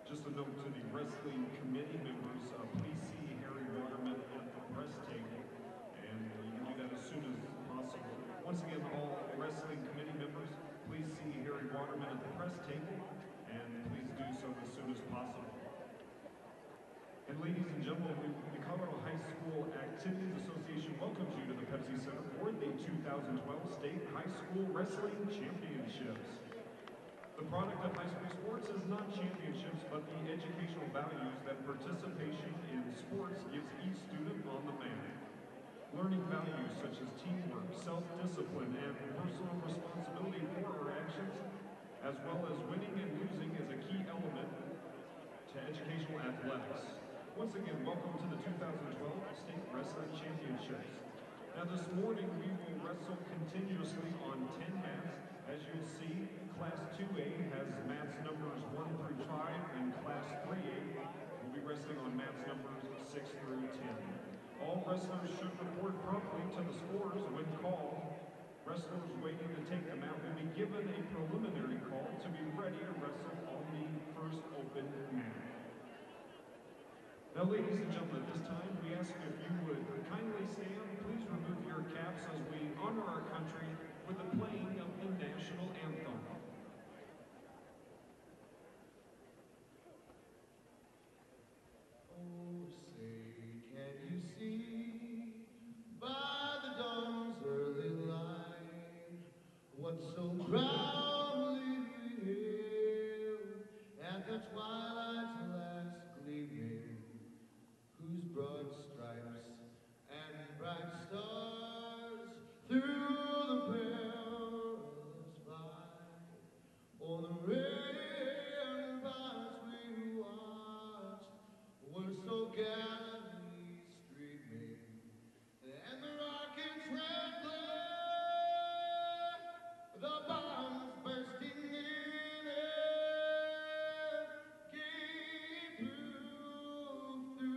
Just a note to the wrestling committee members, please see Harry Waterman at the press table, and you can do that as soon as possible. Once again, all wrestling committee members, please see Harry Waterman at the press table, and please do so as soon as possible. And ladies and gentlemen, the Colorado High School Activities Association welcomes you to the Pepsi Center for the 2012 State High School Wrestling Championships. The product of high school sports is not championships, but the educational values that participation in sports gives each student on the mat. Learning values such as teamwork, self-discipline, and personal responsibility for our actions, as well as winning and losing, is a key element to educational athletics. Once again, welcome to the 2012 State Wrestling Championships. Now this morning we will wrestle continuously on 10 mats. As you'll see, Class 2A has mats numbers 1 through 5, and Class 3A will be wrestling on mats numbers 6 through 10. All wrestlers should report promptly to the scores when called. Wrestlers waiting to take the mat will be given a preliminary call to be ready to wrestle on the first open mat. Now, ladies and gentlemen, at this time, we ask if you would kindly stand. Please remove your caps as we honor our country with the playing of the national anthem. Oh, say, can you see by the dawn's early light what so proudly we hailed at the twilight's last gleaming, whose broad stripes and bright stars through the perilous fight, o'er the ramparts we watched were so gallantly streaming, and the rockets red glare, the bombs bursting in air, came through the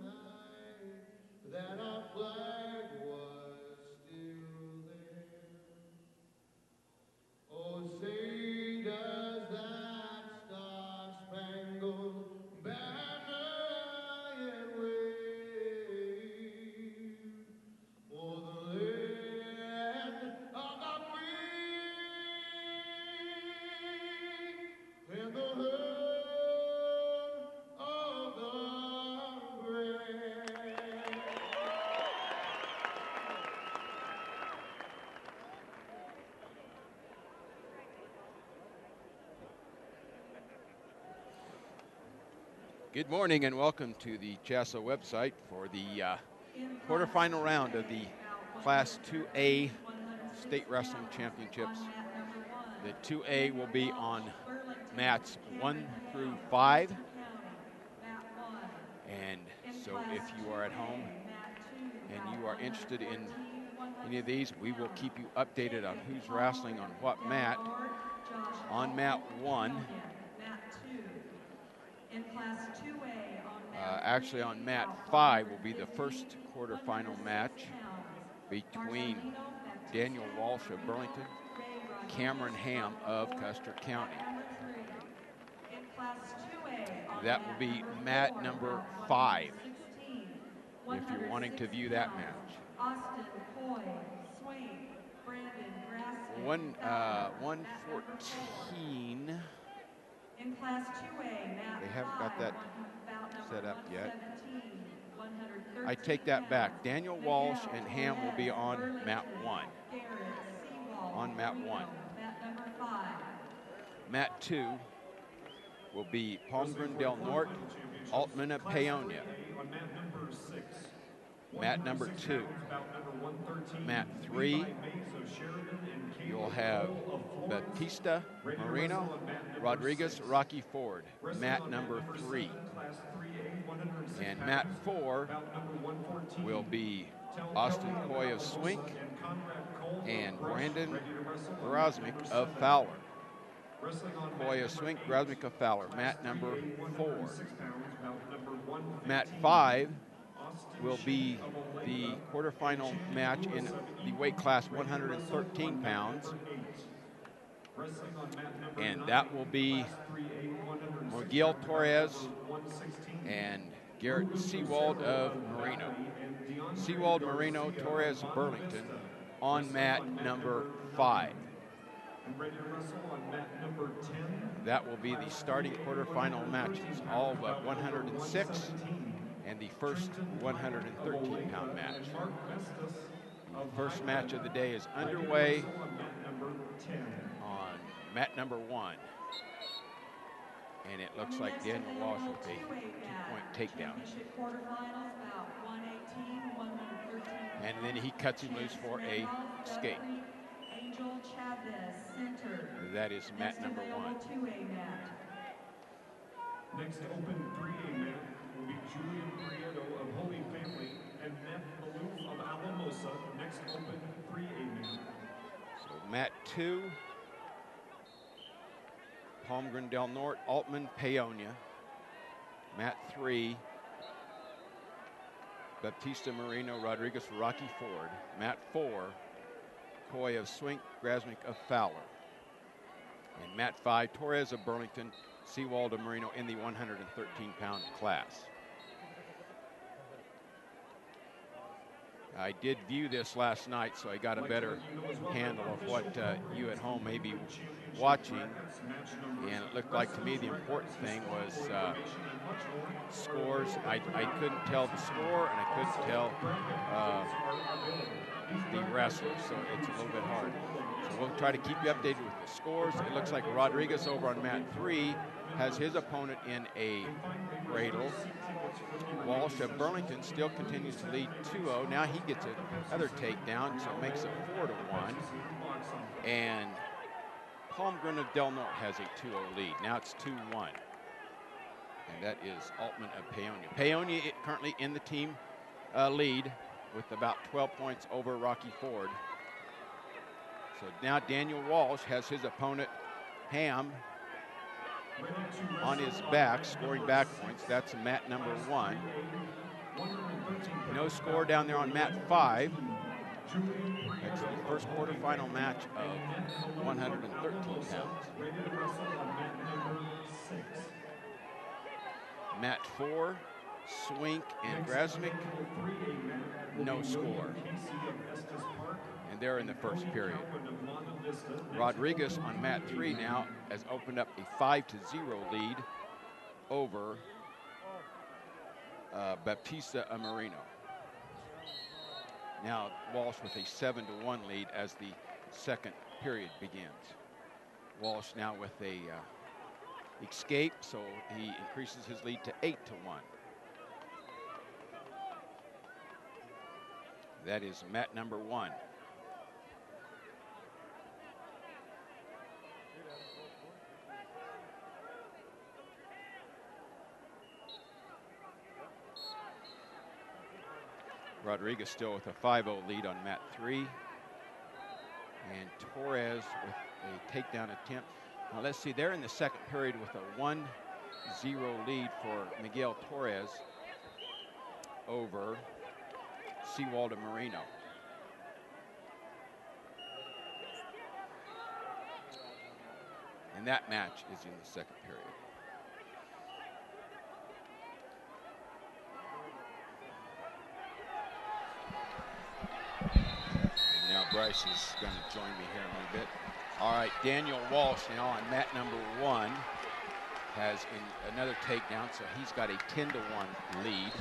night, that our flag was still there. Oh, say does that star-spangled banner yet wave o'er the land of the free and the home of the brave? Good morning and welcome to the CHSAA website for the quarterfinal round of the Class 2A State Wrestling Championships. The 2A will be on mats 1 through 5. And so if you are at home and you are interested in any of these, we will keep you updated on who's wrestling on what mat. On mat 1, actually on mat 5 will be the first quarterfinal match between Daniel Walsh of Burlington, Cameron Ham of Custer County. That will be mat number 5 if you're wanting to view that match. 114. In Class 2A, Matt They haven't got that set up yet. 113. I take that back. Daniel Walsh and Ham will be on mat 1. On mat 1. Mat 2 will be Palmgren Del Norte, Altman of Paonia. Mat number 2. Mat 3, you'll have Batista Marino, Rodriguez Rocky Ford. Mat number 3. And mat 4 will be Austin Coy of Swink and Brandon Grosmick of Fowler. Coy of Swink, Grosmick of Fowler. Mat number 4. Mat 5 will be the quarterfinal match in the weight class 113 pounds. And that will be Miguel Torres and Garrett Seawald of Marino. Seawald, Marino, Torres, Burlington on mat number 5. And ready to wrestle on mat number 10. That will be the starting quarterfinal matches, all but 106 and the first 113-pound match. The first match of the day is underway on mat number 1. And it looks like Daniel Walsh with a 2-point takedown. And then he cuts him loose for a escape. That is mat number 1. Next open 3A mat will be Julian Prieto of Holy Family and Neff Malouf of Alamosa. Next open 3A mat. So mat 2, Palmgren Del Norte, Altman, Paonia. Mat 3, Baptista Marino, Rodriguez, Rocky Ford. Mat 4, Coy of Swink, Grasmick of Fowler. And mat 5, Torres of Burlington, Seawald of Marino in the 113-pound class. I did view this last night, so I got a better handle of what you at home may be watching. And it looked like to me the important thing was scores. I couldn't tell the score, and I couldn't tell the wrestler, so it's a little bit hard. So we'll try to keep you updated with the scores. It looks like Rodriguez over on mat 3 has his opponent in a cradle. Walsh of Burlington still continues to lead 2-0. Now he gets another takedown, so it makes it 4-1. And Palmgren of Del Norte has a 2-0 lead. Now it's 2-1. And that is Altman of Paonia. Paonia currently in the team lead with about 12 points over Rocky Ford. So now Daniel Walsh has his opponent, Ham, on his back, scoring back points. That's mat number 1. No score down there on mat 5. That's the first quarterfinal match of 113 pounds. Mat 4, Swink and Grasmick, no score. And they're in the first period. Rodriguez on mat 3 now has opened up a 5-0 lead over Baptista Amarino. Now Walsh with a 7-1 lead as the second period begins. Walsh now with a escape, so he increases his lead to 8-1. That is mat number 1. Rodriguez still with a 5-0 lead on mat 3. And Torres with a takedown attempt. Now let's see, they're in the second period with a 1-0 lead for Miguel Torres over Seawald and Marino. And that match is in the second period. Bryce is going to join me here in a little bit. All right, Daniel Walsh now on mat number 1 has another takedown, so he's got a 10-1 lead.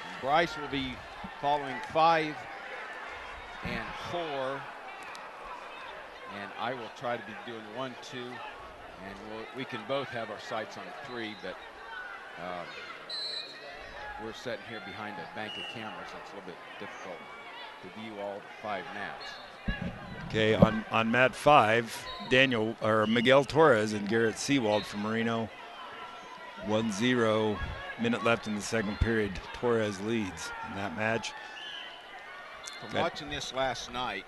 And Bryce will be following 5 and 4, and I will try to be doing 1, 2, and we can both have our sights on 3, but we're sitting here behind a bank of cameras, so it's a little bit difficult to view all 5 mats. Okay, on mat 5, Miguel Torres and Garrett Seawald from Marino. 1-0, minute left in the second period. Torres leads in that match. From watching this last night,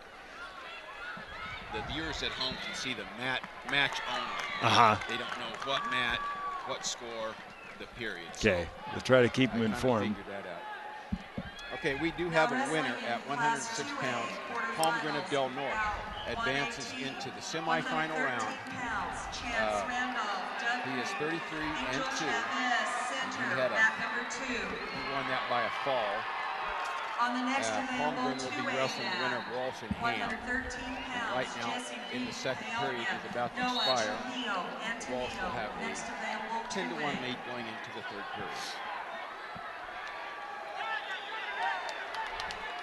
the viewers at home can see the match only. They don't know what mat, what score, the period. Okay, so we'll try to keep them informed. That out. Okay, we do have a winner at 106 pounds. Palmgren of Del Norte advances into the semifinal round. 33 and 2. Center, He had mat number 2. he won that by a fall. On the next available Holmgren will be 2A wrestling the winner of mat, Walsh and Ham. 113 And pounds, right now, Jesse in the Reed, second period Paonia, is about to Noah expire. Trujillo, Walsh will Antonino. have Next a available 10-1 2A. lead going into the third period.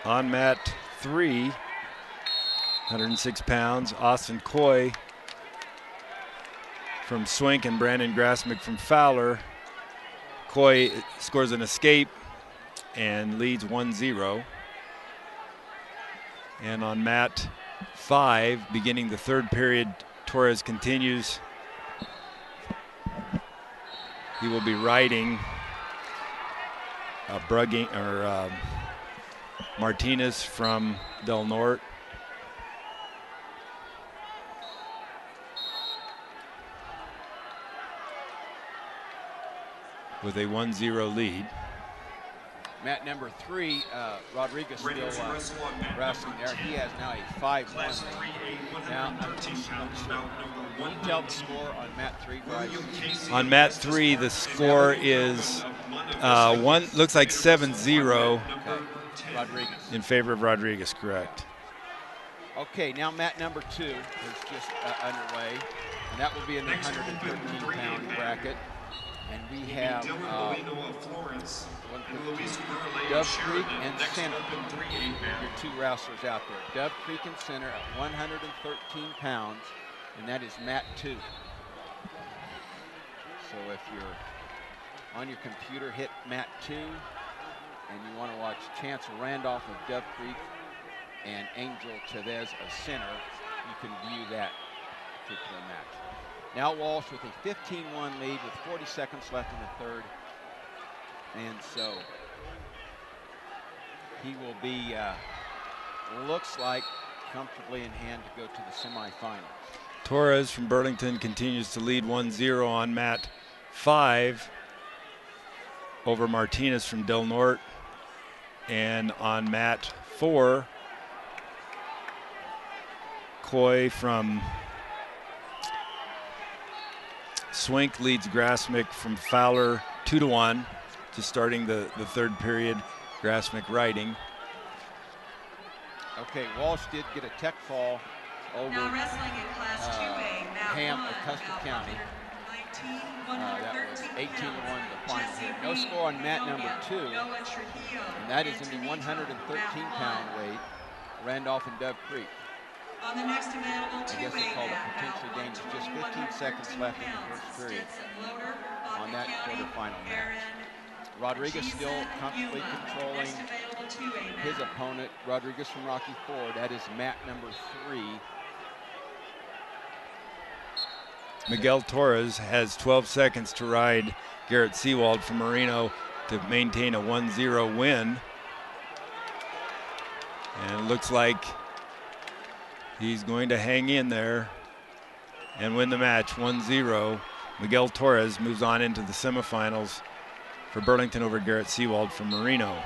On mat 3, 106 pounds, Austin Coy from Swink and Brandon Grasmick from Fowler. Coy scores an escape and leads 1-0. And on mat 5, beginning the third period, Torres continues. He will be riding Martinez from Del Norte. With a 1-0 lead. Mat number 3, Rodriguez still wrestling there. He has now a 5-1 lead. Now, can you tell the score on mat 3, Bryce? On mat 3, the score is looks like 7-0 Rodriguez. in favor of Rodriguez, correct. Okay, now mat number 2 is just underway, and that will be in the 113-pound bracket. And we have Dove Creek and Center, your 2 wrestlers out there. Dove Creek and Center at 113 pounds, and that is mat 2. So if you're on your computer, hit mat 2, and you want to watch Chance Randolph of Dove Creek and Angel Chavez of Center, you can view that particular match. Now Walsh with a 15-1 lead with 40 seconds left in the third. And so he will be, looks like, comfortably in hand to go to the semifinals. Torres from Burlington continues to lead 1-0 on mat 5 over Martinez from Del Norte. And on mat 4, Coy from Swink leads Grasmick from Fowler 2-1, just starting the third period. Grasmick riding. Okay, Walsh did get a tech fall over Now wrestling in class 2A, mat Ham 1, of Custer County. 113 that was 18-1 pounds, the final. Jesse No Reed, score on mat number Paonia, 2, Noah Trujillo, and that is in the Antonino, 113-pound mat 1. weight, Randolph and Dove Creek. On the next available 2A I guess they called it mat, potentially dangerous. Just 15 seconds left in the first period on that quarterfinal match. Rodriguez still comfortably controlling his opponent, Rodriguez from Rocky Ford. That is mat number 3. Miguel Torres has 12 seconds to ride Garrett Seawald from Marino to maintain a 1-0 win. And it looks like he's going to hang in there and win the match 1-0. Miguel Torres moves on into the semifinals for Burlington over Garrett Seawald from Marino.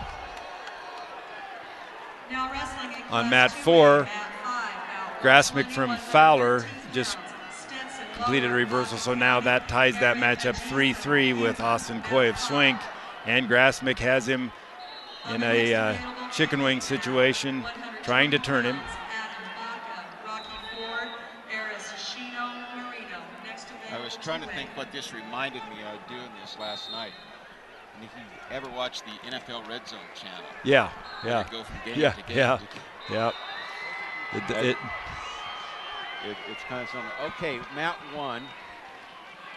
Now wrestling in On class mat 2A, 4, mat 5, Grasmick from Fowler 113 just pounds, Stetson completed a Loder, reversal, so now that ties that matchup 3-3 with Austin Coy of Swink, and Grasmick has him in a chicken wing situation, trying to turn him. I was trying to think what this reminded me of doing this last night. And if you ever watched the NFL Red Zone channel, Yeah. go from game to game. It's kind of something. Okay, mat 1.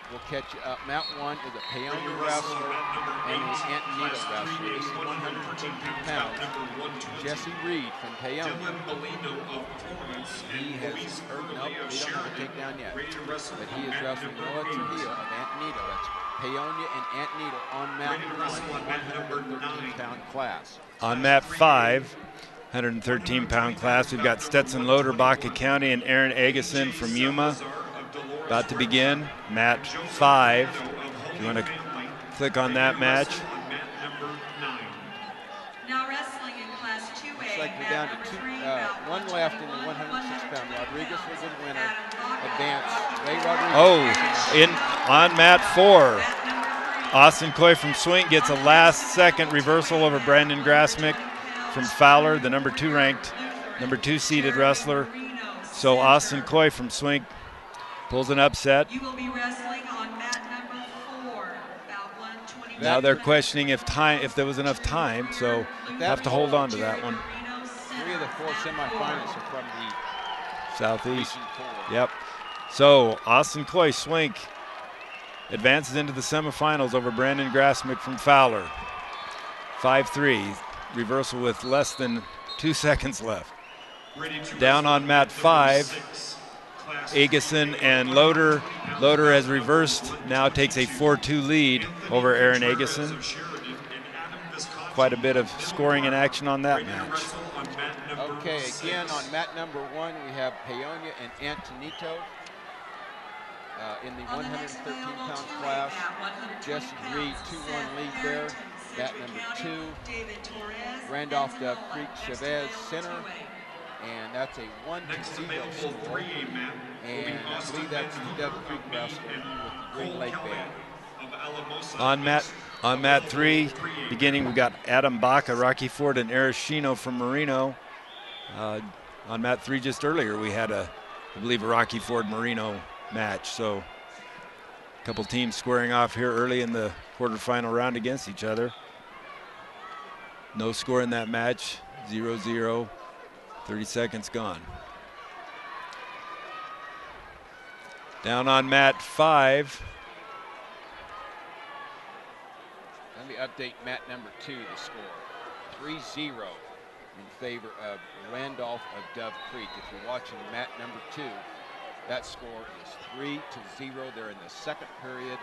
We'll catch you up. Mat 1 is a Paonia wrestler and an Antonino wrestler. This is 113 pounds. Jesse Reed from Paonia. He has hurt. Nope, he don't have a takedown yet. But he is wrestling Noah Trujillo of Antonino. That's Paonia and Antonino on mat 1, 113-pound class. On mat 5, 113-pound class, we've got Stetson Loder, Baca County, and Aaron Agason from Yuma. About to begin mat 5. If you want to click on that match. Now wrestling in class 2A. Looks like we're down to one left in the 106-pound. Rodriguez was the winner. Advance. Ray Rodriguez. on mat 4. Mat number 3. Austin Coy from Swink gets a last-second reversal over Brandon Grasmick from Fowler, the number 2 ranked, number 2 seeded wrestler. So Austin Coy from Swink pulls an upset. You will be wrestling on mat number 4, about 120. Now they're questioning if there was enough time, so have to hold on to that one. 3 of the 4 semifinals are from the Southeast. Region 4. Yep. So Austin Coy, Swink, advances into the semifinals over Brandon Grasmick from Fowler. 5-3, reversal with less than 2 seconds left. Down on mat 5, Agason and Loader. Loader has reversed, now takes a 4-2 lead over Aaron Agason. Quite a bit of scoring and action on that match. Okay, again on mat number 1, we have Peonia and Antonito. In the 113-pound class, Jesse Reed, 2-1 lead there. Mat number 2, Randolph Dove Creek Chavez center, and that's a 1-0 score. And I believe that's the Dove Creek wrestler with the Green Lake Band. On mat 3, beginning, we got Adam Baca, Rocky Ford, and Arashino from Marino. On mat 3 just earlier, we had I believe, a Rocky Ford Marino match. So a couple teams squaring off here early in the quarterfinal round against each other. No score in that match, 0-0, 30 seconds gone. Down on mat 5. Let me update mat number 2, the score. 3-0 in favor of Randolph of Dove Creek. If you're watching mat number 2, that score is 3-0. They're in the second period.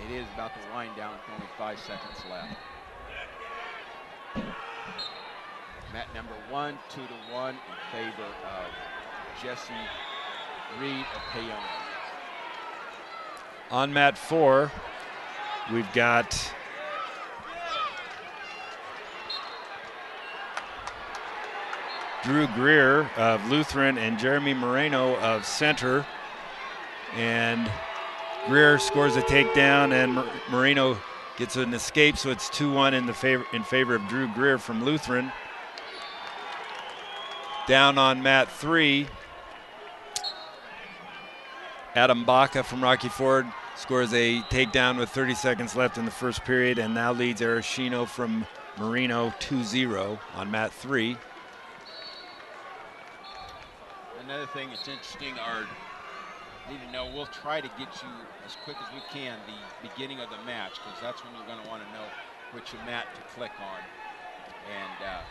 It is about to wind down with only 5 seconds left. Mat number 1, 2-1 in favor of Jesse Reed of Peonia. On mat 4, we've got Drew Greer of Lutheran and Jeremy Moreno of Center. And Greer scores a takedown and Moreno gets an escape, so it's 2-1 in favor of Drew Greer from Lutheran. Down on mat 3, Adam Baca from Rocky Ford scores a takedown with 30 seconds left in the first period and now leads Arashino from Marino 2-0 on mat 3. Another thing that's interesting, need to know, we'll try to get you as quick as we can the beginning of the match, because that's when you're going to want to know which mat to click on. And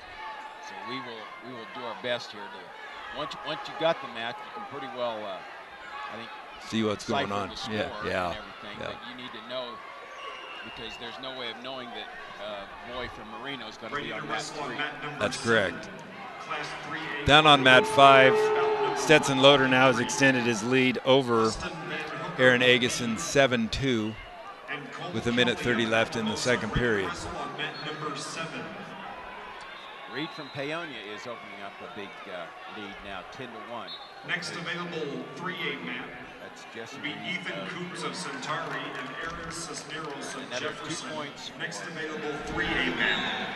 so we will do our best here to, once you got the match, you can pretty well, I think, see what's going on. the score Yeah. and everything. Yeah. But you need to know, because there's no way of knowing that boy from Marino is going to be on mat 3. That's correct. Down on mat 5, Stetson Loader now has extended his lead over Aaron Agason 7-2 with 1:30 left in the second period. Reed from Peonia is opening up a big lead now, 10-1. Next available 3A man That's Jesse will be Reed Ethan of Coops of Centauri and Aaron Cisneros of Another 2 Jefferson. points. Next available 3A man.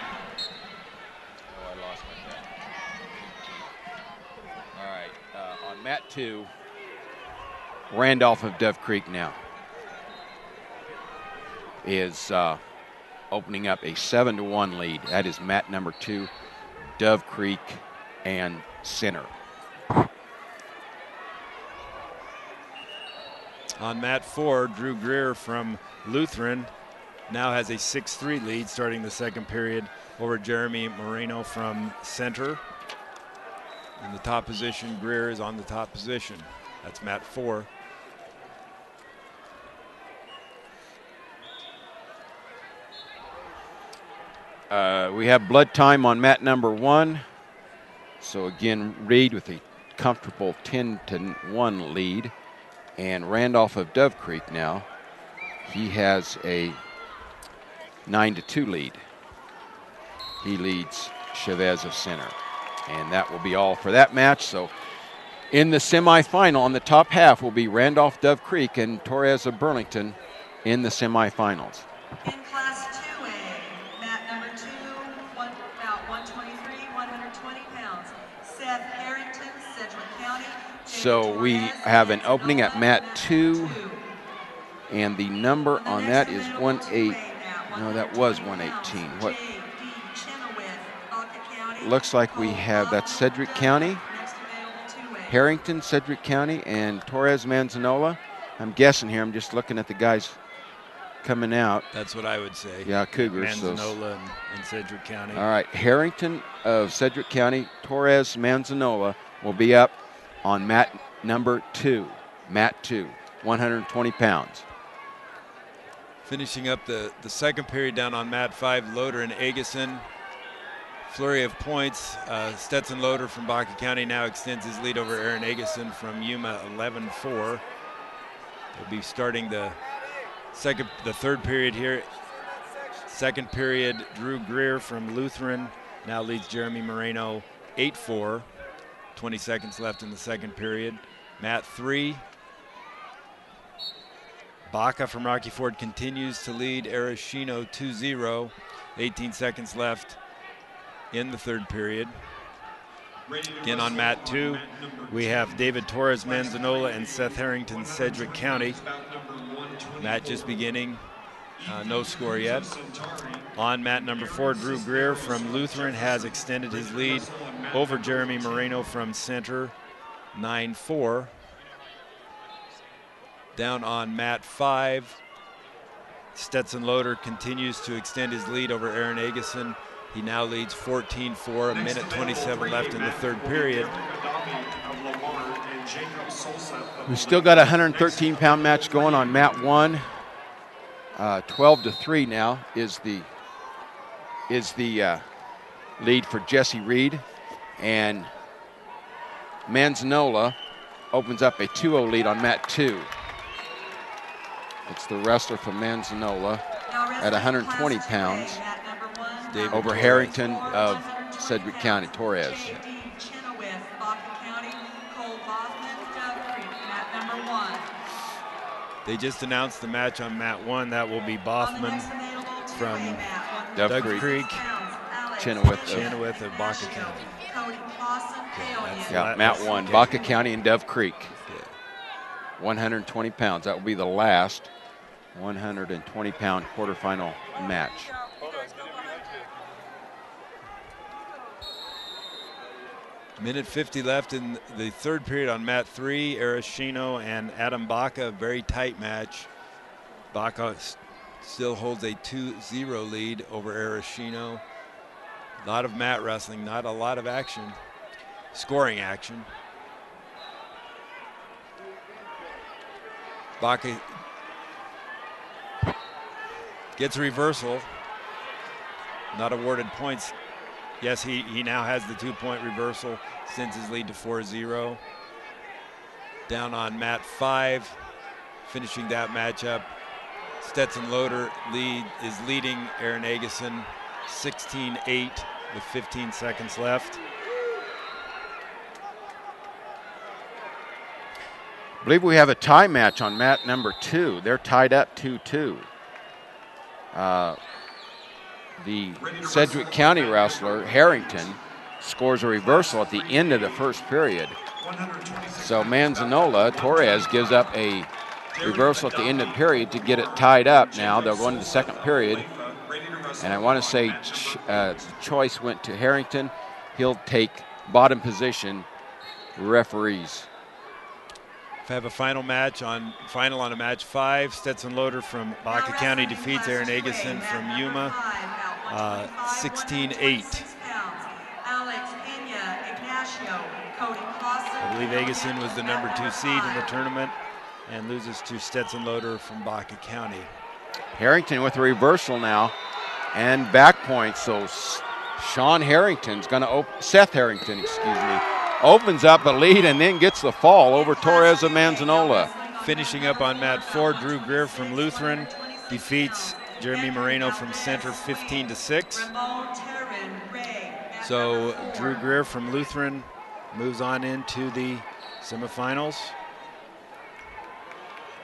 Oh, I lost my bet. All right, on mat 2, Randolph of Dove Creek now is opening up a 7-1 lead. That is mat number 2, Dove Creek and Center. On mat 4, Drew Greer from Lutheran now has a 6-3 lead starting the second period over Jeremy Moreno from Center. In the top position, Greer is on the top position. That's mat 4. We have blood time on mat number 1. So again, Reed with a comfortable 10-1 lead. And Randolph of Dove Creek now, he has a 9-2 lead. He leads Chavez of Center. And that will be all for that match. So In the semifinal, on the top half, will be Randolph Dove Creek and Torres of Burlington in the semifinals. In Class 2A, mat number 2, about 123, 120 pounds. Seth Harrington, Sedgwick County. So we have an opening at mat 2, and the number on that is 18. No, that was 118. What? Looks like we have, that's Sedgwick County, Harrington, Sedgwick County, and Torres Manzanola. I'm guessing here, I'm just looking at the guys coming out. That's what I would say. Yeah, Cougars. Manzanola and Sedgwick County. All right, Harrington of Sedgwick County, Torres Manzanola will be up on mat number 2. Mat 2, 120 pounds. Finishing up the second period down on mat 5, Loader and Agason. Flurry of points. Stetson Loader from Baca County now extends his lead over Aaron Agason from Yuma 11-4. They'll be starting the third period here. Second period, Drew Greer from Lutheran now leads Jeremy Moreno 8-4. 20 seconds left in the second period. Mat 3. Baca from Rocky Ford continues to lead Arashino 2-0. 18 seconds left in the third period. Again on mat 2, we have David Torres Manzanola and Seth Harrington Sedgwick County. Match just beginning, no score yet. On mat number 4, Drew Greer from Lutheran has extended his lead over Jeremy Moreno from Center 9-4. Down on mat 5, Stetson Loader continues to extend his lead over Aaron Agason. He now leads 14-4, a minute 27 left in the third period. We've still got a 113-pound match going on mat 1. 12-3 now is the lead for Jesse Reed, and Manzanola opens up a 2-0 lead on mat 2. It's the wrestler from Manzanola at 120 pounds over Harrington of Sedgwick County, Torres. They just announced the match on mat 1. That will be Boffman from Dove Creek, Chenoweth of Baca County. Yeah, mat 1, Baca County and Dove Creek. 120 pounds. That will be the last 120-pound quarterfinal match. Minute 50 left in the third period on mat 3. Arashino and Adam Baca, a very tight match. Baca still holds a 2-0 lead over Arashino. A lot of mat wrestling, not a lot of action, scoring action. Baca gets a reversal, not awarded points. Yes, he now has the 2-point reversal, sends his lead to 4-0. Down on mat 5, finishing that matchup, Stetson Loader is leading Aaron Agason 16-8 with 15 seconds left. I believe we have a tie match on mat number 2. They're tied up 2-2. The Sedgwick County wrestler, Harrington, scores a reversal at the end of the first period. So Manzanola, Torres, gives up a reversal at the end of the period to get it tied up now. They'll go into the second period. And I want to say the choice went to Harrington. He'll take bottom position referees. I have a final on a match 5. Stetson Loader from Baca County defeats Aaron Agason from Yuma 16-8. I believe Agason was the number 2 seed in the tournament and loses to Stetson Loader from Baca County. Harrington with a reversal now and back point. So Seth Harrington, opens up a lead and then gets the fall over Torres of Manzanola. Finishing up on mat 4, Drew Greer from Lutheran defeats Jeremy Moreno from Center 15-6. So Drew Greer from Lutheran moves on into the Semifinals.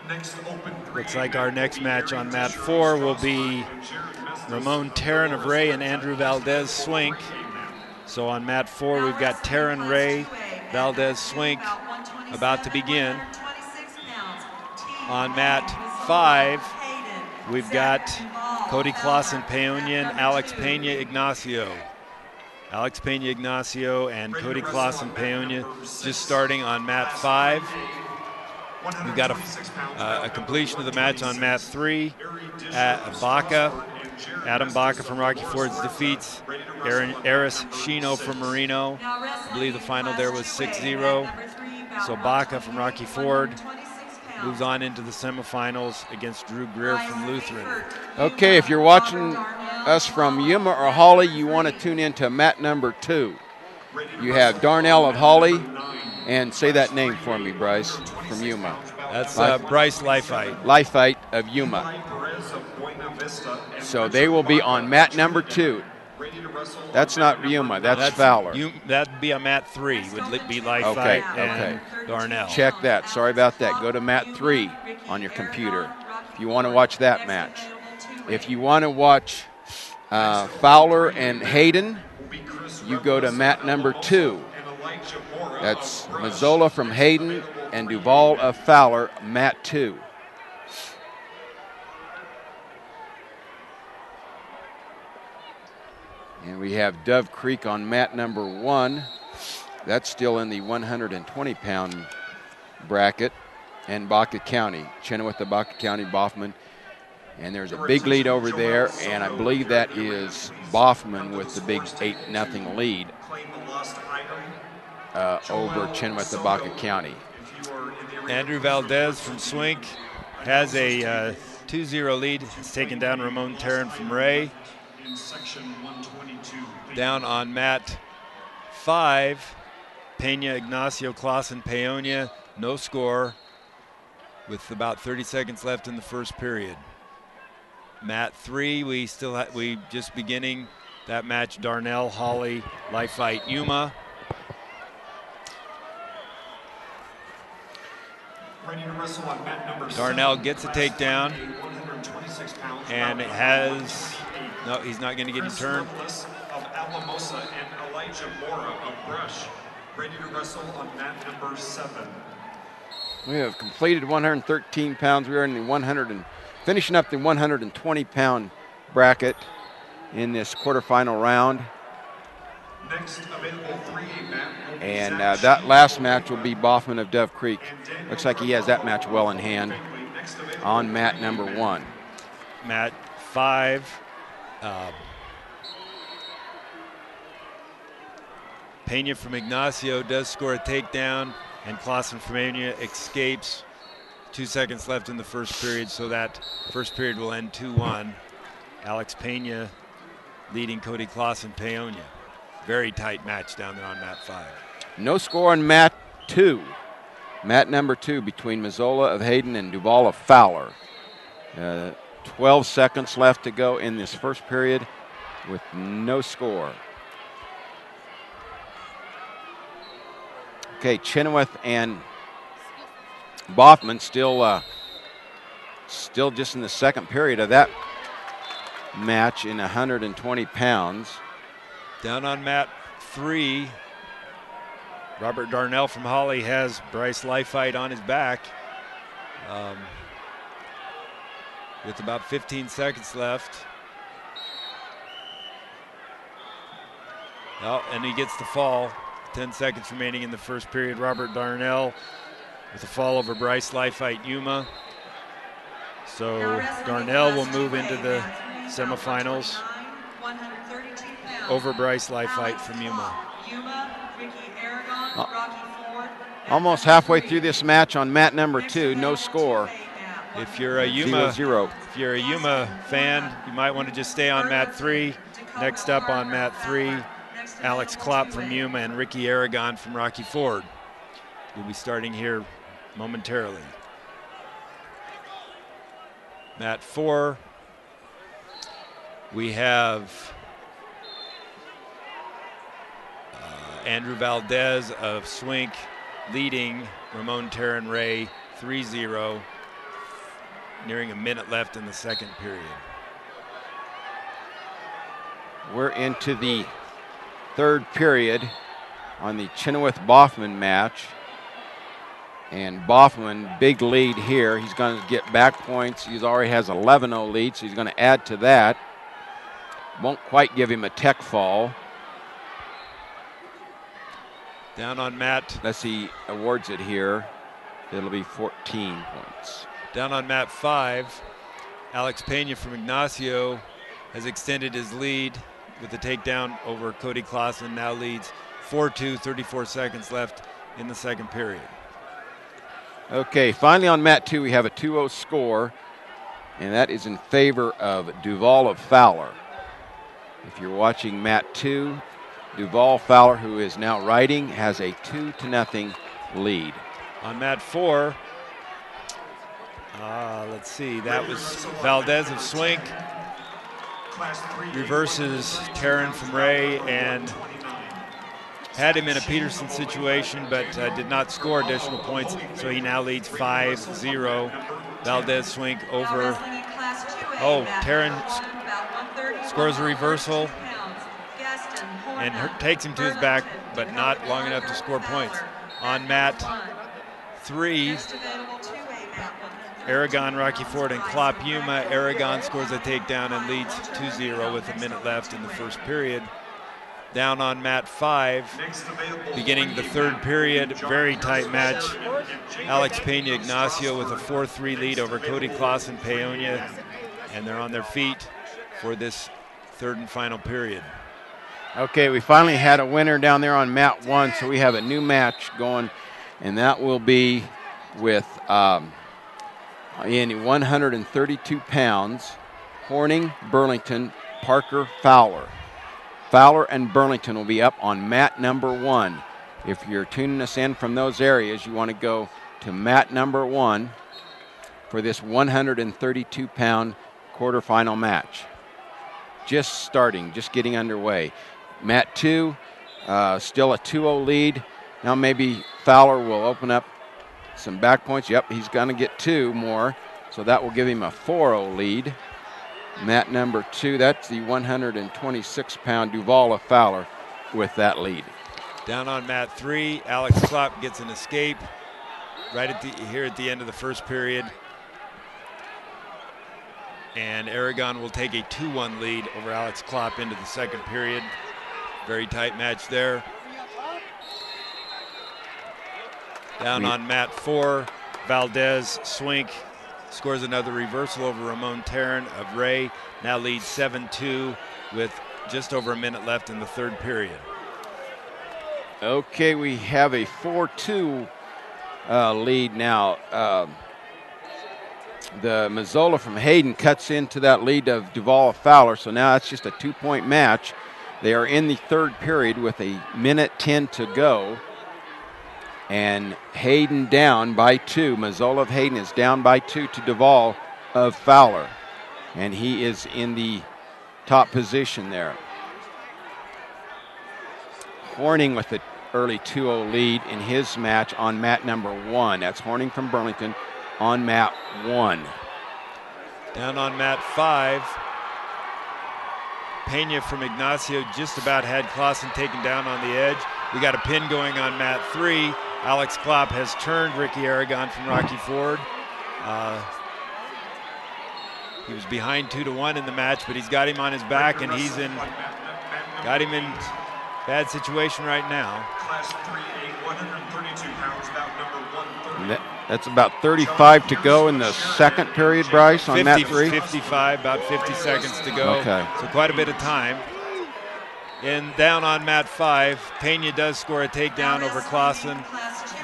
Next open Looks like our next match on mat 4 will be Ramon Terran of Ray and Andrew Valdez Swink. So on mat 4, we've got Terran Ray, Valdez Swink about to begin. On mat 5, we've got Cody Clausen Peonian, Alex Pena Ignacio. Alex Pena Ignacio and Cody Clausen Peonia just starting on mat 5. We've got a completion of the match on mat 3. Adam Baca from Rocky Ford's defeats Eris Shino from Marino. I believe the final there was 6-0. So Baca from Rocky Ford moves on into the semifinals against Drew Greer from Lutheran. Okay, if you're watching us from Yuma or Hawley, you want to tune into mat number 2. You have Darnell of Hawley, and say that name for me, Bryce, from Yuma. That's Bryce Lifeit. Lifeit of Yuma. So they will be on mat number 2. That's not Yuma, that's Fowler. That'd be a mat 3, would be Lifeit and Darnell. Check that, sorry about that. Go to mat 3 on your computer if you want to watch that match. If you want to watch Fowler and Hayden, you go to mat number 2. That's Mazzola from Hayden and Duval of Fowler, mat 2. And we have Dove Creek on mat number 1. That's still in the 120-pound bracket. And Baca County, Chenoweth of Baca County, Boffman. And there's a big lead over there, and I believe that is Boffman with the big 8-0 lead over Chenoweth of Baca County. Andrew Valdez from Swink has a 2-0 lead. He's taken down Ramon Terran from Ray. Down on mat 5, Pena Ignacio Clausen Peonia, no score, with about 30 seconds left in the first period. Mat 3, we just beginning that match. Darnell, Hawley, Lifeit, Yuma. Darnell gets a takedown and he's not going to get a turn. We have completed 113 pounds. We are in the finishing up the 120-pound bracket in this quarterfinal round. And that last match will be Boffman of Dove Creek. Looks like he has that match well in hand on mat number 1. Mat 5. Pena from Ignacio does score a takedown, and Clausen from Pena escapes. 2 seconds left in the first period, so that first period will end 2-1. Alex Pena leading Cody Clausen Peonia. Very tight match down there on mat 5. No score on mat 2. Mat number 2 between Mazzola of Hayden and Duval of Fowler. 12 seconds left to go in this first period with no score. Okay, Chenoweth and Boffman still just in the second period of that match in 120 pounds. Down on mat 3, Robert Darnell from Hawley has Bryce Lifeit on his back. With about 15 seconds left. Oh, and he gets the fall. 10 seconds remaining in the first period. Robert Darnell with a fall over Bryce Lifeit Yuma. So Darnell will move into the semifinals over Bryce Lifeit from Yuma. Almost halfway through this match on mat number 2, no score. If you're a Yuma 0-0. If you're a Yuma fan, you might want to just stay on mat 3. Next up on mat 3, Alex Klopp from Yuma and Ricky Aragon from Rocky Ford. We'll be starting here momentarily. Mat 4, we have Andrew Valdez of Swink leading Ramon Terran Ray 3-0, nearing a minute left in the second period. We're into the third period on the Chenoweth-Boffman match. And Boffman, big lead here. He's going to get back points. He already has 11-0 lead, so he's going to add to that. Won't quite give him a tech fall. Down on mat. Let's see, awards it here. It'll be 14 points. Down on mat 5, Alex Pena from Ignacio has extended his lead with the takedown over Cody Clausen. Now leads 4-2, 34 seconds left in the second period. Okay, finally on mat 2, we have a 2-0 score, and that is in favor of Duval of Fowler. If you're watching mat 2, Duval Fowler, who is now riding, has a 2-0 lead. On mat 4, let's see, that was Valdez of Swink. Reverses Terran from Ray and had him in a Peterson situation, but did not score additional points, so he now leads 5-0. Valdez Swink over. Oh, Terran scores a reversal and takes him to his back, but not long enough to score points. On mat 3, Aragon, Rocky Ford, and Klopp Yuma. Aragon scores a takedown and leads 2-0 with a minute left in the first period. Down on mat 5, beginning the third period, very tight match. Alex Pena Ignacio with a 4-3 lead over Cody Clausen Peonia, and they're on their feet for this third and final period. Okay, we finally had a winner down there on mat 1, so we have a new match going, and that will be with in 132 pounds, Horning, Burlington, Parker, Fowler. Fowler and Burlington will be up on mat number 1. If you're tuning us in from those areas, you want to go to mat number 1 for this 132-pound quarterfinal match. Just starting, just getting underway. Mat 2, still a 2-0 lead. Now maybe Fowler will open up some back points. Yep, he's going to get 2 more, so that will give him a 4-0 lead. Mat number 2, that's the 126-pound Duval of Fowler with that lead. Down on mat 3, Alex Klopp gets an escape right here at the end of the first period. And Aragon will take a 2-1 lead over Alex Klopp into the second period. Very tight match there. Down on mat 4, Valdez Swink scores another reversal over Ramon Terran of Ray. Now leads 7-2 with just over a minute left in the third period. Okay, we have a 4-2 lead now. The Mazzola from Hayden cuts into that lead of Duval of Fowler, so now it's just a 2-point match. They are in the third period with a minute 10 to go. And Hayden down by 2. Mazzola of Hayden is down by 2 to Duval of Fowler. And he is in the top position there. Horning with the early 2-0 lead in his match on mat number 1. That's Horning from Burlington on mat 1. Down on mat 5, Pena from Ignacio just about had Clausen taken down on the edge. We got a pin going on mat 3. Alex Klopp has turned Ricky Aragon from Rocky Ford. He was behind 2-1 in the match, but he's got him on his back, and got him in bad situation right now. Class 3A, 132 pounds, bout number 130. That's about 35 to go in the second period, Bryce, on mat 3? 55, about 50 seconds to go. Okay. So quite a bit of time. And down on mat 5, Pena does score a takedown over Clausen,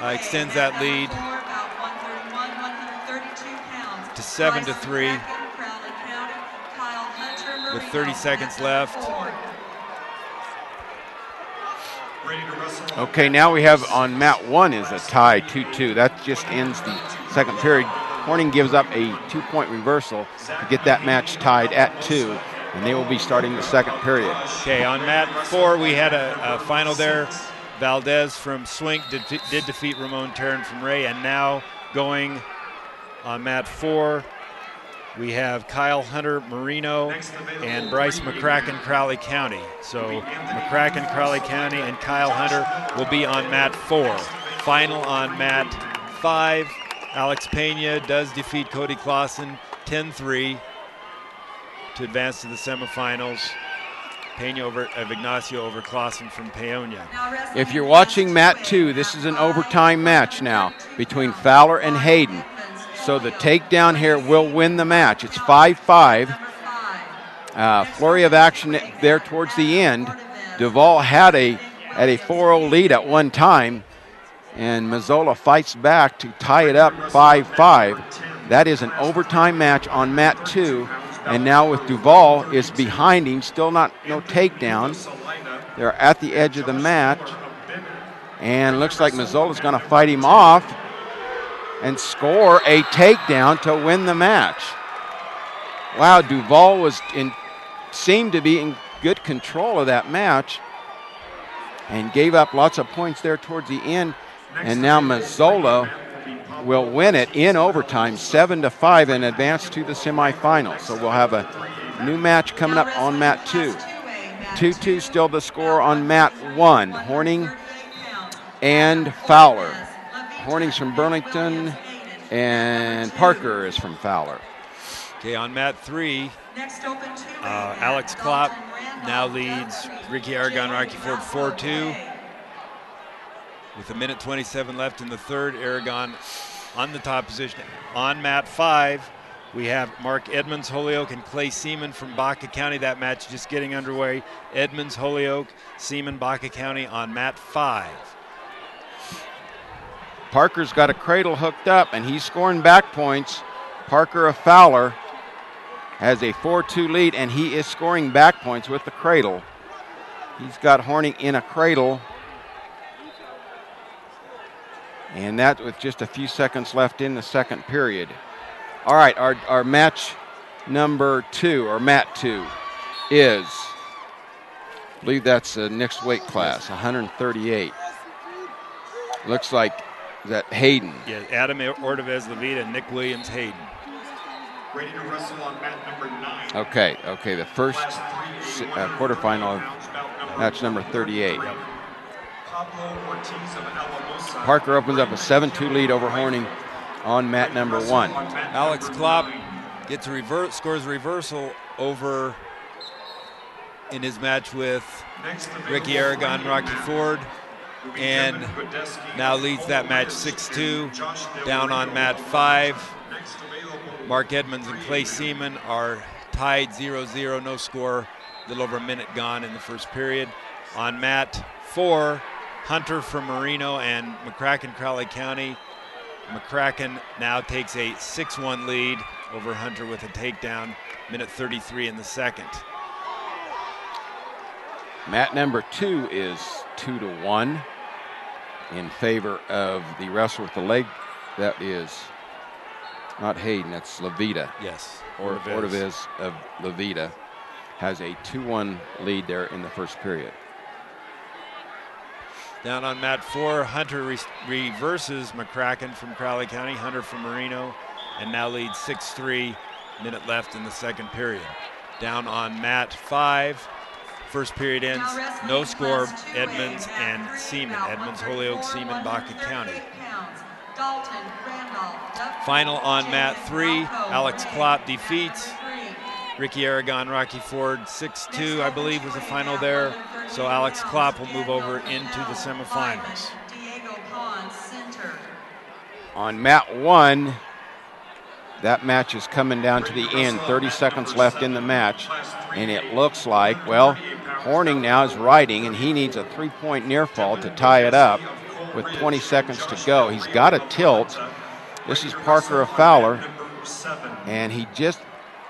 extends that lead to 7-3 with 30 seconds left. Okay, now we have on mat 1 is a tie, 2-2. That just ends the second period. Horning gives up a 2-point reversal to get that match tied at 2, and they will be starting the second period. Okay, on mat 4, we had a final there. Valdez from Swink did defeat Ramon Tarrant from Ray. And now going on mat 4, we have Kyle Hunter Marino and Bryce McCracken Crowley County. So McCracken Crowley County and Kyle Hunter will be on mat 4. Final on mat 5, Alex Pena does defeat Cody Clausen 10-3 to advance to the semifinals. Pena of Ignacio over Clausen from Paonia. If you're watching mat 2, this is an overtime match now between Fowler and Hayden. So the takedown here will win the match. It's 5-5. Flurry of action there towards the end. Duvall had a 4-0 lead at one time, and Mazzola fights back to tie it up 5-5. That is an overtime match on mat 2, and now with Duvall is behind him, still no takedown. They're at the edge of the match, and looks like Mazzola's going to fight him off and score a takedown to win the match. Wow, Duvall seemed to be in good control of that match and gave up lots of points there towards the end. And now Mazzola will win it in overtime, 7-5, and advance to the semifinals. So we'll have a new match coming up on mat 2. 2-2 still the score on mat 1. Horning and Fowler. Horning's from Burlington, and Parker is from Fowler. Okay, on mat 3, Alex Klopp now leads Ricky Aragon Rocky Ford 4-2. With 1:27 left in the third, Aragon on the top position. On mat 5, we have Mark Edmonds, Holyoke, and Clay Seaman from Baca County. That match just getting underway. Edmonds, Holyoke, Seaman, Baca County on mat 5. Parker's got a cradle hooked up, and he's scoring back points. Parker of Fowler has a 4-2 lead, and he is scoring back points with the cradle. He's got Horning in a cradle. And that with just a few seconds left in the second period. All right, our match number 2, or mat 2, is, I believe that's the next weight class, 138. Looks like that Hayden. Yeah, Adam Ordovez Levita and Nick Williams Hayden. Ready to wrestle on mat number 9. Okay, the first quarterfinal of match number 38. Parker opens up a 7-2 lead over Horning on mat number 1. Alex Klopp gets scores a reversal over in his match with Ricky Aragon Rocky Ford, and now leads that match 6-2. Down on mat 5, Mark Edmonds and Clay Seaman are tied 0-0, no score, a little over a minute gone in the first period. On mat 4, Hunter from Marino and McCracken Crowley County. McCracken now takes a 6-1 lead over Hunter with a takedown, 1:33 in the second. Mat number 2 is 2-1 in favor of the wrestler with the leg. That is not Hayden, that's Levita. Yes. Ordovez of Levita has a 2-1 lead there in the first period. Down on mat 4, Hunter reverses McCracken from Crowley County, Hunter from Marino, and now leads 6-3, minute left in the second period. Down on mat 5, first period ends, no score, Edmonds and Seaman. Edmonds, Holyoke, Seaman, Baca County. Final on mat 3, Alex Klopp defeats Ricky Aragon Rocky Ford 6-2, I believe was the final there. So Alex Klopp will move over into the semifinals. On mat 1, that match is coming down to the end. 30 seconds left in the match, and it looks like, well, Horning now is riding, and he needs a 3-point near fall to tie it up with 20 seconds to go. He's got a tilt. This is Parker of Fowler, and he just,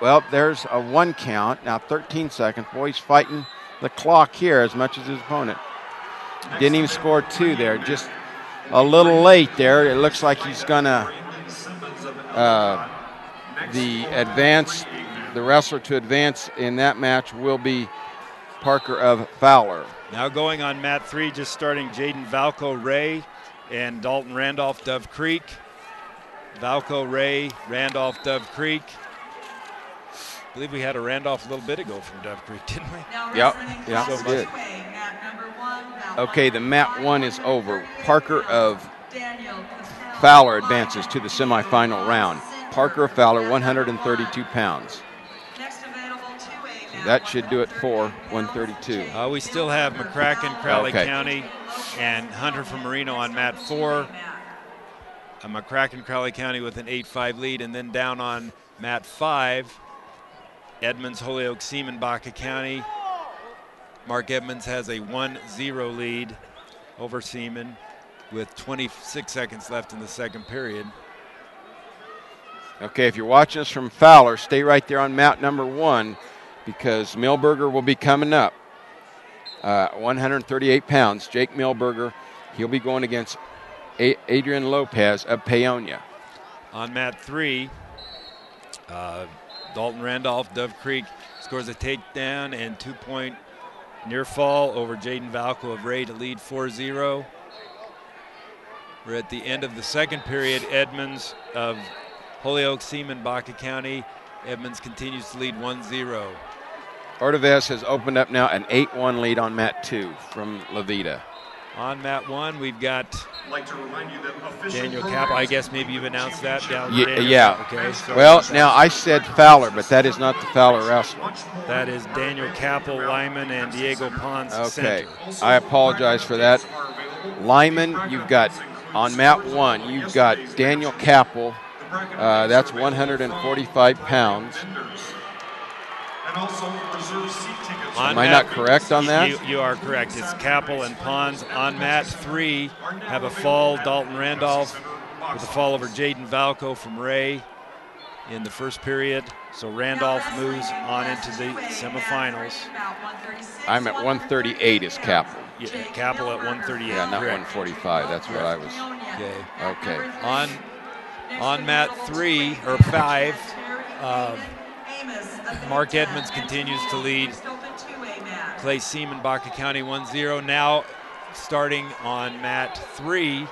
well, there's a 1 count. Now 13 seconds. Boy, he's fighting the clock here as much as his opponent. Didn't even score 2 there, just a little late there. It looks like he's gonna the wrestler to advance in that match will be Parker of Fowler. Now going on mat 3, just starting Jaden Valco Ray and Dalton Randolph Dove Creek. Valco Ray, Randolph Dove Creek. I believe we had a Randolph a little bit ago from Dove Creek, didn't we? Yep, we did. Okay, the mat 1 is over. Parker of Fowler advances to the semifinal round. Parker of Fowler, 132 pounds. So that should do it for 132. We still have McCracken, Crowley County, and Hunter from Marino on mat 4. McCracken, Crowley County with an 8-5 lead, and then down on mat 5, Edmonds, Holyoke, Seaman, Baca County. Mark Edmonds has a 1-0 lead over Seaman with 26 seconds left in the second period. Okay, if you're watching us from Fowler, stay right there on mat number 1 because Milberger will be coming up. 138 pounds, Jake Milberger. He'll be going against Adrian Lopez of Paonia. On mat 3, Dalton Randolph, Dove Creek, scores a takedown and 2-point near fall over Jaden Valco of Ray to lead 4-0. We're at the end of the second period. Edmonds of Holyoke, Seaman, Baca County. Edmonds continues to lead 1-0. Ordovez has opened up now an 8-1 lead on mat 2 from Levita. On mat 1, we've got I'd like to remind you that official Daniel Capel. I guess maybe you've announced that down there. Yeah. Okay. So well, now I said Fowler, but that is not the Fowler wrestle. That is Daniel Capel, Lyman, and Diego Pons. Okay. Center. I apologize for that. Lyman, you've got on mat 1, you've got Daniel Capel. That's 145 pounds. And also reserve seat tickets. Am I not correct on that? You are correct. It's Capel and Pons. On mat 3, have a fall, Dalton Randolph with a fall over Jaden Valco from Ray in the first period. So Randolph moves on into the semifinals. I'm at 138 is Capel. Yeah, Capel at 138. Yeah, not correct. 145. That's what I was. Okay. On mat 3 or 5, Mark Edmonds continues to lead Clay Seaman, Baca County 1-0. Now starting on mat 3,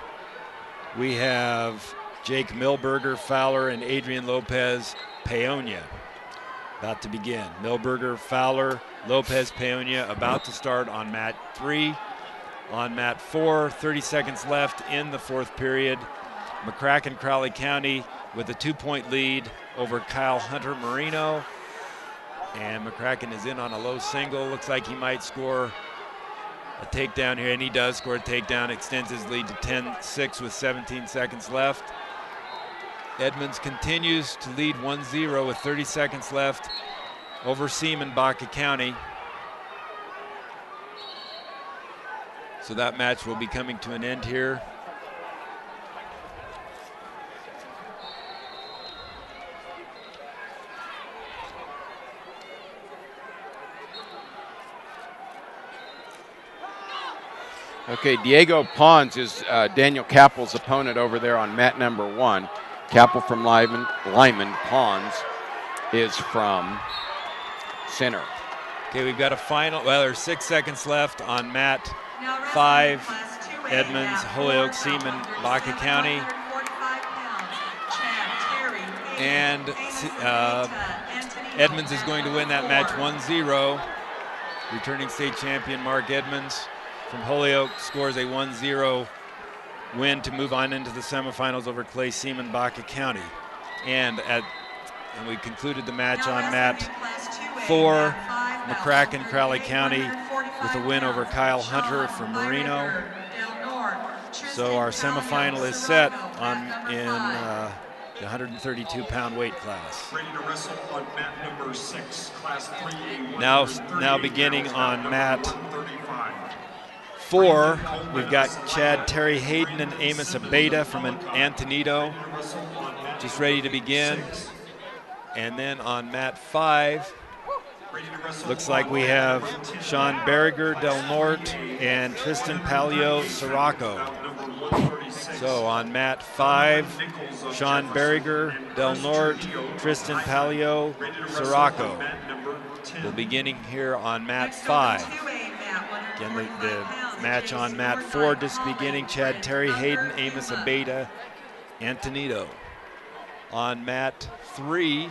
we have Jake Milberger, Fowler, and Adrian Lopez, Paonia. About to begin. Milberger, Fowler, Lopez, Paonia about to start on mat 3. On mat 4, 30 seconds left in the fourth period. McCracken, Crowley County with a 2-point lead over Kyle Hunter Marino. And McCracken is in on a low single. Looks like he might score a takedown here, and he does score a takedown, extends his lead to 10-6 with 17 seconds left. Edmonds continues to lead 1-0 with 30 seconds left over Seaman, Baca County. So that match will be coming to an end here. Okay, Diego Pons is Daniel Capel's opponent over there on mat number 1. Capel from Lyman, Pons is from Center. Okay, we've got a final, well, there's 6 seconds left on mat 5, Edmonds, Holyoke, Seaman, Baca County. And Edmonds is going to win that match 1-0. Returning state champion Mark Edmonds from Holyoke scores a 1-0 win to move on into the semifinals over Clay Seaman, Baca County. And we concluded the match on mat 4, McCracken, Crowley County with a win over Kyle Hunter from Marino. So our semifinal is set in the 132-pound weight class. Ready to wrestle on mat number 6, class 3A. Now beginning on mat 135. 4, we've got Chad Terry Hayden and Amos Abeda from Antonito just ready to begin. And then on mat 5, looks like we have Sean Berriger Del Norte and Tristan Palio Sirocco. So on mat 5, Sean Berriger Del Norte, Tristan Palio Sirocco. We're beginning here on mat 5. Again, 45 the pounds. match James on mat Nordyke, 4 just Holly, beginning. Chad with Terry, Hayden, Unger, Amos Yuma. Abeda, Antonito. On mat 3,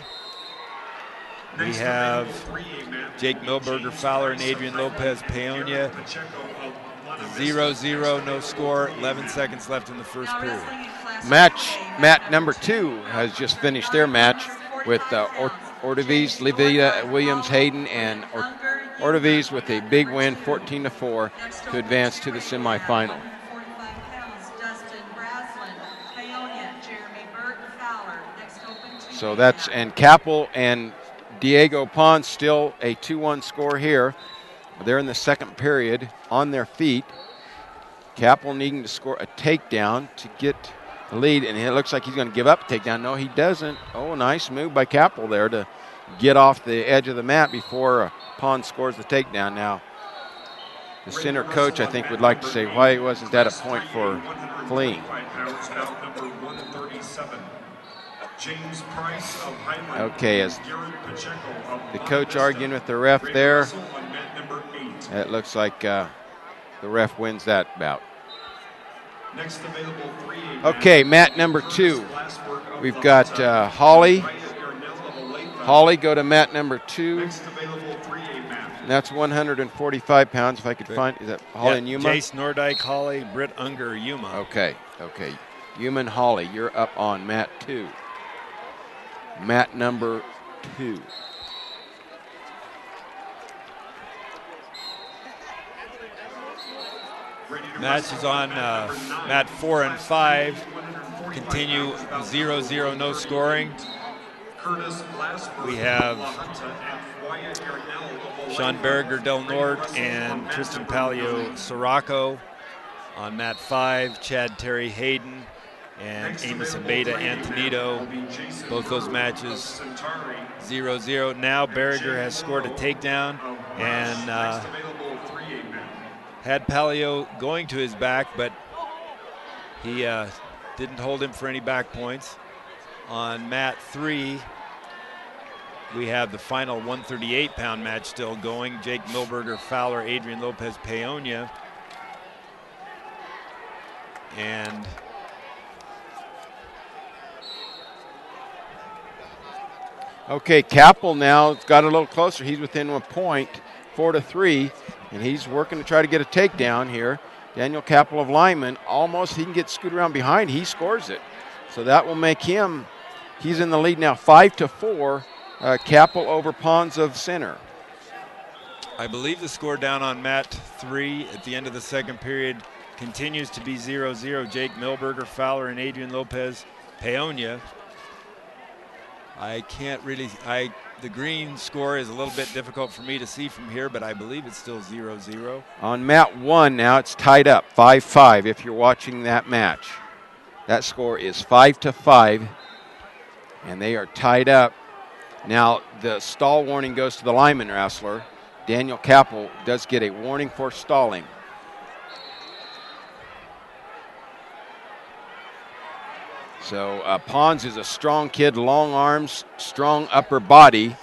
we Next have available 3A match Jake will be Milberger, James Fowler, and Price of Adrian Highland Lopez, and Peonia. Garrett Pacheco of Monte Vista. 0-0, no Next score, available 11 3A seconds left in the first Now period. wrestling in class Match 2A, mat number 2 has just finished their match with Ortiz, Levita, Williams, Hayden, and Ortiz with a big win, 14-4, to advance to the semifinal. 145 pounds, Dustin Braslin, Paonia, Jeremy Burt, Fowler. Next open 2A So that's, mat. and Capel and Diego Pons still a 2-1 score here. They're in the second period on their feet. Capel needing to score a takedown to get the lead, and it looks like he's going to give up a takedown. No, he doesn't. Oh, nice move by Capel there to get off the edge of the mat before Pons scores the takedown. Now, the center coach, I think, would like to say, why wasn't that a point for fleeing? James Price of Highland. Okay, as Garrett Pacheco of the Monte coach Vista. arguing with the ref there, Wrestle on mat number 8. it looks like the ref wins that bout. Next available 3A Okay, mat number 2. We've got Holly. Holly, go to mat number 2. Next available 3A match. And that's 145 pounds, if I could find. Is that Holly and Yuma? Jace Nordyke, Holly, Britt Unger, Yuma. Okay. Yuma and Holly, you're up on mat 2. Mat number 2. Match is on mat 4 and 5. Continue 0-0, no scoring. We have Sean Berger, Del Norte, and Tristan Palio Sirocco. On mat 5, Chad Terry Hayden and Amos Abeda Antonito. Both those matches 0-0. Now Berger has scored a takedown and had Palio going to his back, but he didn't hold him for any back points. On mat 3, we have the final 138-pound match still going. Jake Milberger, Fowler, Adrian Lopez, Peonia. And Okay, Capel now got a little closer. He's within 1 point, 4-3, and he's working to try to get a takedown here. Daniel Capel of Lyman, almost, he can get scooted around behind. He scores it. So that will make him, he's in the lead now, 5-4. Capel over Pons of Center. I believe the score down on mat 3 at the end of the second period continues to be 0-0. Jake Milberger, Fowler, and Adrian Lopez, Peonia. I can't really, the green score is a little bit difficult for me to see from here, but I believe it's still 0-0. On mat 1 now, it's tied up, 5-5 if you're watching that match. That score is 5-5, and they are tied up. Now, the stall warning goes to the Lyman wrestler. Daniel Capel does get a warning for stalling. So Pons is a strong kid, long arms, strong upper body.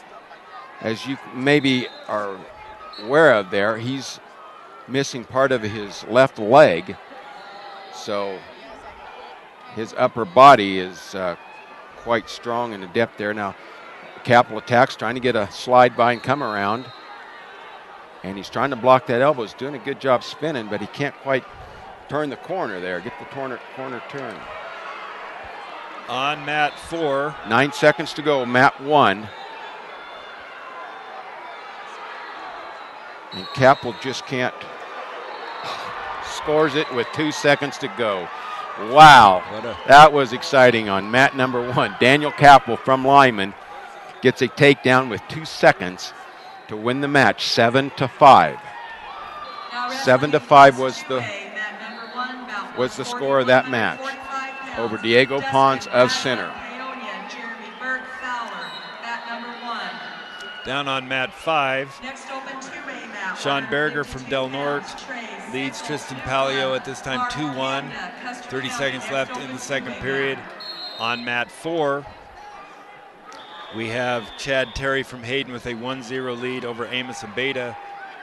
As you maybe are aware of there, he's missing part of his left leg. So his upper body is quite strong and adept there. Now, Capel attacks, trying to get a slide by and come around. And he's trying to block that elbow. He's doing a good job spinning, but he can't quite turn the corner there, get the corner turn. On mat 4. 9 seconds to go, mat 1. And Capel just can't, scores it with 2 seconds to go. Wow, that was exciting on mat number 1. Daniel Capel from Lyman gets a takedown with 2 seconds to win the match, 7-5. 7-5 was the score of that match over Diego Pons of Center. Down on mat 5, Sean Berger from Del Norte leads Tristan Palio at this time 2-1. 30 seconds left in the second period. On mat 4, we have Chad Terry from Hayden with a 1-0 lead over Amos Abeda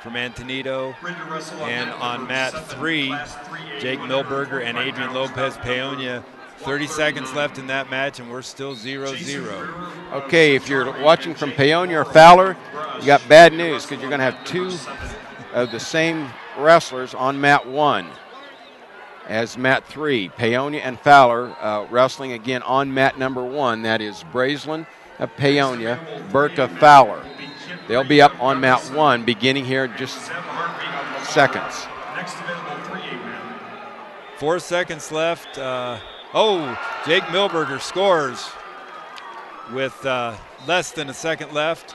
from Antonito. Ready to wrestle And on mat number 7, 3, Class 3A, Jake 145 Milberger and Adrian pounds, Lopez bout number Peonia. 30 seconds 139. left in that match, and we're still 0-0. Okay, if you're watching from Peonia or Fowler, you got bad news because you're going to have two of the same wrestlers on mat 1 as mat 3. Peonia and Fowler wrestling again on mat number 1. That is Brazelin of Peonia, Burke of Fowler. They'll be up on mat 1 beginning here in just seconds. Next available 3A man. 4 seconds left. Jake Milberger scores with less than a second left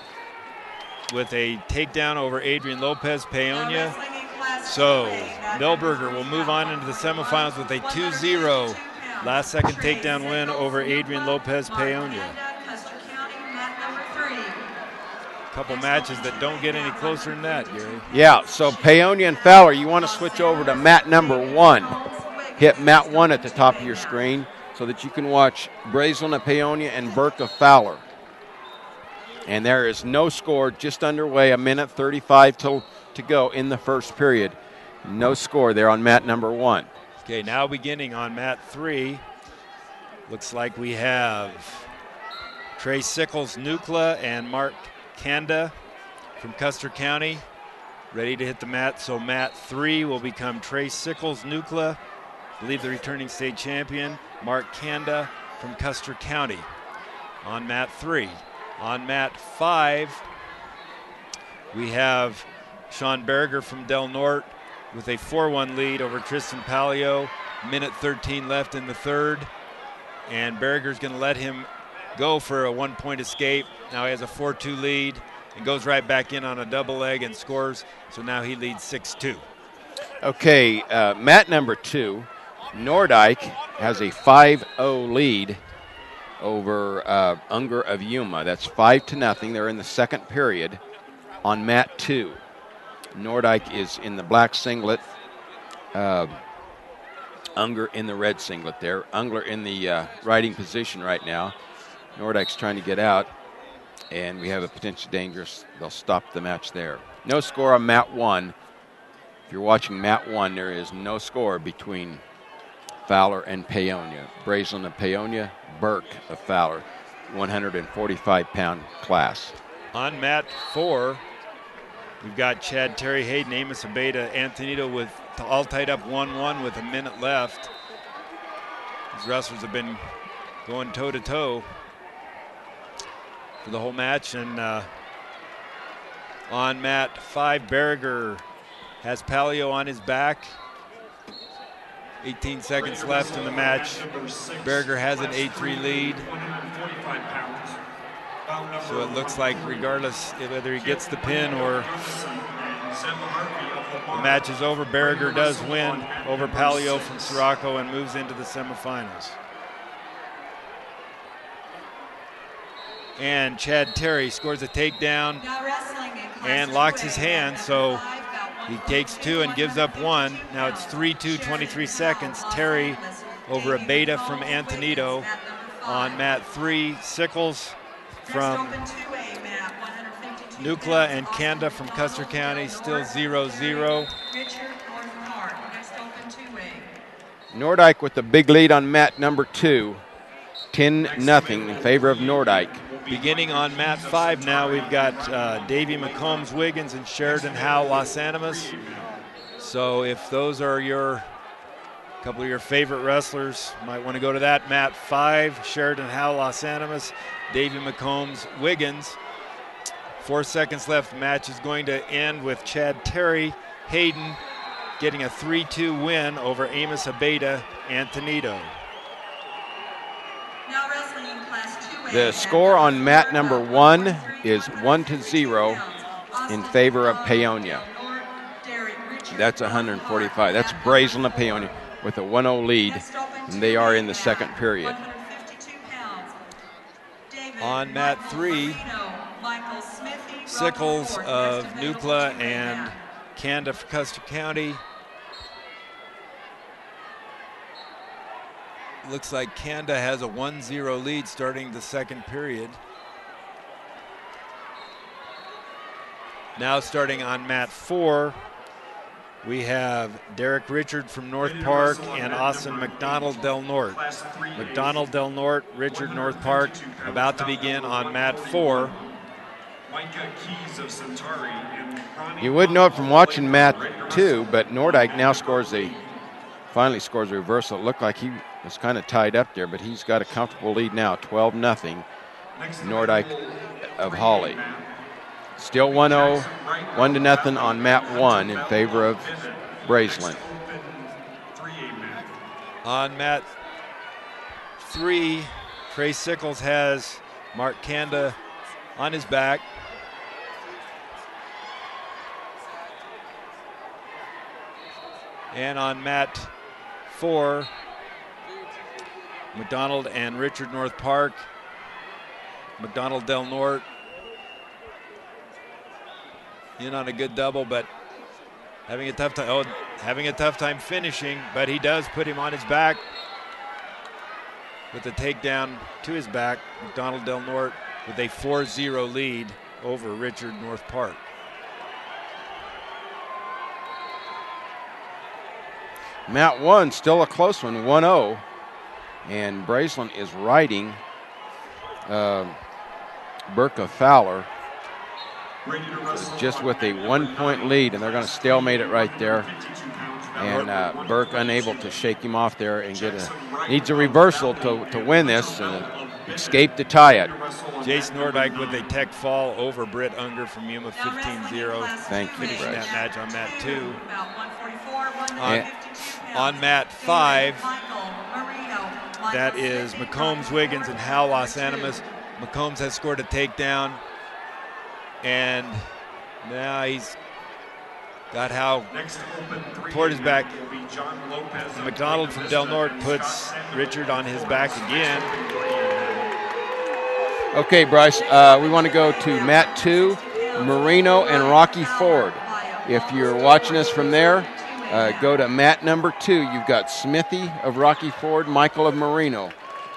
with a takedown over Adrian Lopez Peonia. So Milberger will move on into the semifinals with a 2-0 last second takedown win over Adrian Lopez Peonia. A couple matches that don't get any closer than that, Gary. Yeah, so Peonia and Fowler, you want to switch over to mat number 1. Hit mat 1 at the top of your screen so that you can watch Brazelin of Peonia and Burke of Fowler. And there is no score, just underway, 1:35 to go in the first period. No score there on mat number 1. Okay, now beginning on mat 3. Looks like we have Trey Sickles Nucla and Mark Kanda from Custer County ready to hit the mat. So mat 3 will become Trey Sickles Nucla, I believe the returning state champion, Mark Kanda from Custer County on mat 3. On mat 5, we have Sean Berger from Del Norte with a 4-1 lead over Tristan Palio. Minute 13 left in the third. And Berger's going to let him go for a 1-point escape. Now he has a 4-2 lead and goes right back in on a double leg and scores. So now he leads 6-2. Okay, Mat number 2, Nordyke has a 5-0 lead over Unger of Yuma. That's 5-0. They're in the second period on mat 2. Nordyke is in the black singlet. Unger in the red singlet there. Unger in the riding position right now. Nordyke's trying to get out, and we have a potentially dangerous. They'll stop the match there. No score on mat 1. If you're watching mat 1, there is no score between Fowler and Peonia. Brazelin of Peonia, Burke of Fowler, 145-pound class. On mat 4, we've got Chad Terry, Hayden, Amos Abeda, Antonito with all tied up 1-1 with a minute left. These wrestlers have been going toe-to-toe for the whole match. And on mat 5, Berger has Palio on his back. 18 seconds left in the match. Berger has an 8-3 lead. So it looks like regardless whether he gets the pin or the match is over, Berger does win over Palio from Sirocco and moves into the semifinals. And Chad Terry scores a takedown and locks his hand, so he takes 2 and gives up 1. Now it's 3-2, 23 seconds. Terry over Abeda from Antonito. On mat 3, Sickles from Nucla and Kanda from Custer County, still 0-0. Nordyke with the big lead on mat number 2, 10-0 in favor of Nordyke. Beginning on mat 5 now, we've got Davey McCombs Wiggins and Sheridan Howe Los Animas. So if those are a couple of your favorite wrestlers, you might want to go to that. Mat 5, Sheridan Howe Los Animas, Davey McCombs Wiggins. 4 seconds left. The match is going to end with Chad Terry Hayden getting a 3-2 win over Amos Abeda Antonito. Now wrestling in class 2A. The score on mat number 1 is 1-0 in favor of Peonia. That's 145. That's Brazelin of Peonia with a 1-0 lead, and they are in the second period. On mat 3, Sickles of Nucla and Kanda for Custer County. Looks like Kanda has a 1-0 lead starting the second period. Now starting on mat 4, we have Derek Richard from North Park and Austin McDonald Del Norte. McDonald Del Norte, Richard North Park, about to begin on mat 4. You would know it from watching mat 2, but Nordyke now finally scores a reversal. It looked like he was kind of tied up there, but he's got a comfortable lead now, 12-0. Nordyke of Hawley. Still 1-0, 1-0 on mat 1 in favor of Braceland. On mat 3, Trey Sickles has Mark Kanda on his back. And on mat 4, McDonald and Richard North Park. McDonald Del Norte in on a good double, but having a tough time finishing, but he does put him on his back with a takedown to his back. McDonald Del Norte with a 4-0 lead over Richard North Park. Mat 1, still a close one, 1-0. And Braceland is riding Burka Fowler just with a 1-point lead, and they're going to stalemate it right there. And Burke unable to shake him off there and needs a reversal to win this and escape to tie it. Jace Nordyke with a tech fall over Britt Unger from Yuma, 15-0. Thank you, Finishing Bryce. that match on mat 2. On mat 5, that is McCombs, Wiggins, and Hal Los Animas. McCombs has scored a takedown, and now he's got Hal toward his back. McDonald from Del Norte puts Richard on his back again. Okay, Bryce, we want to go to mat 2, Marino and Rocky Ford. If you're watching us from there, go to mat number 2. You've got Smithy of Rocky Ford, Michael of Marino,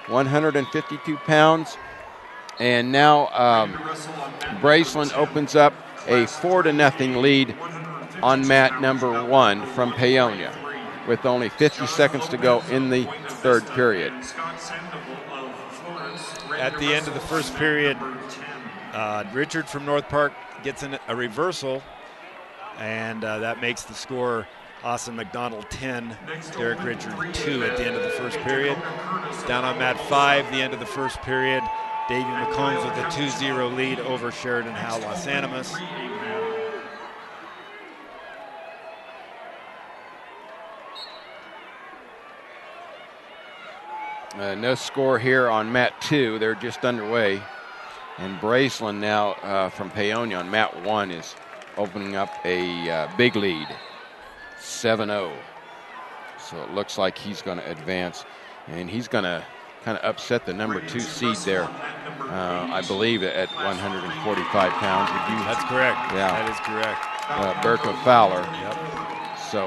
152 pounds. And now Braceland opens up a 4-0 lead on mat number 1 from Paonia with only 50 seconds to go in the third period. At the end of the first period, Richard from North Park gets a reversal, and that makes the score Austin McDonald 10, Derek Richard 2 at the end of the first period. Down on mat 5, the end of the first period, Davey McCombs with a 2-0 lead over Sheridan Hal Los Animas. No score here on mat 2. They're just underway. And Braceland now from Paonia on mat 1 is opening up a big lead, 7-0. So it looks like he's going to advance. And he's going to kind of upset the number 2 seed there, I believe, at 145 pounds. That's correct. Yeah. That is correct. Burka Fowler. Yep. So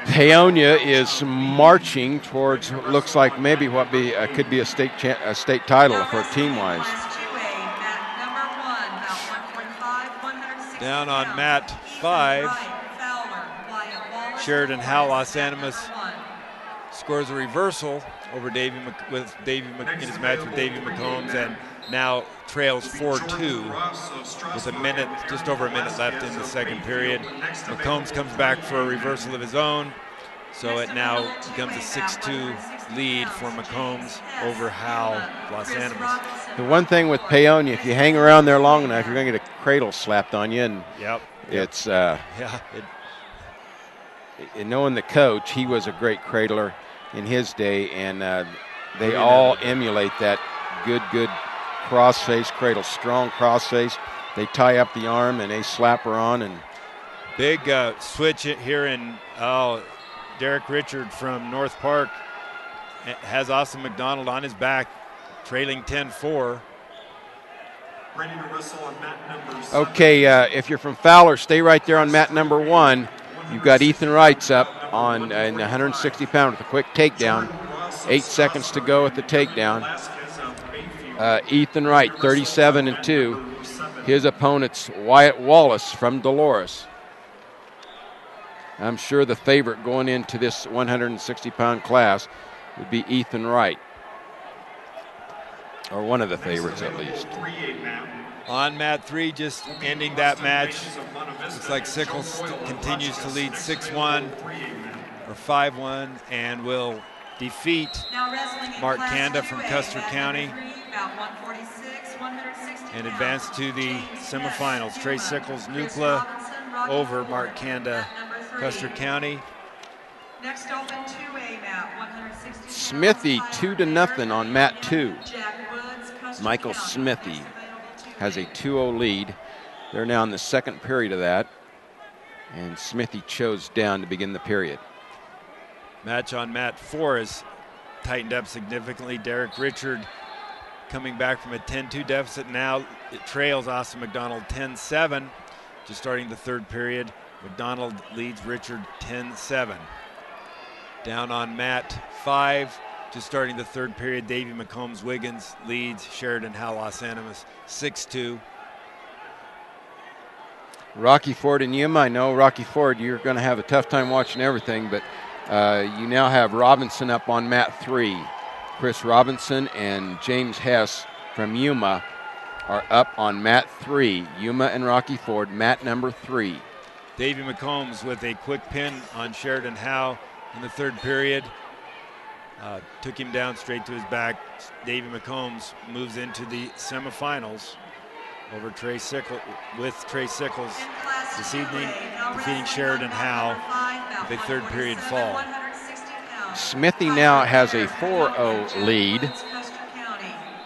Paonia is marching towards looks like maybe what could be a state title for team-wise. Down on mat 5, Sheridan Hal Los Animas scores a reversal over in his match with Davey McCombs, and now trails 4-2 with just over a minute left in the second period. McCombs comes back for a reversal of his own, so it now becomes a 6-2 lead for McCombs over Hal Los Animas. The one thing with Paonia, if you hang around there long enough, you're going to get a cradle slapped on you, and it's knowing the coach, he was a great cradler in his day, and they all emulate that good cross-face cradle, strong cross-face. They tie up the arm and they slap her on. And big switch here in Derek Richard from North Park has Austin McDonald on his back, trailing 10-4. Okay, if you're from Fowler, stay right there on mat number 1. You've got Ethan Wrights up on 160 pound with a quick takedown. 8 seconds to go at the takedown. Ethan Wright, 37-2. His opponent's Wyatt Wallace from Dolores. I'm sure the favorite going into this 160-pound class would be Ethan Wright, or one of the favorites at least. On mat 3, just ending that match. Looks like Sickles continues to lead 6-1 or 5-1 and will defeat Mark Kanda from Custer County and advance to the semifinals. Trey Sickles, Nucla over Mark Kanda, Custer County. Next open 2A mat, 160. Smithy 2-0 on mat 2. Michael Smithy has a 2-0 lead. They're now in the second period of that, and Smithy chose down to begin the period. Match on mat 4 is tightened up significantly. Derek Richard coming back from a 10-2 deficit. Now it trails Austin McDonald 10-7. Just starting the third period, McDonald leads Richard 10-7. Down on mat 5, just starting the third period, Davey McCombs Wiggins leads Sheridan Howe Los Animas 6-2. Rocky Ford and Yuma. I know, Rocky Ford, you're going to have a tough time watching everything, but you now have Robinson up on mat 3. Chris Robinson and James Hess from Yuma are up on mat 3. Yuma and Rocky Ford, mat number 3. Davey McCombs with a quick pin on Sheridan Howe in the third period. Took him down straight to his back. Davey McCombs moves into the semifinals over Trey Sickles, with Trey Sickles this evening, defeating Sheridan Howe with a third period fall. Smithy now has a 4-0 lead,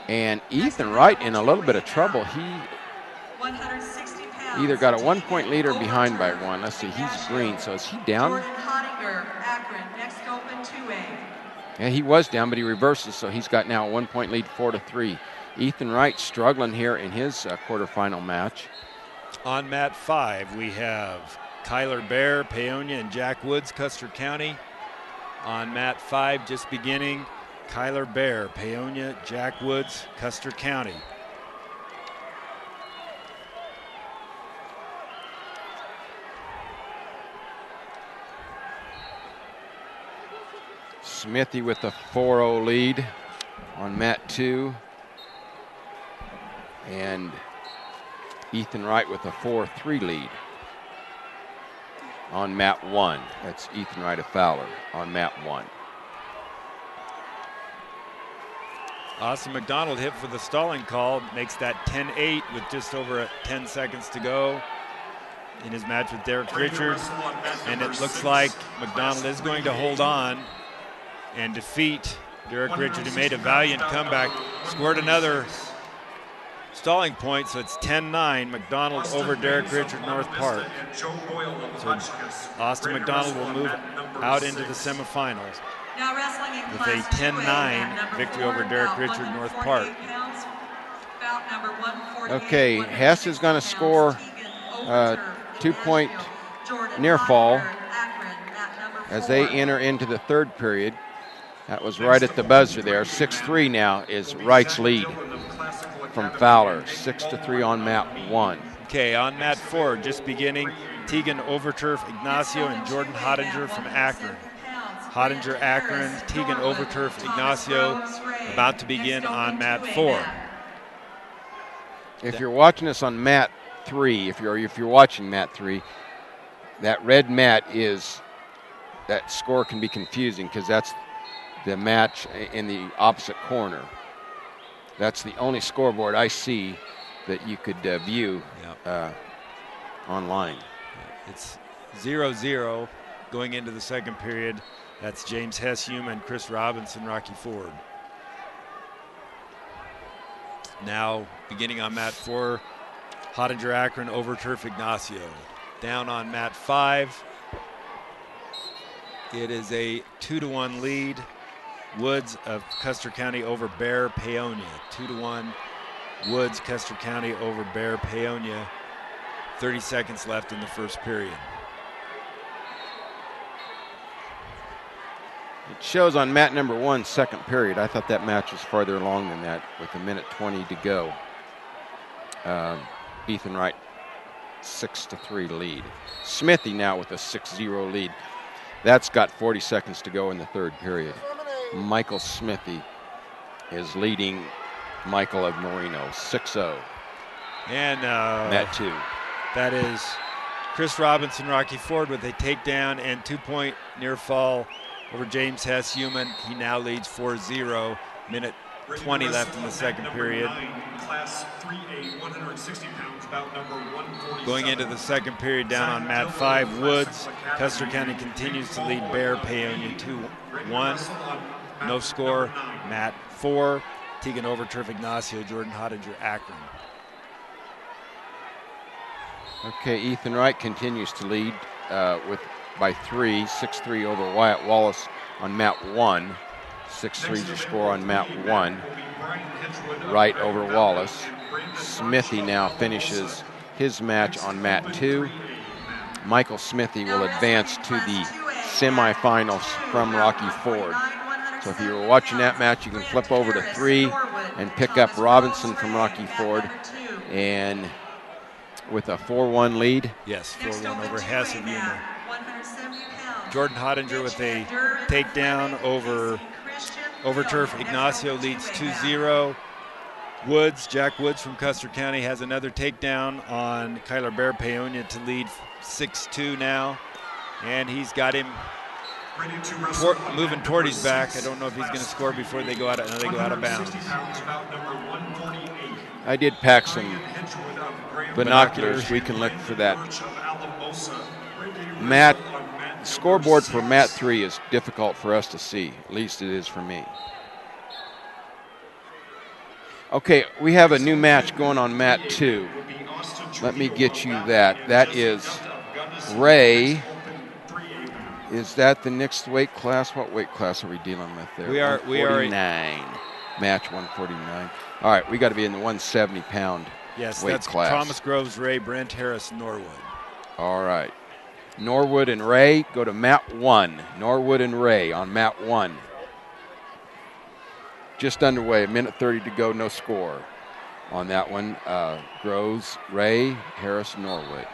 and Ethan Wright in a little bit of trouble. He either got a 1-point lead or behind by 1. Let's see, he's green, so is he down? Yeah, he was down, but he reverses, so he's got now a 1-point lead, 4-3. Ethan Wright struggling here in his quarterfinal match. On mat 5, we have Kyler Bear, Paonia, and Jack Woods, Custer County. On mat 5, just beginning, Kyler Bear, Paonia, Jack Woods, Custer County. Smithy with a 4-0 lead on mat 2. And Ethan Wright with a 4-3 lead on mat 1. That's Ethan Wright of Fowler on mat 1. Austin McDonald hit for the stalling call, makes that 10-8 with just over 10 seconds to go in his match with Derek Richard. And it looks like McDonald is going to hold on and defeat Derek Richard, who made a valiant comeback, scored another stalling point, so it's 10-9, McDonald over Derek Richard, North Park. So Austin McDonald will move out into the semifinals with a 10-9 victory over Derek Richard, North Park. Okay, Hess is going to score 2-point near fall as they enter into the third period. That was right at the buzzer there. 6-3 now is Wright's lead from Fowler, 6-3 on mat 1. Okay, on mat 4, just beginning, Tegan Overturf Ignacio and Jordan Hottinger from Akron. Hottinger, Akron, Tegan Overturf Ignacio about to begin on mat 4. If you're watching this on mat 3, if you're watching mat 3, that red mat is, that score can be confusing because that's the match in the opposite corner. That's the only scoreboard I see that you could view online. It's 0-0 going into the second period. That's James Hess, Yuma, and Chris Robinson, Rocky Ford. Now beginning on mat 4, Hottinger, Akron, Overturf Ignacio. Down on mat 5, it is a 2-1 lead. Woods of Custer County over Bear Paonia. 2-1 Woods, Custer County over Bear Paonia. 30 seconds left in the first period. It shows on mat number 1, second period. I thought that match was farther along than that with a minute 20 to go. Ethan Wright 6-3 lead. Smithy now with a 6-0 lead. That's got 40 seconds to go in the third period. Michael Smithy is leading Michael of Marino 6-0. And mat 2. That is Chris Robinson, Rocky Ford with a takedown and 2-point near fall over James Hess Human. He now leads 4-0. Minute 20 left in the second period. Class 3A, 160 pounds, bout number 147. Going into the second period down on mat 5, Woods. Custer County continues to lead Bear Paonia 2-1. No score. Mat 4, Tegan Overturf, Ignacio, Jordan Hottinger, Akron. Okay, Ethan Wright continues to lead by 3, 6-3 over Wyatt Wallace on mat 1. 6-3 is the score on mat 1. Wright over Wallace. Smithy now finishes his match on mat 2. Michael Smithy will advance to the semifinals from Rocky Ford. So if you were watching that match, you can flip over to 3 and pick up Robinson from Rocky Ford, and with a 4-1 lead. Yes, 4-1 over Hess of Yuma. Jordan Hottinger with a takedown over Overturf. Ignacio leads 2-0. Woods, Jack Woods from Custer County, has another takedown on Kyler Bear Paonia to lead 6-2 now. And he's got him moving toward his back. I don't know if he's going to score before they go out of bounds. I did pack some binoculars. We can look for that. Scoreboard for mat 3 is difficult for us to see. At least it is for me. Okay, we have a new match going on mat 2. Let me get you that. That is Ray. Is that the next weight class? What weight class are we dealing with there? We are 149. Match 149. All right, we got to be in the 170-pound weight class. Thomas Groves, Ray, Brent Harris, Norwood. All right. Norwood and Ray go to mat 1. Norwood and Ray on mat 1. Just underway, a minute 30 to go, no score on that one. Groves, Ray, Harris, Norwood.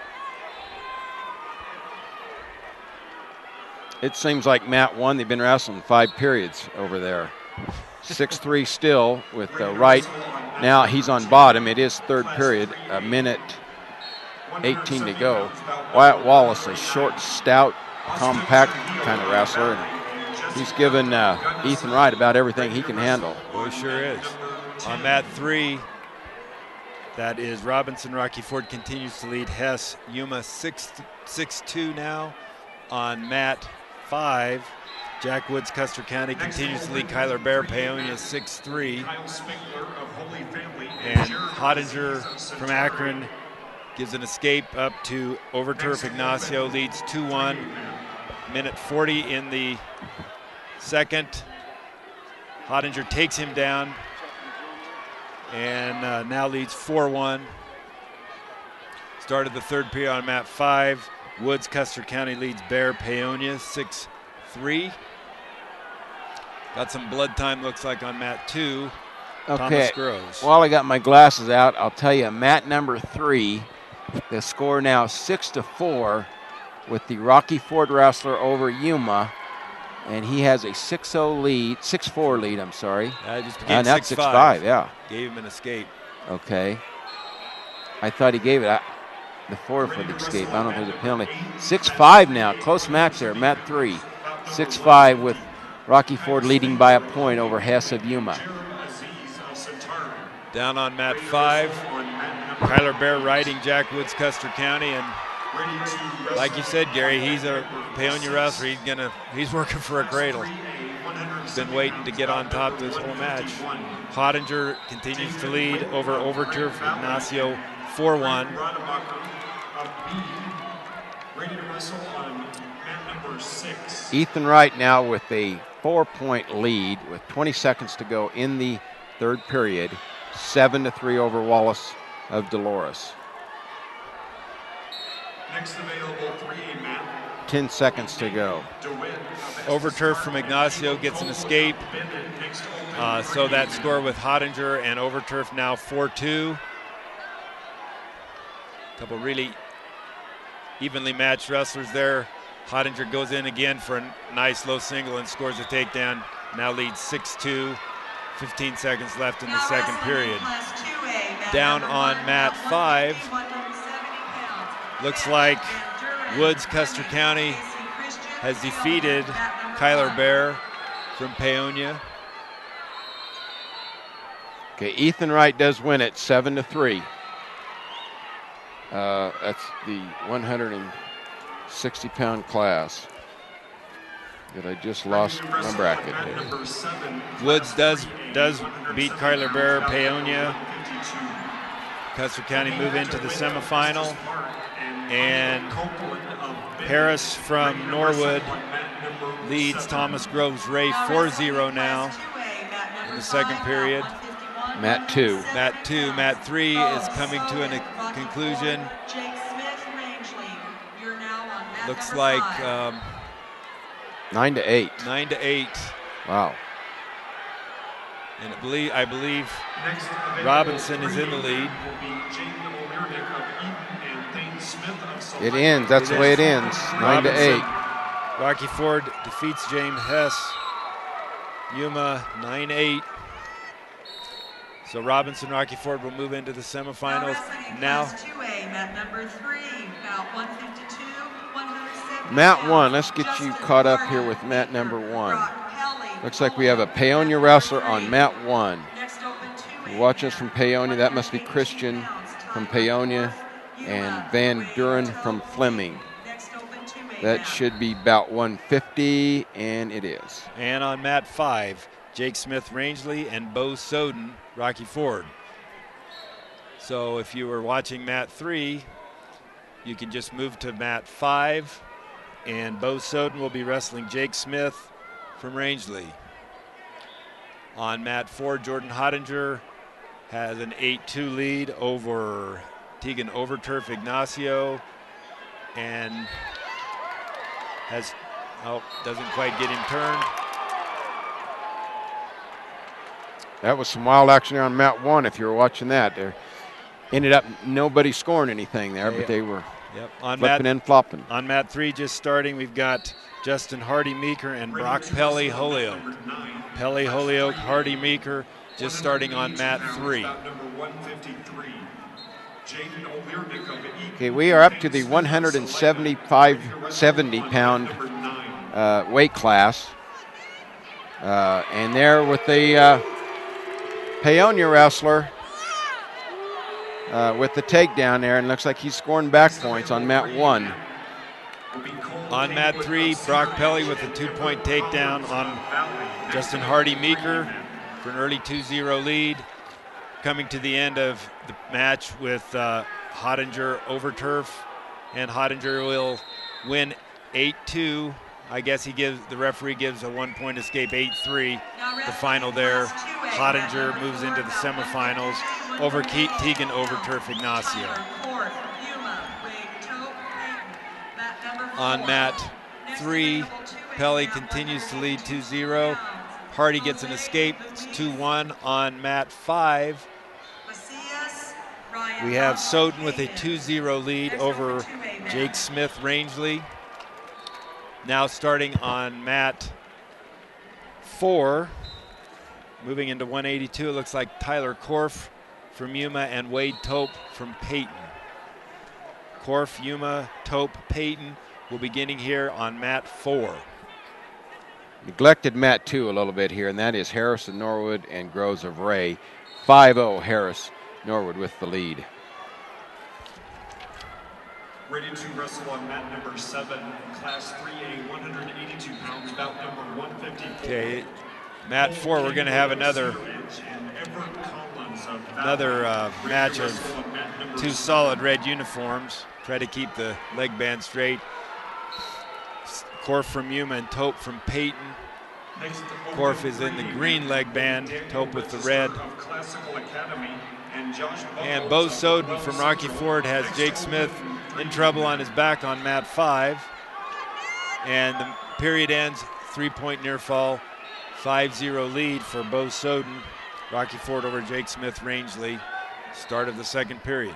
It seems like mat 1, they've been wrestling 5 periods over there. 6-3 still with Wright. Now he's on bottom. It is third period, a minute 18 to go. Wyatt Wallace, a short, stout, compact kind of wrestler. And he's given Ethan Wright about everything he can handle. Boy, sure is. On mat 3, that is Robinson. Rocky Ford continues to lead Hess. Yuma 6-2 now. On mat 5, Jack Woods, Custer County continues to lead Kyler Bear Paonia 6-3. And Hottinger from Akron gives an escape up to Overturf. Ignacio leads 2-1. Minute 40 in the second. Hottinger takes him down and now leads 4-1. Started the third period on mat 5. Woods, Custer County leads Bear Paonia 6-3. Got some blood time, looks like, on mat 2. Okay, Thomas Groves. while I got my glasses out, I'll tell you, mat number 3, the score now 6-4 with the Rocky Ford wrestler over Yuma, and he has a 6-0 lead, 6-4 lead, I'm sorry. Just became and that's 6-5, yeah. Gave him an escape. Okay. I thought he gave it the 4 for the escape. I don't know if there's a penalty. 6-5 now, close match there, mat 3. 6-5 with Rocky Ford leading by a point over Hess of Yuma. Down on mat 5, Kyler Bear riding Jack Woods, Custer County, and like you said, Gary, he's a Paonia wrestler. He's working for a cradle. He's been waiting to get on top this whole match. Hottinger continues to lead over Overturf. Ignacio 4-1. Ethan Wright now with a 4-point lead with 20 seconds to go in the third period. 7-3 over Wallace of Dolores. Next available 3A mat, 10 seconds to go. Overturf from Ignacio gets an escape. So that score with Hottinger and Overturf now 4-2. Couple really evenly matched wrestlers there. Hottinger goes in again for a nice low single and scores a takedown. Now leads 6-2. 15 seconds left in the second period. Down on mat 5. Looks like Woods, Custer County, has defeated Kyler Bear from Paonia. Okay, Ethan Wright does win it 7-3. That's the 160-pound class that I just lost my bracket there. Woods does beat Kyler Bear, Paonia. Custer County move into the semifinal. And Harris from Norwood leads Thomas Groves Ray 4-0 now in the second period. Mat 2. Mat 3 is coming to a conclusion. Looks like 9-8. 9-8. Wow. And I believe Robinson is in the lead. It ends. That's the way it ends. 9-8. Rocky Ford defeats James Hess. Yuma 9-8. So Robinson, Rocky Ford will move into the semifinals. Now, Mat 1. Let's get you caught up here with mat number 1. Looks like we have a Paonia wrestler on mat 1. You're watching us from Paonia. That must be Christian from Paonia and Van Duren from Fleming. That should be about 150, and it is. And on mat 5, Jake Smith Rangeley and Bo Soden, Rocky Ford. So if you were watching mat 3, you can just move to mat 5, and Bo Soden will be wrestling Jake Smith from Rangeley. On mat 4, Jordan Hottinger has an 8-2 lead over Tegan Overturf Ignacio, and doesn't quite get him turned. That was some wild action there on mat 1 if you were watching that. There ended up nobody scoring anything there, but they were flipping and flopping. On mat 3 just starting, we've got Justin Hardy-Meeker and Brock Pelly-Holyoke. Pelly-Holyoke, Hardy-Meeker just starting on mat 3. Okay, we are up to the 170-pound weight class. And there with the Paonia wrestler with the takedown there, and looks like he's scoring back points on mat 1. On mat 3, Brock Pelly with a 2-point takedown on Justin Hardy-Meeker for an early 2-0 lead. Coming to the end of the match with Hottinger Overturf, and Hottinger will win 8-2. I guess the referee gives a 1-point escape, 8-3. The final there. Hottinger moves into the semifinals over Tegan Overturf Ignacio. On mat 3, Pelly continues to lead 2-0. Hardy gets an escape. It's 2-1 on mat 5. We have Soden with a 2-0 lead over Jake Smith Rangeley. Now starting on mat 4, moving into 182, it looks like Tyler Korf from Yuma and Wade Tope from Peyton. Korf, Yuma, Tope, Peyton will be beginning here on mat 4. Neglected mat 2 a little bit here, and that is Harrison Norwood and Groves of Ray. 5-0 Harris Norwood with the lead. Ready to wrestle on mat number 7, class 3A, 182 pounds, bout number 154. Okay, mat 4, we're going to have another match of 2 solid red uniforms. Try to keep the leg band straight. Korf from Yuma and Tope from Peyton. Korf is in the green leg band, Tope with the red. And Bo Soden from Rocky Ford has Jake Smith in trouble on his back on mat 5. And the period ends, 3-point near fall, 5-0 lead for Bo Soden. Rocky Ford over Jake Smith Rangeley. Start of the second period.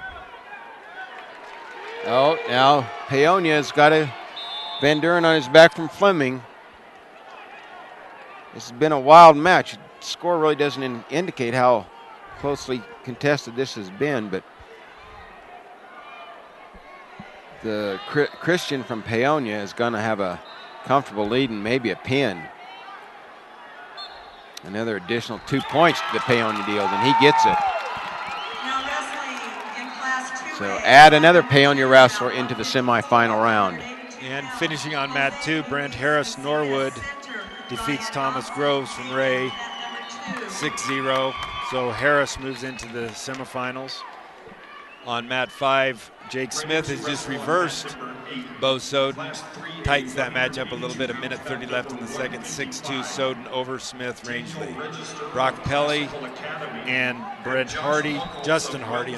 Oh, now Peonia's got a Van Duren on his back from Fleming. This has been a wild match. The score really doesn't indicate how closely contested this has been, but the Christian from Peonia is going to have a comfortable lead and maybe a pin. Another additional 2 points to the Peonia deal, and he gets it. Now wrestling in Class 2A. So add another Peonia wrestler into the semifinal round. And finishing on mat 2, Brent Harris Norwood defeats Thomas Groves from Ray 6-0. So Harris moves into the semifinals. On mat 5, Jake Smith has just reversed Bo Soden. Tightens that match up a little bit. 1:30 left in the second. 6-2 Soden over Smith Rangeley. Brock Pelly and Justin Hardy,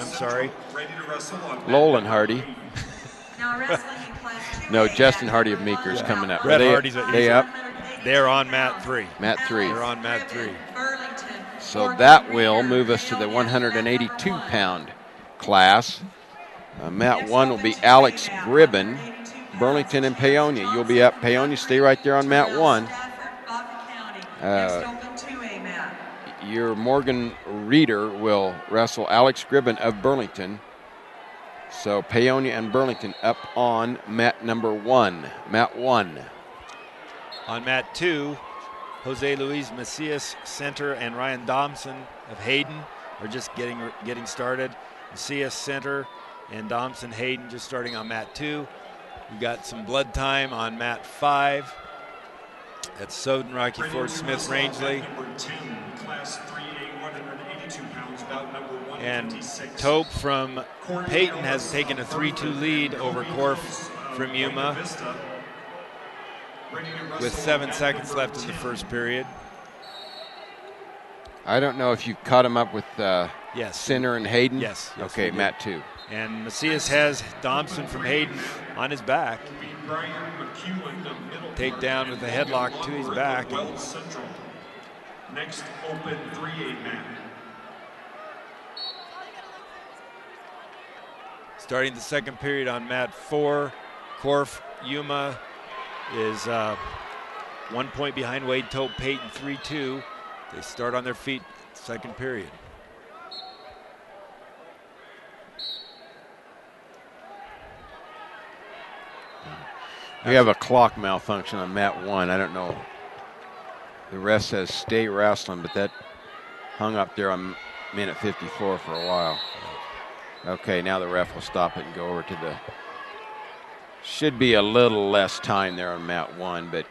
Lolan Hardy. Now wrestling in Class 2A. No, Justin Hardy of Meeker is coming up. Brett Hardy's up. They're on mat 3. Mat 3. They're on mat 3. So that will move us to the 182-pound class. Mat 1 will be Alex Gribben, Burlington and Peonia. You'll be up. Peonia, stay right there on mat 1. Your Morgan Reeder will wrestle Alex Gribben of Burlington. So Peonia and Burlington up on mat number 1. Mat 1. On mat 2, Jose Luis Macias center and Ryan Dobson of Hayden are just getting started. Macias center and Dobson Hayden just starting on mat 2. We got some blood time on mat 5. That's Soden, Rocky Ford, Smith Rangeley. And Tope from Peyton has taken a 3-2 lead over Korf from Yuma with 7 seconds left in the first period. I don't know if you caught him up with yes. Sinner and Hayden? Yes. Okay, mat 2. And Macias has Dobson from Hayden on his back. Take down with a headlock to his back. Next open 3-8 man. Starting the second period on mat 4, Korf Yuma is 1 point behind Wade Tope Peyton 3-2. They start on their feet, second period. We have a clock malfunction on mat 1. I don't know. The ref says stay wrestling, but that hung up there on minute 54 for a while. Okay, now the ref will stop it and go over to the... Should be a little less time there on mat 1, but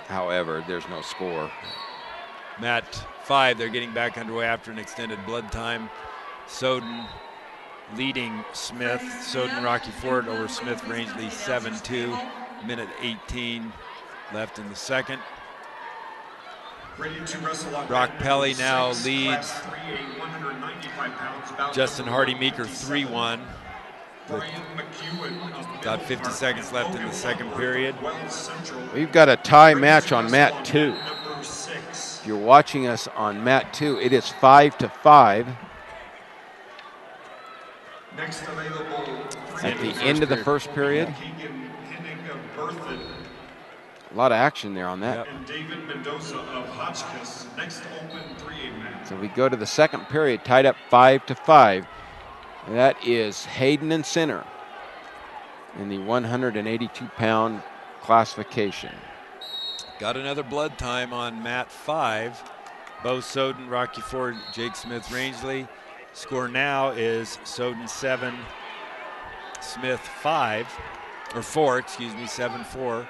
however, there's no score. Mat 5, they're getting back underway after an extended blood time. Soden leading Smith. Soden Rocky Ford over Smith Rangeley 7-2. Minute 18 left in the second. Brock Pelly now leads Justin Hardy Meeker 3-1. About 50 seconds left in the second period. We've got a tie match on mat 2. If you're watching us on mat 2, it is 5-5. Next available at the end of the first period. A lot of action there on that. Yep. And David Mendoza of Hotchkiss, next open 3-8 man. So we go to the second period, tied up 5-5. That is Hayden and Sinner in the 182-pound classification. Got another blood time on mat 5. Bo Soden, Rocky Ford, Jake Smith Rangeley. Score now is Soden 7, Smith 5, or 4, 7-4.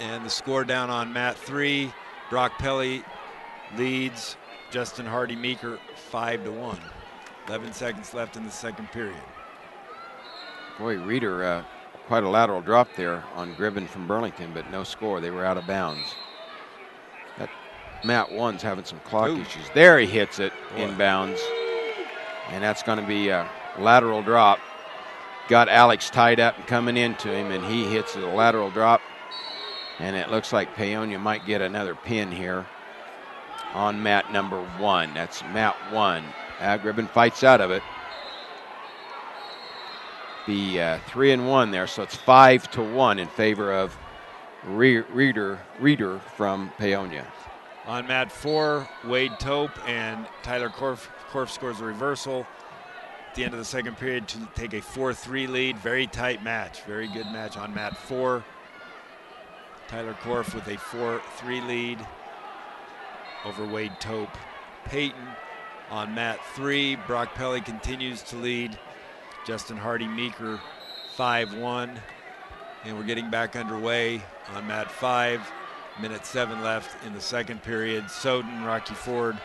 And the score down on mat 3, Brock Pelly leads Justin Hardy Meeker 5-1. 11 seconds left in the second period. Boy, Reeder, quite a lateral drop there on Gribben from Burlington, but no score. They were out of bounds. That mat 1's having some clock issues. There he hits it inbounds. And that's going to be a lateral drop. got Alex tied up and coming into him, and he hits a lateral drop. And it looks like Paonia might get another pin here on mat number 1. That's mat 1. Agribbon fights out of it. Be 3-1 there, so it's 5-1 in favor of Reeder from Paonia. On mat 4, Wade Tope and Tyler Korf scores a reversal at the end of the second period to take a 4-3 lead. Very tight match, very good match on mat 4. Tyler Korf with a 4-3 lead over Wade Tope. Peyton on mat 3. Brock Pelly continues to lead. Justin Hardy-Meeker 5-1. And we're getting back underway on mat 5. Minute 7 left in the second period. Soden, Rocky Ford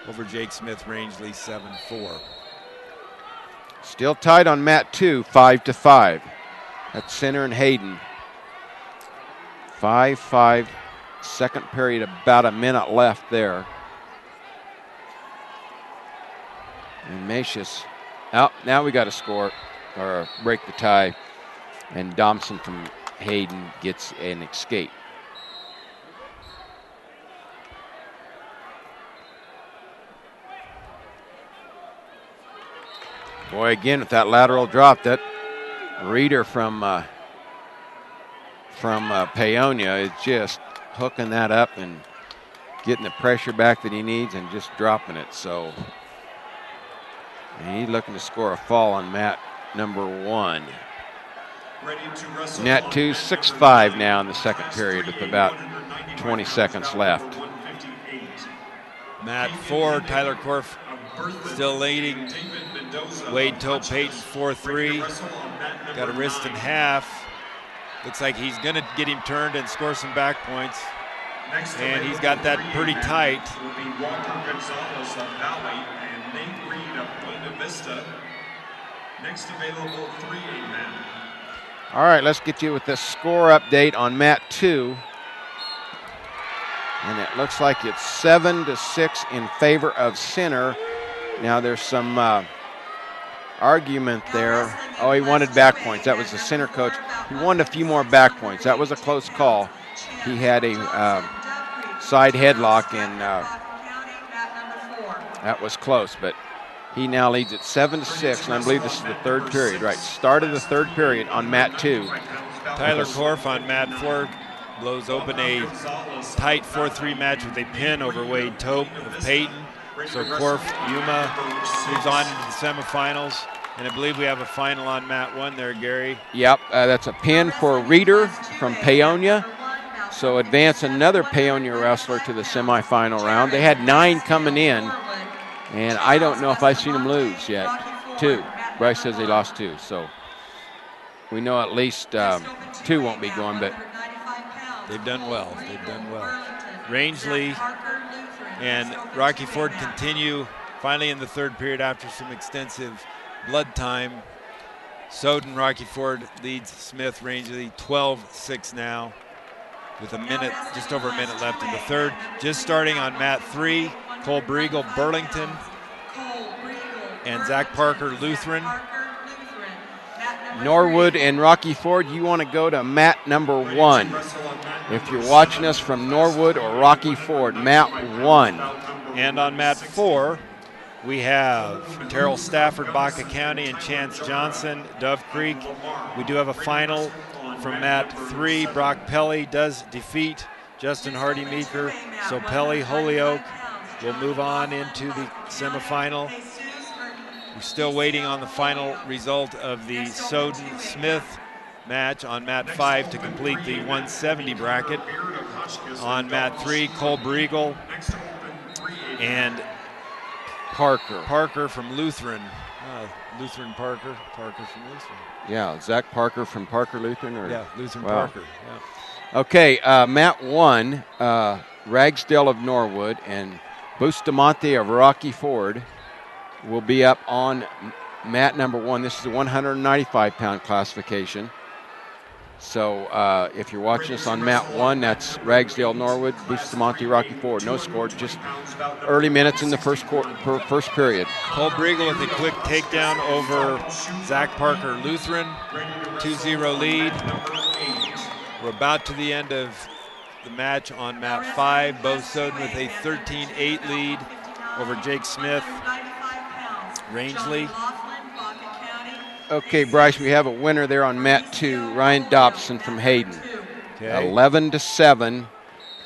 over Jake Smith Rangeley 7-4. Still tied on mat 2, 5-5. That's Center and Hayden. 5-5, second period, about a minute left there. And Macius, now we got to score or break the tie. And Thompson from Hayden gets an escape. Boy, again with that lateral drop, that Reeder from Paonia is just hooking that up and getting the pressure back that he needs and just dropping it. So and he's looking to score a fall on mat number 1. Net 2, 6-5 now in the second period with about 20 seconds left. Mat 4, Tyler Korf still leading. Wade Tope Peyton 4-3. Got a wrist and half. Looks like he's going to get him turned and score some back points. And he's got that pretty tight. Will be Walker Gonzalez of Valley and Nate Reed of Buena Vista. Next available 3A man. All right, let's get you with the score update on mat 2. And it looks like it's 7-6 in favor of Center. Now there's some argument there. Oh, he wanted back points. That was the Center coach. He wanted a few more back points. That was a close call. He had a side headlock, and that was close. But he now leads at 7-6, and I believe this is the third period. Right, start of the third period on mat 2. Tyler Korf on mat 4 blows open a tight 4-3 match with a pin over Wade Tope of Peyton. So Korf, Yuma moves on into the semifinals. And I believe we have a final on mat 1 there, Gary. Yep, that's a pin for Reeder from Paonia. So advance another Paonia wrestler to the semifinal round. They had 9 coming in, and I don't know if I've seen them lose yet. 2. Bryce says they lost 2, so we know at least 2 won't be going, but they've done well. They've done well. Rangeley and Rocky Ford continue finally in the third period after some extensive blood time. Soden, Rocky Ford leads Smith Rangeley 12-6 now with a minute, just over a minute left in the third. Just starting on mat 3, Cole Briegel, Burlington, and Zach Parker, Lutheran. Norwood and Rocky Ford, you want to go to mat number 1. If you're watching us from Norwood or Rocky Ford, mat 1. And on mat 4, we have Terrell Stafford, Baca County, and Chance Johnson, Dove Creek. We do have a final from mat 3. Brock Pelly does defeat Justin Hardy-Meeker. So Pelly, Holyoke will move on into the semifinal. We're still waiting on the final result of the Soden-Smith match on mat 5 to complete the 170 bracket. On mat 3, Cole Briegel and Parker from Lutheran. Lutheran Parker from Lutheran. Yeah, Zach Parker from Parker Lutheran? Or? Yeah, Lutheran Wow. Parker. Yeah. Okay, mat 1, Ragsdale of Norwood and Bustamante of Rocky Ford will be up on mat number 1. This is the 195-pound classification. So if you're watching us on mat 1, that's Ragsdale Norwood, Bustamante Rocky Ford. No score, just early minutes in the first period. Cole Briegel with a quick takedown over Zach Parker Lutheran, 2-0 lead. We're about to the end of the match on mat 5. Bo Soden with a 13-8 lead over Jake Smith, Rangeley. Okay, Bryce, we have a winner there on mat 2, Ryan Dobson from Hayden. Okay. 11-7.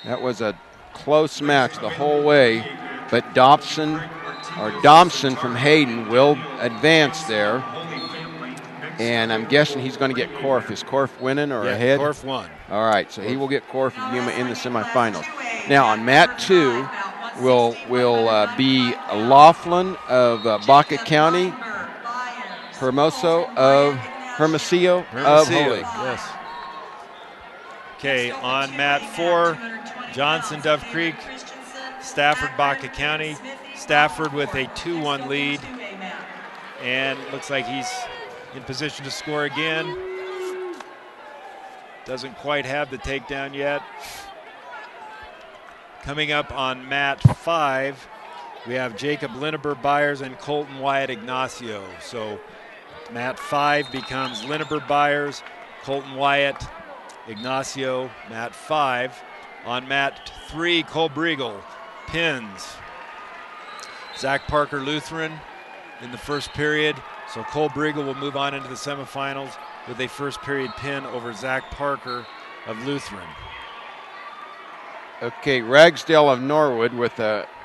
That was a close match the whole way, but Dobson from Hayden will advance there. And I'm guessing he's going to get Korf. Is Korf winning or ahead? Korf won. All right, so he will get Korf and Yuma in the semifinals. Now on mat 2 will be Laughlin of Baca County, Hermosillo of Holyoke. Yes. Okay, on mat 4, Johnson, Dove Creek, Stafford, Baca County. Stafford with a 2-1 lead, and looks like he's in position to score again. Doesn't quite have the takedown yet. Coming up on mat 5, we have Jacob Linneber Byers and Colton Wyatt Ignacio. So mat 5 becomes Linneber Byers, Colton Wyatt, Ignacio, mat 5. On mat 3, Cole Briegel pins Zach Parker Lutheran in the first period. So Cole Briegel will move on into the semifinals with a first period pin over Zach Parker of Lutheran. Okay, Ragsdale of Norwood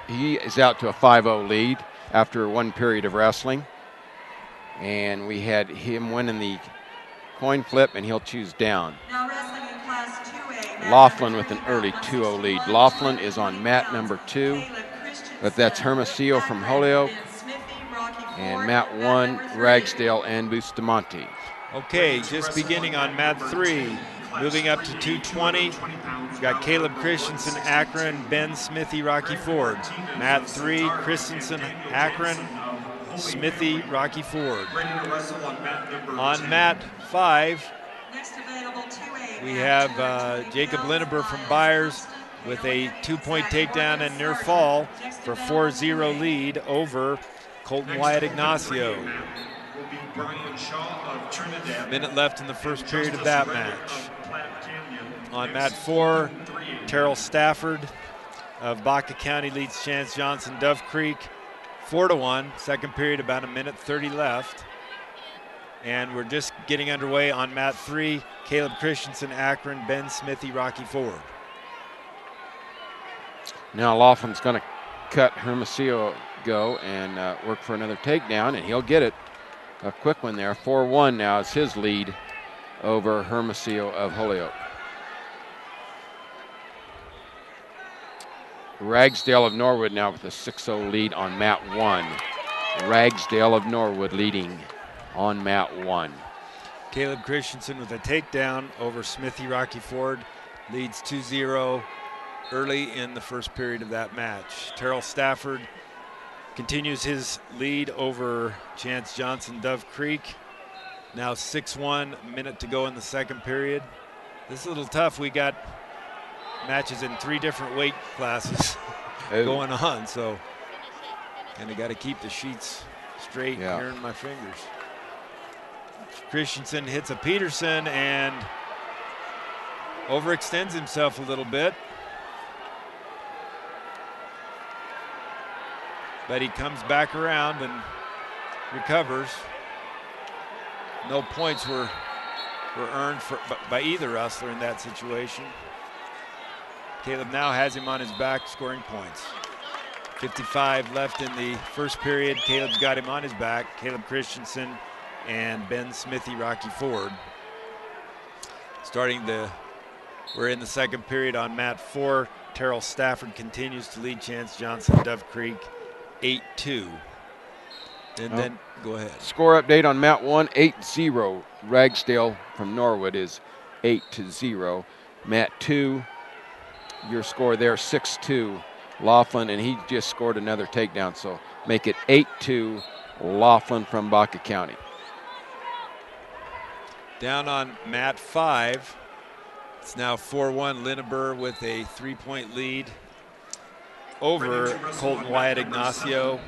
he is out to a 5-0 lead after one period of wrestling. And we had him winning the coin flip, and he'll choose down. Now wrestling in class 2A. Laughlin with an early 2-0 lead. Laughlin is on mat number 2, but that's Hermosillo from Holyoke. And mat 1, Ragsdale and Bustamante. Okay, just beginning on mat 3, moving up to 220. We've got Caleb Christensen, Akron, Ben Smithy, Rocky Ford. Mat 3, Christensen, Akron, Smithy, Rocky Ford. On mat 5, we have Jacob Linneber from Byers with a 2-point takedown and near fall for 4-0 lead over Colton Wyatt Ignacio. Minute left in the first period of that match. On mat 4, Terrell Stafford of Baca County leads Chance Johnson, Dove Creek, 4-1. Second period, about a minute 30 left. And we're just getting underway on mat 3, Caleb Christensen, Akron, Ben Smithy, Rocky Ford. Now Laughlin's going to cut Hermosillo go and work for another takedown, and he'll get it. A quick one there. 4-1 now is his lead over Hermosillo of Holyoke. Ragsdale of Norwood now with a 6-0 lead on mat 1. Ragsdale of Norwood leading on mat 1. Caleb Christensen with a takedown over Smithy Rocky Ford leads 2-0 early in the first period of that match. Terrell Stafford continues his lead over Chance Johnson, Dove Creek. Now 6-1, minute to go in the second period. This is a little tough. We got matches in 3 different weight classes going on, so kind of got to keep the sheets straight here in my fingers. Christensen hits a Peterson and overextends himself a little bit. But he comes back around and recovers. No points were earned by either wrestler in that situation. Caleb now has him on his back scoring points. 55 left in the first period. Caleb's got him on his back. Caleb Christensen and Ben Smithy, Rocky Ford. We're in the second period on mat 4. Terrell Stafford continues to lead Chance Johnson, Dove Creek, 8-2. And then, go ahead. Score update on mat 1, 8-0. Ragsdale from Norwood is 8-0. Mat 2, your score there, 6-2. Laughlin, and he just scored another takedown, so make it 8-2. Laughlin from Baca County. Down on mat 5, it's now 4-1. Linneber with a 3-point lead over Colton Wyatt Ignacio.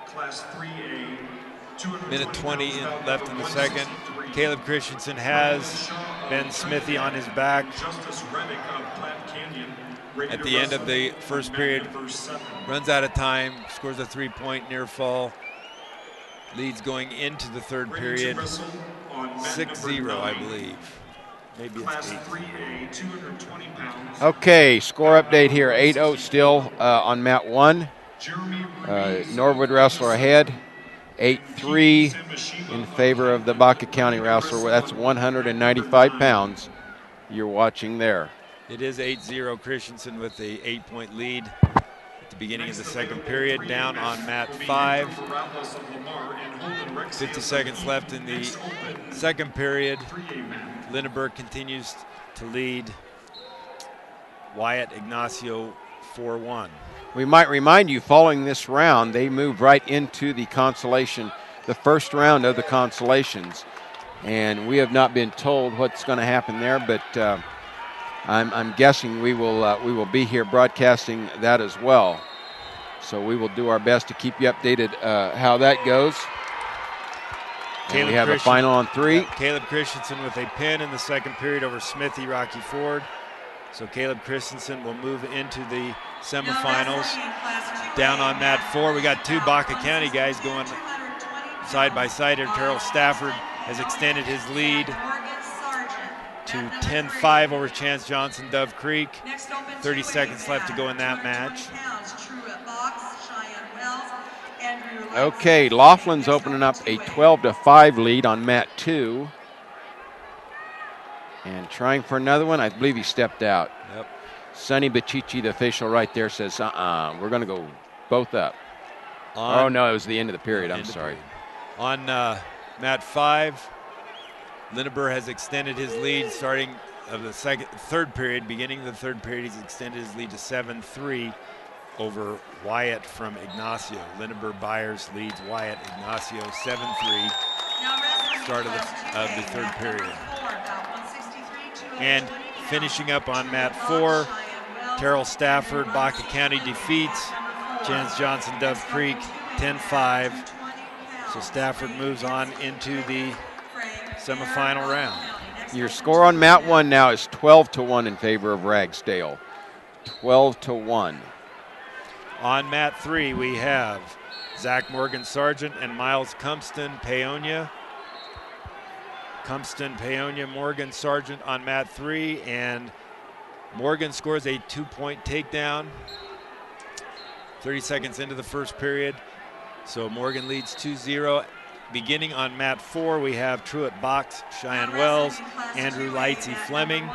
Class 3A, Minute 20 left in the second. Caleb Christensen has Ben Smithy on his back. At the end of the first period, runs out of time, scores a 3-point near fall. Leads going into the third period, 6-0, I believe. Maybe it's 8. Okay, score update here. 8-0 still on mat 1. Norwood wrestler ahead. 8-3 in favor of the Baca County wrestler. That's 195 pounds you're watching there. It is 8-0. Christensen with a 8-point lead at the beginning of the second period. Down on mat 5. 50 seconds left in the second period. Linneberg continues to lead Wyatt Ignacio 4-1. We might remind you, following this round, they move right into the consolation, the first round of the consolations. And we have not been told what's going to happen there, but I'm guessing we will be here broadcasting that as well. So we will do our best to keep you updated how that goes. And we have a final on 3. Caleb Christensen with a pin in the second period over Smithy Rocky Ford. So Caleb Christensen will move into the semifinals. Down on mat 4, we got 2 Baca County guys going side by side here. Terrell Stafford has extended his lead to 10-5 over Chance Johnson, Dove Creek. 30 seconds left to go in that match. Okay, Laughlin's opening up a 12-5 lead on mat 2. And trying for another one. I believe he stepped out. Yep. Sonny Bachichi, the official right there, says, we're going to go both up. Oh, no, it was the end of the period. I'm sorry. On mat 5, Linneber has extended his lead starting of the third period. Beginning of the third period, he's extended his lead to 7-3 over Wyatt from Ignacio. Linneber Byers leads Wyatt Ignacio 7-3. Start of the third period. And finishing up on mat 4, Terrell Stafford, Baca County defeats Chance Johnson, Dove Creek 10-5. So Stafford moves on into the semifinal round. Your score on mat 1 now is 12-1 in favor of Ragsdale. 12-1. On mat 3, we have Zach Morgan Sargent and Miles Cumpston Paonia. Cumpston, Paonia, Morgan, Sargent on mat 3, and Morgan scores a 2-point takedown. 30 seconds into the first period, so Morgan leads 2-0. Beginning on mat 4, we have Truett Box, Cheyenne Wells, Andrew Lightsey Fleming.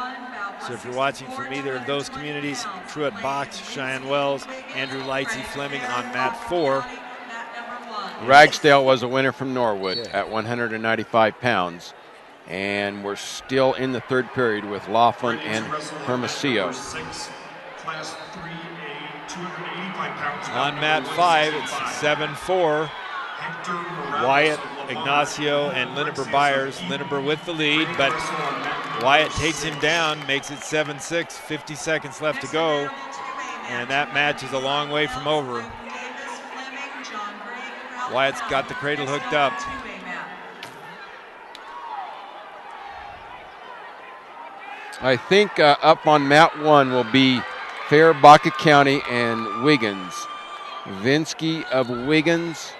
So if you're watching from either of those communities, Truett Box, Cheyenne Wells, Andrew Lightsey Fleming on mat 4. Ragsdale was a winner from Norwood at 195 pounds. And we're still in the third period with Laughlin and Hermosillo. On mat 5, it's 7-4. Wyatt, Ignacio, and Linneber Byers. Linneber with the lead, but Wyatt takes him down, makes it 7-6. 50 seconds left to go. And that match is a long way from over. Wyatt's got the cradle hooked up. I think up on mat 1 will be Fair, Baca County, and Wiggins. Vinsky of Wiggins,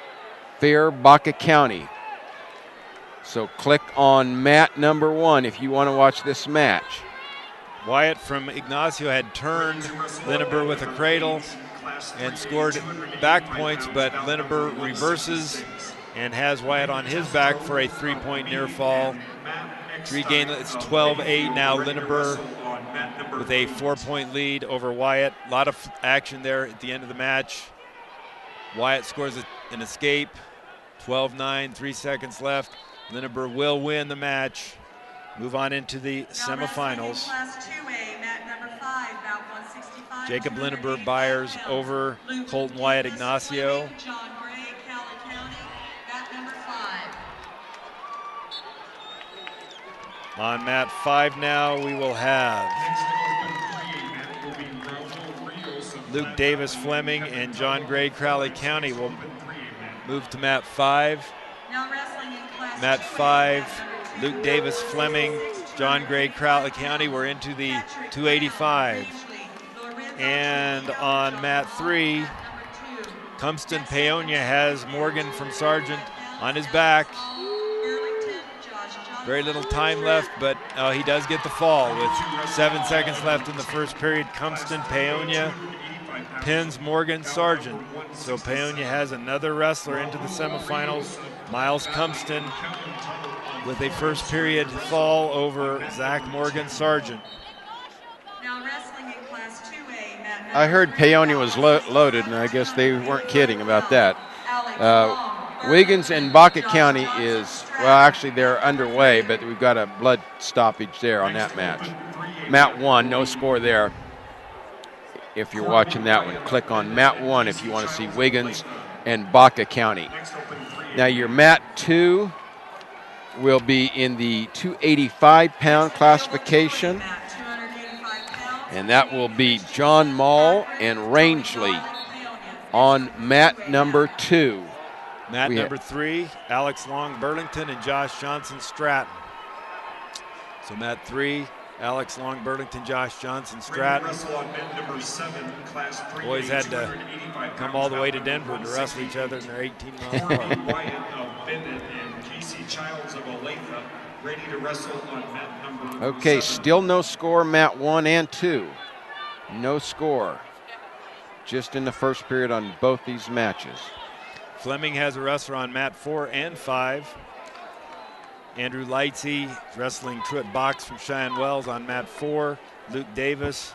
Fair, Baca County. So click on mat number 1 if you want to watch this match. Wyatt from Ignacio had turned Linneber with a cradle and scored back points, but Linneber reverses and has Wyatt on his back for a 3-point near fall. Regain, it's 12-8 now. Linneber with a 4-point lead over Wyatt. A lot of action there at the end of the match. Wyatt scores an escape. 12-9, 3 seconds left. Linneber will win the match. Move on into the semifinals. Jacob Linneber Byers over Colton Wyatt Ignacio. On mat 5 now, we will have Next open 3A mat will be Raul Rios of Luke Flat Davis Mountain, Fleming Captain and John Tuttle Gray, of Crowley Florence. County Next will open 3A mat. move to mat 5. Now wrestling in class Mat 2A, 5, mat number 2, Luke Davis Fleming, 166, John Gray, Crowley 285 County. We're pounds. into the Patrick 285. Brown, Rangeley, And Lorenzo on Trujillo, mat John 3, Hall, mat number 2. Cumston Next Paonia open has 2A, Morgan from 285 Sargent pounds, on his Alex back. Long, Burlington, Josh Very Johnson, little time left, but he does get the fall with 7 seconds All left in the first period. Cumston Paonia pins Morgan Sargent. So Paonia has another wrestler into the semifinals. Miles Cumston with a first period fall over Zach Morgan Sargent. Now wrestling in class 2A, mat number I heard 3, Paonia was loaded, and I guess they weren't kidding about that. Wiggins and Baca County is, well, actually they're underway, but we've got a blood stoppage there on that match. Mat 1, no score there. If you're watching that one, click on mat 1 if you want to see Wiggins and Baca County. Now your mat 2 will be in the 285-pound classification, and that will be John Mall and Rangeley on mat number 2. Mat number 3, Alex Long Burlington and Josh Johnson Stratton. So mat 3, Alex Long Burlington, Josh Johnson Stratton. Boys had to come all the way to Denver to wrestle each other, and they're 18 miles apart. Wyatt of Bennett and Casey Childs of Olathe ready to wrestle on mat number Okay, 7. still no score, mat 1 and 2. No score. Just in the first period on both these matches. Fleming has a wrestler on mat 4 and 5. Andrew Lightsey wrestling Truett Box from Cheyenne Wells on mat 4. Luke Davis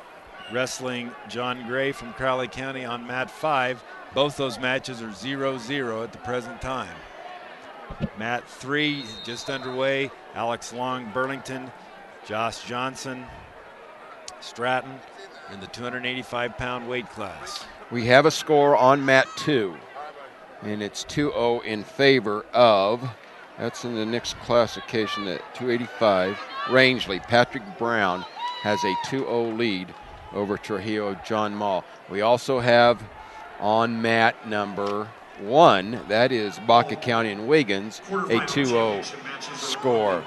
wrestling John Gray from Crowley County on mat 5. Both those matches are 0-0 at the present time. Mat 3 just underway. Alex Long Burlington, Josh Johnson Stratton in the 285-pound weight class. We have a score on mat 2, and it's 2-0 in favor of, that's in the next classification at 285, Rangeley. Patrick Brown has a 2-0 lead over Trujillo John Mall. We also have on mat number 1, that is Baca County and Wiggins, a 2-0 score.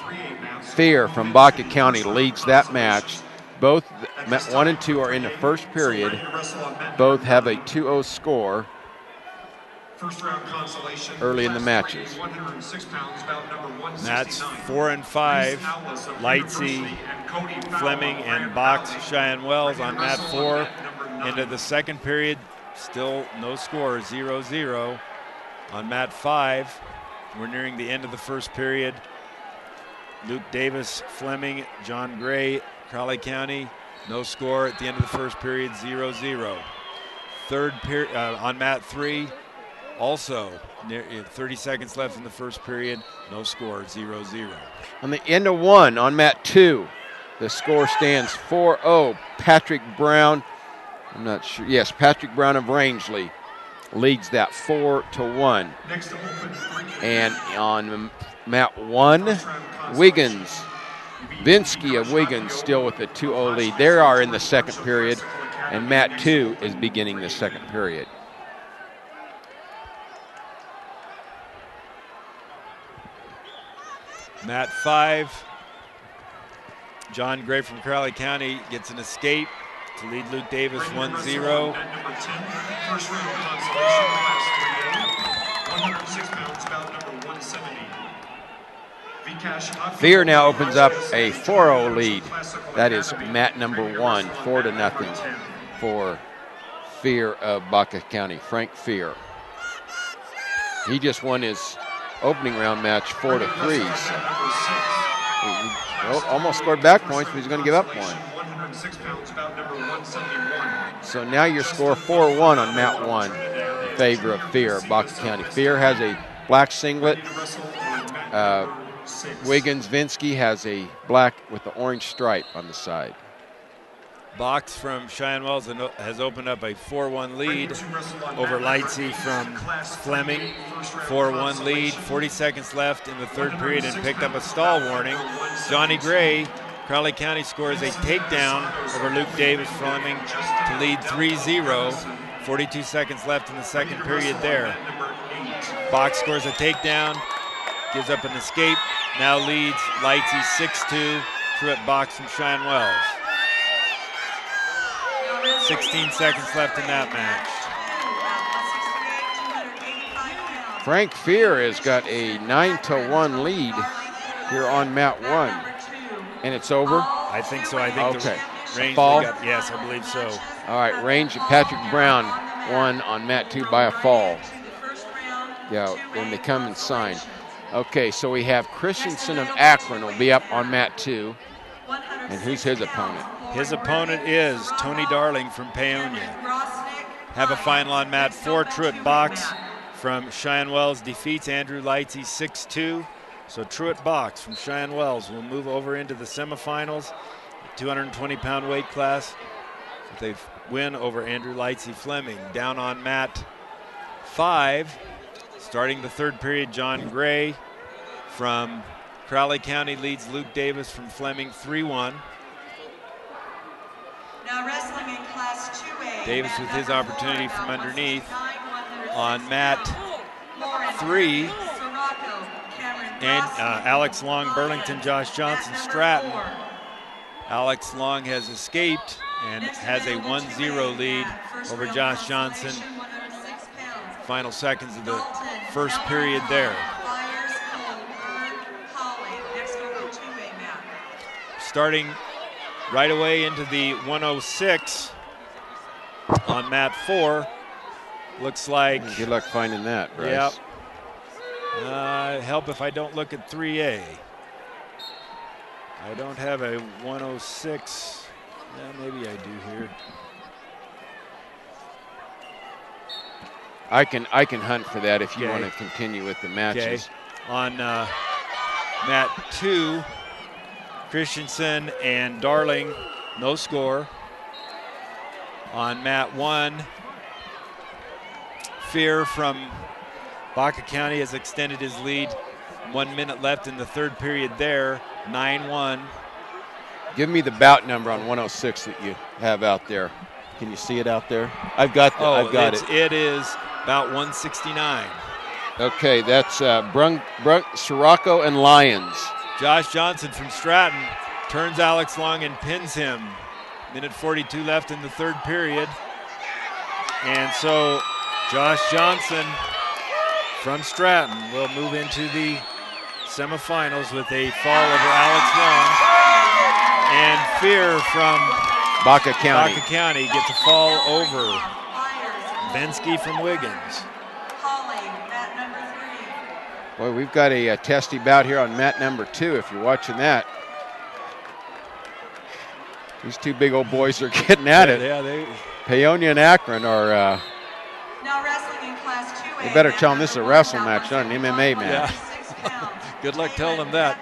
Fear from Baca County leads that match. Both mat 1 and 2 are in the first period. Both have a 2-0 score early in the matches. Mats 4 and 5, Lightsey, Fleming, and Box Cheyenne Wells on mat 4. Into the second period, still no score, 0-0. On mat 5, we're nearing the end of the first period. Luke Davis, Fleming, John Gray, Crowley County, no score at the end of the first period, 0-0. Third period on mat 3, also 30 seconds left in the first period, no score, 0-0. On the end of 1, on mat 2, the score stands 4-0. Patrick Brown, I'm not sure, yes, Patrick Brown of Rangeley leads that 4-1. And on mat 1, Wiggins, Vinsky of Wiggins still with a 2-0 lead. They are in the second period, and mat 2 is beginning the second period. Mat 5, John Gray from Crowley County gets an escape to lead Luke Davis 1-0. First round consolation, class 3A, 106 pounds, bout number 170. Fear now opens up a 4-0 lead. That is mat number 1, 4-0 for Fear of Baca County, Frank Fear. He just won his opening round match 4-3. So almost scored back points, but he's going to give up one. So now your score 4-1 on mat 1 in favor of Fear of Baca County. Fear has a black singlet. six. Wiggins Vinsky has a black with the orange stripe on the side. Box from Cheyenne Wells has opened up a 4-1 lead over Lightsey from Fleming. 4-1 lead, 40 seconds left in the third period, and picked up a stall warning. Johnny Gray, Crowley County, scores a takedown over Luke Davis Fleming to lead 3-0. 42 seconds left in the second period there. Box scores a takedown, gives up an escape, now leads Lightsey 6-2. Truett Box from Cheyenne Wells. 16 seconds left in that match. Frank Fear has got a 9-1 lead here on mat 1. And it's over? I think so. I think okay. The range fall? Yes, I believe so. All right, range Patrick Brown won on mat 2 by a fall. Yeah, when they come and sign. Okay, so we have Christensen of Akron will be up on mat 2. And who's his opponent? His opponent is Tony Darling from Paonia. Have a final on mat 4. Truett Box from Cheyenne Wells defeats Andrew Lightsey 6-2. So Truett Box from Cheyenne Wells will move over into the semifinals, 220-pound weight class. They win over Andrew Lightsey Fleming. Down on mat 5, starting the third period, John Gray from Crowley County leads Luke Davis from Fleming 3-1. Now wrestling in class 2A. Davis with his opportunity from underneath. On mat 3, and Alex Long, Burlington, Josh Johnson, Stratton. Alex Long has escaped and has a 1-0 lead over Josh Johnson. Final seconds of the first period there. Starting right away into the 106 on mat 4. Looks like... Good luck finding that, Bryce. Yep. Help if I don't look at 3A. I don't have a 106. Maybe I do here. I can hunt for that if you want to continue with the matches. Okay. On mat 2, Christensen and Darling, no score. On mat 1, Fear from Baca County has extended his lead. 1 minute left in the third period there, 9-1. Give me the bout number on 106 that you have out there. Can you see it out there? I've got it. It is about 169. Okay, that's Sirocco and Lyons. Josh Johnson from Stratton turns Alex Long and pins him. Minute 42 left in the third period. And so Josh Johnson from Stratton will move into the semifinals with a fall over Alex Long. And Fear from Baca County gets a fall over Bensky from Wiggins. Well, we've got a testy bout here on mat number 2 if you're watching that. These two big old boys are getting at it. Yeah, Paonia and Akron are... now wrestling in class 2A. You better tell them this is a wrestle match, not an MMA match. Yeah. Good luck telling them that.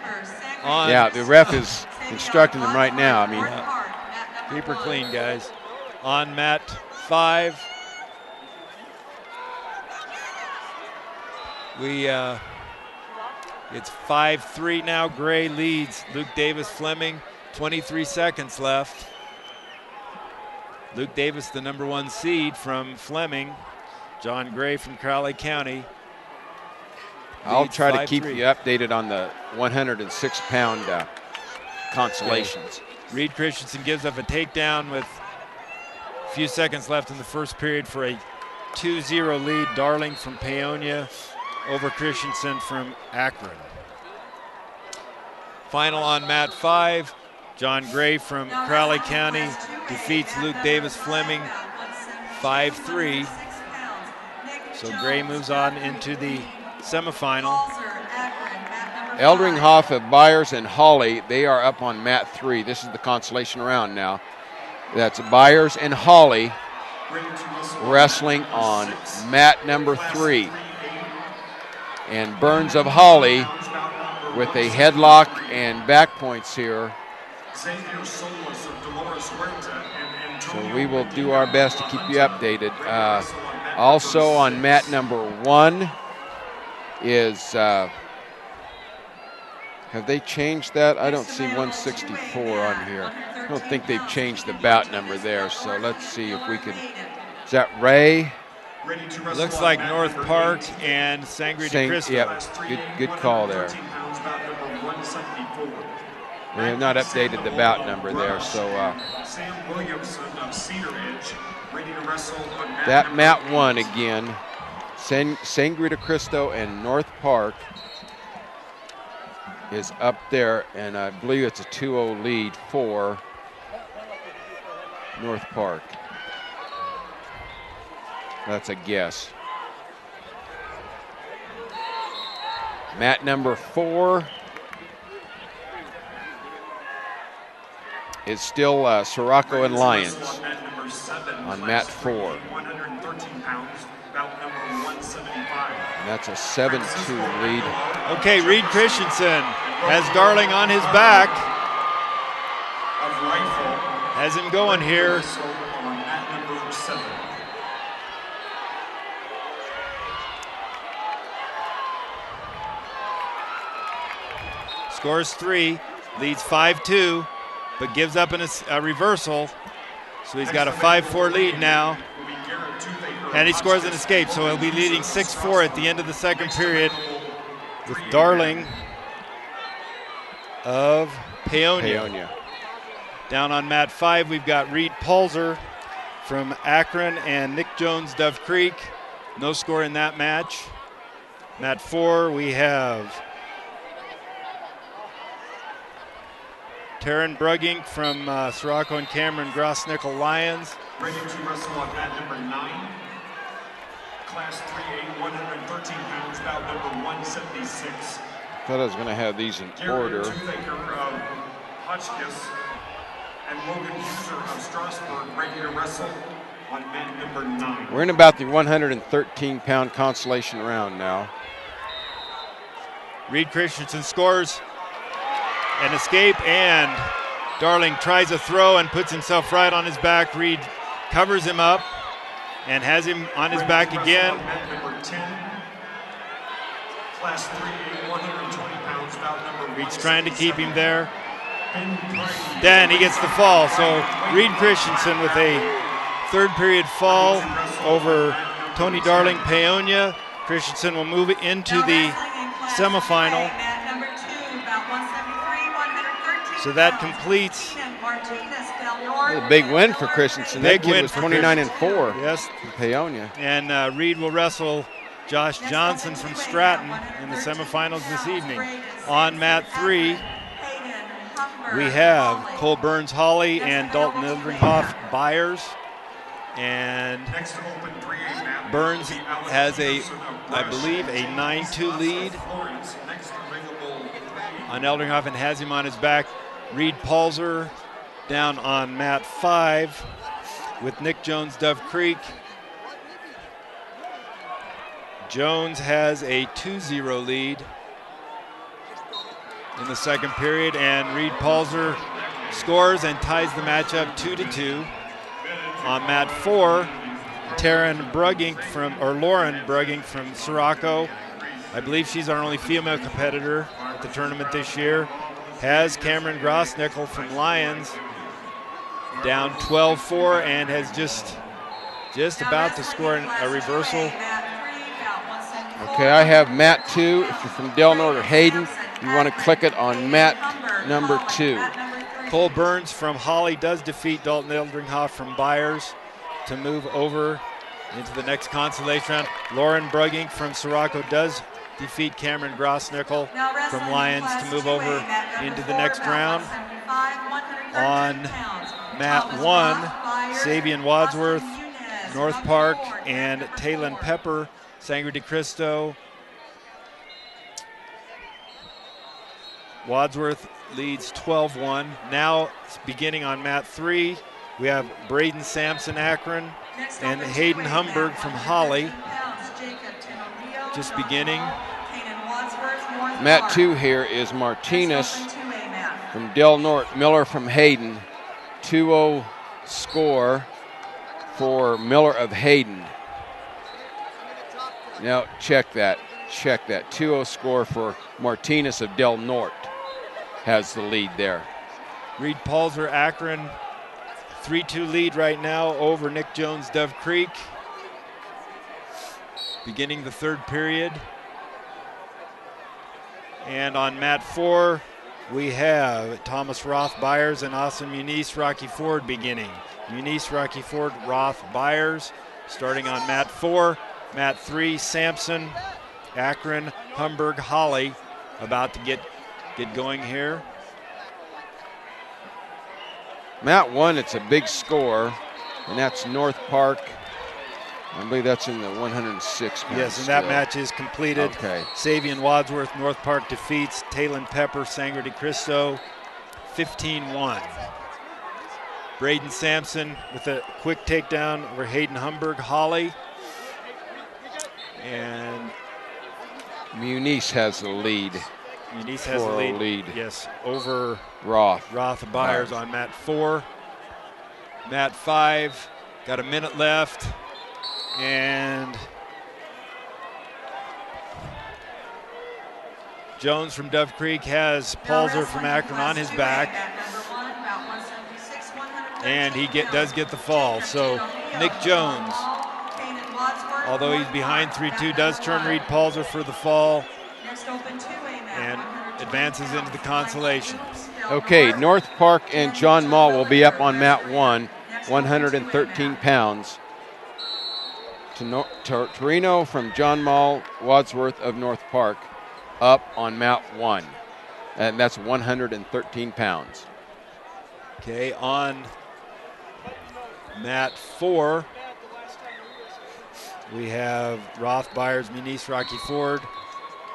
Yeah, the ref is instructing them right now. I mean, keep her clean, guys. On mat 5, it's 5-3 now. Gray leads Luke Davis Fleming. 23 seconds left. Luke Davis, the number 1 seed from Fleming. John Gray from Crowley County. I'll try to keep you updated on the 106-pound consolations. Reed Christensen gives up a takedown with a few seconds left in the first period for a 2-0 lead. Darling from Paonia over Christensen from Akron. Final on mat 5. John Gray from Crowley County defeats Luke Davis Fleming 5-3. So Gray moves on into the semifinal. Eldringhoff of Byers and Hawley, they are up on mat 3. This is the consolation round now. That's Byers and Hawley wrestling on mat number 3. And Burns of Hawley with a headlock and back points here Xavier Solis of Dolores Huerta and Antonio So we will do our best to keep you updated. Also on mat number 1 is, have they changed that? I don't see 164 on here. I don't think they've changed the bout number there. So let's see if we can. Is that Ray? Looks like North Park and Sangre de Cristo. Yep, good call there. They have not updated the bout number there, so Sam Williamson of Cedar Edge, ready to wrestle on that mat 1 again. Sangre de Cristo and North Park is up there, and I believe it's a 2-0 lead for North Park. That's a guess. Mat number 4 is still Sirocco and Lions on mat 4. 113 pounds, bout number 175. And that's a 7-2 lead. Okay, Reed Christensen has Darling on his back. Of Rifle. Has him going here. On mat number 7. Scores 3, leads 5-2, but gives up in a reversal. So he's got a 5-4 lead now. And he scores an escape, so he'll be leading 6-4 at the end of the second period with Darling of Paonia. Down on mat 5, we've got Reed Palzer from Akron and Nick Jones, Dove Creek. No score in that match. Mat 4, we have Taryn Brugging from Sirocco and Cameron Gross-Nickel Lions. Ready to wrestle on mat number 9. Class 3A, 113 pounds, bout number 176. Thought I was going to have these in order. Toothaker of Hotchkiss and Logan User of Strasburg, ready to wrestle on mat number 9. We're in about the 113-pound consolation round now. Reed Christensen scores an escape, and Darling tries a throw and puts himself right on his back. Reed covers him up and has him on his back again. Mat number 10. Class 3A, 120 pounds, bout number Reed's trying to keep him there. Ben Then he gets the fall. So Reed Christensen with a third period fall over Tony Darling Paonia. Christensen will move into the semifinal. So that completes A big win for Christensen. Big That kid win was for 29-4. Yes. in Paonia. And Reed will wrestle Josh Johnson from Stratton in the semifinals this evening. On mat 3, we have Cole Burns Holly and Dalton Ildringhoff Byers. And Next to open 3A mat. Burns has I believe, a 9-2 lead Next available 3A. on Eldringhoff and has him on his back. Reed Palzer down on mat 5 with Nick Jones, Dove Creek. Jones has a 2-0 lead in the second period, and Reed Palzer scores and ties the match up 2-2. On mat 4, Lauren Brugging from Sirocco. I believe she's our only female competitor at the tournament this year. Has Cameron Gross-Nickel from Lions down 12-4 and has just about to score a reversal. Okay, I have mat 2. If you're from Del Norte or Hayden, you want to click it on mat number 2. Cole Burns from Holly does defeat Dalton Ildringhoff from Byers to move over into the next consolation round. Lauren Brugging from Sirocco does defeat Cameron Gross-Nickel from Lions to move over into the next round. On mat 1, Sabian Wadsworth, North Park, and Taylon Pepper, Sangre de Cristo. Wadsworth leads 12-1. Now, beginning on mat 3, we have Braden Sampson, Akron, and Hayden Humberg from Holly. Just beginning. Mat 2 here is Martinez from Del Norte, Miller from Hayden. 2-0 score for Miller of Hayden. Now check that. 2-0 score for Martinez of Del Norte has the lead there. Reed Palzer, Akron, 3-2 lead right now over Nick Jones, Dove Creek. Beginning the third period. And on mat 4, we have Thomas Roth Byers and Austin Muniz Rocky Ford beginning. Muniz Rocky Ford, Roth Byers starting on mat 4. Mat 3, Sampson, Akron, Humberg, Holly about to get going here. Mat 1, it's a big score, and that's North Park. I believe that's in the 106 pound Yes, and that still. match is completed. Okay. Savian Wadsworth, North Park defeats Talon Pepper, Sangre de Cristo, 15-1. Braden Sampson with a quick takedown over Hayden Humberg, Holly. And Muniz has the lead. Muniz has the lead. Yes, over Roth Byers on mat 4. Mat 5, got a minute left. And Jones from Dove Creek has Palzer from Akron on his back. And he does get the fall. So Nick Jones, although he's behind 3-2, does turn Reed Palzer for the fall and advances into the consolation. Okay, North Park and John Mall will be up on mat 1, 113 pounds. Torino from John Mall, Wadsworth of North Park, up on mat 1. And that's 113 pounds. Okay, on mat 4, we have Roth Byers, Muniz, Rocky Ford.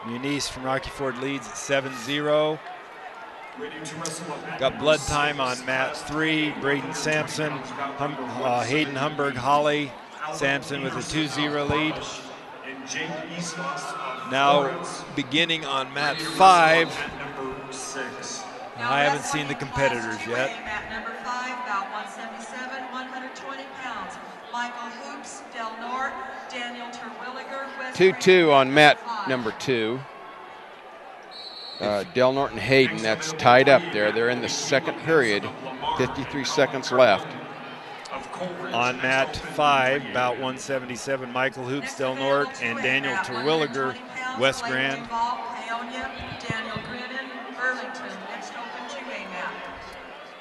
Muniz from Rocky Ford leads 7-0. Got blood time on mat 3. Braden Sampson, Hayden Humberg, Holly. Sampson with a 2-0 lead. Now beginning on mat 5. I haven't seen the competitors yet. Mat number 5, about 177, 120 pounds. Michael Hoops, Del Norte, Daniel Terwilliger, West 2-2 on mat number 2. Del Norte and Hayden, that's tied up there. They're in the second period, 53 seconds left. On mat 5, about 177, Michael Hoops, Del Norte, and Daniel Terwilliger, West Grand.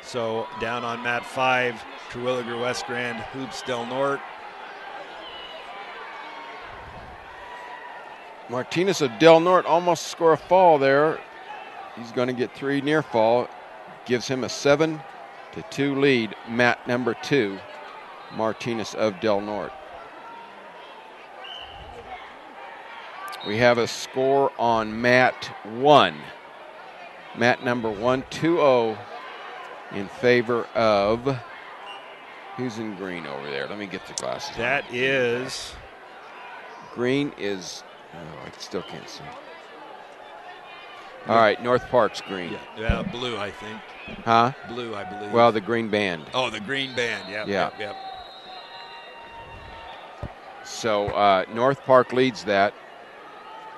So down on mat 5, Terwilliger, West Grand, Hoops, Del Norte. Martinez of Del Norte almost score a fall there. He's going to get 3 near fall. Gives him a 7-2 lead. Mat number 2, Martinez of Del Norte. We have a score on mat 1. Mat number 1, 2-0 in favor of, who's in green over there? Let me get the glasses. That is, green is, oh, I still can't see. All right, North Park's green. Yeah, blue, I think. Huh? Blue, I believe. Well, the green band. Oh, the green band. Yep. So North Park leads that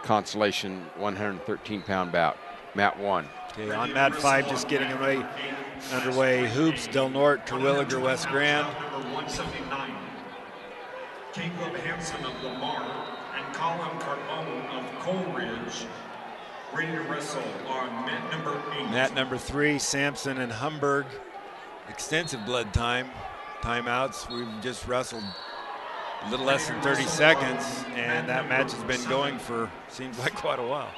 consolation 113-pound bout. Mat 1. Okay, on mat 5, just getting underway. Hoops, Del Norte, Terwilliger, West Grand. Number 179, Caleb Hansen of Lamar and Colin Carbone of Coleridge. Ready to wrestle on mat number 8. Mat number 3, Sampson and Humberg. Extensive blood timeouts. We've just wrestled a little less than 30 seconds, and that match has been going for, seems like, quite a while.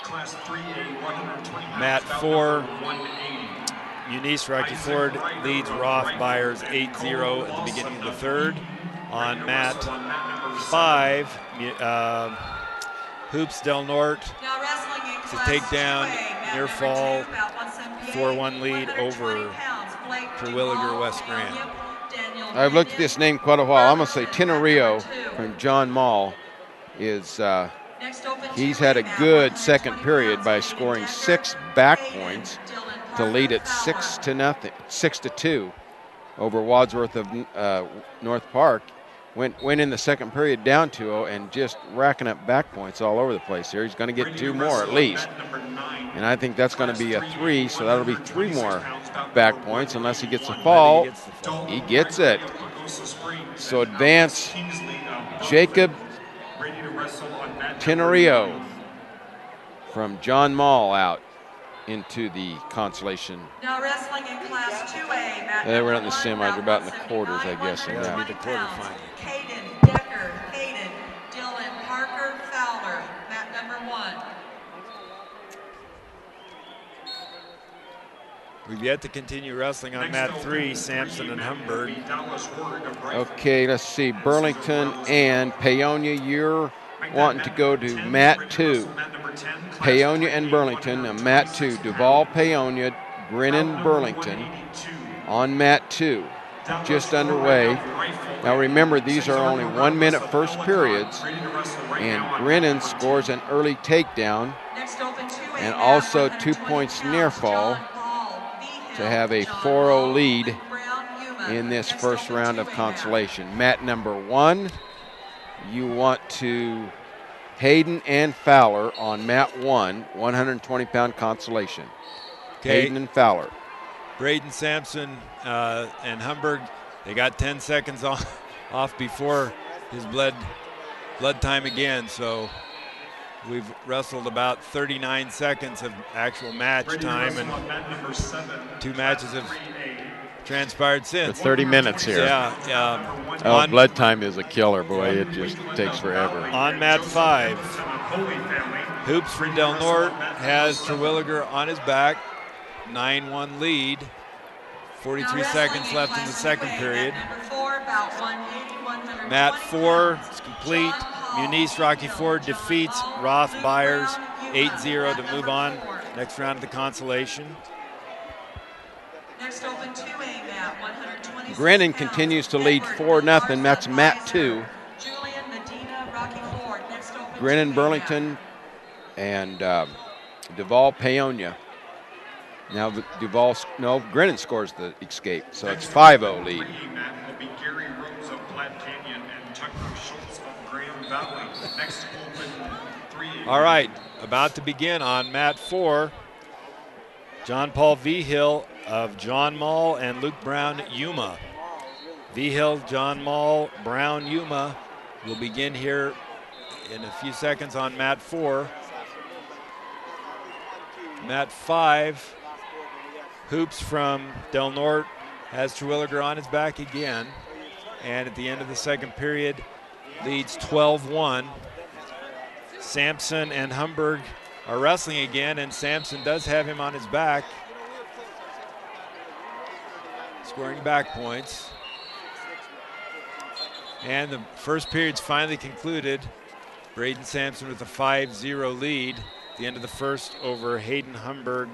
Class 3A, 120 pounds. Mat 4, 180. Muniz Rocky Ford leads Roth Byers 8-0 at the beginning of the third. On mat 5, Hoops Del Norte. It's a takedown, near fall, 4-1 lead over Terwilliger, West Grand. I've looked at this name quite a while. I'm going to say Tenorio from John Mall is, he's had a good second period by scoring 6 back points to lead at 6-2 over Wadsworth of North Park. Went in the second period down 2-0 and just racking up back points all over the place here. He's going to get 2 more at least. And I think that's going to be a 3, so that'll be 3 more back points unless he gets a fall. He gets it. So advance Jacob Tenorio from John Mall out into the consolation. Now wrestling in Class 2A. We're not in the semis, we're about in the quarters, I guess. Yeah, it'll be the quarterfinal. Caden Decker, Hayden, Dylan Parker, Fowler, mat number 1. We've yet to continue wrestling on mat 3, Sampson and Humberg. Okay, let's see. Burlington and Paonia, you're wanting to go to mat 2. Paonia and Burlington, mat 2. Duval, Paonia, Grinnan, Burlington on mat 2. Just underway. Now remember, these are only 1-minute first periods, and Grinnan scores an early takedown and also 2 points near fall to have a 4-0 lead in this first round of consolation. Mat number 1, you want to Hayden and Fowler on mat 1, 120-pound consolation. Okay. Hayden and Fowler. Braden Sampson and Humberg, they got 10 seconds off before his blood time again, so we've wrestled about 39 seconds of actual match time, and 2 matches have transpired since. For 30 minutes here. Yeah. Blood time is a killer, boy. It just takes forever. On mat 5, Hoops from Del Norte has Terwilliger on his back. 9-1 lead. 43 seconds left in the second period. Mat 4 is complete. Muniz Rocky Ford defeats Roth Byers 8-0 to move on next round of the consolation. Next open 2A mat, 120. Grinnan continues to lead 4-0. That's mat 2. Julian Medina, Rocky Ford. Next open Grinnan, 2A Burlington, and Duval, Paonia. Now Grinnan scores the escape, so it's 5-0 lead. All right, about to begin on mat 4. John Paul Vigil of John Mall and Luke Brown, Yuma. Vigil, John Mall, Brown, Yuma will begin here in a few seconds on mat 4. Mat 5, Hoops from Del Norte has Terwilliger on his back again, and at the end of the second period leads 12-1. Sampson and Humberg are wrestling again, and Sampson does have him on his back, scoring back points. And the first period's finally concluded. Braden Sampson with a 5-0 lead at the end of the first over Hayden Humberg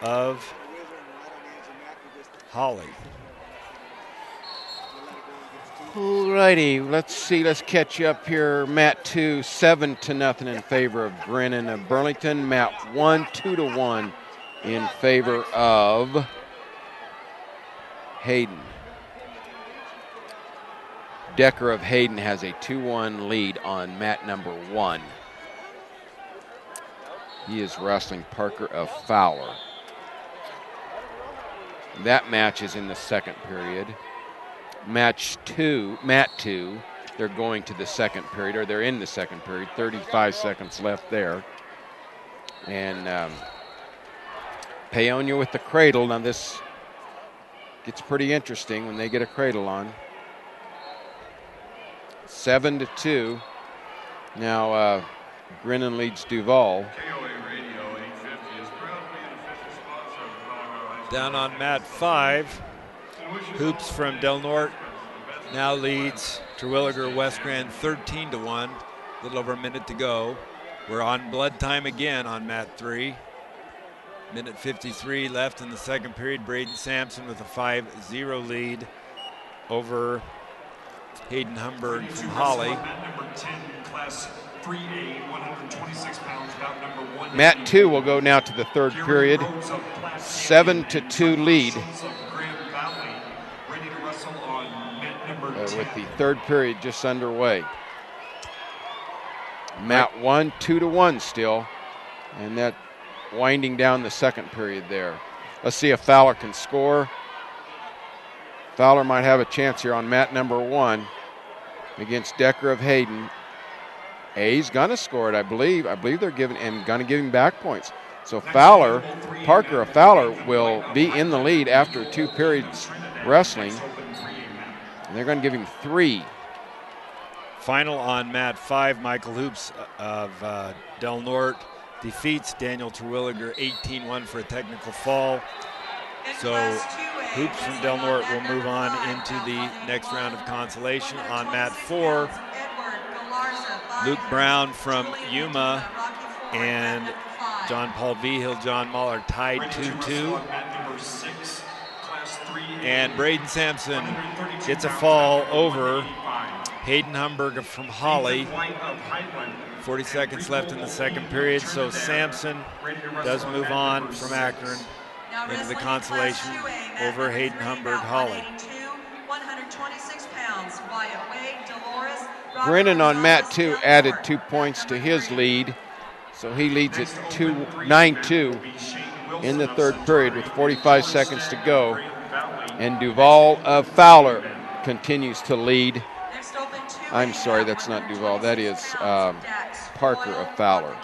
of Holly. Alrighty, let's see. Let's catch you up here. Mat 2, 7-0 in favor of Grinnan of Burlington. Mat 1, 2-1 in favor of Hayden. Decker of Hayden has a 2-1 lead on mat number 1. He is wrestling Parker of Fowler. That match is in the second period. Mat 2, they're going to the second period, or they're in the second period. 35 seconds left there. And Paonia with the cradle. Now this gets pretty interesting when they get a cradle on. 7-2. Now Grinnan leads Duval. Down on mat 5, Hoops from Del Norte now leads Terwilliger West Grand 13-1. A little over a minute to go. We're on blood time again on mat 3. Minute 53 left in the second period. Braden Sampson with a 5-0 lead over Hayden Humberg from Holly. Mat 2 will go now to the third period. 7-2 lead Grand Valley, ready to wrestle on mat number 10. with the third period just underway. Mat 1, 2-1 still, and that winding down the second period there. Let's see if Fowler can score. Fowler might have a chance here on mat number 1 against Decker of Hayden. He's gonna score it, I believe. I believe they're giving him, gonna give him back points. So Fowler, Parker of Fowler will be in the lead after 2 periods wrestling. And they're gonna give him 3. Final on mat 5, Michael Hoops of Del Norte defeats Daniel Terwilliger 18-1 for a technical fall. So Hoops from Del Norte will move on into the next round of consolation. On mat 4, Luke Brown from Yuma and John Paul Vigil, John Mull are tied 2-2. And Braden Sampson gets a fall over Hayden Humberger from Holly. 40 seconds left in the second period, so Sampson does move on from Akron into the consolation over Hayden Humberg Holly. 126 pounds, Wyatt Wade, Dolores. Brennan on mat 2 added 2 points to his lead, so he leads at 9-2 in the third period with 45 seconds to go. And Duval of Fowler continues to lead. I'm sorry, that's not Duval. That is Parker of Fowler.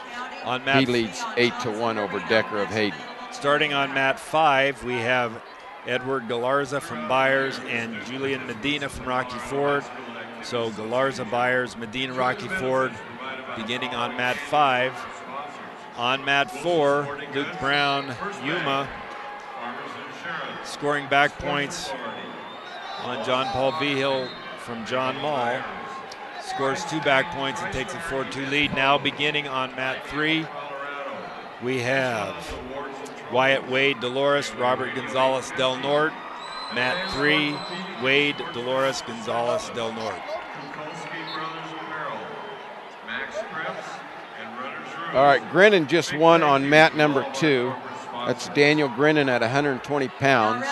On mat He leads 8-1 over Decker of Hayden. Starting on mat 5, we have Edward Galarza from Byers and Julian Medina from Rocky Ford. So Galarza, Byers, Medina, Rocky Ford beginning on mat 5. On mat 4, Luke Brown, Yuma, scoring back points on John Paul Vigil from John Mull. Scores 2 back points and takes a 4-2 lead. Now beginning on mat 3, we have Wyatt Wade, Dolores, Robert Gonzalez, Del Norte. Mat 3, Wade, Dolores, Gonzalez, Del Norte. All right, Grinnan just won on mat number 2. That's Daniel Grinnan at 120 pounds.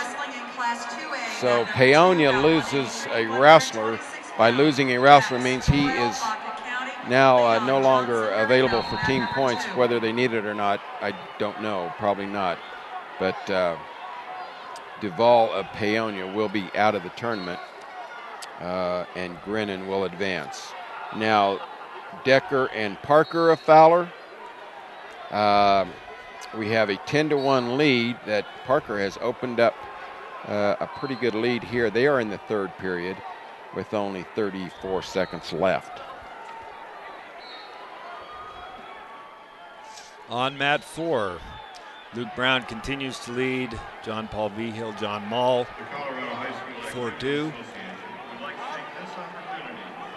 So Paonia loses a wrestler. By losing a wrestler means he is now no longer available for team points. Whether they need it or not, I don't know. Probably not. But Duval of Paonia will be out of the tournament, and Grinnan will advance. Now, Decker and Parker of Fowler. We have a 10-1 lead that Parker has opened up a pretty good lead here. They are in the third period with only 34 seconds left. On mat 4, Luke Brown continues to lead John Paul Vigil, John Mull, 4-2.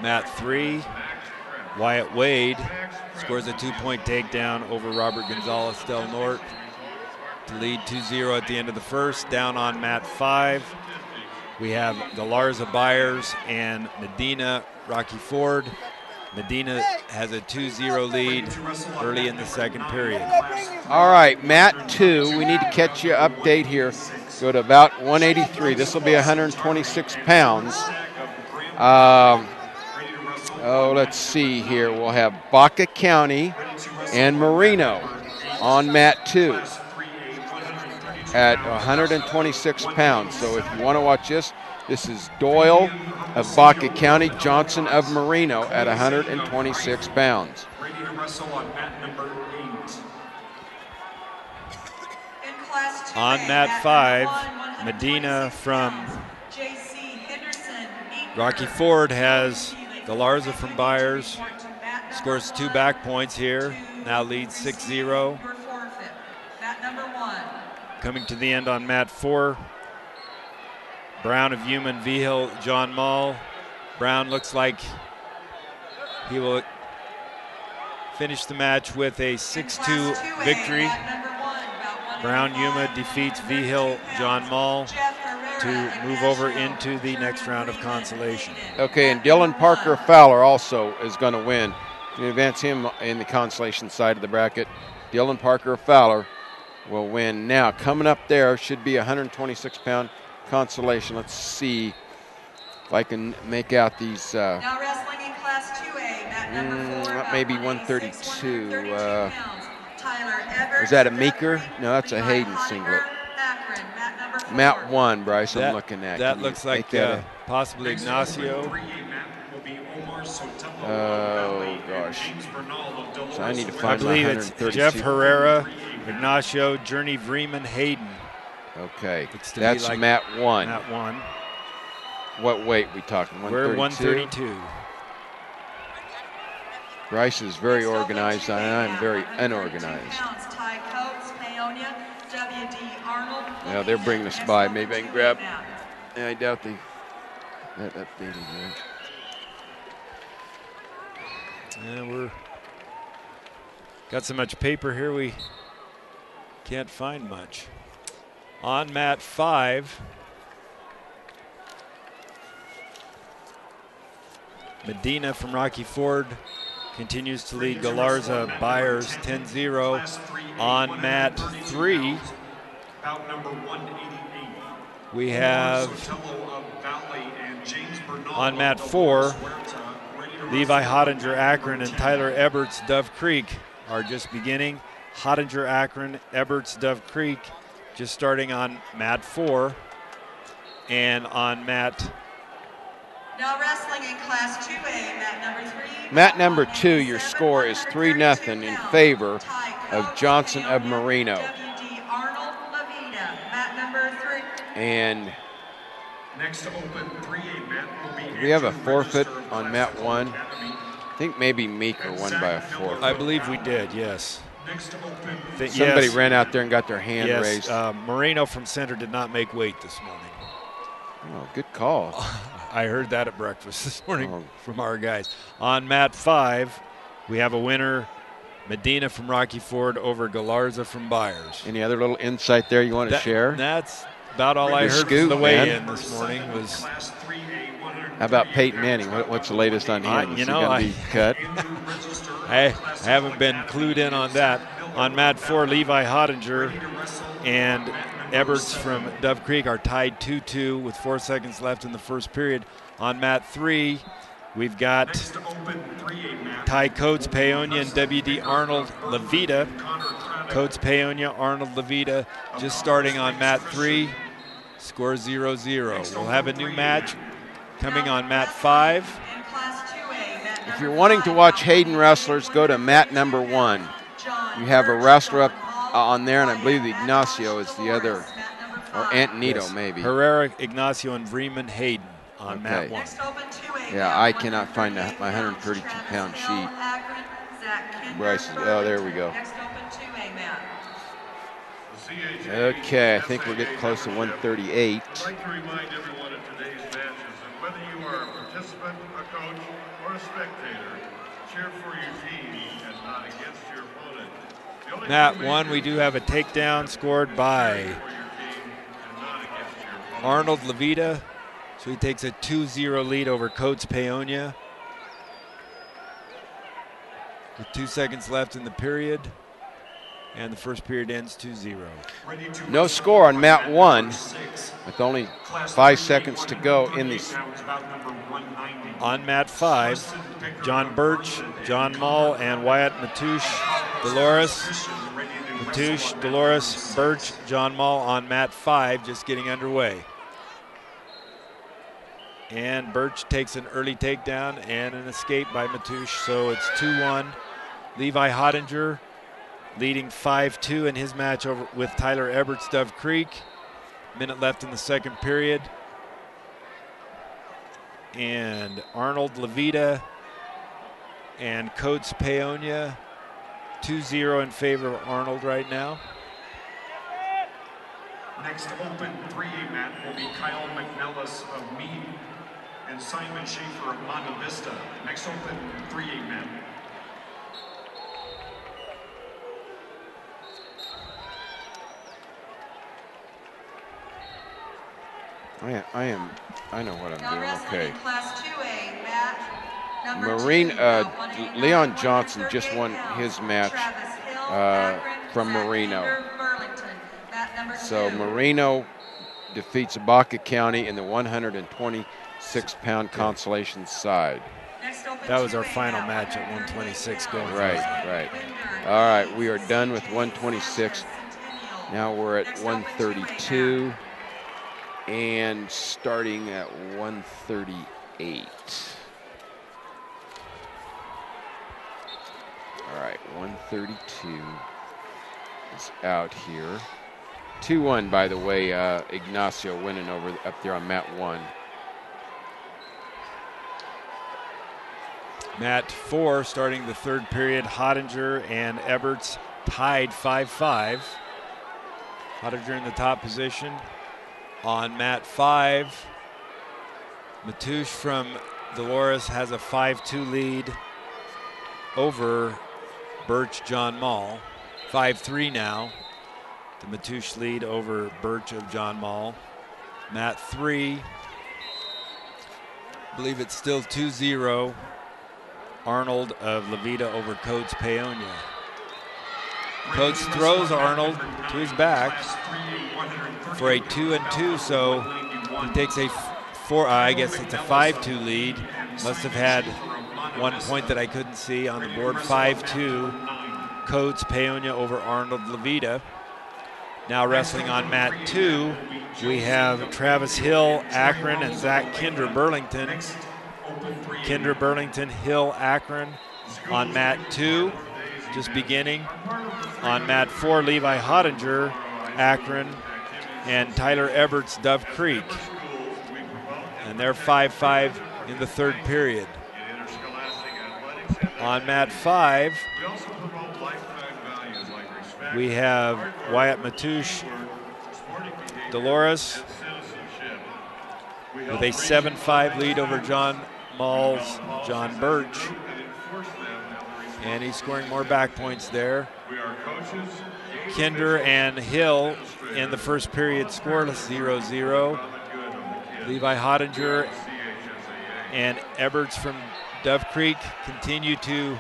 Mat 3, Wyatt Wade scores a 2-point takedown over Robert Gonzalez Del Norte to lead 2-0 at the end of the first. Down on mat 5, we have Galarza Byers and Medina Rocky Ford. Medina has a 2-0 lead early in the second period. All right, mat 2, we need to catch you update here. Go to about 183. This will be 126 pounds. Let's see here. We'll have Baca County and Marino on mat 2 at 126 pounds. So if you want to watch this, this is Doyle of Baca County, Johnson of Marino at 126 pounds. Ready to wrestle on mat number 8. On mat 5, Medina from Rocky Ford has Galarza from Byers, scores 2 back points here, now leads 6-0. Coming to the end on mat 4, Brown of Yuma and Vigil, John Mull. Brown looks like he will finish the match with a 6-2 victory. Brown Yuma defeats Vigil, John Mull to move over into the next round of consolation. Okay, and Dylan Parker Fowler also is going to win. You advance him in the consolation side of the bracket. Dylan Parker Fowler will win. Now, coming up there should be a 126-pound consolation. Let's see if I can make out these. Now wrestling in Class 2A, mat number 4, that may be 186, 132. 132 pounds. Tyler Everett. Is that a Meeker? No, that's a Hayden singlet. Akron, mat number 4. Mat 1, Bryce, I'm looking at. That looks like possibly Ignacio. Oh, gosh. So I need to I find my believe it's 132. Jeff Herrera, Ignacio, Journey Vreeman, Hayden. Okay, Looks to that's be like Mat 1. Mat 1. What weight we talking? 132? We're 132. Bryce is very organized, and I'm very unorganized. Yeah, they're bringing us by. Maybe I can grab. Yeah, I doubt they that updated yet. Yeah, we're got so much paper here we can't find much. On mat 5, Medina from Rocky Ford continues to lead Galarza Byers 10-0. On mat 3, we have on mat 4, Levi Hottinger Akron and Tyler Eberts Dove Creek are just beginning. Hottinger Akron, Eberts Dove Creek just starting on mat 4. And on mat. Now wrestling in Class 2A, mat number 3. Mat number 2, your score is 3-0 in favor of Johnson of Marino. WD Arnold Levita, mat number 3. And next to open 3A mat will be. Do we have a forfeit on mat 1? I think maybe Meeker won by a forfeit. I believe we did, yes. Next to open. Somebody ran out there and got their hand raised. Marino from center did not make weight this morning. Oh, good call. I heard that at breakfast this morning from our guys. On mat 5, we have a winner, Medina from Rocky Ford over Galarza from Byers. Any other little insight there you want to share? That's about all I heard scoop, from the weigh-in man. this morning. Was how about Peyton Manning? What's the latest on him? Is he going to be cut? I haven't been clued in on that. On mat 4, Levi Hottinger and Eberts from Dove Creek are tied 2-2 with 4 seconds left in the first period. On mat 3, we've got Ty Coates, Paonia, and WD Arnold Levita. Coates, Paonia, Arnold Levita just starting on mat 3. Score 0-0. We'll have a new match coming on mat 5. If you're wanting to watch Hayden wrestlers, go to mat number 1. You have a wrestler up on there, and I believe Ignacio is the other, or Antonito maybe. Herrera, Ignacio, and Vreeman Hayden on mat 1. Yeah, I cannot find my 132-pound sheet. Bryce, there we go. Okay, I think we're getting close to 138. I'd like to remind everyone of today's matches that whether you are a participant, a coach, or a spectator, cheer for your team and not against your opponent. Mat 1, we do have a takedown scored by Arnold Levita. So he takes a 2-0 lead over Coates Paonia. With 2 seconds left in the period. And the first period ends 2-0. No score on mat 1 with only 5 seconds to go in these. On mat 5, John Birch, John Mull, and Wyatt Matouche Dolores. Matouche, Dolores, Birch, John Mull on mat 5, just getting underway. And Birch takes an early takedown and an escape by Matouche, so it's 2-1. Levi Hottinger leading 5-2 in his match over with Tyler Eberts Dove Creek. Minute left in the second period. And Arnold Levita and Coates Paonia 2-0 in favor of Arnold right now. Next open 3A mat will be Kyle McNellis of Meade and Simon Schaefer of Monte Vista. Next open 3A mat. I know what I'm doing. Okay. Class 2A, mat number Marine, 2, Leon Johnson just won his match from Marino. So Moreno defeats Baca County in the 126-pound consolation side. That was our final match at 126 going. Right. All right, we are done with 126. Now we're at 132 and starting at 138. All right, 132 is out here. 2-1, by the way, Ignacio winning up there on mat 1. Mat 4 starting the third period. Hottinger and Eberts tied 5-5. Hottinger in the top position. On mat 5, Matouche from Dolores has a 5-2 lead over Birch John Mall. 5-3 now. The Matouche lead over Birch of John Mall. Mat 3, I believe it's still 2-0. Arnold of Levita over Coates Paonia. Coates throws Arnold to his back for a 2-2, so he takes a I guess it's a 5-2 lead. Must have had 1 point that I couldn't see on the board. 5-2, Coates Paonia over Arnold Levita. Now wrestling on mat 2, we have Travis Hill, Akron, and Zach Kinder, Burlington. Kinder, Burlington, Hill, Akron on mat 2, just beginning. On mat 4, Levi Hottinger, Akron, and Tyler Eberts, Dove Creek. And they're 5-5 in the third period. On mat 5, we have Wyatt Matouche, Dolores, with a 7-5 lead over John Mall's John Birch. And he's scoring more back points there. Kinder and Hill in the first period scoreless 0-0. Levi Hottinger and Eberts from Dove Creek continue to,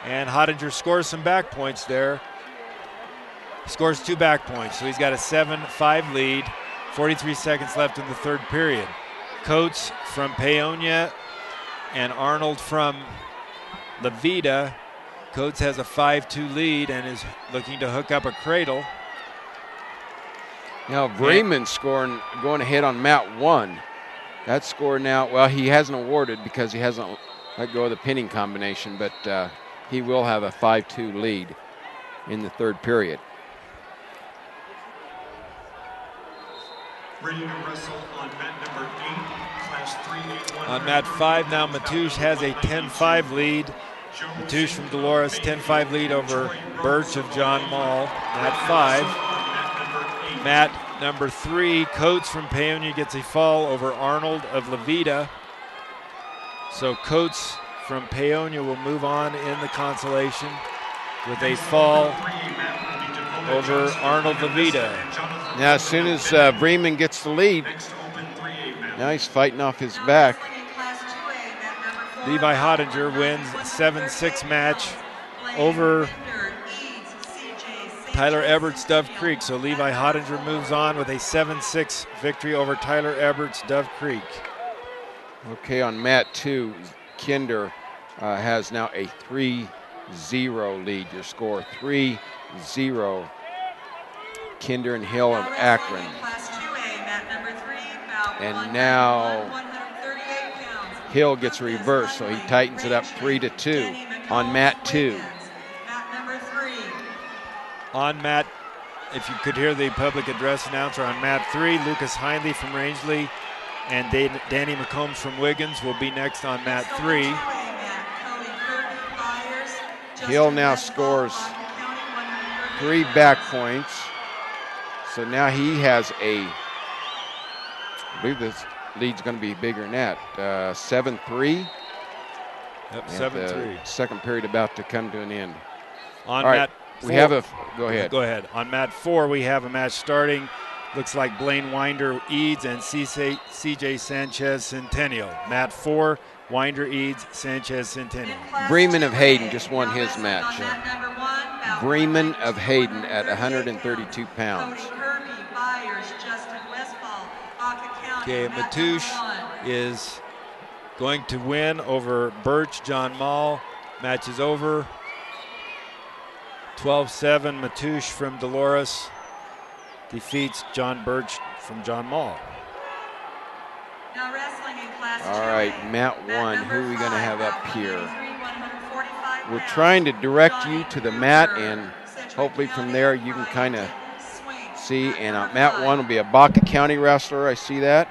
and Hottinger scores some back points there. Scores 2 back points, so he's got a 7-5 lead. 43 seconds left in the third period. Coates from Paonia and Arnold from Levita. Coates has a 5-2 lead and is looking to hook up a cradle. Now Vreeman going ahead on mat 1. That score now, well, he hasn't awarded because he hasn't let go of the pinning combination, but he will have a 5-2 lead in the third period. Ready to wrestle on mat number 8, class 3A1. On mat 5 now, Matouche has a 10-5 lead. Matouche from Dolores, 10-5 lead over Birch of John Mall. Mat 5. Mat number 3, Coates from Paonia gets a fall over Arnold of Levita. So Coates from Paonia will move on in the consolation with a fall over Arnold Levita. Now as soon as Vreeman gets the lead, now he's fighting off his back. Levi Hottinger wins a 7-6 match over Tyler Eberts, Dove Creek. So Levi Hottinger moves on with a 7-6 victory over Tyler Eberts, Dove Creek. Okay, on mat 2, Kinder has now a 3-0 lead. Your score 3-0. Kinder and Hill of Akron. And now Hill gets reversed, so he tightens it up 3-2 on mat 2. On mat, if you could hear the public address announcer, on mat 3, Lucas Hindley from Rangeley and Danny McCombs from Wiggins will be next on mat 3. Hill now scores 3 back points. So now he has I believe this lead's going to be bigger than that, 7-3. Yep, 7-3. Second period about to come to an end. On All right, mat 4, we have go ahead. Go ahead. On mat 4, we have a match starting. Looks like Blaine Winder Eads and CJ Sanchez Centennial. Mat 4, Winder Eads, Sanchez Centennial. Vreeman of Hayden just won his match. Bremen of Hayden at 132 pounds. Cody Kirby, Byers, Justin Westfall, Baca County. Okay, Matt Matoush number 1. is going to win over Birch. John Mall. Match is over. 12-7. Matoush from Dolores defeats John Birch from John Mall. Now wrestling in class All 2A. right, Mat 1, who are we going to have up here? 145 We're pounds. trying to direct you Johnny to the mat, Kruger, and Sedgwick hopefully from County, there you can Ryan kind of Swing. see. And Number Mat 5. 1 will be a Baca County wrestler, I see that.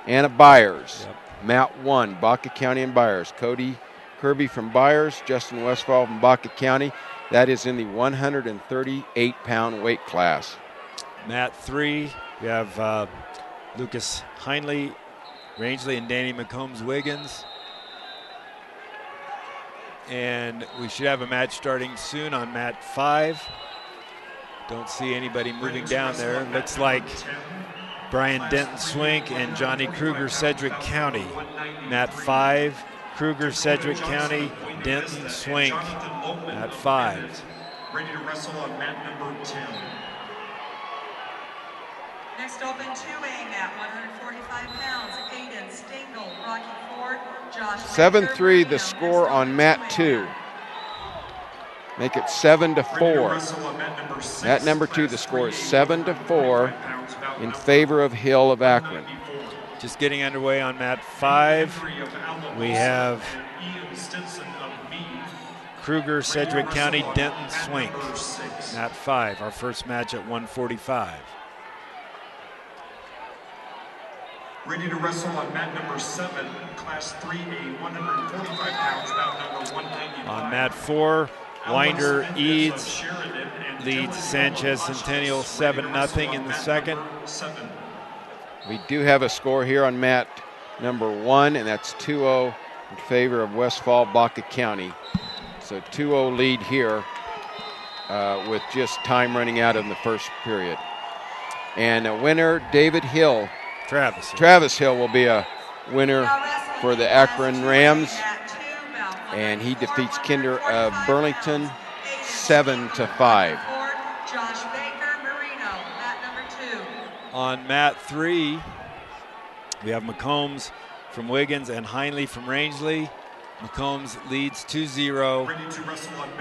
And a Byers. Yep. Mat 1, Baca County and Byers. Cody Kirby from Byers, Justin Westfall from Baca County. That is in the 138-pound weight class. Mat 3, we have Lucas Heinley, Rangeley, and Danny McCombs-Wiggins. And we should have a match starting soon on Mat 5. Don't see anybody moving down there. Looks like Brian Denton Swink and Johnny Kruger, Sedgwick County. Mat 5, Kruger, Sedgwick County, Denton Swink. Mat 5. Ready to wrestle on mat number 10. Next open 2A mat, 145 pounds. Aiden Stengel, Rocky Ford, Josh 7-3 the score on mat 2. Make it 7-4. At number 2, the score is 7-4 in favor of Hill of Akron. Just getting underway on mat 5. We have Kruger, Sedgwick County, Denton Swink. Mat 5, our first match at 145. Ready to wrestle on mat number 7, class 3A, 145 pounds, bout number 195. On mat 4, Winder Eads leads Sanchez Centennial 7-0 in the second. We do have a score here on mat number 1, and that's 2-0 in favor of Westfall Baca County. So 2-0 lead here with just time running out in the first period. And a winner, David Hill. Travis Hill will be a winner for the Akron Rams, and he defeats Kinder of Burlington 7-5. On mat 3, we have McCombs from Wiggins and Heinley from Rangeley. McCombs leads 2-0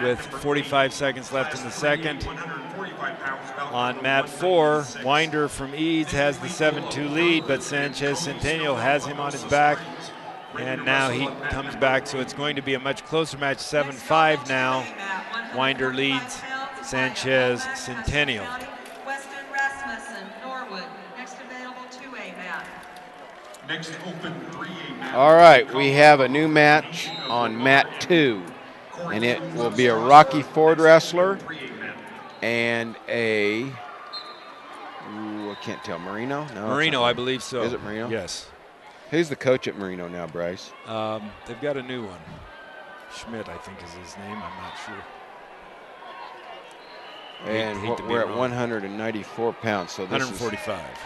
with 45 seconds left in the second. On mat 4, Winder from Eads has the 7-2 lead, but Sanchez Centennial has him on his back, and now he comes back, so it's going to be a much closer match, 7-5 now. Winder leads Sanchez Centennial. Next open 3A mat. All right, we have a new match on mat 2, and it will be a Rocky Ford wrestler and a, I can't tell, Marino? No, Marino, I believe so. Is it Marino? Yes. Who's the coach at Marino now, Bryce? They've got a new one. Schmidt, I think, is his name. I'm not sure. And we're at 194 pounds, so this 145. is,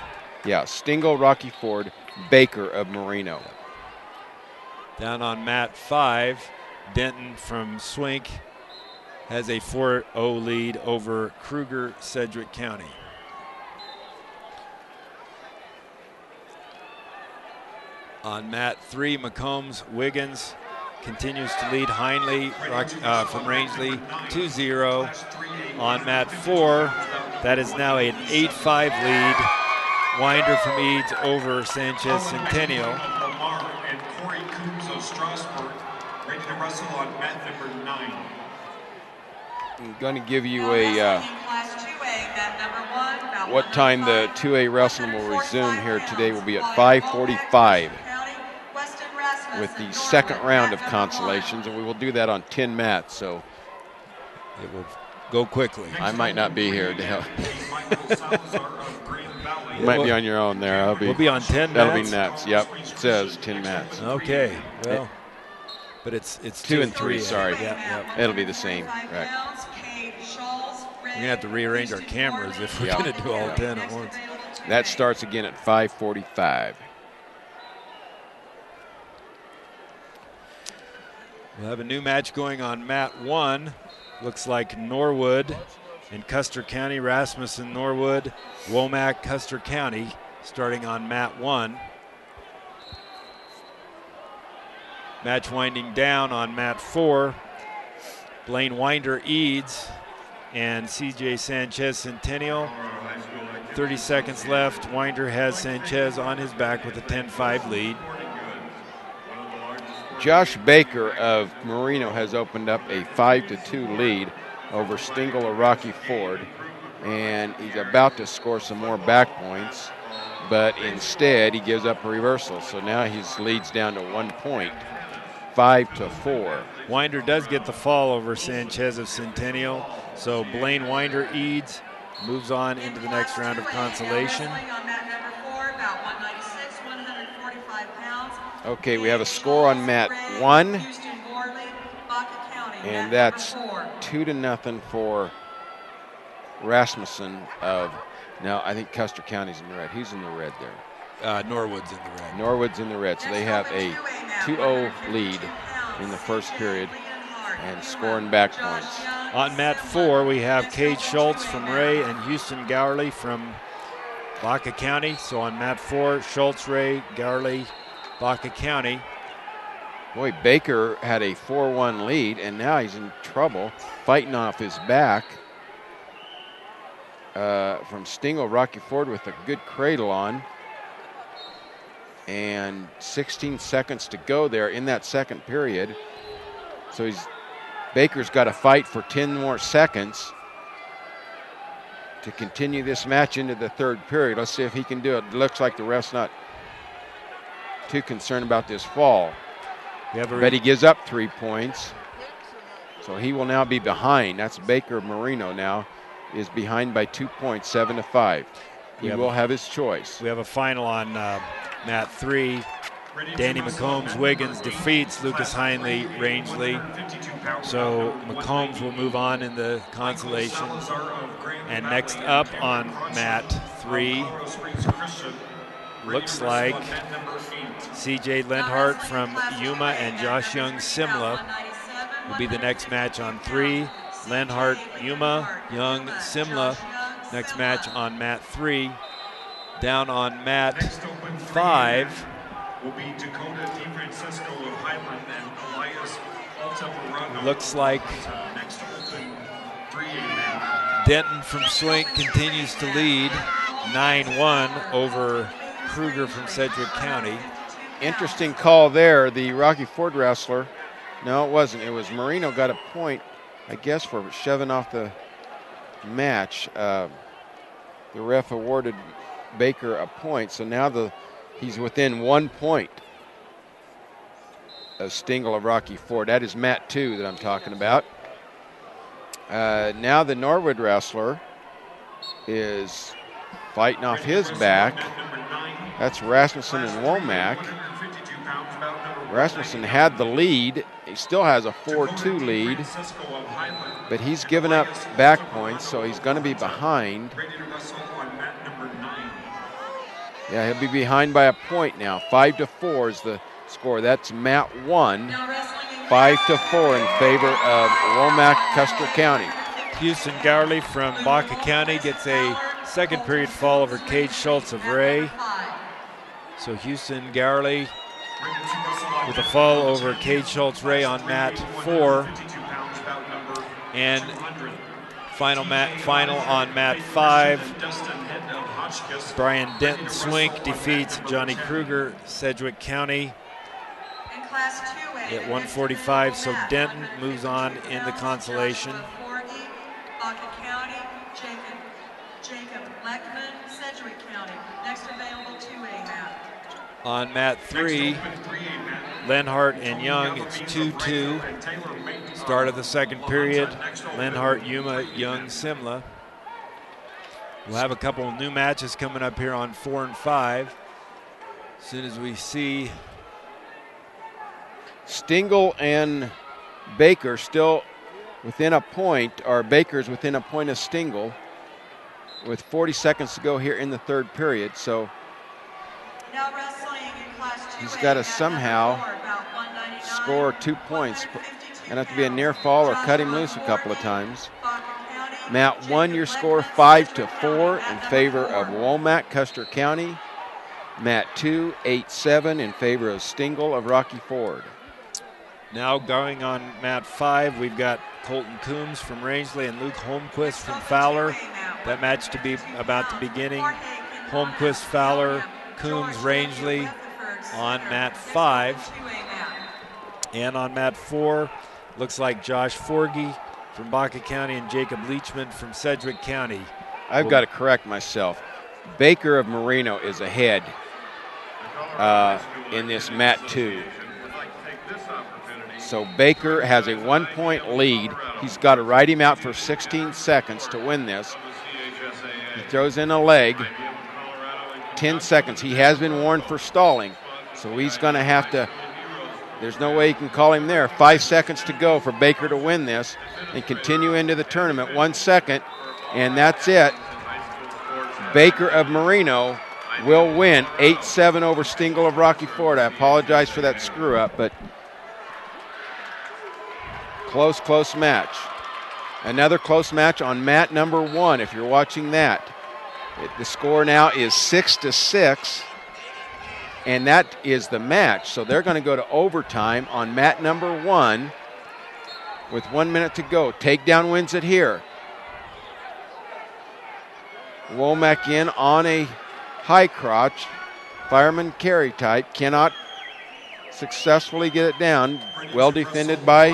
yeah, Stingle, Rocky Ford, Baker of Marino. Down on mat 5, Denton from Swink has a 4-0 lead over Kruger, Sedgwick County. On mat 3, McCombs Wiggins continues to lead Heinley from Rangeley 2-0. On mat 4, that is now an 8-5 lead. Winder from Eads over Sanchez Centennial. And Corey Coombs of Strasburg, ready to wrestle on mat number 9. I'm going to give you a what time the 2A wrestling will resume here today will be at 5:45 with the second round of consolations, and we will do that on 10 mats, so it will go quickly. I might not be here to help. You might be on your own there. We'll be on 10 that'll mats? be nuts. Yep, it says 10 mats. Okay, well, but it's 2 and 3, sorry. Yep. It'll be the same. Right. We're going to have to rearrange our cameras if we're going to do all 10 at once. That starts again at 5:45. We'll have a new match going on mat 1. Looks like Norwood and Custer County, Rasmussen, Norwood, Womack, Custer County, starting on mat 1. Match winding down on mat 4. Blaine Winder, Eads, and CJ Sanchez Centennial. 30 seconds left. Winder has Sanchez on his back with a 10-5 lead. Josh Baker of Marino has opened up a 5-2 lead over Stingle of Rocky Ford, and he's about to score some more back points, but instead he gives up a reversal. So now his lead's down to 1 point, 5-4. Winder does get the fall over Sanchez of Centennial, so Blaine Winder Eads moves on into the next round of consolation. Okay, we have a score on mat 1, and that's 2-0 for Rasmussen of, now I think Custer County's in the red. Who's in the red there? Norwood's in the red. Norwood's in the red, so they have a 2-0 lead in the first period and scoring back points. On mat 4, we have Cade Schultz from Ray and Houston Gowerly from Baca County. So on mat 4, Schultz, Ray, Gowerly, Baca County. Boy, Baker had a 4-1 lead, and now he's in trouble, fighting off his back from Stingle Rocky Ford with a good cradle on. And 16 seconds to go there in that second period. So Baker's got to fight for 10 more seconds to continue this match into the third period. Let's see if he can do it. It looks like the ref's not too concerned about this fall. But he gives up 3 points. So he will now be behind. That's Baker Marino now is behind by 2 points, 7-5. He will have his choice. We have a final on mat 3. Danny McCombs Wiggins defeats Lucas Heinley Rangeley. So McCombs will move on in the consolation. And next up on mat 3, looks like CJ Lenhart from Yuma and Josh Young Simla will be the next match on 3. Lenhart, Yuma, Young, Simla, next match on mat 3. Down on mat 5 will be Dakota DeFrancisco of Highland and Elias Altamirano. Looks like Next open 3A match. Denton from Swink continues to lead 9-1 over Kruger from Sedgwick County. Interesting call there. The Rocky Ford wrestler, no, it wasn't. It was Marino got a point, I guess, for shoving off the match. The ref awarded Baker a point, so now he's within 1 point of Stingle of Rocky Ford. That is mat 2 that I'm talking about. Now the Norwood wrestler is fighting off his back. That's Rasmussen and Womack. Rasmussen had the lead. He still has a 4-2 lead, but he's given up back points, so he's going to be behind. Yeah, he'll be behind by a point now. 5-4 is the score. That's mat 1. 5-4 in favor of Womack, Custer County. Houston Gowerly from Baca County gets a second period fall over Cade Schultz of Ray. So Houston Gowerly with a fall over Cade Schultz Ray on mat 4. And final on mat 5. Brian Denton Swink defeats Johnny Kruger, Sedgwick County at 145. So Denton moves on in the consolation. On mat 3, Lenhart and Young, it's 2-2. Start of the second period. Lenhart, Yuma, Young, Simla. We'll have a couple of new matches coming up here on 4 and 5. As soon as we see Stingle and Baker still within a point, or Baker's within a point of Stingle with 40 seconds to go here in the third period. So he's got to somehow score 2 points. Gonna have to be a near fall or cut him loose a couple of times. Mat 1, your score 5-4 in favor of Womack, Custer County. Mat 2, 8-7 in favor of Stingle of Rocky Ford. Now going on mat 5, we've got Colton Coombs from Rangeley and Luke Holmquist from Fowler. That match to be about the beginning. Holmquist, Fowler, Coombs, Rangeley on mat 5. And on mat 4, looks like Josh Forgy from Baca County and Jacob Leachman from Sedgwick County. I've got to correct myself. Baker of Marino is ahead in this mat 2. So Baker has a 1-point lead. He's got to ride him out for 16 seconds to win this. He throws in a leg. 10 seconds. He has been warned for stalling, so he's going to have to. There's no way you can call him there. 5 seconds to go for Baker to win this and continue into the tournament. 1 second, and that's it. Baker of Marino will win 8-7 over Stingle of Rocky Ford. I apologize for that screw up, but close match. Another close match on mat number 1, if you're watching that. The score now is 6-6, and that is the match. So they're going to go to overtime on mat number 1 with 1 minute to go. Takedown wins it here. Womack in on a high crotch, fireman carry type, cannot successfully get it down. Well defended by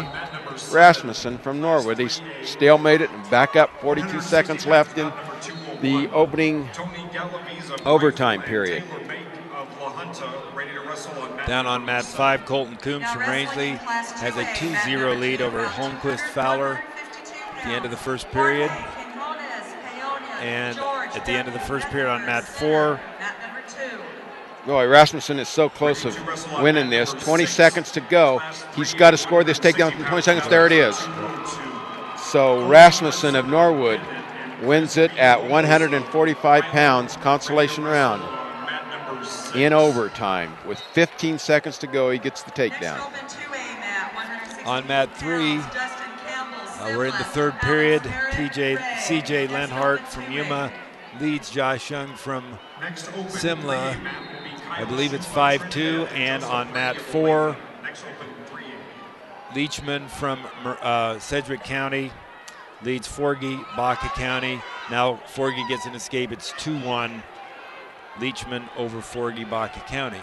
Rasmussen from Norwood. He stalemated and back up. 42 seconds left in the opening overtime period. Down on mat 5, Colton Coombs from Rangeley has a 2-0 lead over Holmquist Fowler at the end of the first period. And at the end of the first period on mat 4, boy, Rasmussen is so close of winning this. 20 seconds to go. He's got to score this takedown from 20 seconds. There it is. So Rasmussen of Norwood wins it at 145 pounds, consolation round. In overtime, with 15 seconds to go, he gets the takedown. On mat 3, we're in the third period. CJ Lenhart from Yuma leads Josh Young from Simla. I believe it's 5-2. And on mat 4, Leachman from Sedgwick County leads Forgy, Baca County. Now Forgy gets an escape. It's 2-1. Leachman over Forgy, Baca County.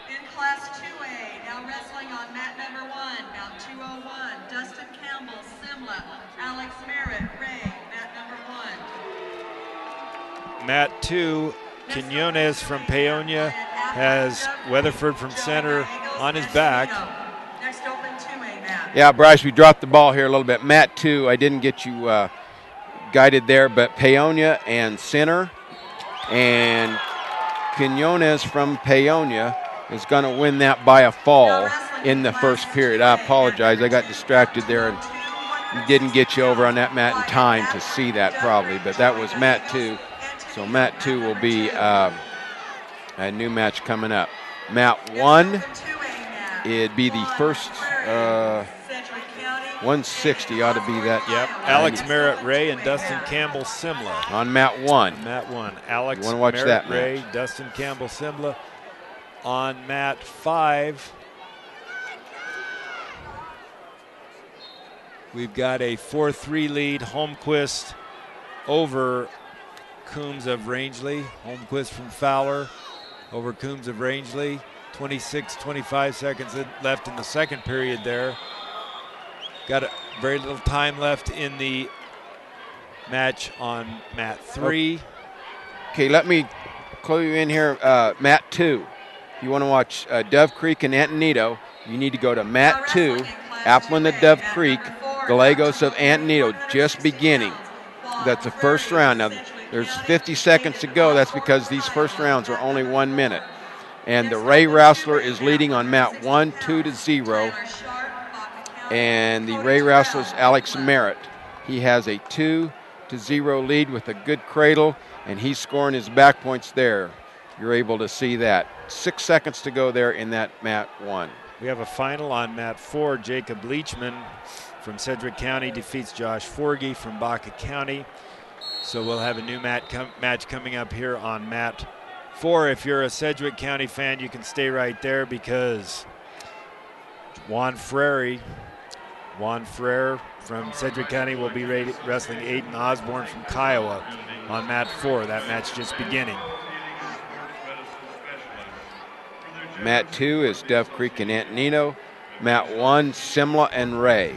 In Class 2A, now wrestling on mat number 1, bout 201, Dustin Campbell, Simla, Alex Merritt, Ray, mat number 1. Mat 2, Quinones from Paonia has Weatherford from center on his back. Next open 2A mat. Yeah, Bryce, we dropped the ball here a little bit. Mat 2, I didn't get you guided there, but Paonia and center. And Quinones from Paonia is going to win that by a fall in the first period. I apologize. I got distracted there and didn't get you over on that mat in time to see that probably, but that was mat 2. So mat 2 will be a new match coming up. Mat 1, it'd be the first 160 ought to be that. Yep. Alex Merritt, Ray, and Dustin Campbell, Simla. On mat 1. Mat 1. Alex You want to watch Merritt, that Ray, match. Dustin Campbell, Simla. On mat 5, we've got a 4-3 lead. Holmquist over Coombs of Rangeley. Holmquist from Fowler over Coombs of Rangeley. 25 seconds left in the second period there. Got very little time left in the match on mat 3. Okay, let me clue you in here. Mat 2. If you want to watch Dove Creek and Antonito, you need to go to mat 2, Appleton to Dove Creek, Gallegos of Antonito, just beginning. That's the first round. Now, there's 50 seconds to go. That's because these first rounds are only 1 minute. And the Ray Rousler is leading on mat 1, 2-0. And the Ray Rousler's Alex Merritt. He has a 2-0 lead with a good cradle. and he's scoring his back points there. You're able to see that. 6 seconds to go there in that mat 1. We have a final on mat 4. Jacob Leachman from Sedgwick County defeats Josh Forgy from Baca County. So we'll have a new match coming up here on mat 4. If you're a Sedgwick County fan, you can stay right there because Juan Frere from Sedgwick County will be wrestling Aiden Osborne from Kiowa on mat 4. That match just beginning. Mat 2 is Dove Creek and Antonino. Mat 1, Simla and Ray.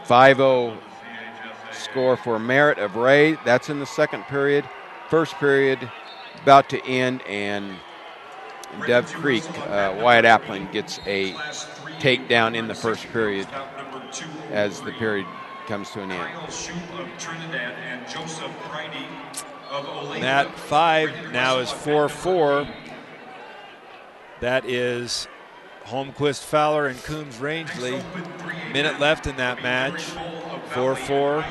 5-0 score for Merritt of Ray. That's in the second period. First period about to end, and Dove Creek, Wyatt Appling gets a takedown in the first period as the period comes to an end. Mat 5 now is 4-4. That is Holmquist, Fowler, and Coombs Rangeley. Minute left in that match. 4-4.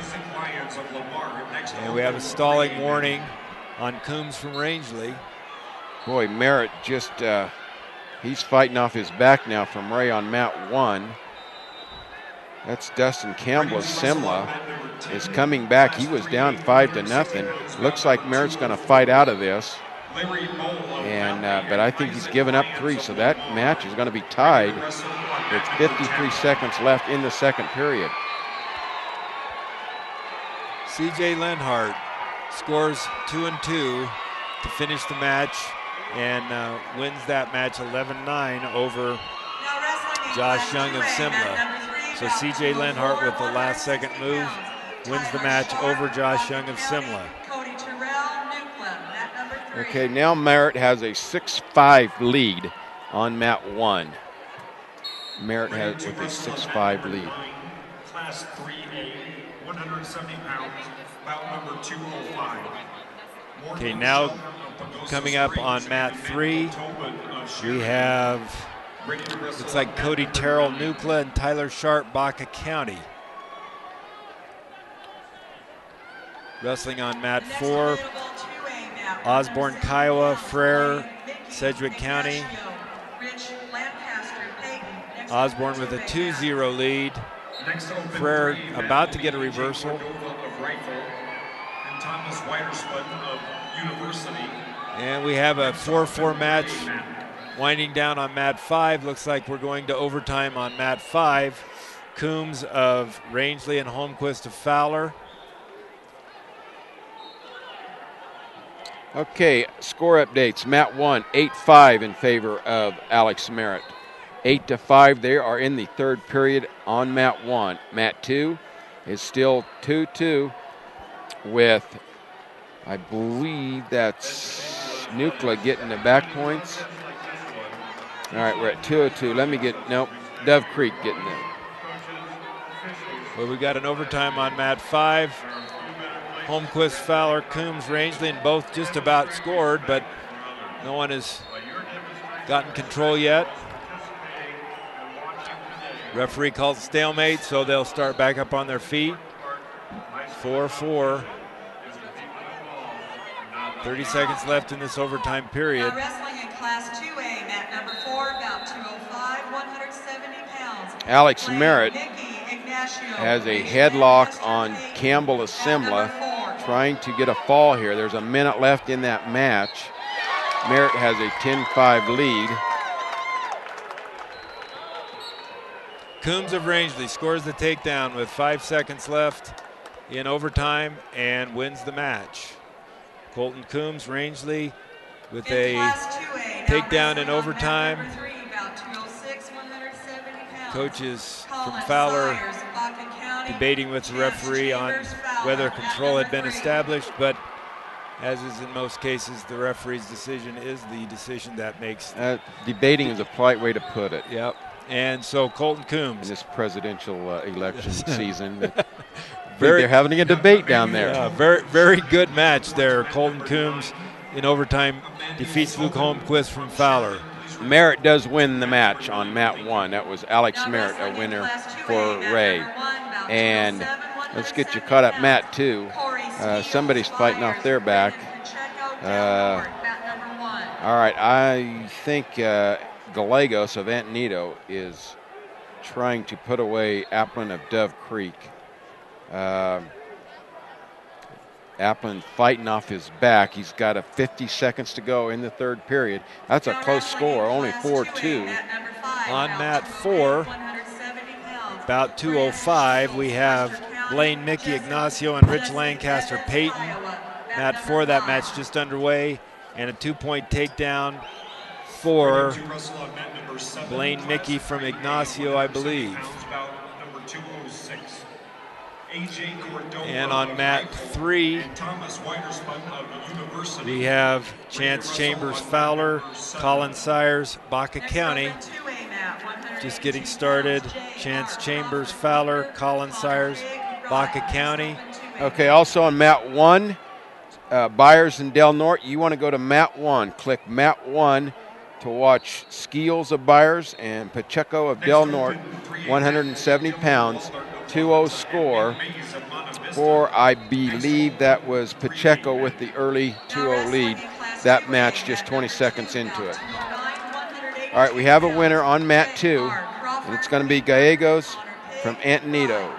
And we have a stalling warning on Coombs from Rangeley. Boy, Merritt just, he's fighting off his back now from Ray on mat 1. That's Dustin Campbell of Simla is coming back. He was down 5-0. Looks like Merritt's going to fight out of this. And but I think he's given up 3, so that match is going to be tied with 53 seconds left in the second period. C.J. Lenhart scores 2-2 to finish the match and wins that match 11-9 over Josh Young of Simla. So C.J. Lenhart with the last second move wins the match over Josh Young of Simla. Okay, now Merritt has a 6-5 lead on mat 1. Merritt has with a 6-5 lead. Class 3A, 170 pounds, bout number 205. Okay, now coming up on mat 3, we have, looks like Cody Terrell, Nucla, and Tyler Sharp, Baca County. Wrestling on mat 4. Osborne, Kiowa, Frere, Sedgwick County. Osborne with a 2-0 lead. Frere about to get a reversal. And we have a 4-4 match winding down on mat 5. Looks like we're going to overtime on mat 5. Coombs of Rangeley and Holmquist of Fowler. Okay, score updates. Mat 1, 8-5 in favor of Alex Merritt. 8-5, they are in the third period on mat 1. Mat 2 is still 2-2 with, I believe that's Nucla getting the back points. All right, we're at 2-2. Let me get, nope, Dove Creek getting it. Well, we got an overtime on mat 5. Holmquist, Fowler, Coombs, Rangeley, and both just about scored, but no one has gotten control yet. Referee calls stalemate, so they'll start back up on their feet. 4-4. 30 seconds left in this overtime period. Now wrestling in Class 2A, mat number 4, about 205, 170 pounds. Alex Merritt has a headlock on Campbell of Simla, trying to get a fall here. There's a minute left in that match. Merritt has a 10-5 lead. Coombs of Rangeley scores the takedown with 5 seconds left in overtime and wins the match. Colton Coombs, Rangeley with a takedown in overtime. Coaches from Fowler debating with the referee on whether control had been established, but as is in most cases, the referee's decision is the decision that makes. Debating is a polite way to put it. Yep. And so Colton Coombs. In this presidential election season. They're having a debate down there. Yeah, very good match there. Colton Coombs in overtime defeats Luke Holmquist from Fowler. Merritt does win the match on mat 1. That was Alex Merritt, a winner for Ray. And let's get you caught up. Mat 2. Somebody's fighting off their back. All right, I think Gallegos of Antonito is trying to put away Applin of Dove Creek. Applin fighting off his back. He's got 50 seconds to go in the third period. That's a close score, only 4-2. On mat 4, about 2:05, we have Blaine Mickey Ignacio and Rich Lancaster Payton. Mat 4, that match just underway, and a 2-point takedown for Blaine Mickey from Ignacio, I believe. And on mat 3, we have Chance Chambers Fowler, Colin Sires, Baca County. Just getting started. Chance Chambers Fowler, Colin Sires, Baca County. Okay, also on mat 1, Byers and Del Norte. You want to go to mat 1. Click mat 1 to watch Skeels of Byers and Pacheco of Del Norte, 170 pounds, 2-0 score. For, I believe that was Pacheco with the early 2-0 lead. That match just 20 seconds into it. All right, we have a winner on mat 2, and it's going to be Gallegos from Antonito.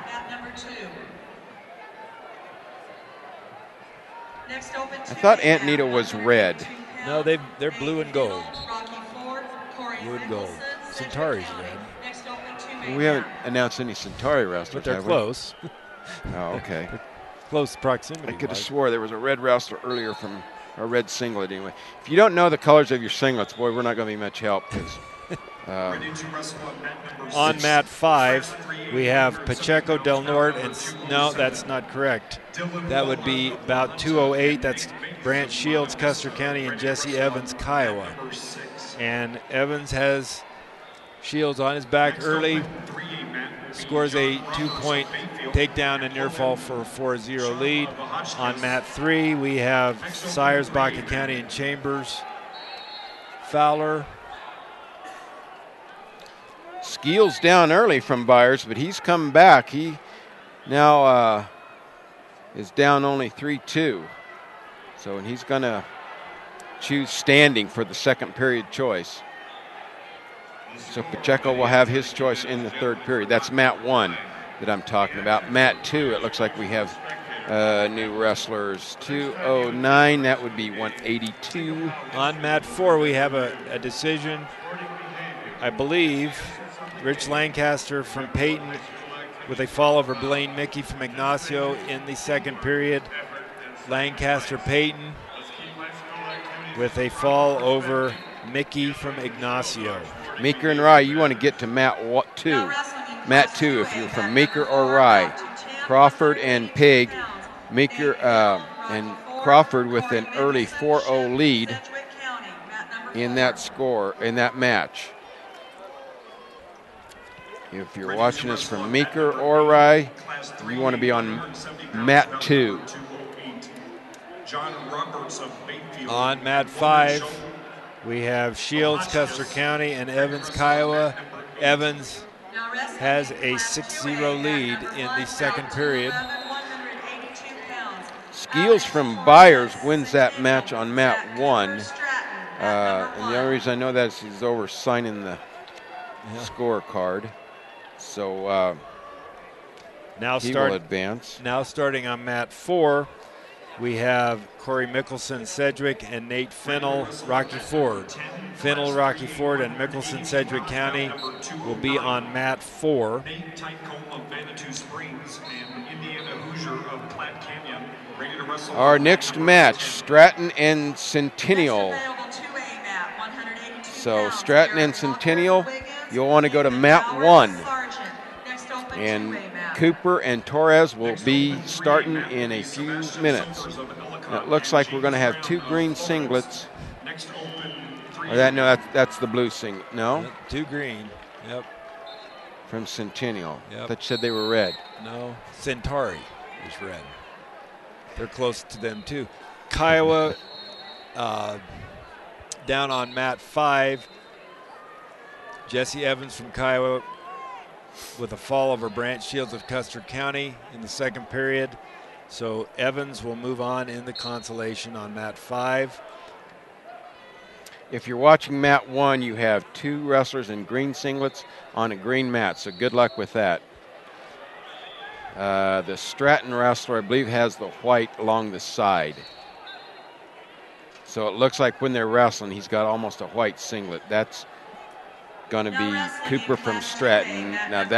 I thought Antonito was red. No, they're blue and gold. Blue and gold. Centauri's red. We haven't announced any Centauri wrestlers, but they're have close. Oh, okay. Close proximity. I could have swore there was a red wrestler earlier from a red singlet anyway. If you don't know the colors of your singlets, boy, we're not going to be much help. On mat 5, we have Pacheco Del Norte, and no, that's not correct. That would be about 2:08. That's Brant Shields, Custer County, and Jesse Evans, Kiowa. And Evans has Shields on his back early, scores a 2-point takedown and near fall for a 4-0 lead. On mat 3, we have Sires, Baca County, and Chambers Fowler. Skeels down early from Byers, but he's come back. He now is down only 3-2. So, and he's going to choose standing for the second period choice. So Pacheco will have his choice in the third period. That's mat 1 that I'm talking about. Mat 2, it looks like we have new wrestlers. 209, that would be 182. On mat 4, we have a decision. I believe Rich Lancaster from Payton with a fall over Blaine Mickey from Ignacio in the second period. Lancaster Payton with a fall over Mickey from Ignacio. Meeker and Rye, you want to get to mat 2. Mat 2, if you're from Meeker or Rye. Crawford and Pig. Meeker and Crawford with an early 4-0 lead in that score, in that match. If you're watching us from Meeker or Rye, you want to be on mat 2. On mat 5, we have Shields, Custer County, and Evans, Kiowa. Evans has a 6-0 lead in the second period. Skeels from Byers wins that match on mat 1. And the only reason I know that is he's over signing the scorecard. So he will advance. Now starting on mat 4, we have Corey Mickelson, Sedgwick, and Nate Fennell, Rocky Ford. Fennell, Rocky Ford, and Mickelson, Sedgwick County will be on mat 4. Our next match, Stratton and Centennial. So Stratton and Centennial, you'll want to go to mat 1. And Cooper and Torres will be starting in a few minutes. Now, it looks like we're going to have 2 green singlets. Or that's the blue singlet. No? 2 green. Yep. From Centennial. Yep. I thought you said they were red. No, Centauri is red. They're close to them too. Kiowa down on mat 5. Jesse Evans from Kiowa with a fall over Brant Shields of Custer County in the second period. So Evans will move on in the consolation on mat 5. If you're watching mat 1, you have 2 wrestlers in green singlets on a green mat, so good luck with that. The Stratton wrestler, I believe, has the white along the side. So it looks like when they're wrestling, he's got almost a white singlet. That's going to be Cooper from Stratton. Now if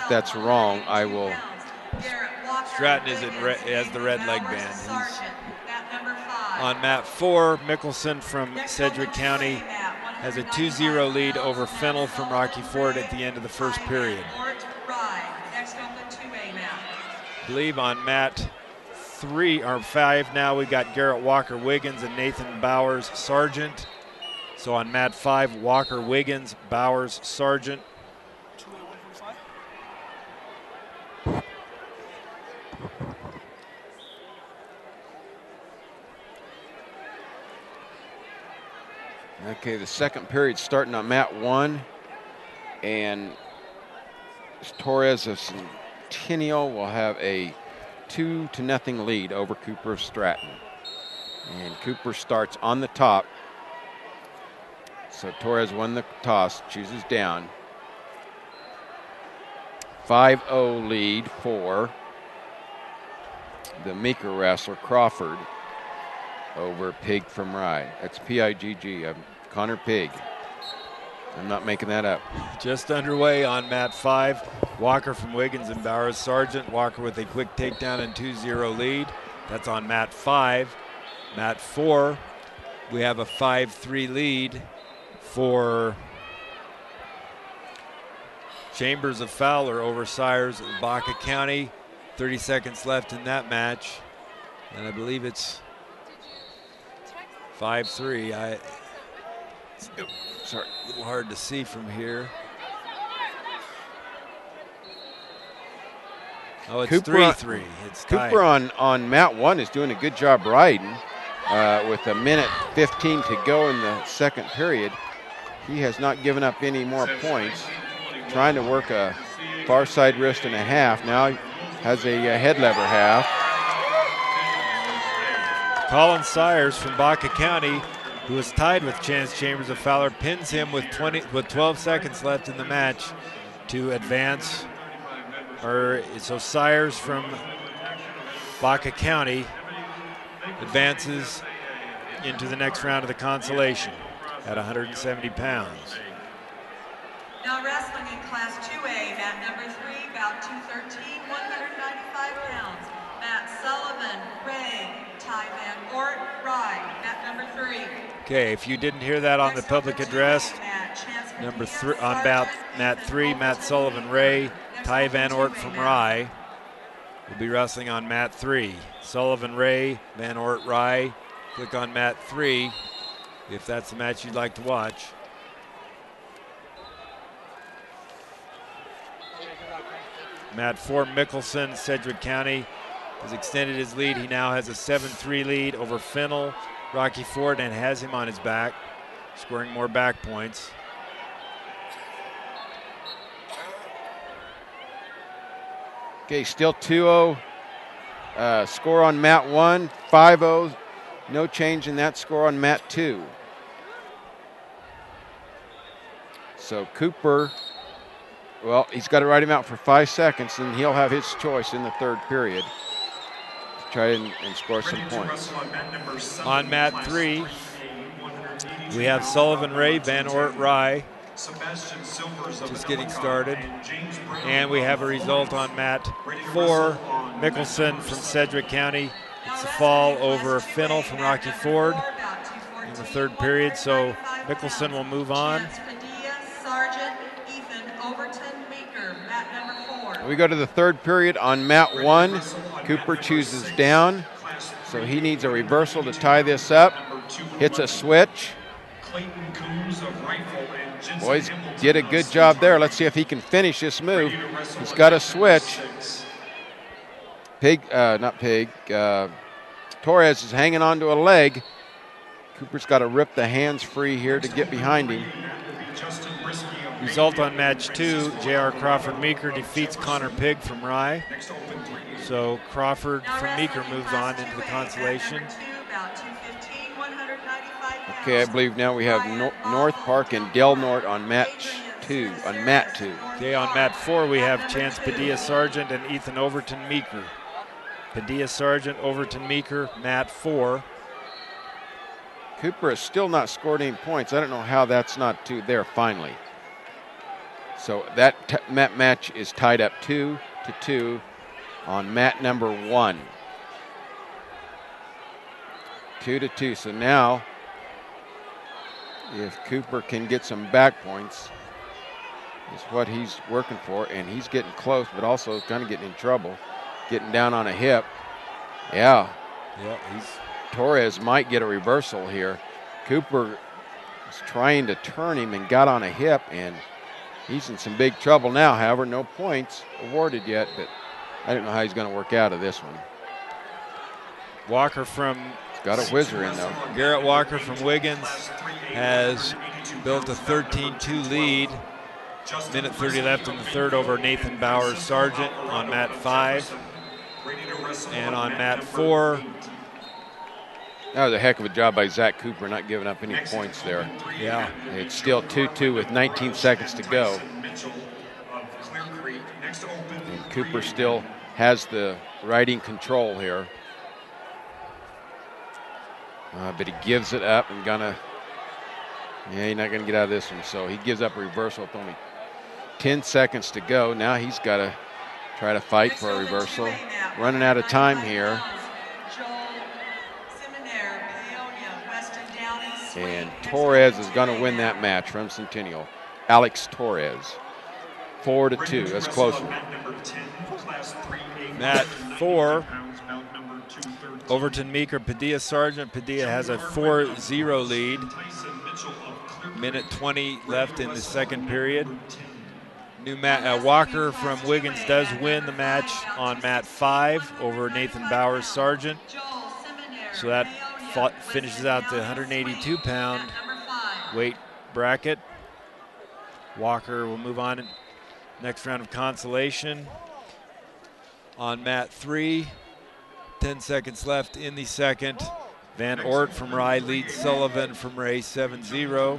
that's wrong, I will. Stratton is has the red leg band. He's on mat 4. Mickelson from Sedgwick County has a 2-0 lead over Fennel from Rocky Ford at the end of the first period. I believe on mat 3 or 5 now we got Garrett Walker Wiggins and Nathan Bowers Sargent. So on mat 5, Walker Wiggins, Bowers Sargent. Okay, the second period starting on mat 1, and Torres of Centennial will have a 2-0 lead over Cooper of Stratton. And Cooper starts on the top. So Torres won the toss, chooses down. 5-0 lead for the Meeker wrestler Crawford over Pig from Rye. That's P-I-G-G, Connor Pig. I'm not making that up. Just underway on mat 5. Walker from Wiggins and Bowers Sargent. Walker with a quick takedown and 2-0 lead. That's on mat 5. Mat 4, we have a 5-3 lead for Chambers of Fowler over Sires of Baca County. 30 seconds left in that match. And I believe it's 5-3. Sorry, a little hard to see from here. Oh, it's 3-3. It's tied. Cooper on mat 1 is doing a good job riding with 1:15 to go in the second period. He has not given up any more points. Trying to work a far side wrist and a half. Now he has a head lever half. Colin Sires from Baca County, who is tied with Chance Chambers of Fowler, pins him with 12 seconds left in the match to advance. So Sires from Baca County advances into the next round of the consolation at 170 pounds. Now wrestling in Class 2A, mat number 3, bout 213, 195 pounds. Matt Sullivan, Ray, Ty Van Ort, Rye, mat number 3. Okay, if you didn't hear that on the public address, number 3 on mat 3, Matt Sullivan, Ray, Ty Van Ort from Rye will be wrestling on mat 3. Sullivan, Ray, Van Ort, Rye. Click on mat 3 if that's the match you'd like to watch. Mat 4, Mickelson, Sedgwick County has extended his lead. He now has a 7-3 lead over Fennel, Rocky Ford, and has him on his back, scoring more back points. Okay, still 2-0 score on mat 1, 5-0, no change in that score on mat 2. So Cooper, well, he's got to ride him out for 5 seconds, and he'll have his choice in the third period to try and score some points. On mat 3, we have Sullivan, Ray, Van Ort, Rye, just getting started. And we have a result on mat 4, Mickelson from Sedgwick County. It's a fall over Fennel from Rocky Ford in the third period, so Mickelson will move on. We go to the third period on mat 1. Cooper chooses down, so he needs a reversal to tie this up. Hits a switch. Boys did a good job there. Let's see if he can finish this move. He's got a switch. Torres is hanging onto a leg. Cooper's got to rip the hands free here to get behind him. Result on match 2, J.R. Crawford Meeker defeats Connor Pig from Rye. So Crawford from Meeker moves on into the consolation. Okay, I believe now we have North Park and Del Norte on match 2, on mat 2. Okay, on mat 4 we have Chance Padilla Sargent and Ethan Overton Meeker. Padilla Sargent, Overton Meeker, mat 4. Cooper has still not scored any points. I don't know how that's not there finally. So that match is tied up 2-2 on mat number 1. 2-2. So now, if Cooper can get some back points, is what he's working for, and he's getting close, but also kind of getting in trouble, getting down on a hip. Yeah. Torres might get a reversal here. Cooper is trying to turn him and got on a hip, and he's in some big trouble now. However, no points awarded yet, but I don't know how he's going to work out of this one. Walker from... Got a whizzer in, though. Garrett Walker from Wiggins has built a 13-2 lead. Minute 30 left in the third over Nathan Bowers Sargent on mat 5. And on mat 4... That was a heck of a job by Zach Cooper not giving up any points there. Yeah. It's still 2-2 with 19 seconds to go. And Cooper still has the riding control here. But he gives it up and he's not gonna get out of this one. So he gives up a reversal with only 10 seconds to go. Now he's got to try to fight for a reversal. Running out of time here. And Torres is going to win that match from Centennial. Alex Torres. 4-2. That's closer. Mat 4. Overton Meeker, Padilla Sargent. Padilla has a 4-0 lead. Minute 20 left in the second period. Walker from Wiggins does win the match on mat 5 over Nathan Bowers Sargent. So that finishes out the 182-pound weight bracket. Walker will move on in next round of consolation. On mat 3, 10 seconds left in the second. Van Ort from Rye leads Sullivan from Ray 7-0.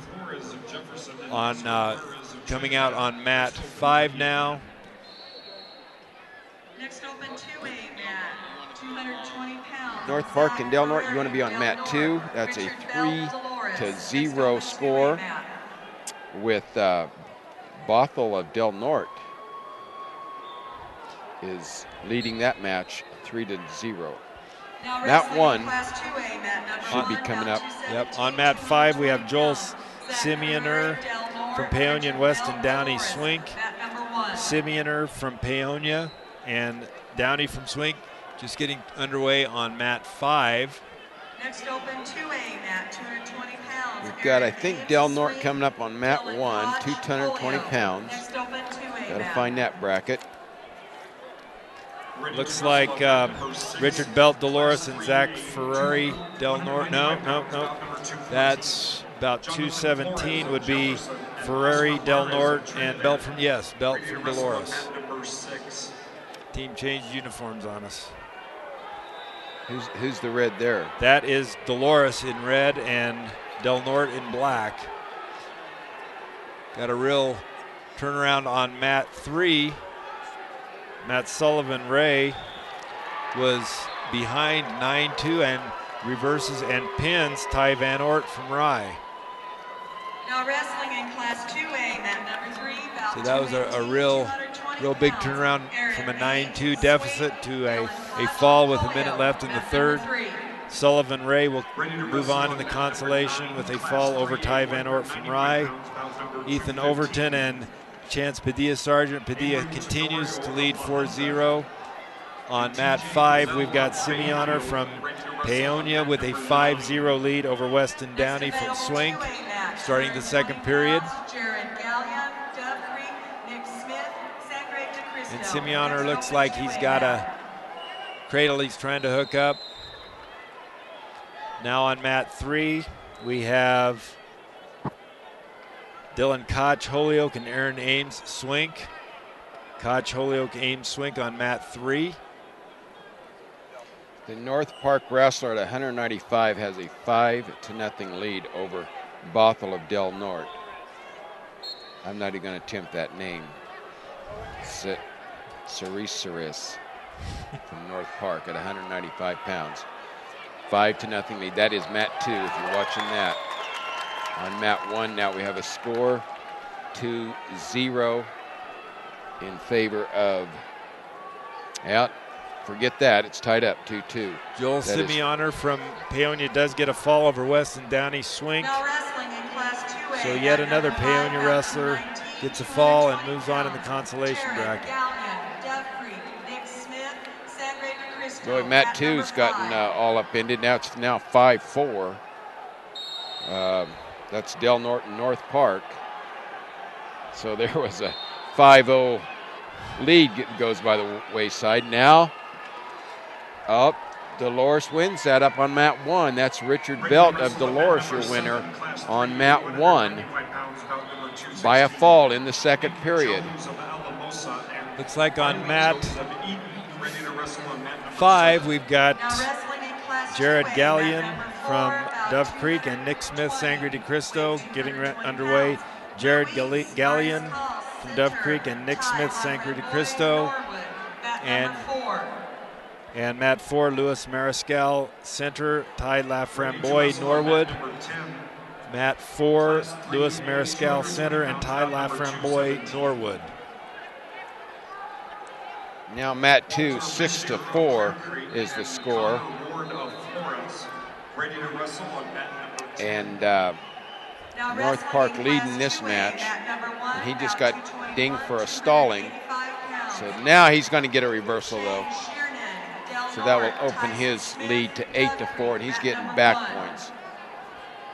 Coming out on mat 5 now. Next open 2A mat, 220 pounds. North Park and Del Norte, you want to be on mat 2. That's a 3-0 score with Bothell of Del Norte is leading that match 3-0. Mat 1 should be coming up. Yep. On mat 5 we have Joel Simeoner from Paonia and Weston Downey Swink. Simeoner from Paonia and Downey from Swink just getting underway on mat 5. Next open 2A mat, 220 pounds. We've got, I think, Del Norte coming up on mat 1, 220 pounds. Got to find that bracket. Looks like Richard Belt Dolores and Zach Ferrari Del Norte. No. That's about 217 would be Ferrari Del Norte and Belt from Dolores. Team changed uniforms on us. Who's the red there? That is Dolores in red and Del Norte in black. Got a real turnaround on mat 3. Matt Sullivan Ray was behind 9-2 and reverses and pins Ty Van Ort from Rye. Now wrestling in class 2A, mat number 3. So that was a real big turnaround from a 9-2 deficit to a fall with a minute left in the third. Sullivan Ray will move on in the consolation with a fall over Ty Van Ort from Rye. Ethan Overton and Chance Padilla Sargent. Padilla continues to lead 4-0. On mat 5, we've got Simeoner from Paonia with a 5-0 lead over Weston Downey from Swink, starting the second period. And Simeoner looks like he's got a cradle he's trying to hook up. Now on mat 3, we have Dylan Koch, Holyoke, and Aaron Ames, Swink. Koch, Holyoke, Ames, Swink on mat 3. The North Park wrestler at 195 has a 5-0 lead over Bothell of Del Norte. I'm not even going to attempt that name. Cereseris from North Park at 195 pounds. 5-0 lead. That is mat 2 if you're watching that. On mat 1 now we have a score 2-0 in favor of, forget that, it's tied up 2-2. Joel Simeoner from Paonia does get a fall over Weston Downey Swink. Now wrestling in Class 2A. So yet another Paonia wrestler gets a fall and moves on in the consolation bracket. Boy, Matt 2's gotten all upended. Now it's 5-4. That's Del Norte and North Park. So there was a 5-0 lead goes by the wayside. Now, Dolores wins that up on mat 1. That's Richard Belt of Dolores, your winner on mat 1 by a fall in the second period. Looks like on mat 5 we've got Jared Gallion from Dove Creek and Nick Smith, Sangre de Cristo, getting underway. Jared Gallion from Dove Creek and Nick Smith, Sangre de Cristo. And mat 4, Louis Mariscal, center, Ty Laframboise, Norwood. Mat 4, Louis Mariscal, center, and Ty Laframboise, Norwood. Now mat 2, 6-4 is the score. And North Park leading this match. And he just got dinged for a stalling. So now he's going to get a reversal though. So that will open his lead to 8-4, and he's getting back points.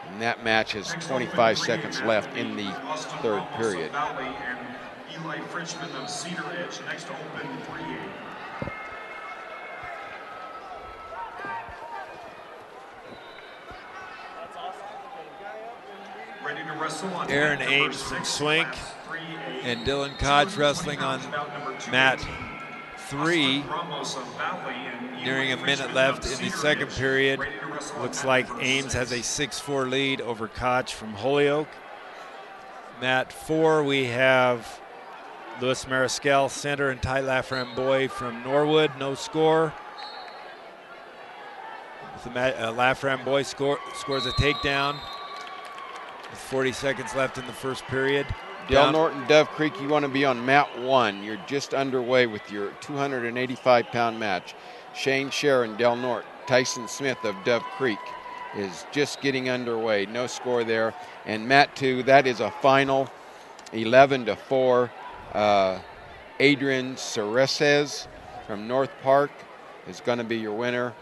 And that match has 25 seconds left in the third period. Eli Fritchman of Cedar Edge next to open 3-8. Ready to wrestle on Aaron Ames from Swink and Dylan Kodge wrestling on mat 3. Nearing a minute left in the second period. Looks like Ames has a 6-4 lead over Koch from Holyoke. Mat 4 we have Louis Mariscal, center, and Ty Laframboise from Norwood, no score. Laframboise scores a takedown with 40 seconds left in the first period. Del Norte and Dove Creek, you want to be on mat 1. You're just underway with your 285-pound match. Shane Sharon, Del Norte. Tyson Smith of Dove Creek is just getting underway. No score there. And mat 2, that is a final 11-4. Adrian Cereses from North Park is going to be your winner.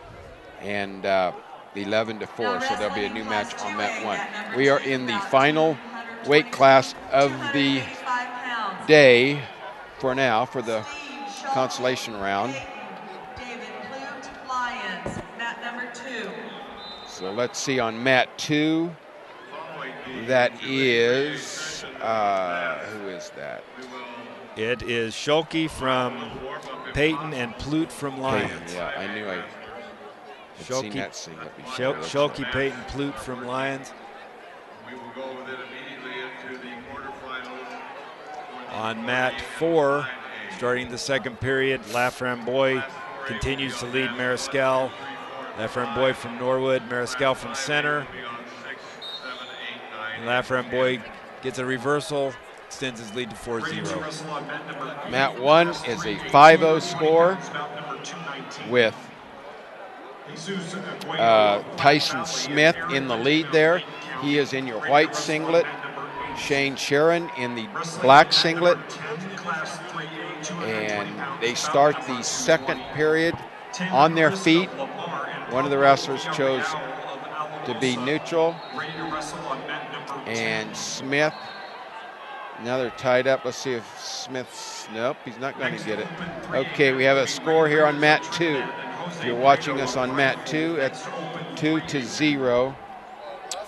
And 11-4, so there'll be a new match on mat 1. We are in the final weight class of the day for now, for the consolation round. So let's see on mat 2. That is, who is that? It is Schulke from Peyton and Plute from Lions. Peyton, yeah, I knew I had seen that singlet before. Schulke, Peyton, Plute from Lions. We will go with it immediately into the quarterfinals. On mat 4, starting the second period, Laframboise continues to lead Mariscal. Laframboise from Norwood, Mariscal from center. And Laframboise gets a reversal, extends his lead to 4-0. Mat 1 is a 5-0 score with Tyson Smith in the lead there. He is in your white singlet. Shane Sharon in the black singlet. And they start the second period on their feet. One of the wrestlers chose to be neutral. And Smith, now they're tied up. Let's see if Smith's, nope, he's not going to get it. Okay, we have a score here on mat 2. If you're watching us on mat 2, it's 2-0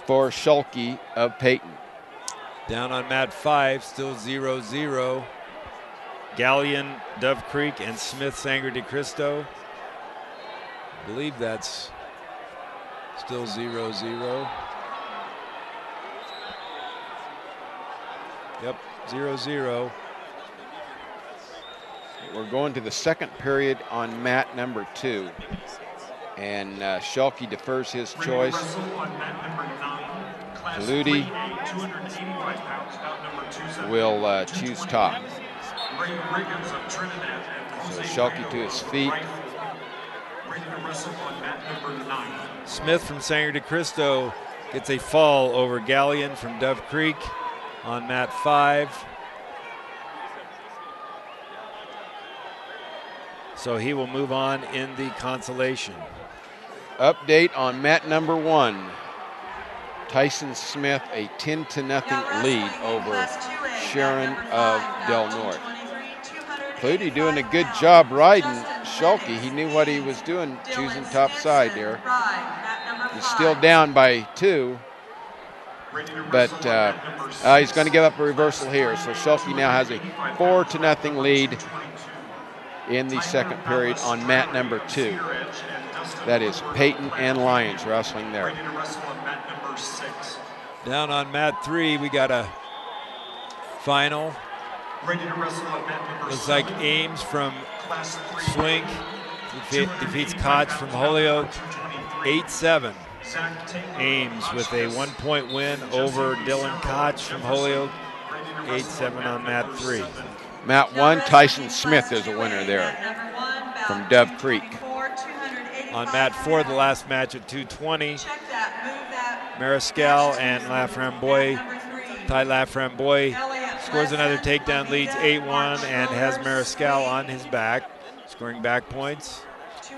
for Schulke of Peyton. Down on mat 5, still 0-0. Gallion, Dove Creek, and Smith, Sangre de Cristo. I believe that's still 0-0. Yep, 0-0. We're going to the second period on mat number 2. And Schalke defers his choice. Ludi will choose top. So Schalke to his feet. Smith from Sangre de Cristo gets a fall over Galleon from Dove Creek on mat 5. So he will move on in the consolation. Update on mat number 1. Tyson Smith a 10-0 lead over Sharon of Del Norte. Clutie doing a good job riding Schalke. He knew what he was doing, choosing top side there. He's still down by 2, but he's going to give up a reversal here. So Schalke now has a 4-0 lead in the second period on mat number 2. That is Peyton and Lyons wrestling there. Down on mat 3, we got a final. Looks like Ames from Swink defeats Koch from Holyoke 8-7. Ames with a 1-point win over Dylan Koch from Holyoke 8-7 on mat 3. Mat 1, Tyson Smith is a winner there from Dove Creek. On mat 4, the last match at 220, Mariscal and Laframboise. Ty Laframboise scores another takedown, leads 8-1, and has Mariscal on his back, scoring back points.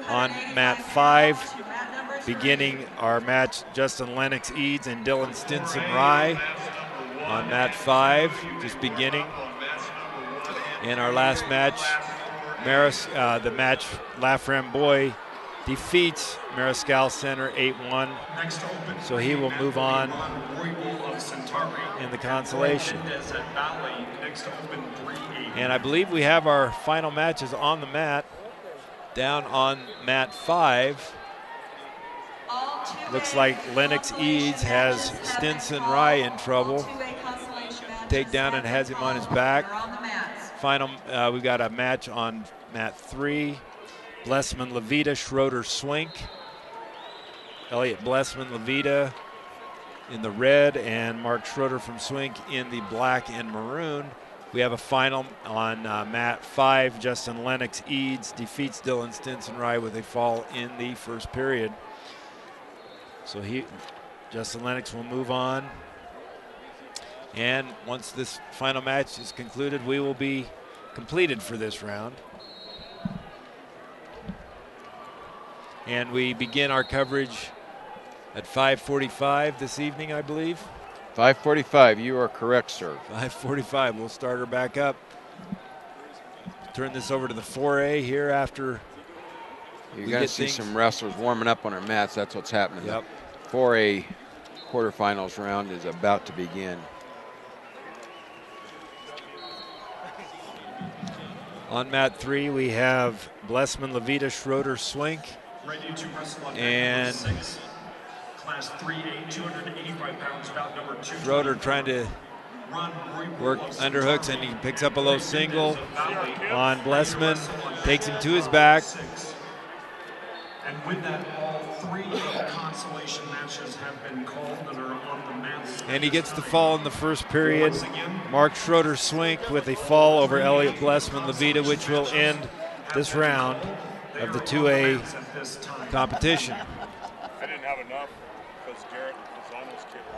On mat 5, beginning our match, Justin Lennox Eads and Dylan Stinson Rye. On mat 5, just beginning. In our last match, the match Laframboise defeats Mariscal Center 8-1, so he will move on in the consolation. And I believe we have our final matches on the mat. Down on mat 5, looks like Lennox Eads has Stinson Rye in trouble. Take down and has him on his back. Final, we've got a match on mat 3. Blessman Levita, Schroeder Swink. Elliot Blessman Levita in the red and Mark Schroeder from Swink in the black and maroon. We have a final on mat 5. Justin Lennox Eads defeats Dylan Stinson Rye with a fall in the first period. So Justin Lennox will move on. And once this final match is concluded, we will be completed for this round. And we begin our coverage at 5:45 this evening, I believe. 5:45, you are correct, sir. 5:45, we'll start her back up. Turn this over to the 4A here after you're going to see some wrestlers warming up on our mats. That's what's happening. Yep. The 4A quarterfinals round is about to begin. On mat 3, we have Blessman Levita, Schroeder Swink. Ready to wrestle on and 6, class 3A, 285 pounds, bout number 2. Schroeder trying to work underhooks, and he picks up a low single on Blessman, takes him to his back. And with that, all 3 consolation matches have been called that are on the mats. And he gets the fall in the first period. Mark Schroeder Swink with a fall over Elliot Blessman Levita, which will end this round of the 2A competition. I didn't have enough because Garrett was almost kicked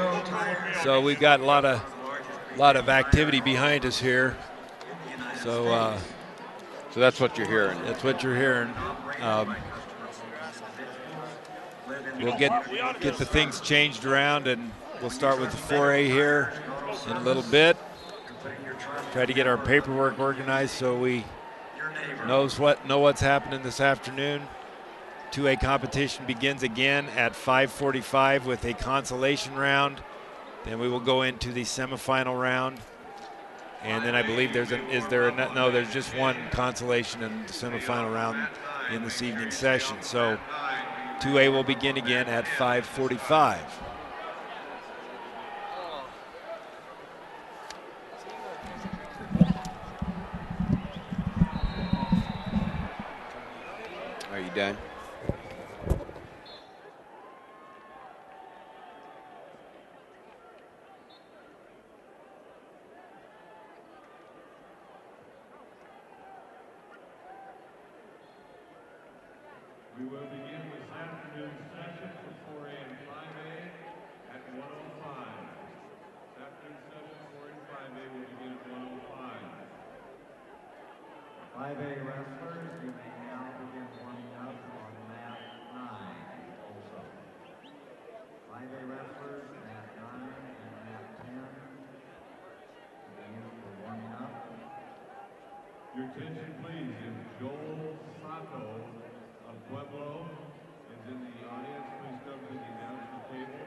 off, so we've got a lot of activity behind us here. So that's what you're hearing. That's what you're hearing. We'll get the things changed around, and we'll start with the 4A here in a little bit. Try to get our paperwork organized so we know what's happening this afternoon. 2A competition begins again at 5:45 with a consolation round. Then we will go into the semifinal round. And then I believe there's just one consolation in the semifinal round. in this evening's session. So 2A will begin again at 5:45. Are you done? We will begin this afternoon's session for 4A and 5A at 1:05. This afternoon's session 4A and 5A will begin at 1:05. 5A wrestlers, you may now begin warming up on mat 9 also. 5A wrestlers, mat 9 and mat 10 begin for warming up. Your attention please, is Joel Sato of Pueblo is in the audience. Please come to the announcement table.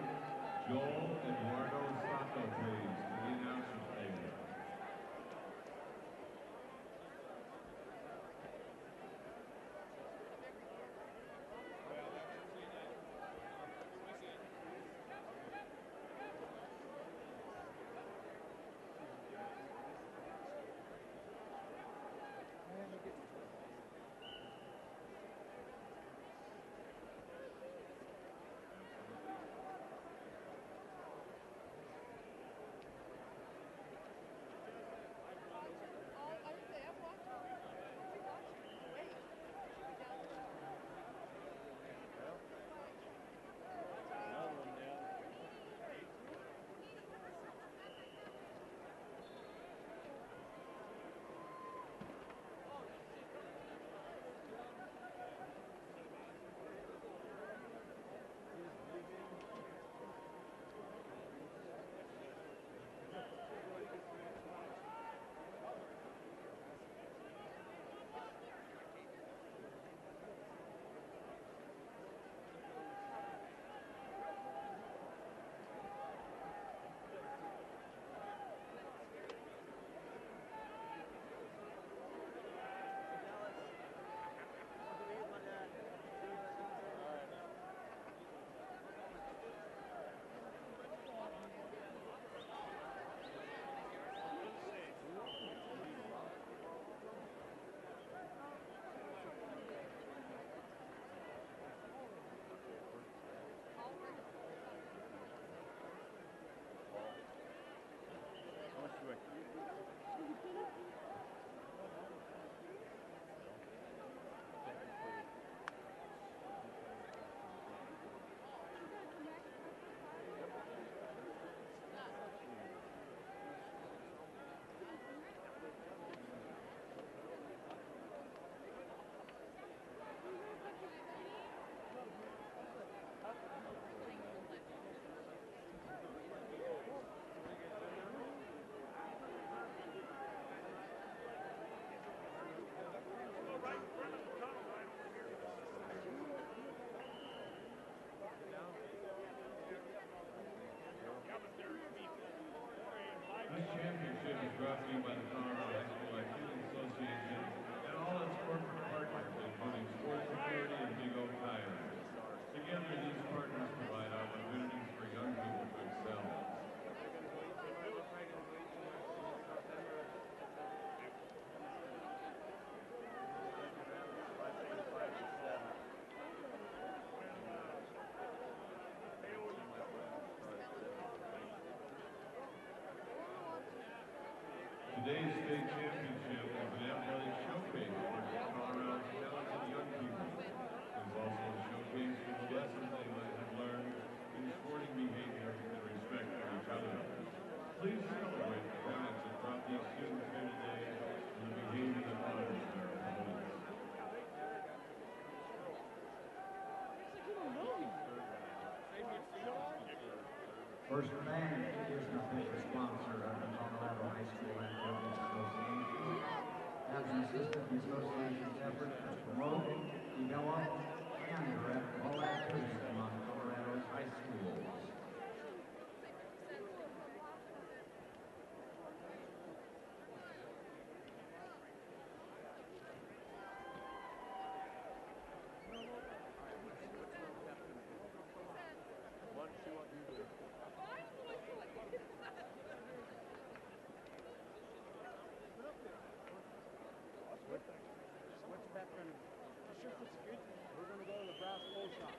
Joel Eduardo Sato, please, to the announcement table. This championship is brought to you by the Colorado High School Athletic Association and all its corporate partners, including Sports Security and Big O Tires. Together, these partners provide opportunities for young people to excel. Today's state championship is an athletic showcase for Colorado's talented young people. It's also a showcase for the lessons they might have learned in sporting behavior and respect for each other. Please celebrate the parents that brought these students here today and the behavior that honors their opponents. First Bank is an official sponsor of the Colorado High School Athletic Association. As an assistant in the association's effort to promote, develop, and direct all activities among Colorado's high schools. We're going to go to the brass pole shop.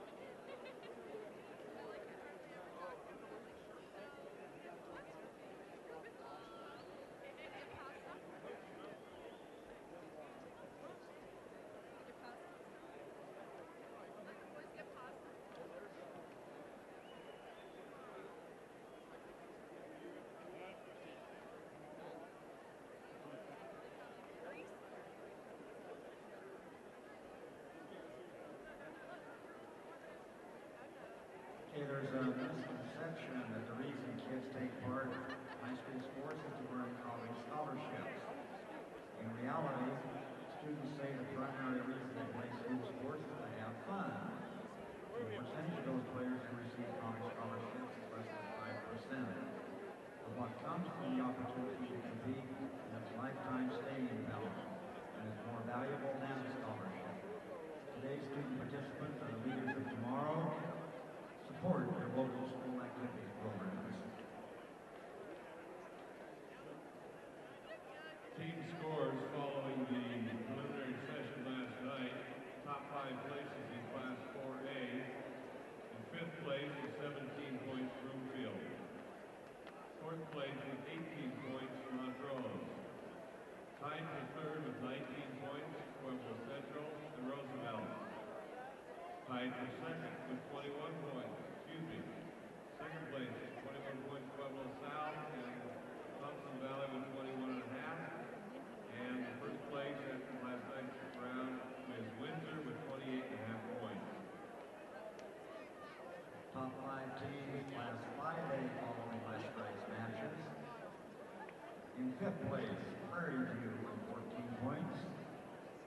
Okay, there's a misconception that the reason kids take part in high school sports is to earn college scholarships. In reality, students say the primary reason they play school sports is to have fun. The percentage of those players who receive college scholarships is less than 5%. But what comes from the opportunity to compete is lifetime staying power and is more valuable than a scholarship. Today's student participants are the leaders of tomorrow. Support their local school activities programs. Team scores following the preliminary session last night. Top 5 places in Class 4A. In 5th place with 17 points, Broomfield. 4th place with 18 points, Montrose. Tied for 3rd with 19 points, Pueblo Central and Roosevelt. Tied for 2nd with 21 points. Second place, 21 points, Pueblo South, and Thompson Valley with 21 and a half. And first place after last night's round is Windsor with 28 and a half points. Top 5 teams, Class 5A following last night's matches. In 5th place, Prairie View with 14 points.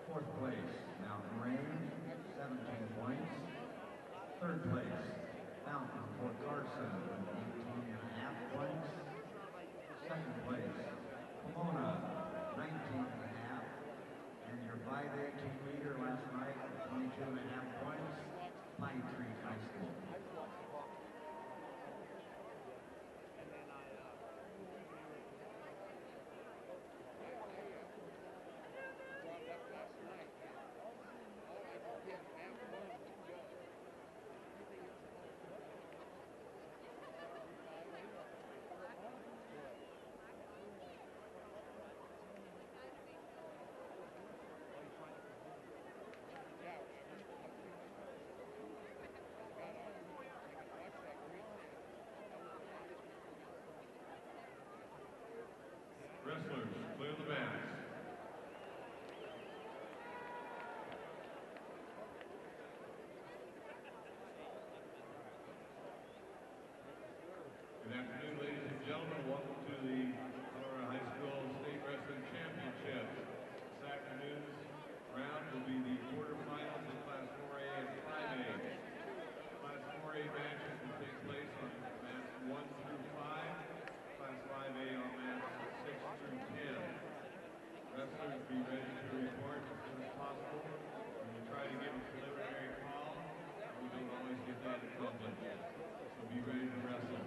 4th place, Mountain Range, 17 points. 3rd place, Mountain Fort Carson with 18 and a half points. 2nd place, Pomona, 19 and a half. And your 5A team leader last night with 22 and a half points, Pine Creek High School. Wrestlers, clear the mats. Good afternoon, ladies and gentlemen. Welcome to the Colorado High School State Wrestling Championship. This afternoon's round will be the quarterfinals in Class 4A and 5A. Class 4A matches will take place on mats 1 through 5. Class 5A on mats 6 through 10. Wrestlers, be ready to report as soon as possible. When we try to give a preliminary call, we don't always get that in public. So be ready to wrestle.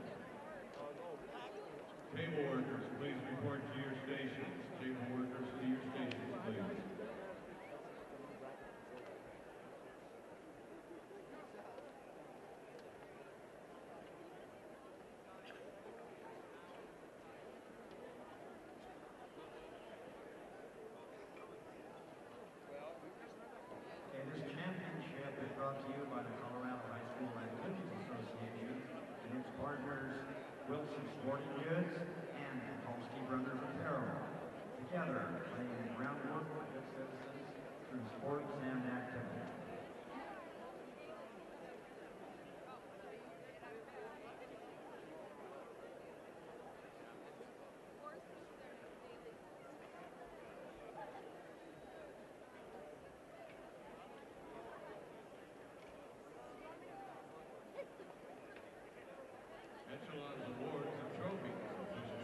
Table workers, please report to your stations. Table workers to your stations, please. Okay, this championship is brought to you by the Colorado High School Activities Association and its partners Wilson Sporting Goods and Mikulski Brothers Apparel. Together, laying the groundwork for good citizens through sports and activity. Echelon's awards and trophies.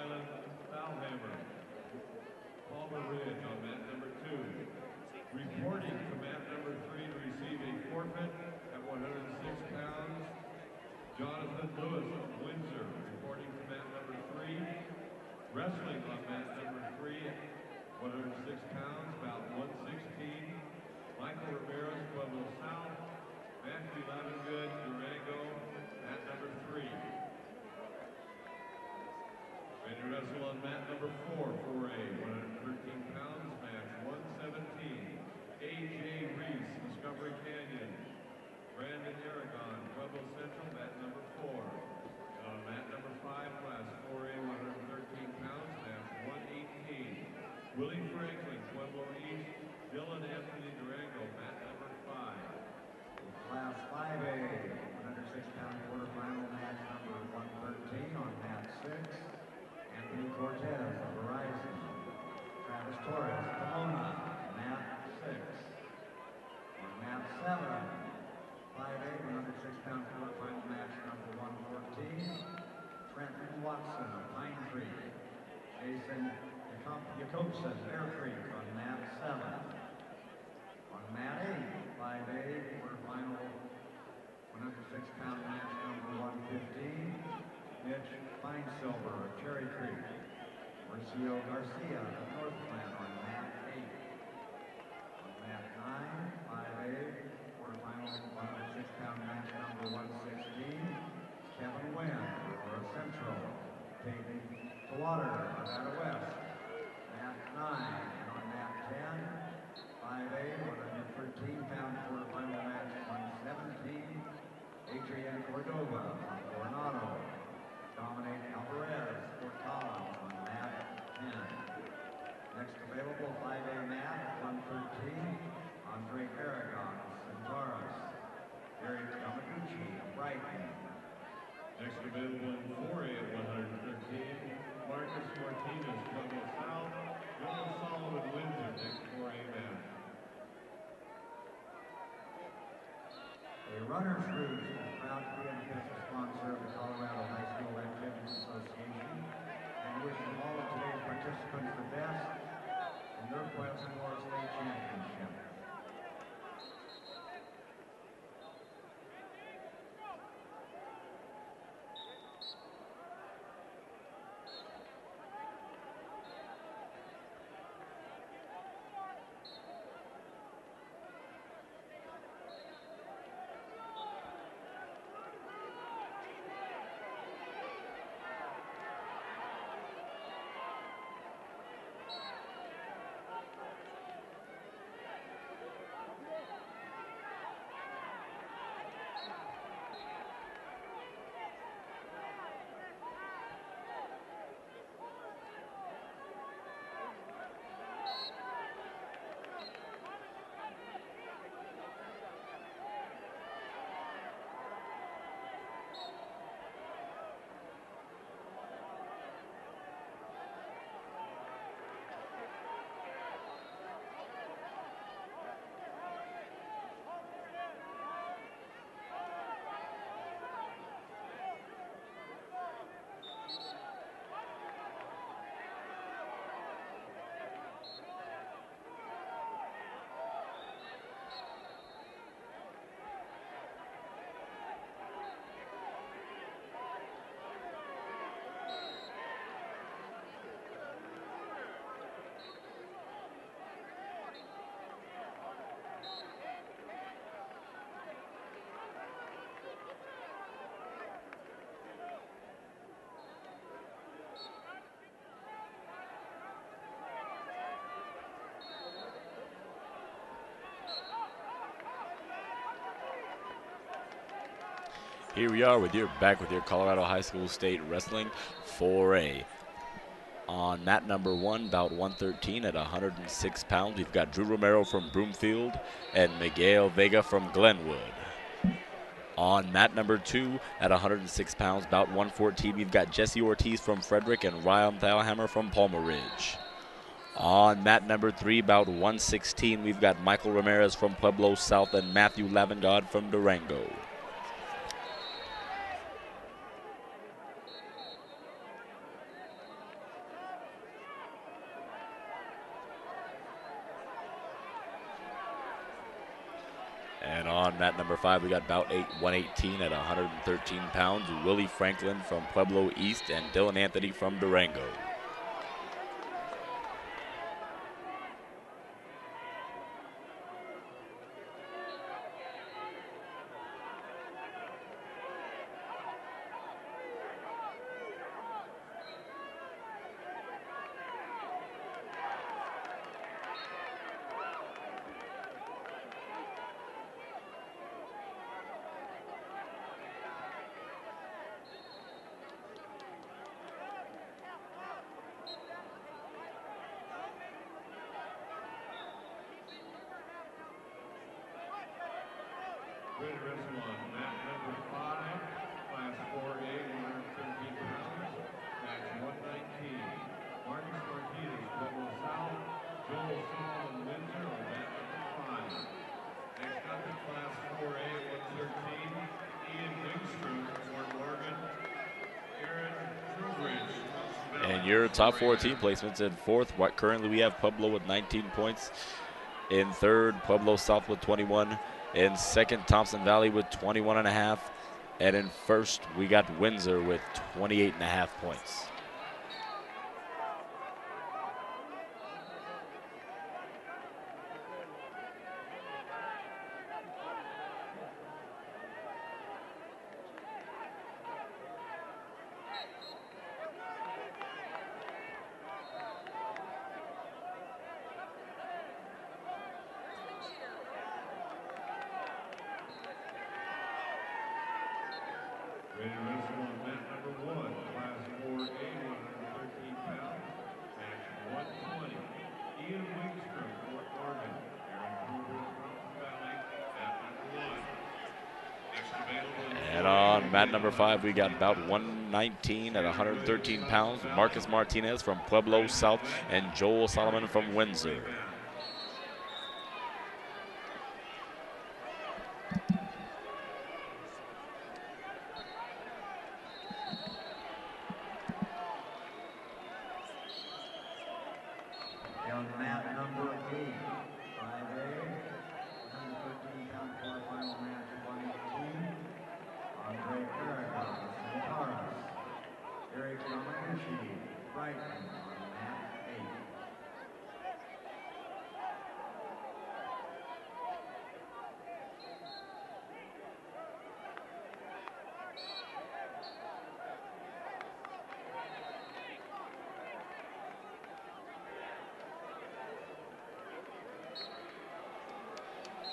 Island Foulhammer. Palmer Ridge on mat number 2. Reporting to mat number 3 to receive a forfeit at 106 pounds. Jonathan Lewis of Windsor reporting to mat number 3. Wrestling on mat number 3 at 106 pounds, bout 116. Michael Ramirez, Pueblo South. Matthew Lavengood, Durango, mat number 3. Ready to wrestle on mat number 4 for a 113 pounds, match 117. A.J. Reese, Discovery Canyon. Brandon Aragon, Pueblo Central, mat number 4. And on mat number 5, class 4A, 113 pounds, match 118. Willie Franklin, Pueblo East. Dylan Anthony Durango, mat number 5. Class 5A, 106-pound quarterfinal match number 113 on mat 6. Anthony Cortez of Verizon. Travis Torres, Pomona, mat 6. On mat 7, 5A, 106-pound quarterfinal match number 114. Trenton Watson of Pine Creek. Jason Jacobson, Bear Creek on mat 7. On mat 8, 5A, quarterfinal 106-pound match number 115. Mitch Finesilver of Cherry Creek. Mauricio Garcia of Northland on mat 8. On mat 9, 5A, quarterfinal 106-pound match number 116. Kevin Wynn of Aurora Central. Peyton Tawater of Nevada West. Mat 9. And on mat 10, 5A, 113-pound quarterfinal match 117. Adrian Cordova of Coronado. Dominic Alvarez, Fort Collins on mat 10. Next available 5A mat 113, Andre Aragon of Centaurus. Gary Yamaguchi of Brighton. Next available in 4A at 113, Marcus Martinez, Pueblo South. William Solomon Windsor, next 4A match. A runner's roost is proud to be an official sponsor of the Colorado High School Activities Association and wishes all of today's participants the best in their quest for a state championship. Here we are back with your Colorado High School State Wrestling 4A. On mat number 1, bout 113 at 106 pounds, we've got Drew Romero from Broomfield and Miguel Vega from Glenwood. On mat number 2 at 106 pounds, bout 114, we've got Jesse Ortiz from Frederick and Ryan Thalhammer from Palmer Ridge. On mat number 3, bout 116, we've got Michael Ramirez from Pueblo South and Matthew Lavengard from Durango. mat number 5, we got bout 118 at 113 pounds. Willie Franklin from Pueblo East and Dylan Anthony from Durango. Ready to wrestle on mat number 5, class 4A, 113 pounds, match 119. Marcus Martinez, Pueblo South, Joel Solomon Windsor on mat number 5. Next up in class 4A, 113, Ian Wingstrom, Fort Morgan, Aaron Drewbridge. And your top 4 team placements in 4th. Currently we have Pueblo with 19 points. In 3rd, Pueblo South with 21. In 2nd, Thompson Valley with 21.5. And in 1st, we got Windsor with 28.5 points. Ready to wrestle on mat number 1, class 4A, 113 pounds, match 120. Ian Wingstrom, Fort Morgan, Aaron Drewbridge, Thompson Valley, mat number 1. Next available. And on mat number 5, we got about 119 at 113 pounds. Marcus Martinez from Pueblo South and Joel Solomon from Windsor. On mat number 8, 5A, 113 pound quarterfinal match 118. Andre Aragon, Centaurus. Eric Yamaguchi, Brighton on mat 8.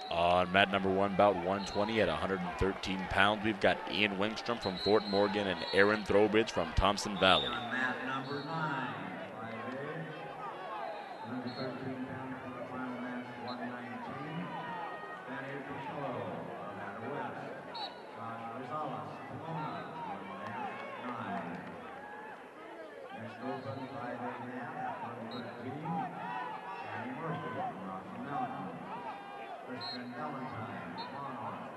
On mat number 1, bout 120 at 113 pounds, we've got Ian Wingstrom from Fort Morgan and Aaron Throwbridge from Thompson Valley. On mat number 9, 5A, 113 pound quarterfinal match 119. Daniel Pichello on mat West. Josh Rosales, Pomona on mat 9. Next open 5A mat 113. Danny Murphy from Rocky Mountain. Christian Valentine, Monarch.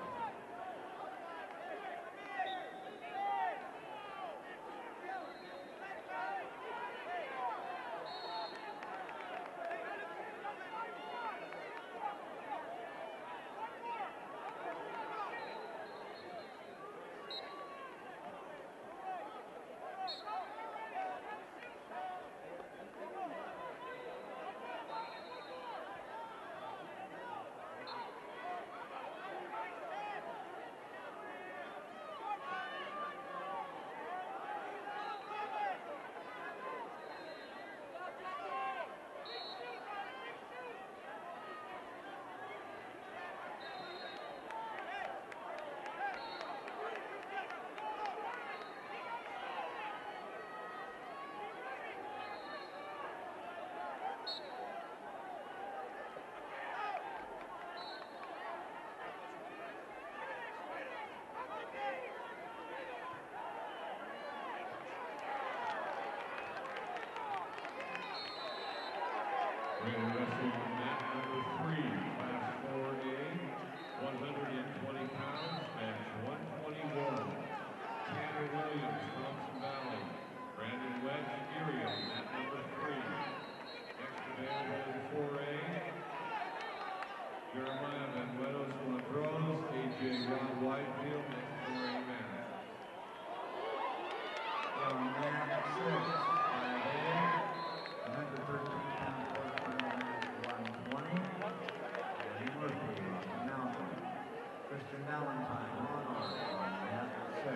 Valentine, Monarch, on mat 6.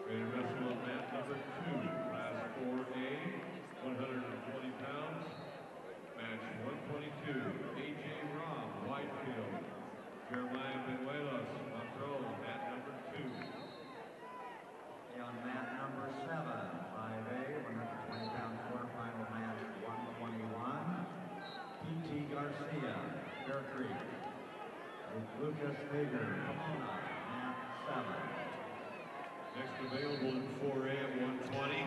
Ready to wrestle on mat number 2, class 4A, 120 pounds, match 122, A.J. Robb, Whitefield, Jeremiah Benuelos, Montrose, mat number 2. On mat number 7, 5A, 120-pound quarterfinal match 121, P.T. Garcia, Bear Creek, with Lucas Hager, Pomona, mat 7. Next available in 4A at 120.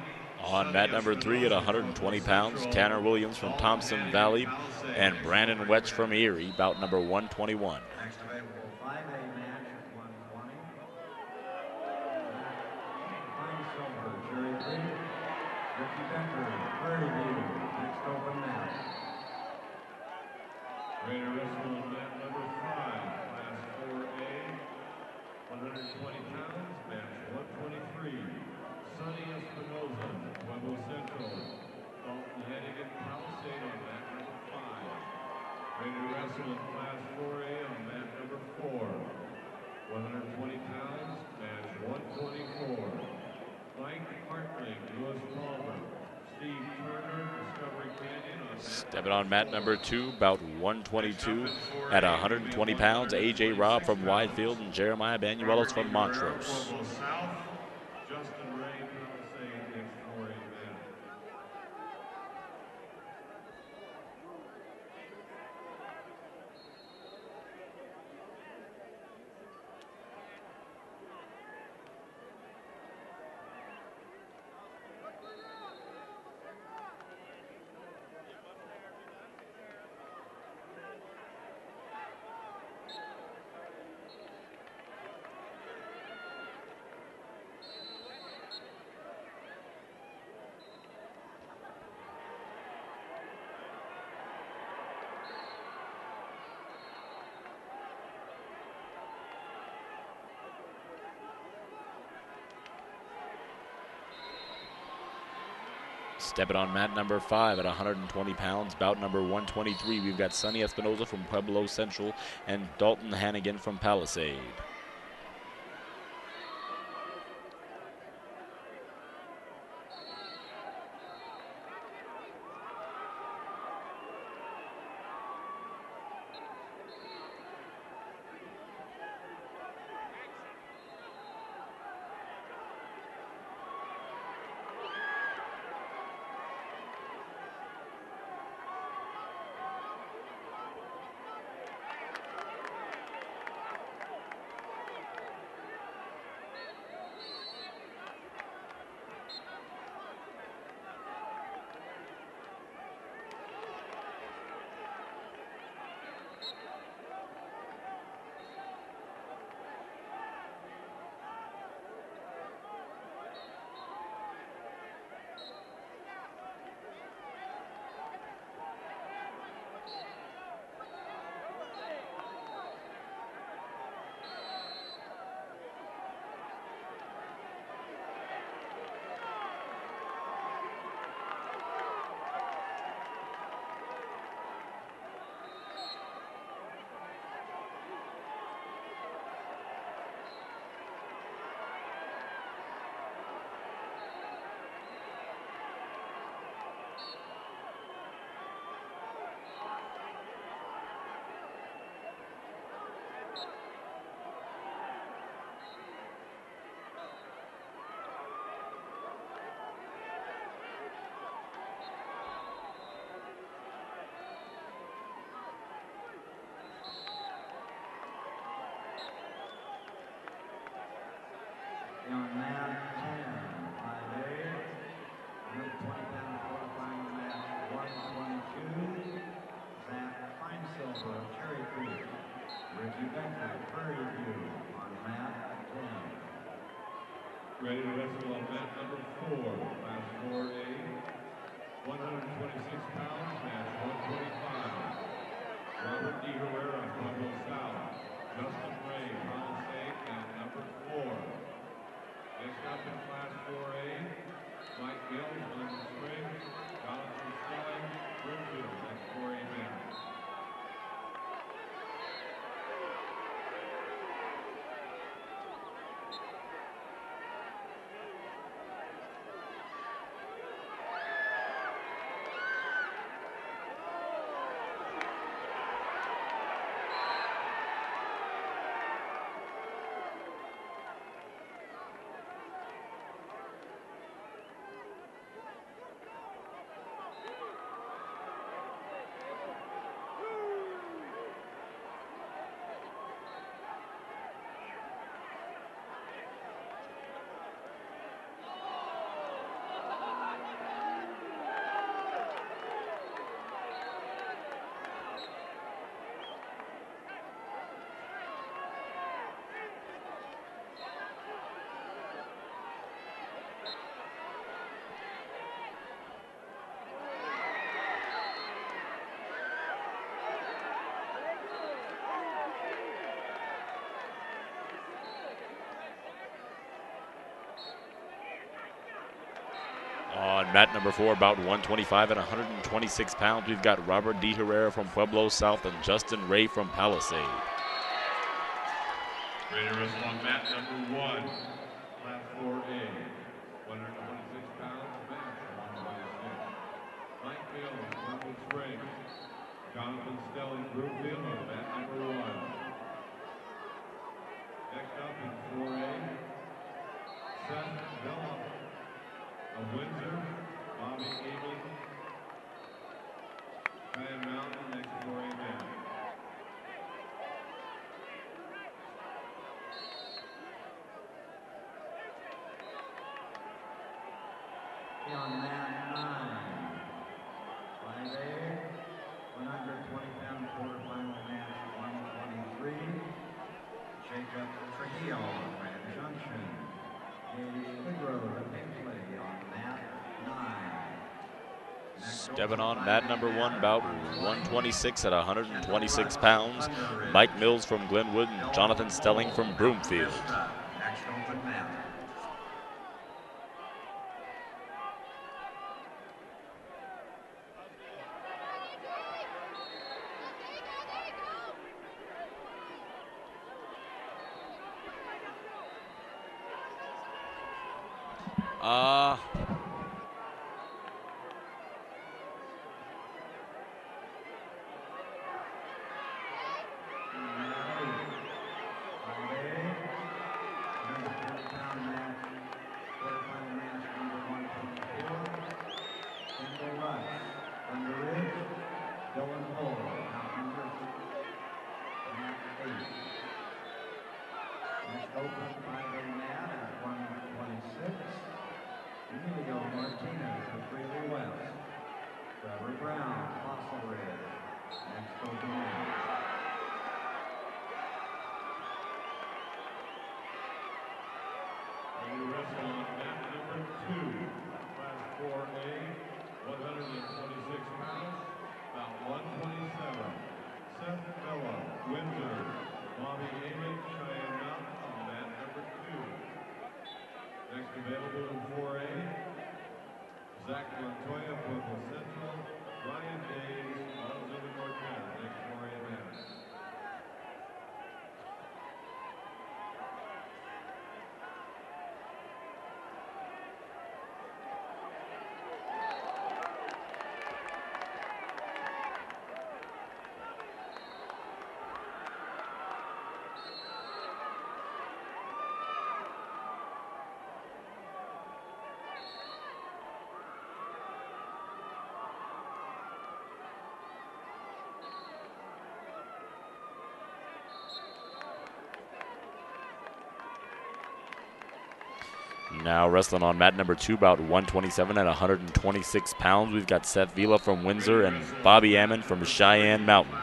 On mat number 3 at 120 pounds, Tanner Williams from Thompson Valley and Brandon Wetch from Erie, bout number 121. Next available 5A match at 120. Fine Silver, Cherry Creek, Ricky Becker, Prairie View, next open match. Ready to wrestle on mat number 5, class 4A, 120 pounds, match 123. Sonny Espinoza, Pueblo Central, Dalton Hennigan, Palisade on mat number 5. Ready to wrestle in class 4A on mat number 4, 120 pounds, match 124. Mike Hartling, Lewis Palmer, Steve Turner, Discovery Canyon on mat. Stepping on mat number 2, bout 122 at 120 pounds, A.J. Robb from Widefield and Jeremiah Banuelos from Montrose. South, Justin Ray, Palisade, next 4A match. Stepping on mat number 5 at 120 pounds, bout number 123, we've got Sonny Espinoza from Pueblo Central and Dalton Hannigan from Palisade. On mat 10, 5A, 120-pound quarterfinal match 122, Zach Finesilver of Cherry Creek, Ricky Becker, Prairie View, on mat 10. Ready to wrestle on mat number 4, class 4A, 126 pounds, match 125. Robert D. Herrera, Pueblo South, Justin Ray, Palisade, mat number 4. Next up in class 4A, Mike Gill, Glen Springs, Jonathan Stelling, Broomfield, next 4A match. On mat number 4, about 125 and 126 pounds, we've got Robert D. Herrera from Pueblo South and Justin Ray from Palisade. Ready to wrestle on mat number 1, class 4A, 126 pounds, match 126. Mike Gill, Purple Springs. Jonathan Stelling, Broomfield on mat number 1. Next up in 4A, Seth Bella of Windsor, Bobby Amy, Cheyenne Mountain, next 4A man. On mat 9, 5A, 120-pound quarterfinal match 123. Jacob Trujillo, Grand Junction. Gage Woodrow of Pinkley on mat 9. Stepping on mat number 1, about 126 at 126 pounds, Mike Mills from Glenwood and Jonathan Stelling from Broomfield. Next open mat. Now wrestling on mat number 2, about 127 at 126 pounds, we've got Seth Vila from Windsor and Bobby Ammon from Cheyenne Mountain.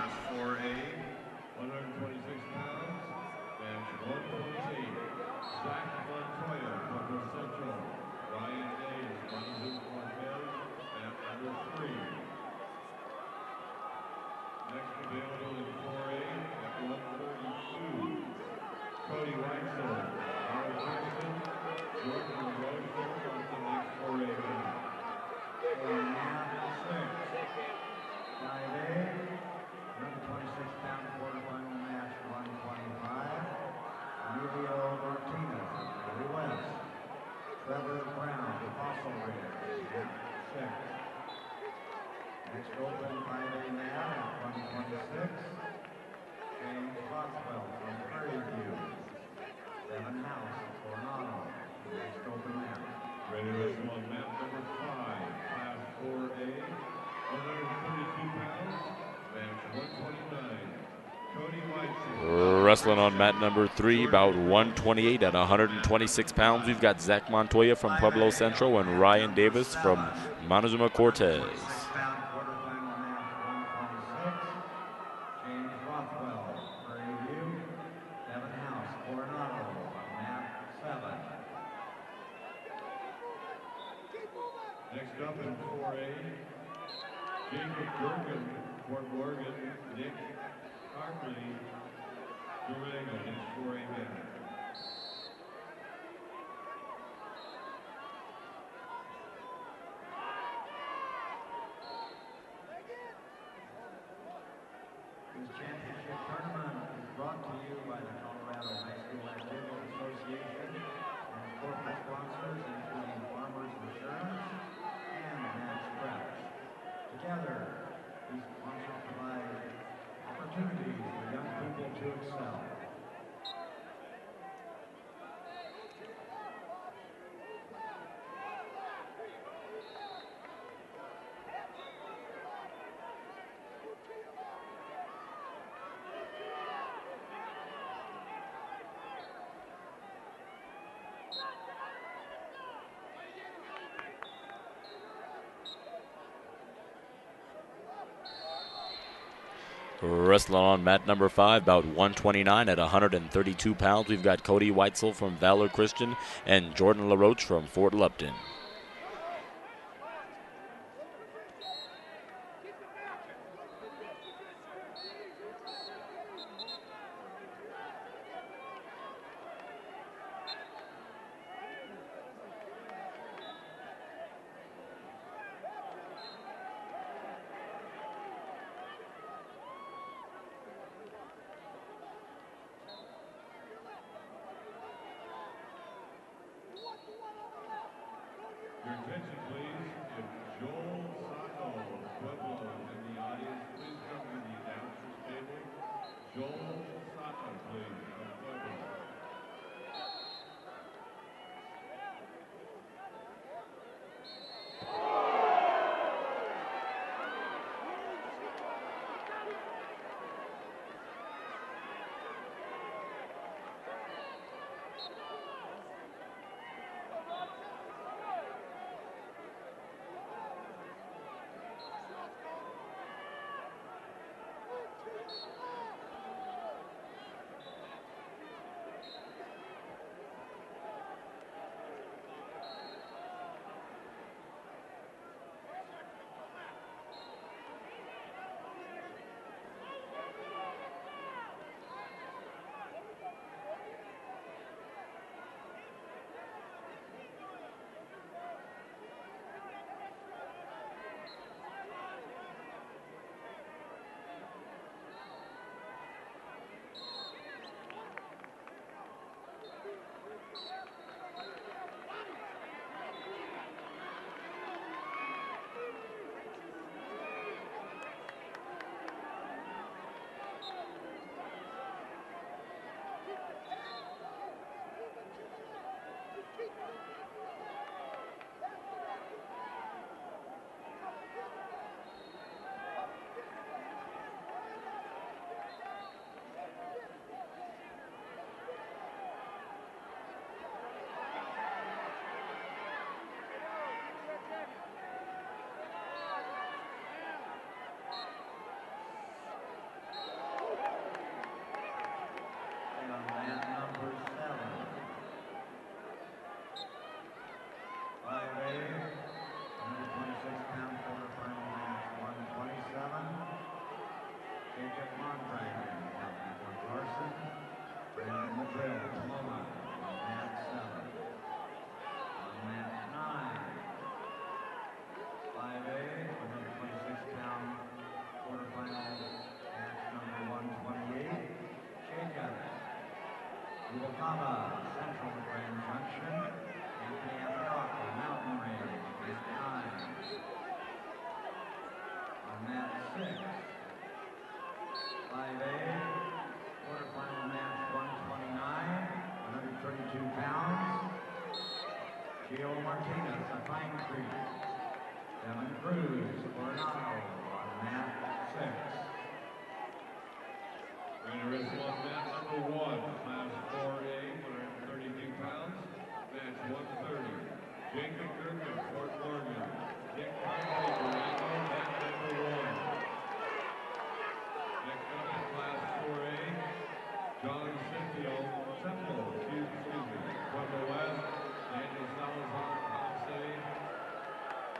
Wrestling on mat number 3, about 128 at 126 pounds, we've got Zach Montoya from Pueblo Central and Ryan Davis from Montezuma Cortez. Next up in 4A, Jacob Durgan, Fort Morgan, Nick Hartley, Durango, next 4A man. Wrestling on mat number 5, about 129 at 132 pounds. We've got Cody Weitzel from Valor Christian and Jordan LaRoche from Fort Lupton. Your attention, please. If Joel Sacco of Pueblo is in the audience, please come to the announcer's table. Joel Sacco, please, of Pueblo.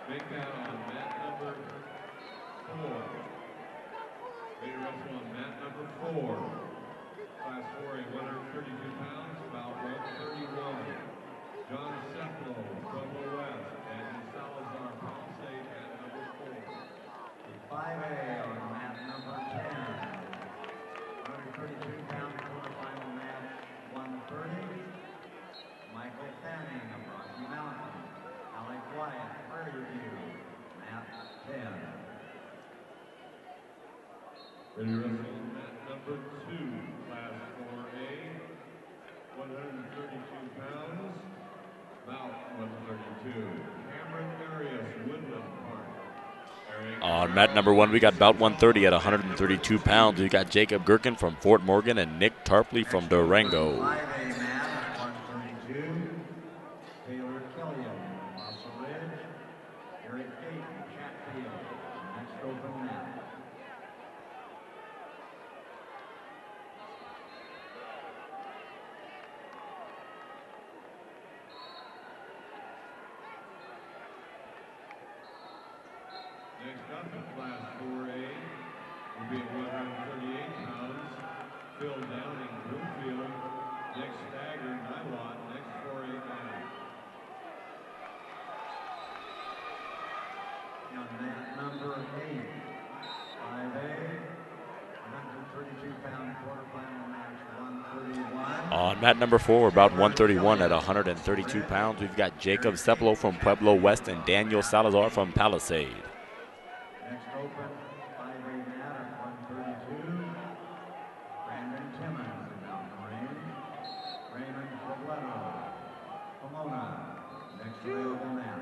Make that on mat number 4. Ready to wrestle on mat number 4. Class 4A, 132 pounds, about 131. John Seplow, Pueblo West, and Salazar Palisade at number 4. 5A on mat number 10. 132 pound quarterfinal match, 130. Michael Fanning of Rocky Mountain. Alec Wyatt, Prairie View, mat 10. Ready to wrestle on mat number 2, class 4A, 132 pounds, about 132. Cameron Arias, Woodland Park. On mat number 1, we got about 130 at 132 pounds. We got Jacob Gherkin from Fort Morgan and Nick Tarpley from Durango. 5A man at 132. Taylor Killian, Fossil Ridge. Eric Dayton, Chatfield. Next open mat. up in Class 4A will be at 138 pounds. Phil Downing, Broomfield. Nick Stagger, Niwot, next 4A man. On mat number 8, 5A, 132-pound quarterfinal match, 131. On mat number 4, about 131 at 132 pounds, we've got Jacob Cepelo from Pueblo West and Daniel Salazar from Palisade. Next open, 5A mat at 132. Brandon Timmons in mountain range. Raymond Robledo, Pomona, next available mat.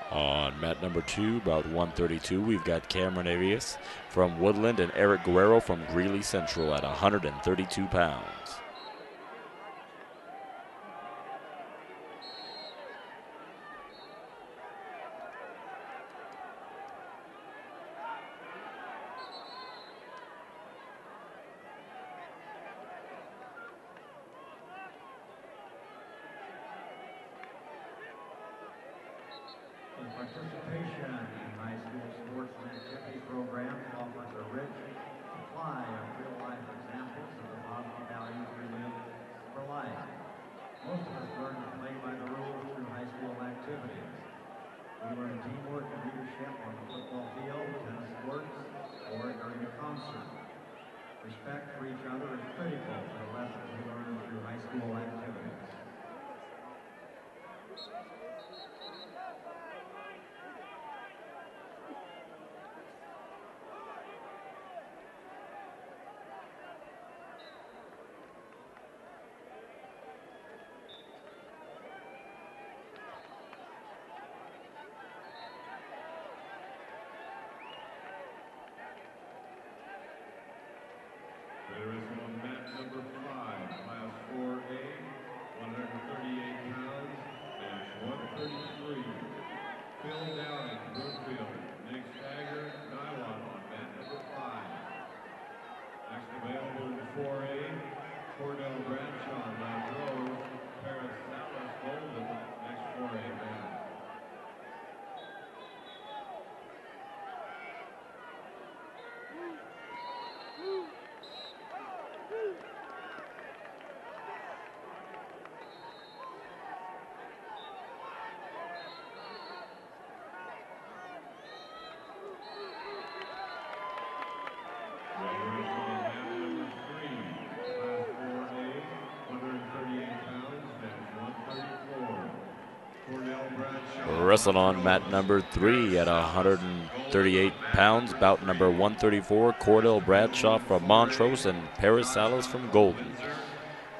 On mat number 2, about 132, we've got Cameron Arias from Woodland and Eric Guerrero from Greeley Central at 132 pounds. Participation in high school sports and activity programs offers a rich supply of real-life examples of the positive values we live for life. Most of us learn to play by the rules through high school activities. We learn teamwork and leadership on the football field, tennis courts, or during a concert. Respect for each other is critical to the lessons we learn through high school activities. There is on mat number 5, Class 4A, 138 pounds, match 133. Phil Downing, Broomfield. Nick Stagger, Niwot on mat number 5. Next available in 4A, Cordell Bradshaw, Montrose, Paris Salas, Golden, next 4A man. Wrestled on mat number 3 at 138 pounds, bout number 134, Cordell Bradshaw from Montrose and Paris Salas from Golden.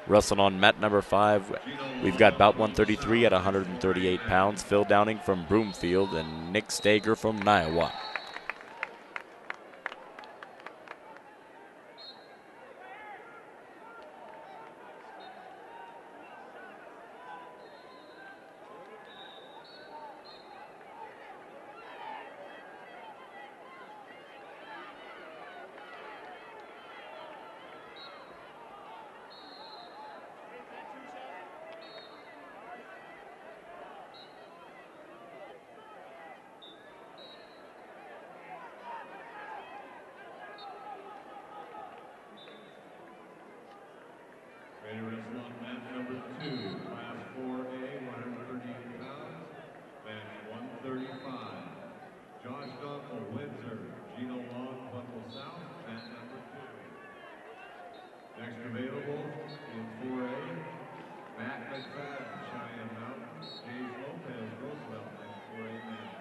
Wrestled on mat number 5, we've got bout 133 at 138 pounds, Phil Downing from Broomfield and Nick Stager from Niwot. Ready to wrestle on mat number 2, Class 4A, 138 pounds, match 135. Josh Dunkel, Windsor, Gino Long, Buffalo South, mat number 2. Next available in 4A, Matt McFadden, Cheyenne Mountain, James Lopez, Roosevelt, next 4A man.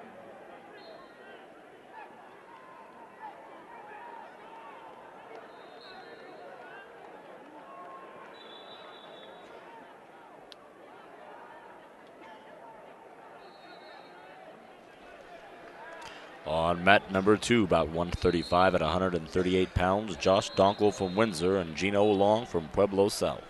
On mat number 2, about 135 at 138 pounds, Josh Donkel from Windsor and Gino Long from Pueblo South.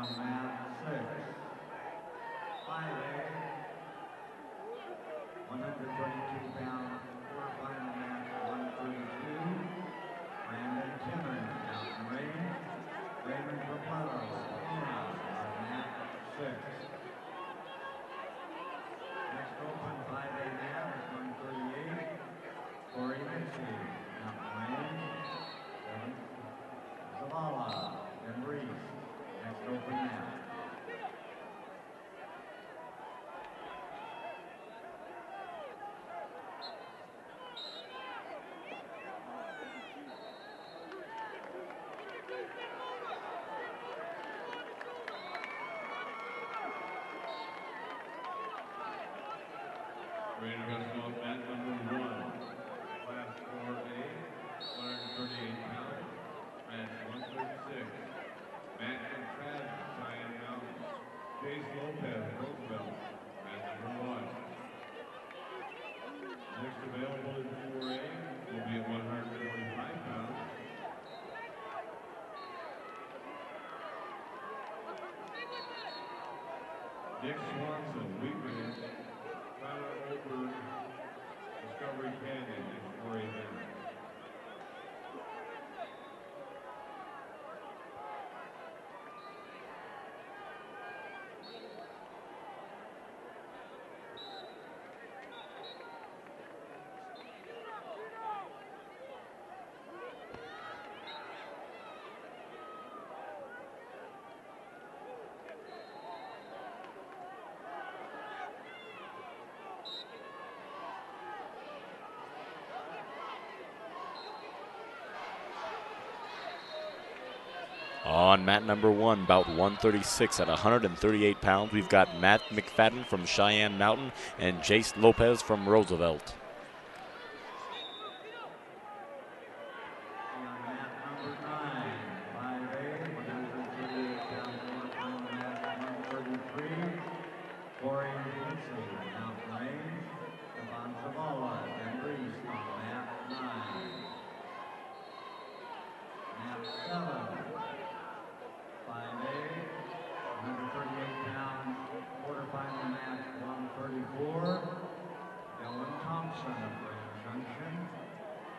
on mat 6. 5A, 132-pound quarterfinal match 132. Brandon Timmons, Mountain Range. Raymond Rapallo, Salinas on mat 6. Next open 5A mat is 138. Corey Mitchell, Mountain Range. Zavala and Reese, next open mat. Ready to wrestle on mat number 1. Class 4A, 138 pounds, match 136. Matt Contreras, Cheyenne Mountains. Chase Lopez, Roosevelt, match number 1. Next available in 4A will be at 145 pounds. Nick Swanson, Weekman, Tyler Oberg, Discovery Canyon, next 4A match. On mat number 1, about 136 at 138 pounds, we've got Matt McFadden from Cheyenne Mountain and Jace Lopez from Roosevelt. On mat number 9, 5A, 138-pound quarterfinal match 133. Corey Mitchell, Mountain Range. Devon Zavala and Reese on mat 9. Mat 7. 5A, 138-pound quarterfinal match 134. Dylan Thompson of Grand Junction.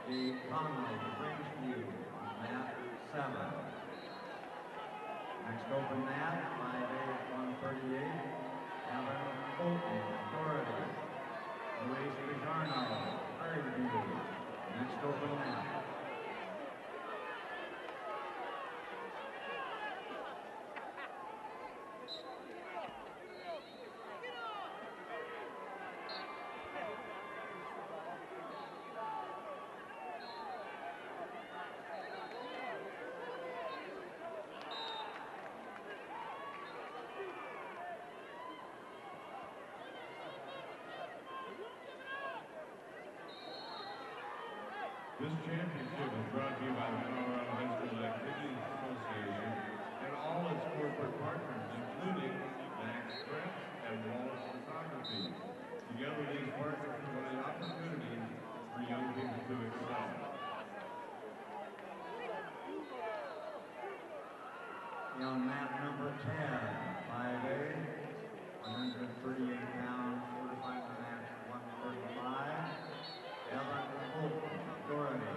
Dave Conley of Ridgeview on mat 7. Next open mat, 5A at 138. Evan Bolton of Florida. Luis Pijarno, Prairie View. Next open mat. This championship is brought to you by the Colorado High School Activities Association and all its corporate partners, including Max Press and Wallace Photography. Together, these partners provide opportunities for young people to excel. On mat number 10, 5A, 138-pound quarterfinal match 135. Evan Bolton of Doherty.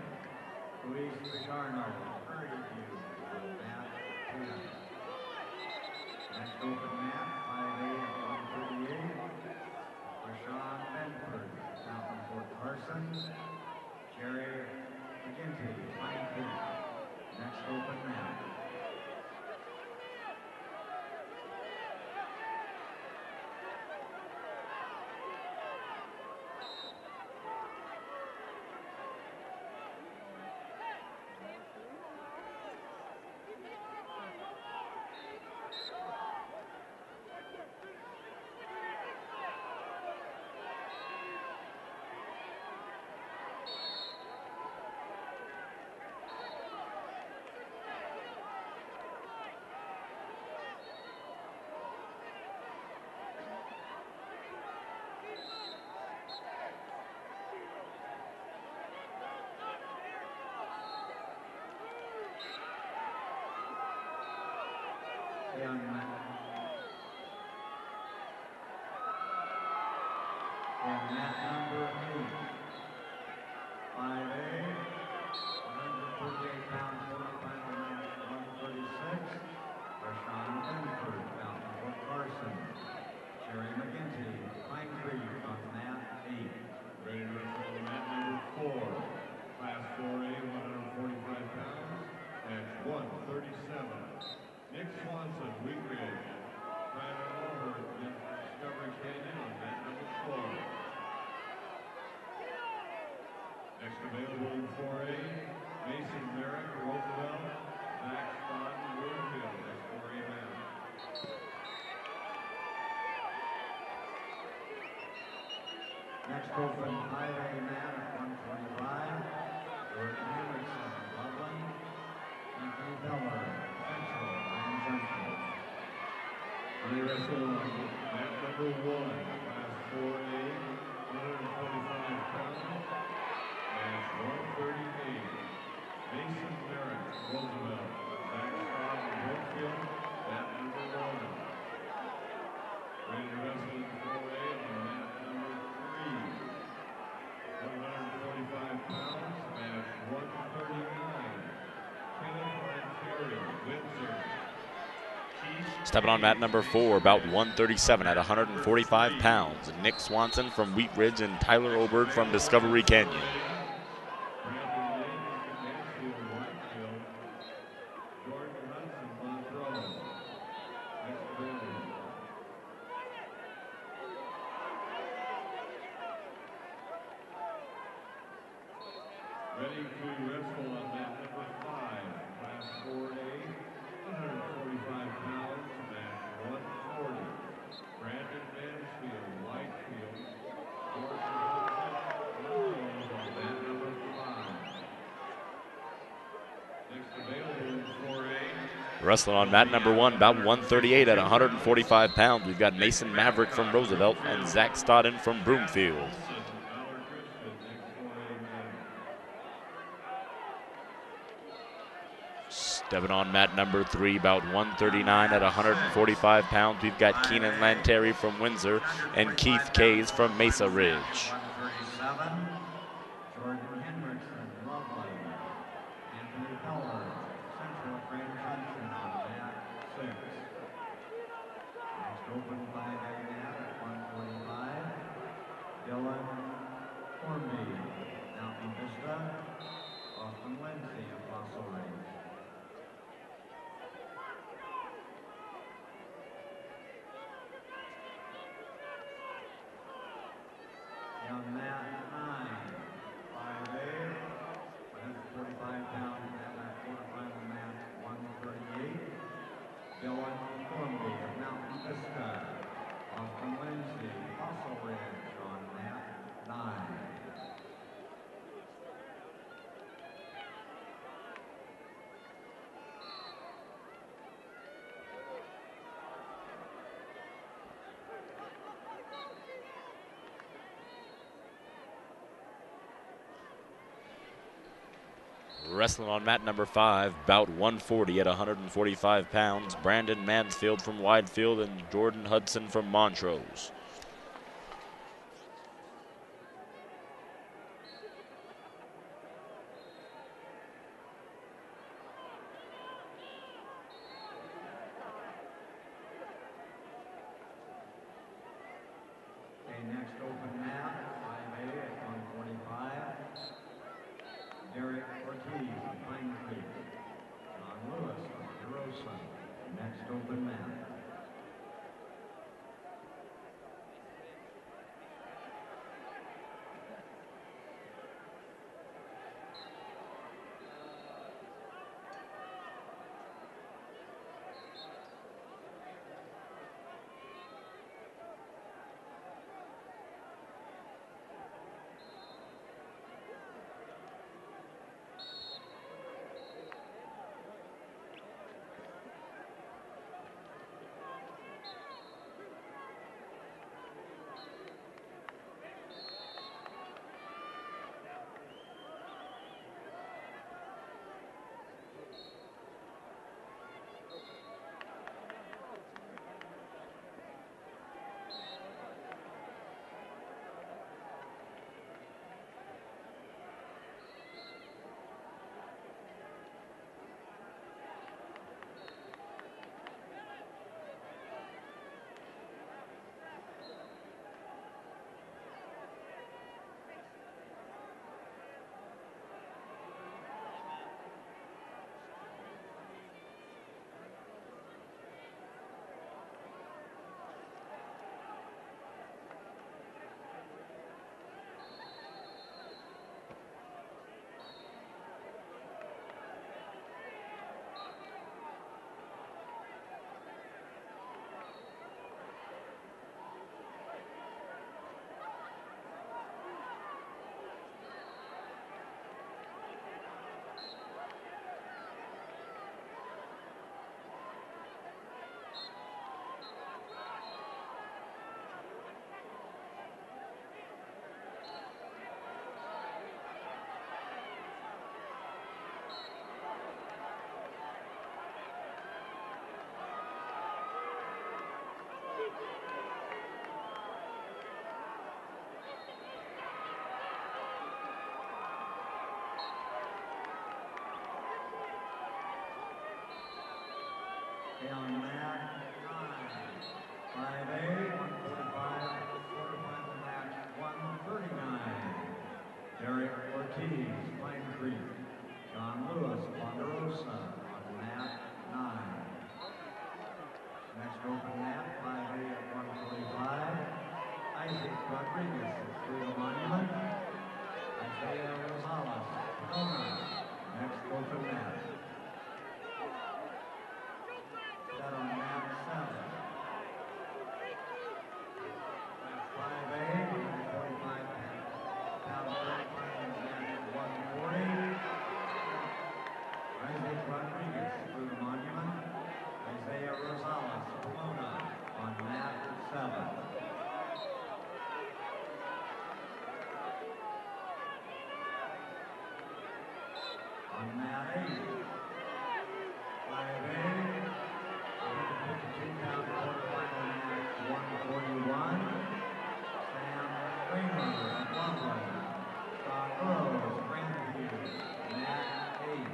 Luis Pijarno of Prairie View on mat 10. Next open mat, 5A at 138. Rashawn Benford, Mountain Fort Carson. Jerry McGinty, Pine Creek. Next open mat. And mat number 8, 5A, 138-pound quarterfinal match, 136. Rashawn Benford, Mountain Brook Carson. Jerry McGinty, Pine Creek on mat 8. Ready to wrestle on mat number 4. Class 4A, 145 pounds. Match 137. Nick Swanson, Wheat Ridge. Tyler Over against Discovery Canyon on mat number 4. Next available in 4A, Mason Merrick, Roosevelt. Zach Stott, Woodfield. That's 4A match. Next open 5A mat at 125. Jordan Henriksen, Loveland. Anthony Beller, Central, Grand Junction. Ready to wrestle on mat number 1, class 4A, 145 pounds. Match 138. Mason Merrick, Roosevelt. Zach Stott, Brookfield. Mat number 1. Ready to wrestle in 4A on mat number 3. 145 pounds. Match 139. Kenneth Lanterry, Windsor. Stepping on mat number 4, about 137 at 145 pounds. Nick Swanson from Wheat Ridge and Tyler Oberg from Discovery Canyon. Ready to wrestle on mat number 5, class 4A, 145 pounds, match 140. Brandon Mansfield, Whitefield, George Hudson, on mat number 5. Next available in 4A. Wrestling on mat number 1, about 138 at 145 pounds. We've got Mason Maverick from Roosevelt and Zach Stodden from Broomfield. Stepping on mat number 3, about 139 at 145 pounds. We've got Keenan Lanterry from Windsor and Keith Kays from Mesa Ridge. 137. Jordan Henriksen, Loveland. Anthony Beller, Central, Grand Junction on mat 6. Next open 5A mat at 145. Dylan Hornby, Mountain Vista. Austin Lindsay, Apostle Ridge. On mat 9, 5A, 145-pound quarterfinal match, 138. Dylan Hornby of Mountain Vista. Austin Lindsay, Apostle Ridge on mat 9. Wrestling on mat number 5, about 140 at 145 pounds. Brandon Mansfield from Widefield and Jordan Hudson from Montrose. Okay, next open mat, 5A at 145. Derek Ortiz, Pine Creek. John Lewis, Rosa. Next open mat. Rodriguez through the monument. Isaiah Rosales, Pomona, next open mat. Set on mat 7. Class 5A, 145-pound quarterfinals match 140. Isaac Rodriguez through the monument. Isaiah Rosales, Pomona, on mat 7. On mat 8, 5A, 152-pound quarterfinal match 141. Sam Kramer of Loveland. Scott Rose, Grandview, mat 8.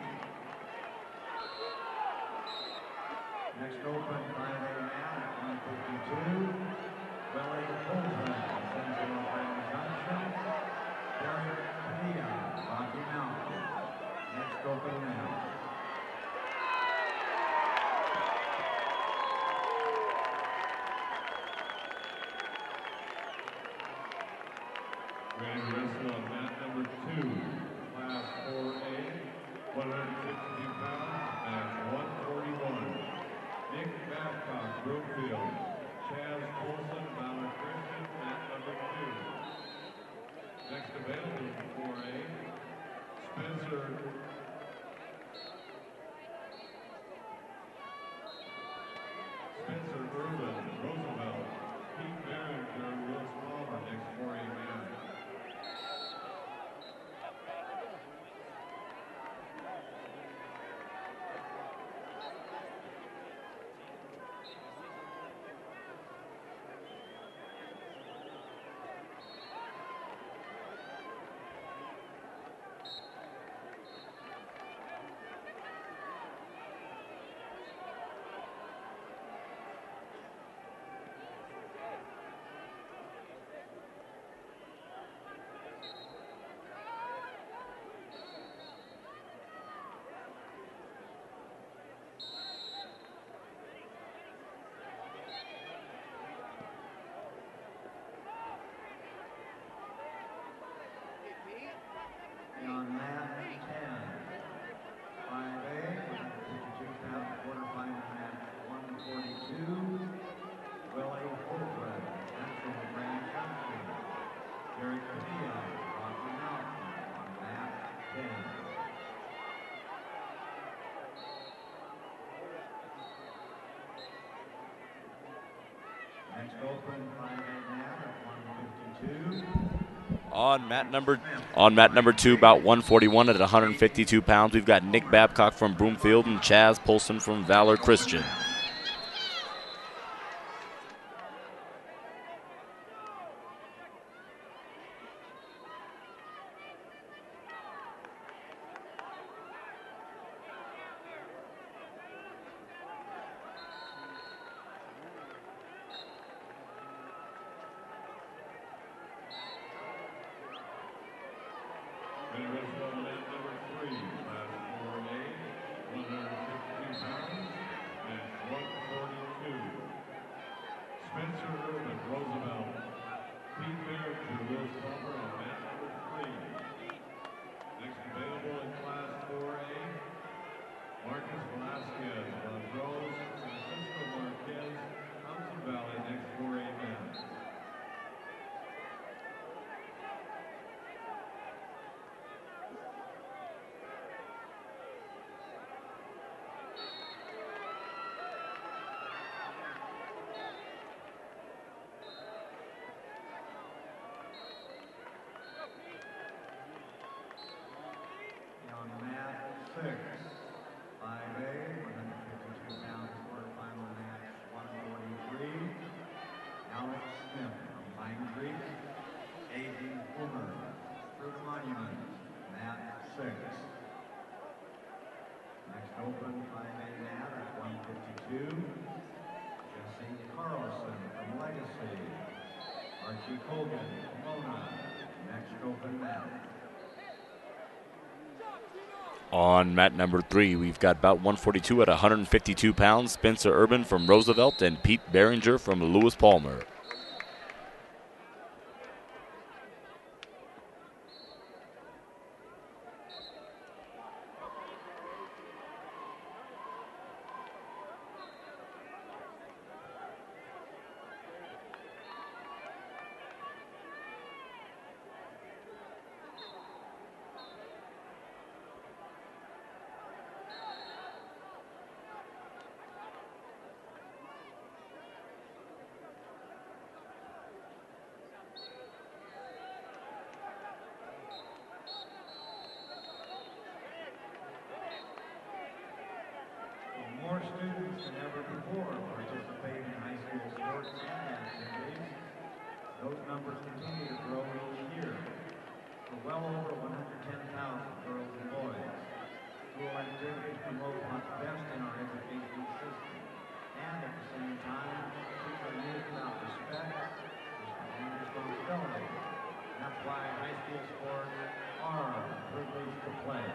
Next open 5A mat at 152. Willie Holden, Central Grand Junction. Derek Padilla, Rocky Mountain. Next open now. Ready to wrestle on mat number 2, Class 4A, 162 pounds, match 141. Nick Babcock, Brookfield. Chaz Colson, Valor Christian, mat number 2. Next available for 4A, Spencer Urban, Roosevelt. Pete Behringer, Willis Palmer, next 4A match. On mat 10, 5A, 152-pound quarterfinal match 142. Willie Holden, Central Grand Junction. Derek Padilla, Rocky Mountain, on mat 10. Next open 5A mat at 152. On mat number 2, about 141 at 152 pounds, we've got Nick Babcock from Broomfield and Chaz Polson from Valor Christian. Ready to wrestle on mat number 3, Class 4A, 152 pounds, match 142. Spencer Urban, Roosevelt. Pete Behringer, Willis Palmer on mat number 3. Next available in Class 4A, Marcus Velasquez, Montrose, Francisco Marquez, Thompson Valley, next 4A match. On mat 6, 5A, 152-pound quarterfinal match 143. Alex Smith from Pine Creek. Aiden Homer through the monument, mat 6. Next open 5A mat at 152. Jesse Carlson from Legacy. Archie Colgan, Pomona, next open mat. On mat number 3, we've got about 142 at 152 pounds, Spencer Urban from Roosevelt and Pete Behringer from Lewis Palmer. those numbers continue to grow each year. For well over 110,000 girls and boys. School activities promote what's best in our educational system. And at the same time, teach our youth about respect and responsibility. That's why high school sports are a privilege to play.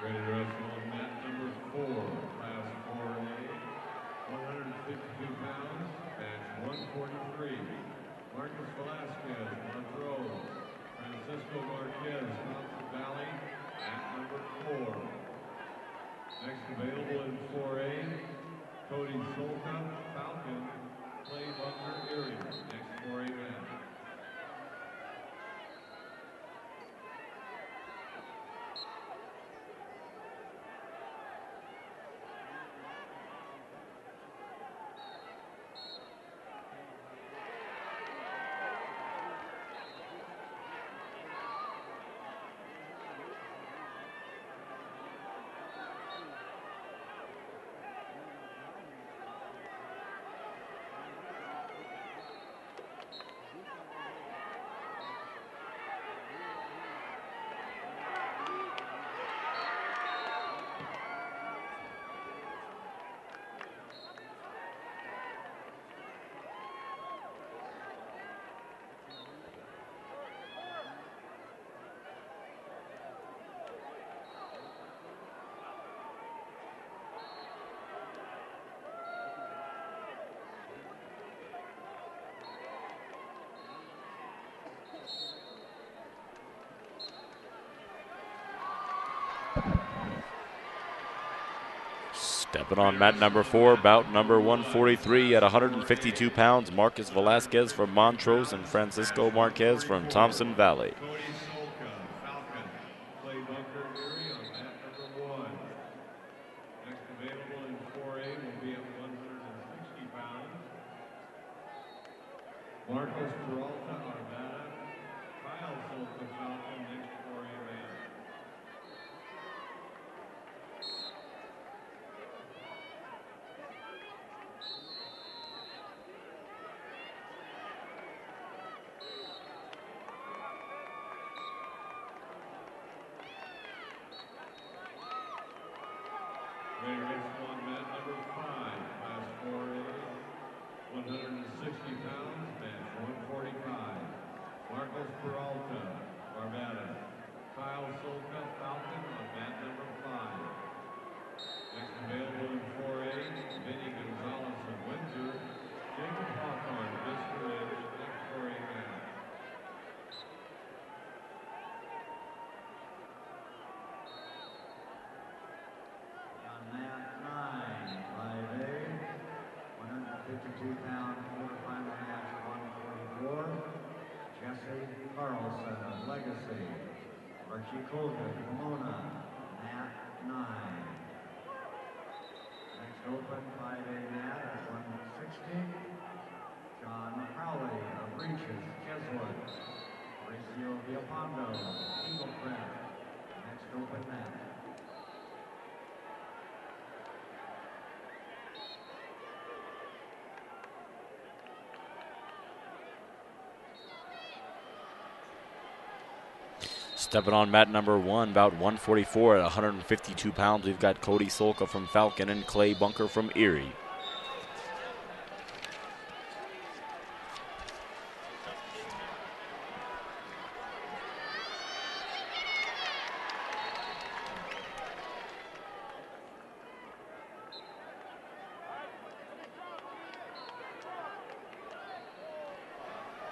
Ready to wrestle on mat number 4, class 4A, 152 pounds, match 143. Marcus Velasquez, Montrose. Francisco Marquez, Thompson Valley, mat number 4. Next available in 4A, Cody Solka, Falcon, Clay Bunker, Erie. Next 4A match. Stepping on mat number 4, bout number 143 at 152 pounds, Marcus Velasquez from Montrose and Francisco Marquez from Thompson Valley. Cody Solka, Falcon, Clay Bunker, Erie on mat number 1. Next available in 4A will be at 160 pounds. Marcos Peralta, Arvada, Kyle Solka, Falcon, next 4A man. Ready to wrestle on mat number 5, class 4A, 160 pounds, match 145. Marcos Peralta, Barbada. Kyle Solka, Falcon on mat number 5. Next available in 4A, Vinny Gonzalez of Windsor, Jacob Hawthorne, Vista Ridge, next 4A match. On mat 9, 5A, 152-pound quarterfinal match 144. Jesse Carlson of Legacy. Archie Colgan, Pomona, mat 9. Next open 5A mat at 160. John Crowley of Reaches, Jesuit. Mauricio Villapando, Eagle Crest. Next open mat. Stepping on mat number 1, about 144 at 152 pounds, we've got Cody Solka from Falcon and Clay Bunker from Erie.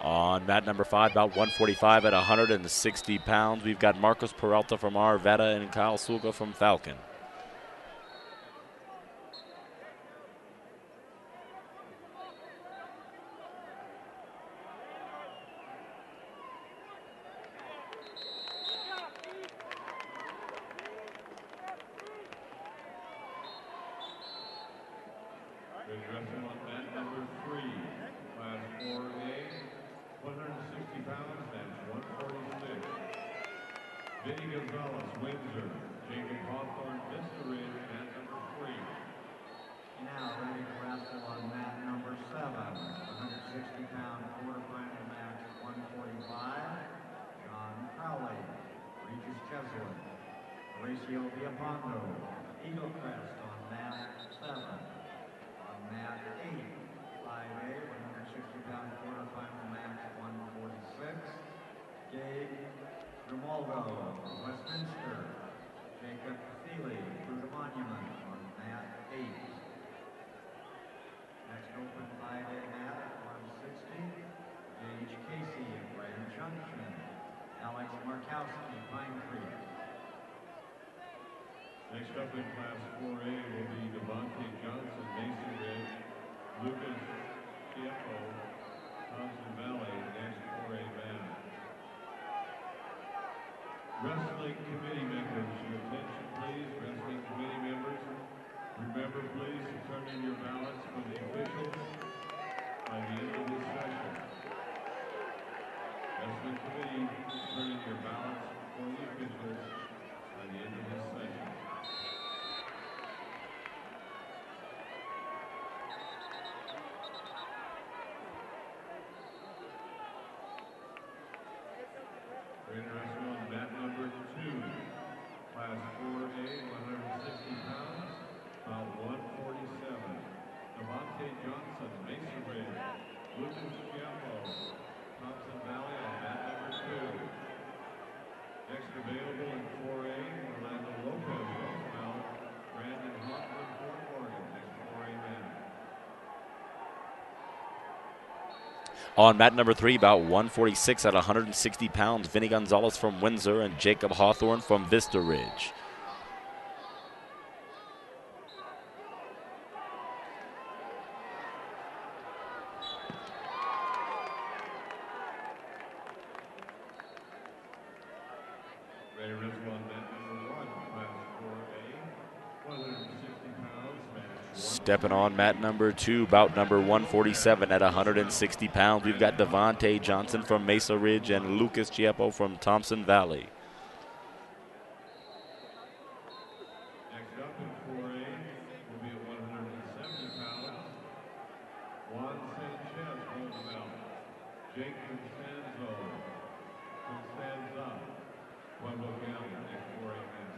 On mat number 5, about 145 at 160 pounds, we've got Marcos Peralta from Arvada and Kyle Sulka from Falcon. Vinny Gonzalez, Windsor. Jacob Hawthorne, Vista Ridge, mat number 3. Now ready to wrestle on mat number 7, 160-pound quarterfinal match 145. John Crowley, Regis Cheslin, Horacio Villapondo, Eagle Crest on mat 7. On mat 8, 5A, 160-pound quarterfinal match 146. Gabe Grimaldo, Westminster, Jacob Feely, Fruta Monument on mat 8. Next open 5A mat at 160, Gage Casey of Grand Junction, Alex Markowski, Pine Creek. Next up in Class 4A will be Devontae Johnson, Mason Ridge, Lucas Tiefo, Thompson Valley, next 4A mat. Wrestling committee members, your attention please. Wrestling committee members, remember please to turn in your ballots for the officials by the end of this session. Wrestling committee, turn in your ballots for the officials by the end of this session. We're interested on mat number 2, Class 4A, 160 pounds, about 147. Devontae Johnson, Mason Ridge, Lucas Tiefo, Thompson Valley on mat number 2. Next available in 4A, Orlando Lopez, Roosevelt, Brandon Hoffman, Fort Morgan, next 4A mat. On mat number 3, about 146 at 160 pounds, Vinny Gonzalez from Windsor and Jacob Hawthorne from Vista Ridge. Ready to wrestle on mat number 1, Class 4A, 160 pounds, match 1. Stepping on mat number 2, bout number 147 at 160 pounds, we've got Devontae Johnson from Mesa Ridge and Lucas Chiappo from Thompson Valley. Next up in 4A will be at 170 pounds, Juan Sanchez, Roosevelt, Jake Constanza, Pueblo County, next 4A mat.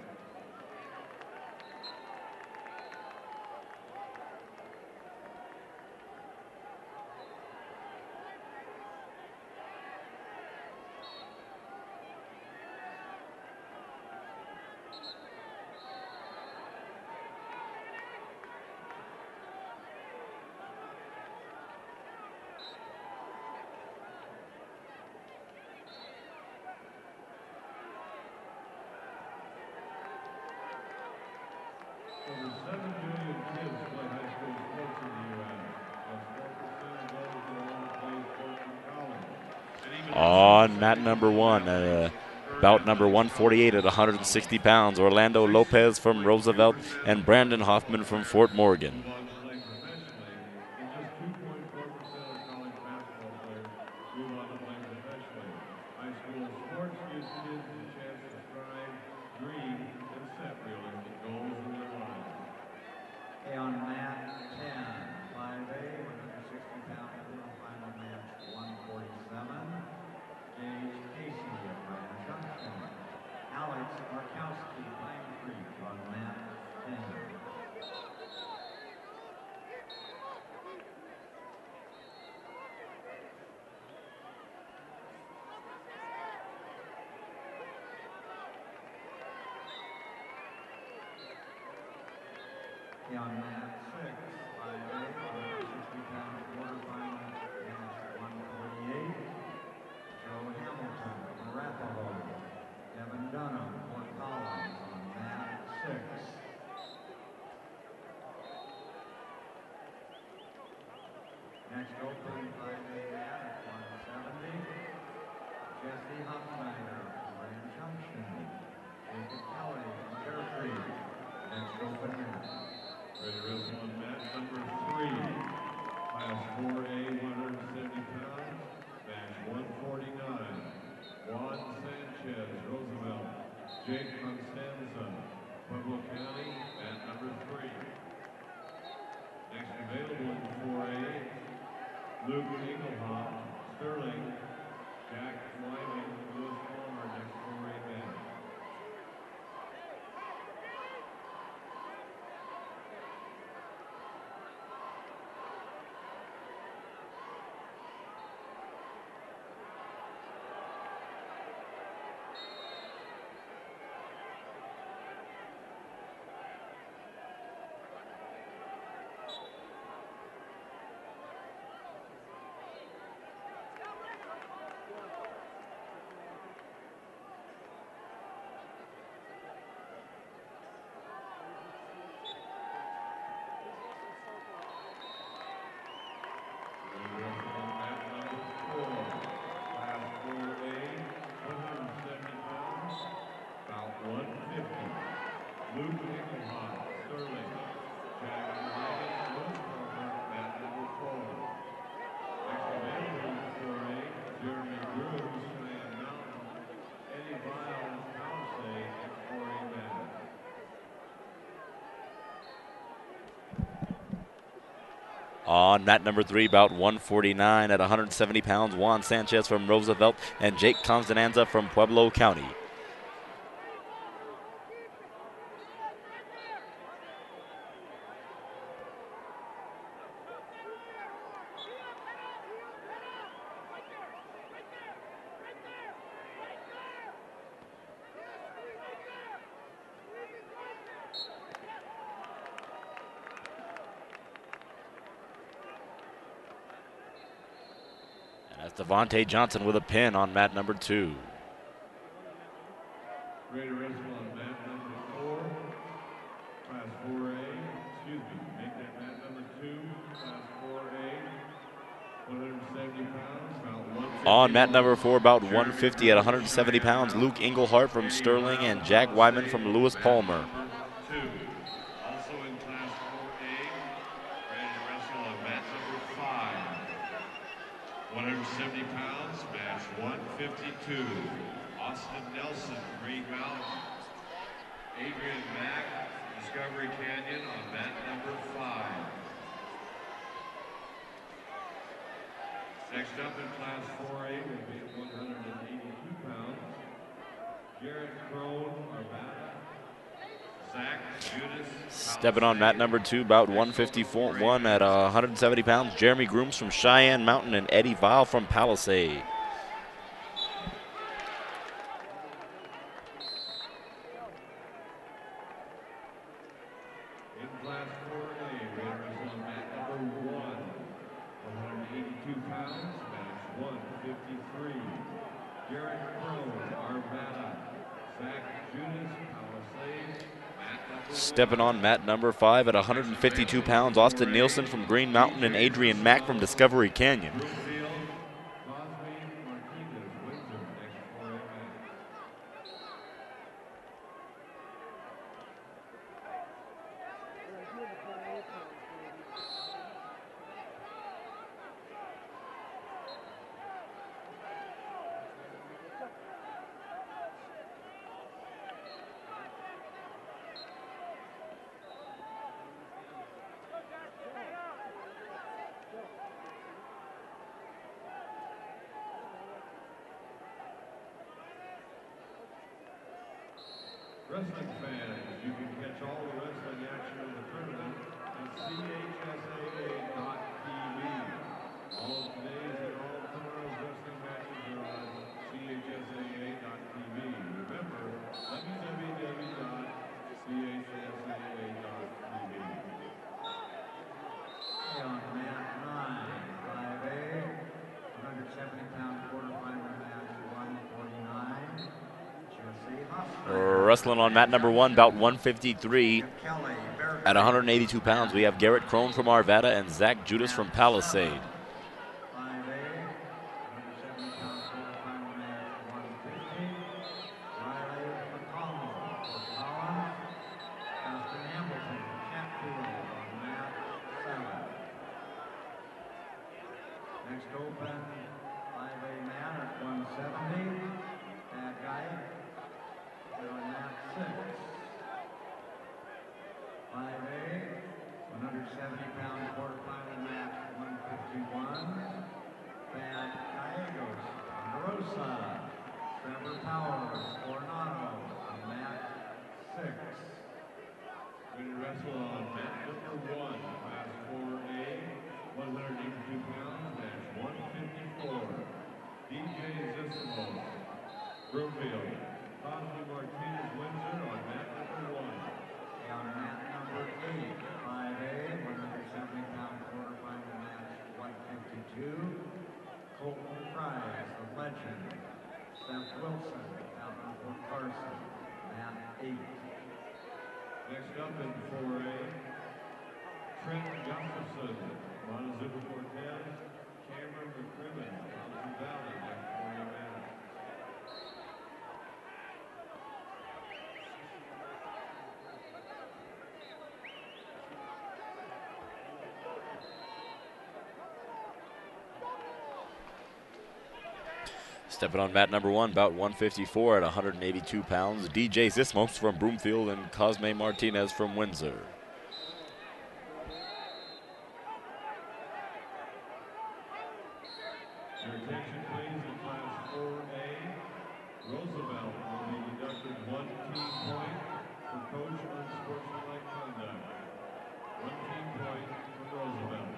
Over 7 million kids play high school sports in the U.S. That's 4% of those who only play sports in college. On mat number 1, bout number 148 at 160 pounds, Orlando Lopez from Roosevelt and Brandon Hoffman from Fort Morgan. Move on to playing professionally, and just 2.4% of college basketball players move on to playing professionally. High school sports gives kids a chance to strive, dream, and set realistic goals in their lives. Okay, on mat 10, 5A, 160-pound quarterfinal match 147. Gage Casey of Grand Junction, Alex Markowski, Pine Creek on mat 10. Okay, on mat 6, 5A, 160-pound quarterfinal match 148. Joe Hamilton, Arapahoe, Devin Dunham, Fort Collins on mat 6. Next open 5A mat at 170. Jesse Hofsnyder from Grand Junction, Jacob Kelly from Bear Creek. Next open mat. Ready to wrestle on mat number 3, Class 4A, 170 pounds, match 149. Juan Sanchez, Roosevelt, Jake Constanza, Pueblo County, mat number 3. Next available in 4A, Luke Engelhoff, Sterling, Jack Wyman, Lewis Palmer, next 4A man. On mat number 3, about 149 at 170 pounds, Juan Sanchez from Roosevelt and Jake Constanza from Pueblo County. That's Devontae Johnson with a pin on mat number 2. Greater wrestle on mat number 4, class 4A, make that mat number 2, class 4A, 170 pounds, about 150. On mat number 4, about 150 at 170 pounds, Luke Engelhart from Sterling and Jack Wyman from Lewis Palmer. Also in class 4A, ready to wrestle on mat number 5. 170 pounds, match 152. Austin Nelson, Green Mountain. Adrian Mack, Discovery Canyon on mat number 5. Next up in class 4A will be at 182 pounds. Garrett Crone, Arvada. Zach Judas. Stepping on mat number 2, about 151 at 170 pounds, Jeremy Grooms from Cheyenne Mountain and Eddie Vile from Palisade. In class 4A, Raiders on mat number 1, 182 pounds, match 153. Garrett Crone, Arvada. Zach Judas, Palisade. Stepping on mat number 5 at 152 pounds, Austin Nielsen from Green Mountain and Adrian Mack from Discovery Canyon. Wrestling fans, you can catch all the wrestling action of the tournament at CHSAA.tv. All of today's and all of tomorrow's wrestling matches are on CHSAA.tv. Remember, www.chsaa.tv. On mat 9, 5A, 170-pound quarterfinal match 149. Wrestling on mat number 1, about 153 at 182 pounds, we have Garrett Crone from Arvada and Zach Judas from Palisade. Next open, 5A man at 170. That guy. On mat Rosa. Trevor Powers, Coronado, on mat 6. Ready to wrestle on mat number 1, class 4A, 182 pounds, match 154. DJ Zissimos, Broomfield. Cosby Martinez Windsor on mat number 1. On mat number 8, 5A, 170-pound quarterfinal match 152. Colton Price, the legend. Seth Wilson, out of Fort Carson, mat 8. Next up in 4A, Trent Gustafson, Montezuma Cortez, Cameron McCrimmon, Mountain Valley, next 4A match. Stepping on mat number 1, about 154 at 182 pounds. DJ Zismos from Broomfield and Cosme Martinez from Windsor. Your attention please in class 4A. Roosevelt will be deducted 1 team point for coach unsportsmanlike conduct. 1 team point for Roosevelt.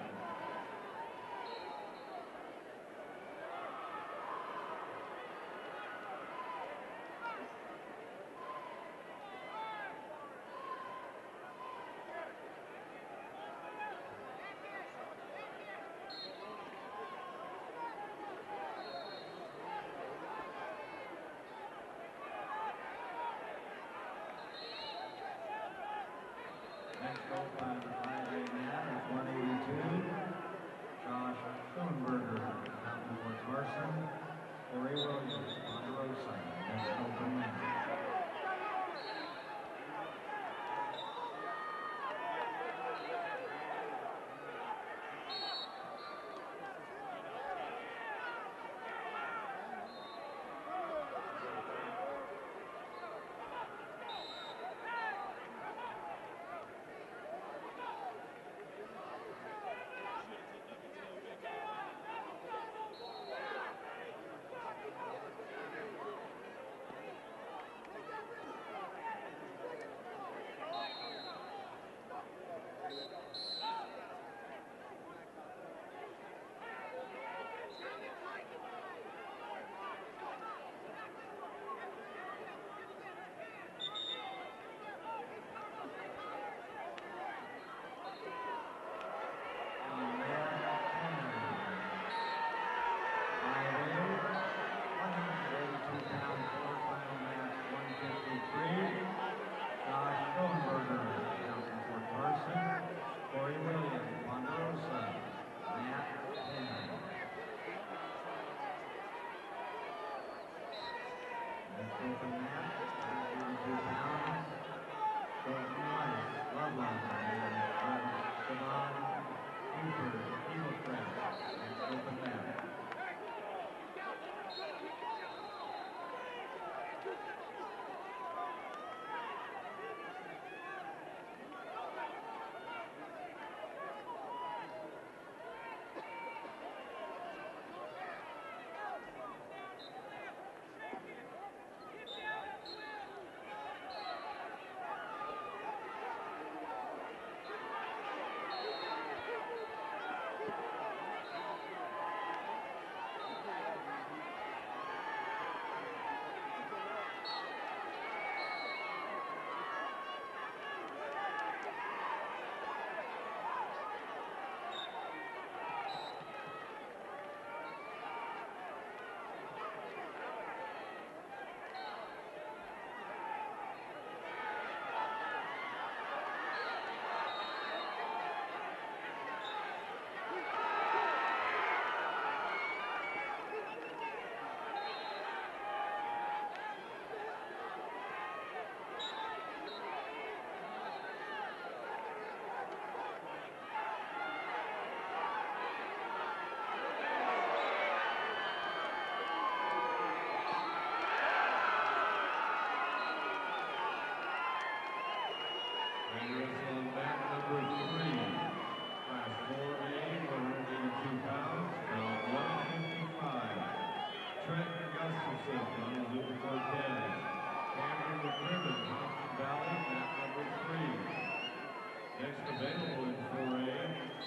Next up by the 5A mat is 182. Josh Schoenberger, out of Fort Carson. Corey Williams, Ponderosa, next open mat.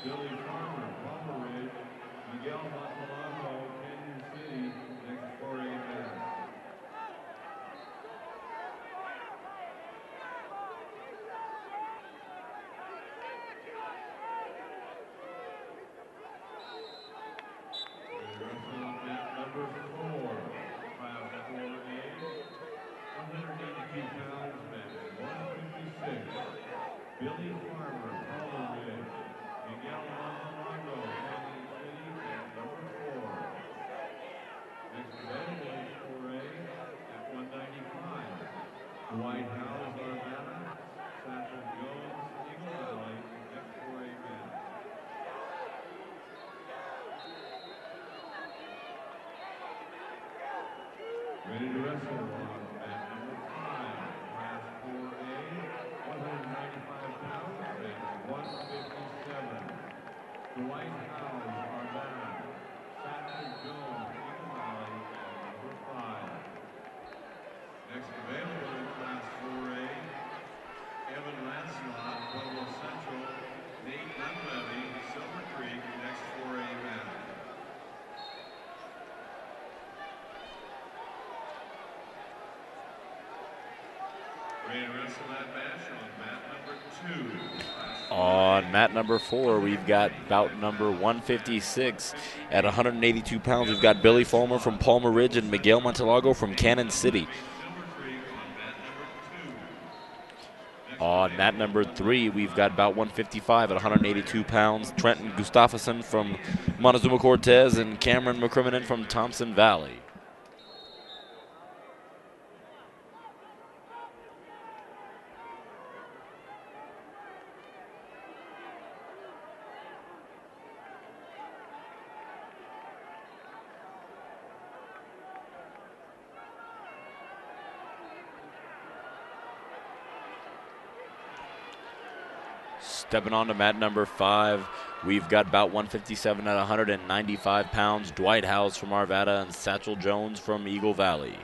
Billy Farmer, Palmer Ridge, Miguel Montalano, Canyon City, next 4A match. Wrestling mat number 4, class 4A, 182 pounds, match 156. Billy Farmer, Palmer Ridge, Miguel Montalano, Canyon City, mat number 4. Next available is 4A at 195. Dwight Howes, Arvada, Satchel Jones, Eagle Valley, next 4A match. Ready to wrestle on mat number 5, class 4A, 195 pounds, match 157. Dwight Howes, Arvada, Satchel Jones, Eagle Valley, mat number 5. Next available in class 4A, Evan Lancelot, Pueblo Central, Nate Dunleavy, Silver Creek, next 4A match. Ready to wrestle that match on mat number 2. On mat number 4, we've got bout number 156. At 182 pounds, we've got Billy Farmer from Palmer Ridge and Miguel Montalago from Cannon City. On mat number 3, we've got bout 155 at 182 pounds. Trenton Gustafson from Montezuma Cortez and Cameron McCrimmon from Thompson Valley. Stepping on to mat number 5, we've got bout 157 at 195 pounds. Dwight Howes from Arvada and Satchel Jones from Eagle Valley.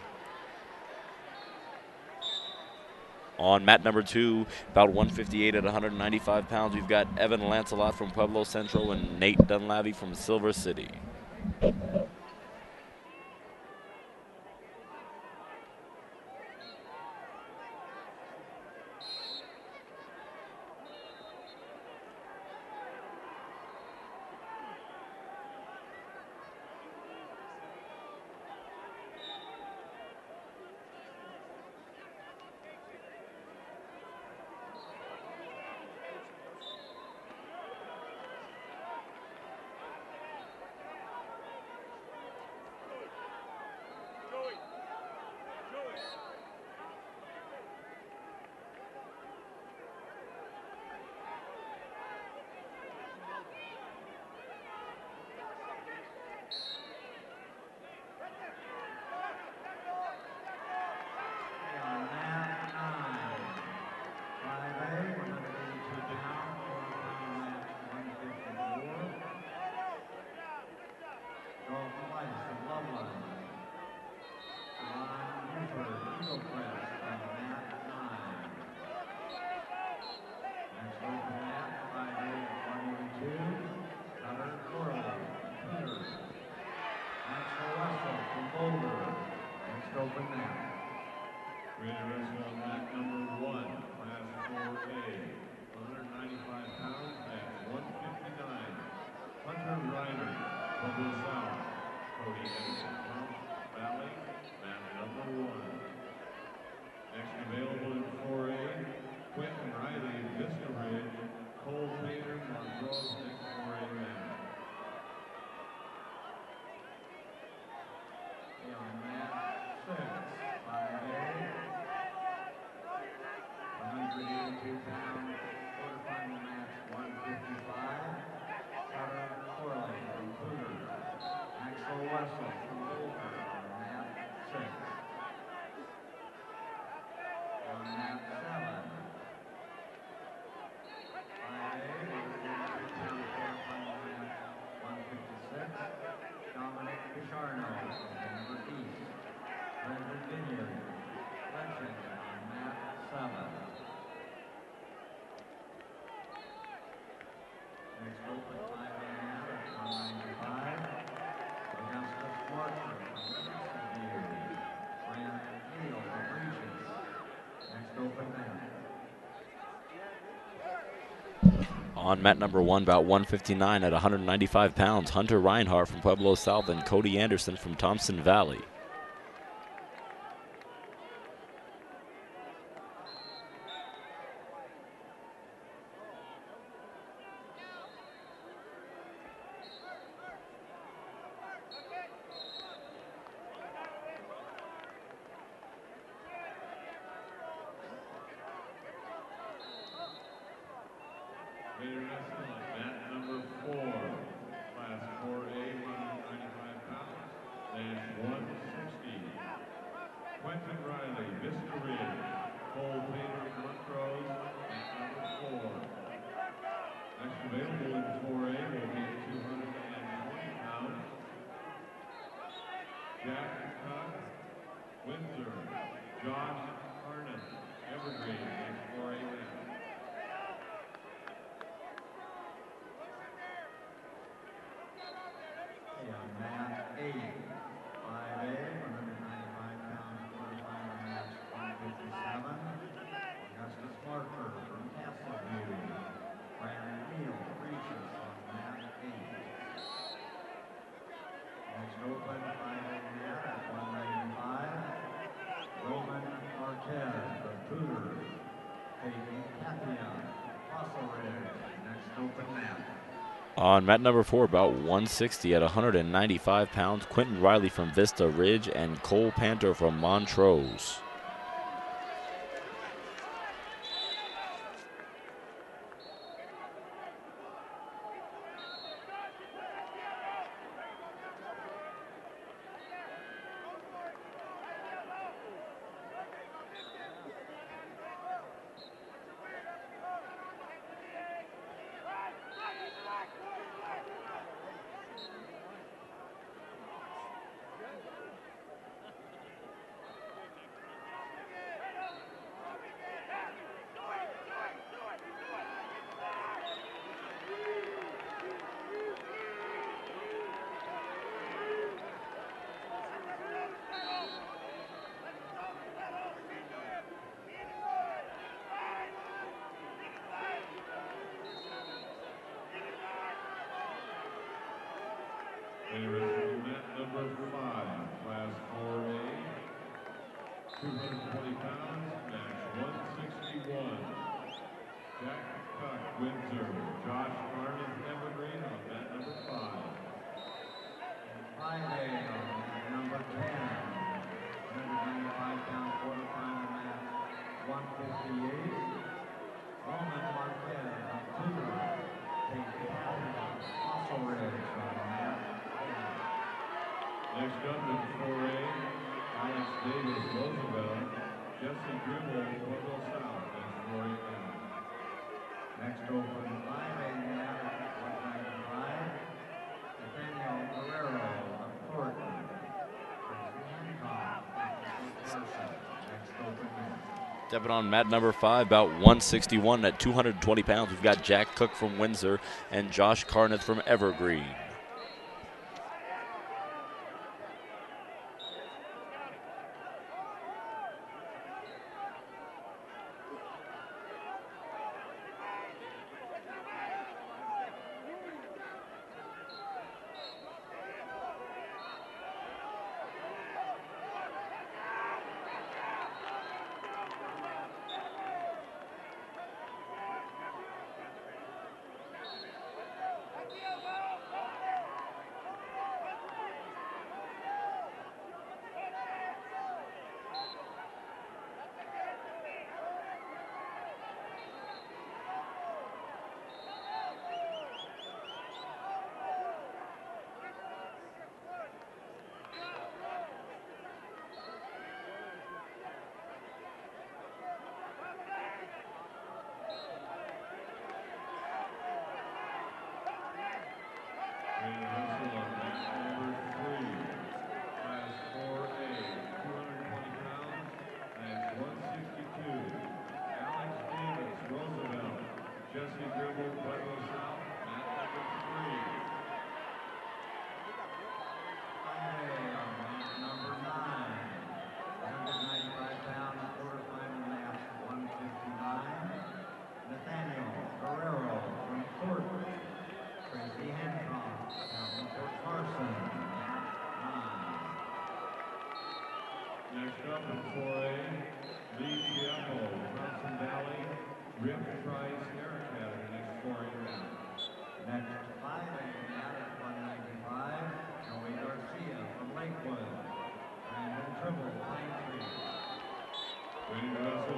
On mat number 2, bout 158 at 195 pounds, we've got Evan Lancelot from Pueblo Central and Nate Dunleavy from Silver City. On mat number 1, about 159 at 195 pounds, Hunter Reinhardt from Pueblo South and Cody Anderson from Thompson Valley. Later wrestling on mat number 4, class 4A, 195 pounds, dash 160. Quentin Riley, Vista Ridge, Cole Painter, Montrose, mat number 4. Next available in 4A will be at 220 pounds. Jack Tuck, Windsor, Josh Harness, Evergreen, next 4A round. Mat 8, 5A, 195 pounds, quarterfinal match 157. Augustus Marker from Castleview. Brandon Neal, Regis on mat 8. Next open, 5A mat at 195. Roman Marquez, the Tudor. Peyton Kathia, Fossil Ridge, next open mat. On mat number 4, about 160 at 195 pounds, Quentin Riley from Vista Ridge and Cole Panter from Montrose. Later wrestling mat number 5, class 4A, 220 pounds, match 161. Jack Tuck, Windsor, Josh Harness, Evergreen on mat number 5. 5A on mat number 10, 195 pound quarterfinal match 158. Roman Marquez of Tudor. Peyton Kathia, Fossil Ridge on mat 8. Next up in 4A, Alex Davis, Roosevelt, Jesse Gribble, Pueblo South, that's 4A now. Next open, 5A mat at 195. Nathaniel Guerrero of Thornton. Tracy Hancock, Carson, next open mat. Stepping on mat number 5, about 161 at 220 pounds, we've got Jack Cook from Windsor and Josh Carneth from Evergreen.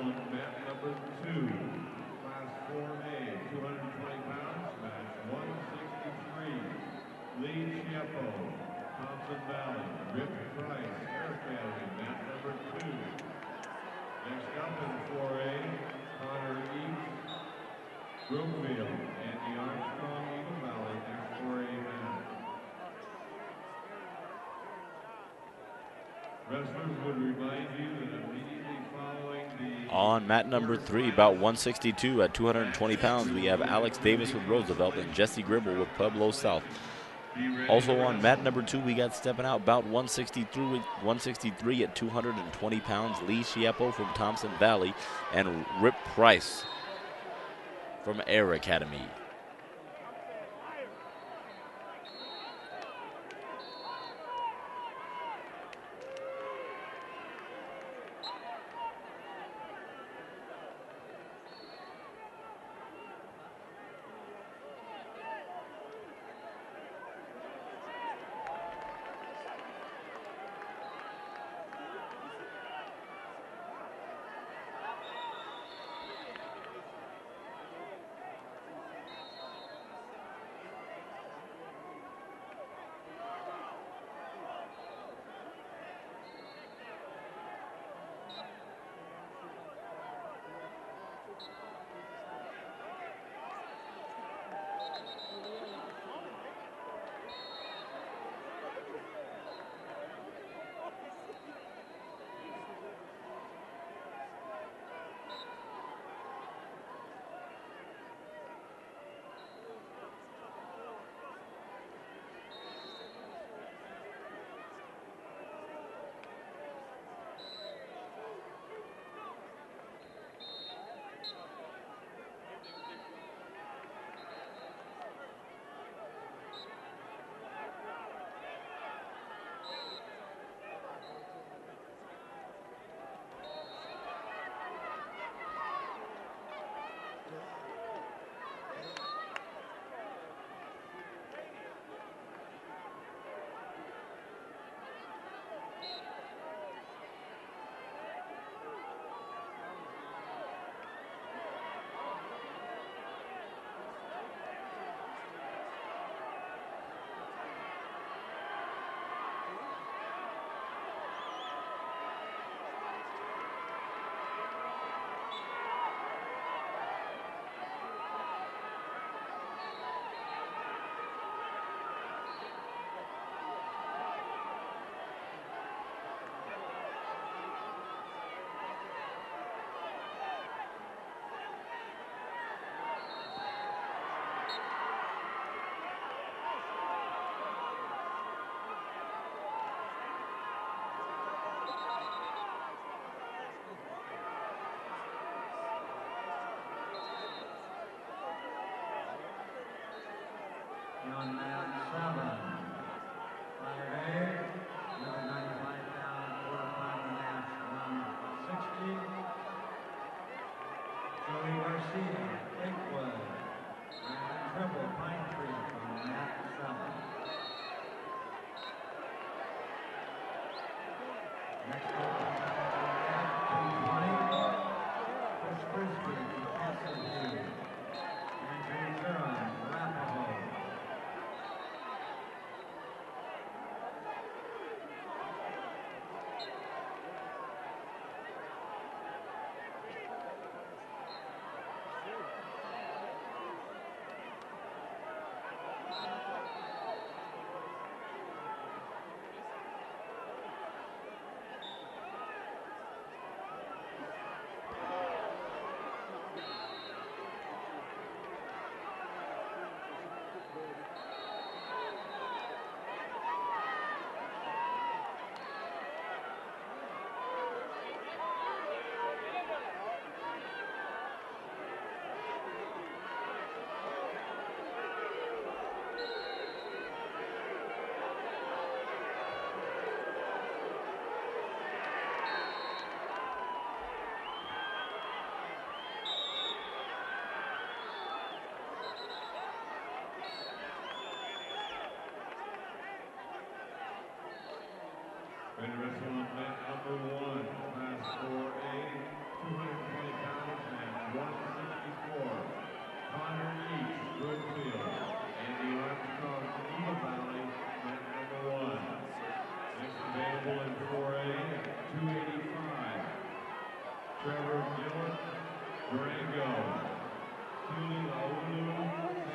on mat number 2, Class 4A, 220 pounds, match 163. Lee Chiappo, Thompson Valley. Rip Price, Air Academy, mat number 2. Next up in 4A, Connor Eads, Broomfield, and the Armstrong Eagle Valley, next 4A mat. Wrestlers would remind you that immediately following the... On mat number 3, about 162 at 220 pounds, we have Alex Davis with Roosevelt and Jesse Gribble with Pueblo South. Also on mat number 2, we got stepping out about 163 at 220 pounds, Lee Chiappo from Thompson Valley and Rip Price from Air Academy. On mat 7, 5A, another 95-pound quarterfinal match, round 60. Joey Garcia, Lakewood, Brandon Trimble, Pine Creek on mat 7. Next up on mat 220, Chris Frisbee from Castle View, Andrew Curran, Arapahoe. Durango. Tuli Laulu,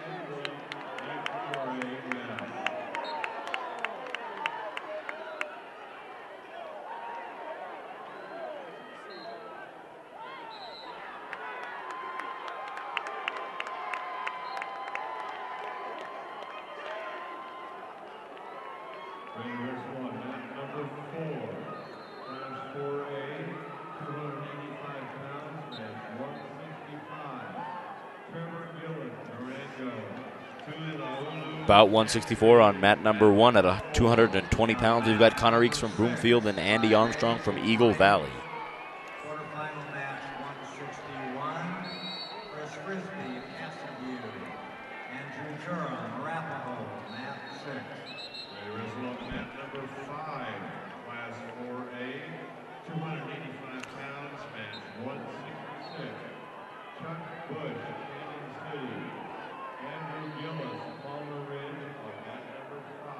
Sandra, next 4A match. Ready, wrestle on mat number 4. Class 4A, 285 pounds, match 165. Trevor Gillis, Durango. Tuli Laulu. About 164 on mat number 1 at 220 pounds. We've got Connor Eakes from Broomfield and Andy Armstrong from Eagle Valley. Quarterfinal match 161. Chris Frisbee, Castleview. Andrew Durham, Arapahoe, mat 6. Ready, wrestle on mat number 5. Class 4A, 285 pounds, match 166. Chuck Bush, Canyon City. Andrew Gillis, Palmer Ridge on mat number 5.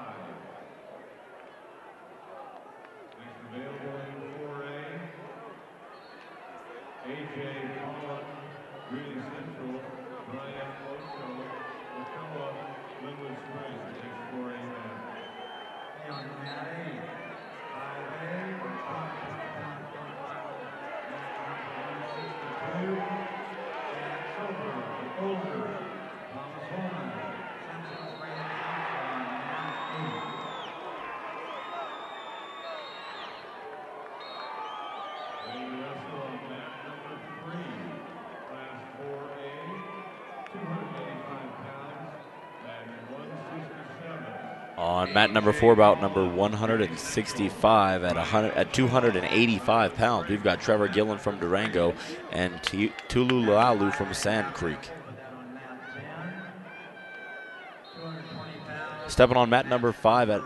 Next available in 4A, AJ Collins, Greeley Central, Brian Ocho, McCullough, Linwood Springs, next 4A match. On mat 8. 5A, 162. Jack Silver, Older, Thomas Holman, Simpsons Ranch on mat 8. Ready to wrestle on mat number 3. Class 4A, 285 pounds, match 167. On mat number 4, bout number 165 at 285 pounds. We've got Trevor Gillen from Durango and Tulu Lalu from Sand Creek. Stepping on mat number 5 at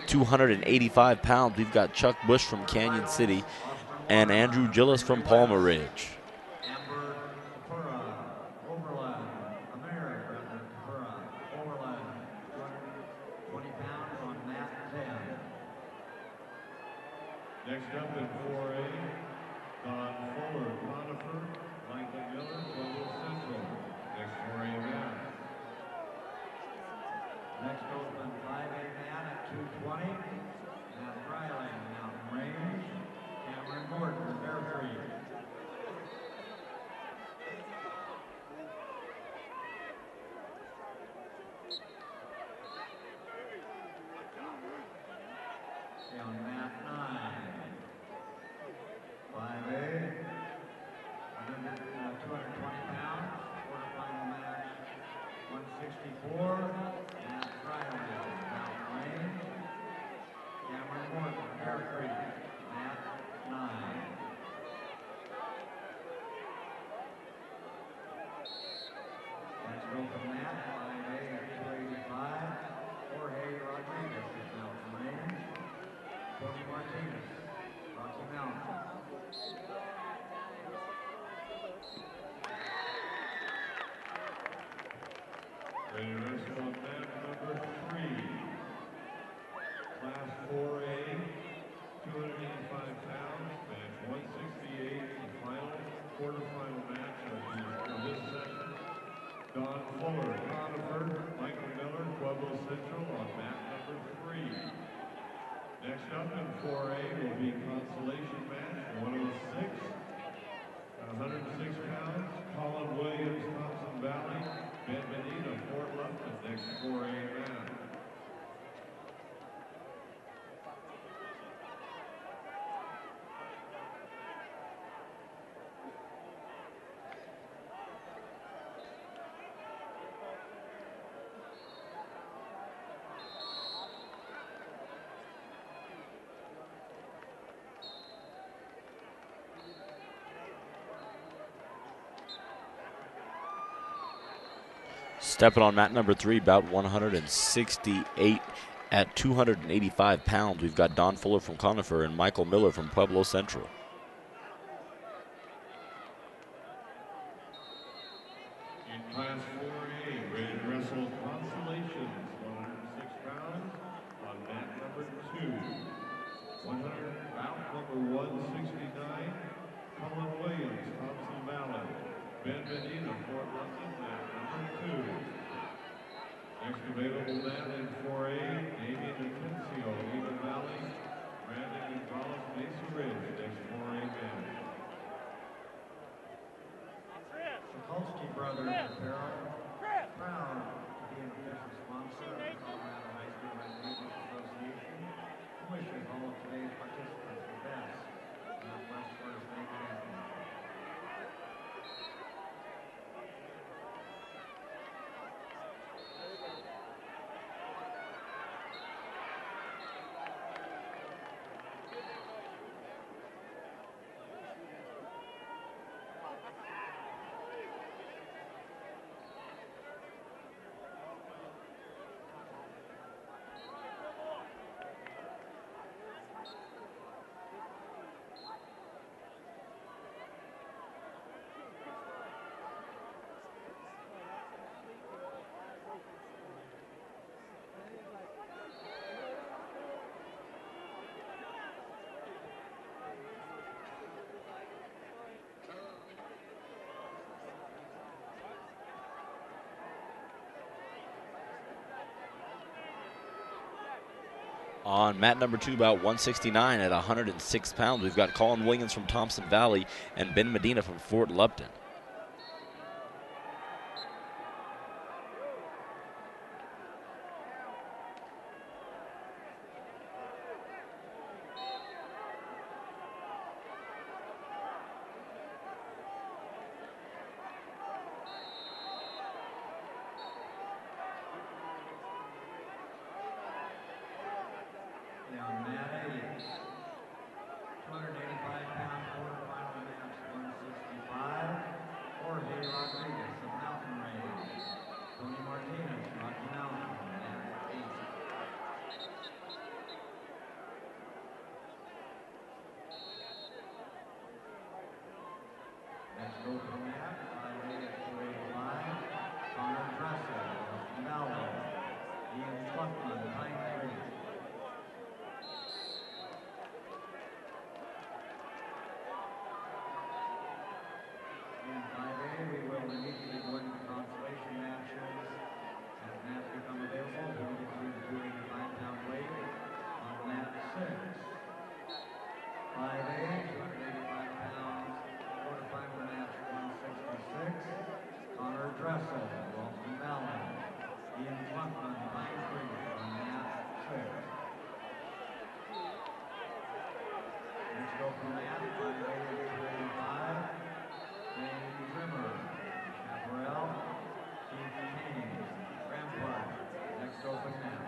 285 pounds, we've got Chuck Bush from Canyon City and Andrew Gillis from Palmer Ridge. Amber Kapura, Overland, Kapura, Overland, 220 pounds on mat 10. Next up in 4A, Don Fuller, Conifer, Michael Miller, Global Central. Next 4A match. Next open 5A man at 220. Matt Riley, Mountain Range. Cameron Gordon, Bear Creek. On mat 9. 5A. 220 pounds. Quarterfinal match 164. Matt Riley, Mountain Range. Cameron Gordon, Bear Creek. Mat 9. Next open mat, 5A at 285. Jorge Rodriguez, Mountain Range. Tony Martinez, Rocky Mountain. Ready to wrestle on mat number 3. Class 4A, 285 pounds, match 168, the final quarterfinal match of this session. Don Fuller, Conifer, Michael Miller, Pueblo Central on mat number 3. Next up in 4A will be consolation match 106. 106 pounds, Colin Williams, Thompson Valley, Ben Benita, Fort Lupton, next 4A match. Stepping on mat number 3, about 168 at 285 pounds. We've got Don Fuller from Conifer and Michael Miller from Pueblo Central. In Class 4A, ready to wrestle consolations, 106 pounds on mat number 2. 100, bout number 169, Cullen Williams, Thompson Valley. Ben Medina, Fort Lupton, mat number 2. Next available mat in 4A, Damian Atencio, Eagle Valley. Brandon Gonzalez, Mesa Ridge, next 4A match. Sokolsky Brothers Apparel, proud to be an official sponsor of the Colorado High School Recreation Association, who wishes all of today's participants the best in the West Florida State Championship. On mat number 2, about 169 at 106 pounds, we've got Colin Williams from Thompson Valley and Ben Medina from Fort Lupton. On mat 8, 285-pound quarterfinal match 165, Jorge Rodriguez of Mountain Range, Tony Martinez, Rocky Mountain, mat 8. Next open mat, 5A at 285, Connor Dresser, Austin Valley, Ian Sluckman, Pine Tree. In 5A, we will immediately go into consolation matches as mats become available. We'll get to the 285-pound weight on mat 6. 5A, 285 pounds, quarterfinal match 166. Connor Dressel, Ralston Valley. Ian Sluckman, Pine Tree on mat 6. Next open mat, 5A at 285. James Zimmer, Chaparral, Keith King, Rampart, next open mat.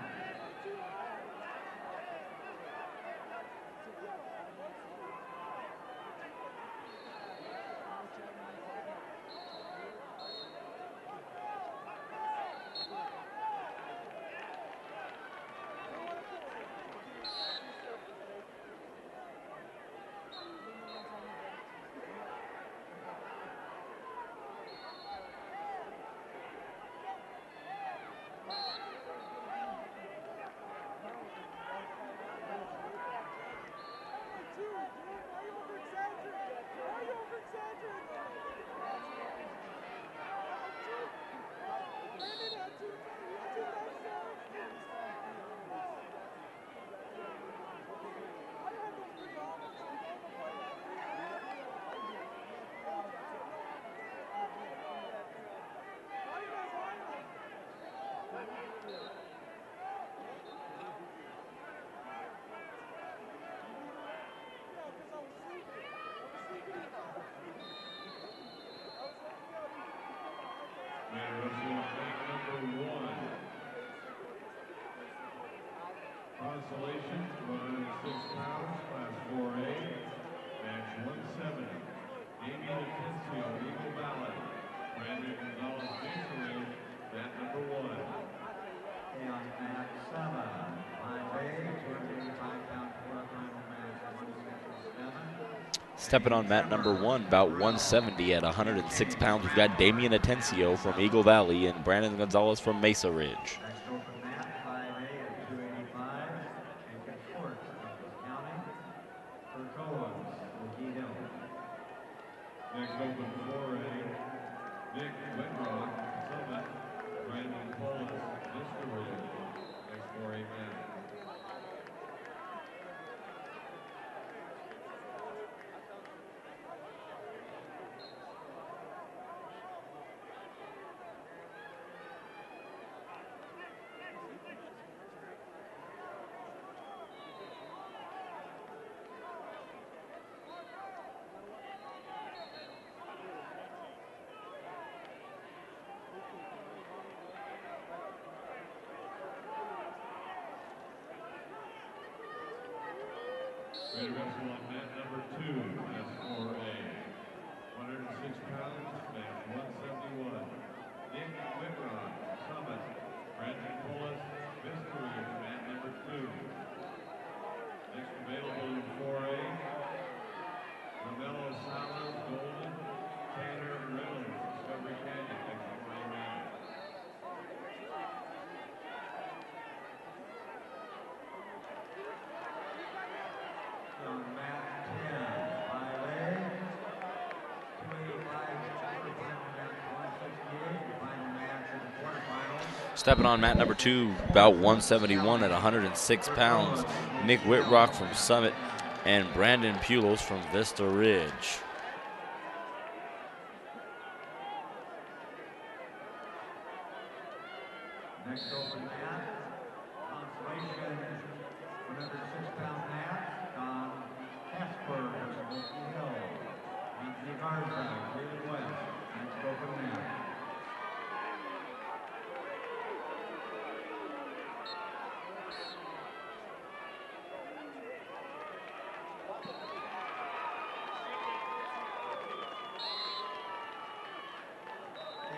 Consolation, 106 pounds, class 4A, match 170. Damian Atencio, Eagle Valley. Brandon Gonzalez, Mesa Ridge, mat number 1. Okay, on mat 7, 5A, 285-pound quarterfinal match 167. Stepping on mat number 1, about 170 at 106 pounds, we've got Damian Atencio from Eagle Valley and Brandon Gonzalez from Mesa Ridge. Next open mat, 5A at 285, Jacob Schwartz, Douglas County. Kurt Owens, Okie Hill. wrestle on mat number 2, Class 4A. 106 pounds, match 171. Nick Whitrock, Summit. Brandon Pullis, Vista Ridge, mat number 2. Next available in 4A, Romello Salas, Golden. Tanner Reynolds, Discovery Canyon, next 4A match. On mat 10, 5A, 285 quarterfinal match 168. The final match of the quarterfinals. Stepping on mat number 2, about 171 at 106 pounds, Nick Whitrock from Summit and Brandon Pulos from Vista Ridge. Next open mat, consolation, 106-pound mat, Don Casper versus Wilkie Hill. Anthony Garza, Cleveland West. Next open mat.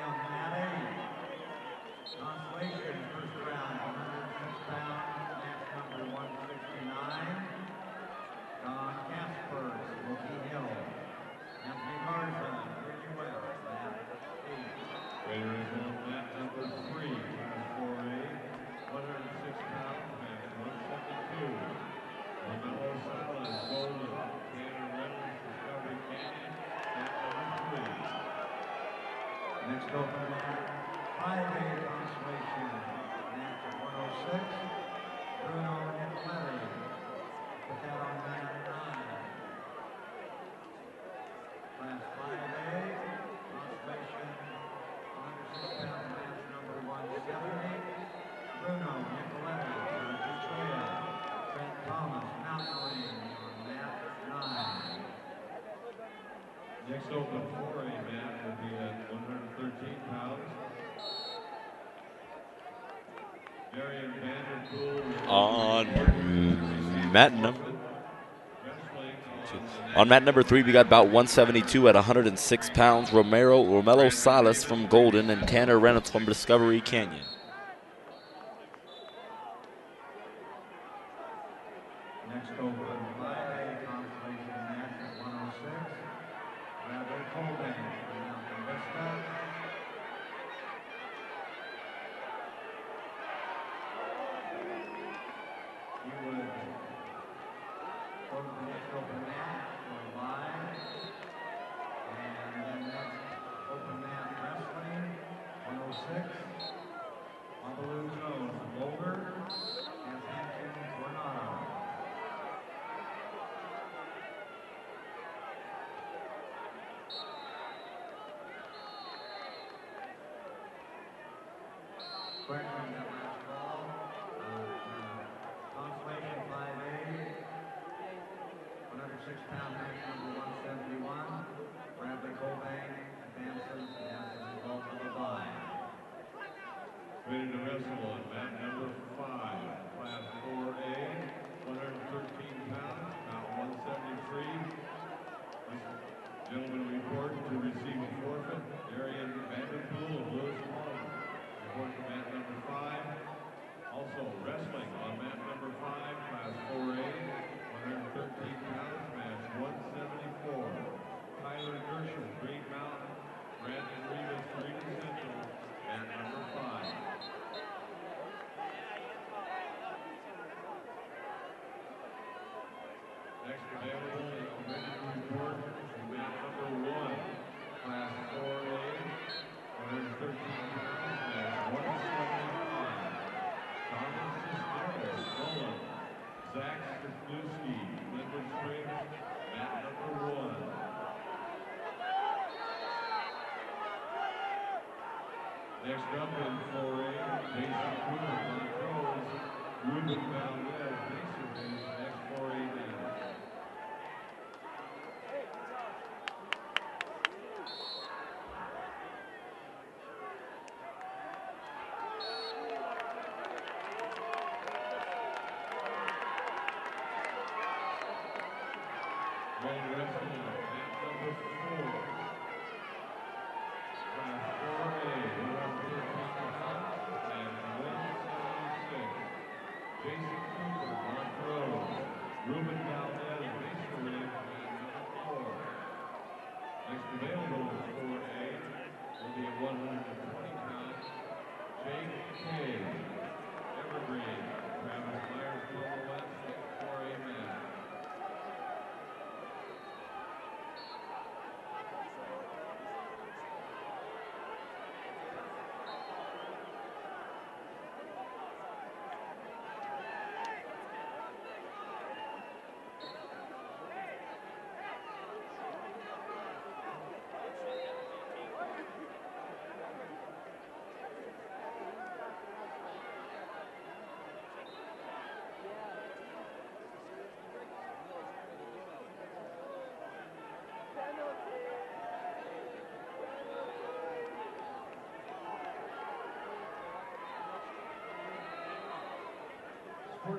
On mat 8, consolation, first round, 106-pound, match number 169. Don Casper, Wilkie Hill. Anthony Garza, Cleveland West. Mat 8. Greater is on mat number 3, Class 4A. 106 pounds, match 172. Romello Salas, Golden. Tanner Reynolds, Discovery Canyon, mat number 3. Next open mat, 5A consolation, match at 106, Bruno Nicoletti. Put that on mat 9. Class 5A, consolation, 106-pound match number 170, Bruno Nicoletti from Detroit. Trent Thomas, Mountain Range on mat 9. Next open 4A mat will be at 113 pounds. Marion Vanderpool on mat number 3, we got about 172 at 106 pounds. Romello Salas from Golden and Tanner Reynolds from Discovery Canyon. Next open 5A consolation match at 106, Bradley Colbank from Mountain Vista. He would go to the next open mat for live, and then next open mat wrestling, 106, Babalu Jones, Boulder, and Hampton Coronado. Correction on that last call. Consolation 5A, 106-pound match number 171. Bradley Colbank advances as a result of a bye. Ready to wrestle on mat number 5, Class 4A, 113 pounds, about 173. This gentleman report to receive a forfeit, Marion Vanderpool of Lewis Palmer. Report to mat number 5. Also wrestling on mat number 5, Class 4A, 113 pounds, match 174. Tyler Gershon, Green Mountain, Brandon Rivas, Regan Central, mat number 5. Next available is ready to report to mat number 1, Class 4A, 113 pounds, match 175. Thomas Cisneros, Mullen, Zach Stefnuski, Linwood Springs, mat number 1. Next up in 4A, Jason Cooper, Montrose, Ruben Valdez, Mason Race, next 4A match.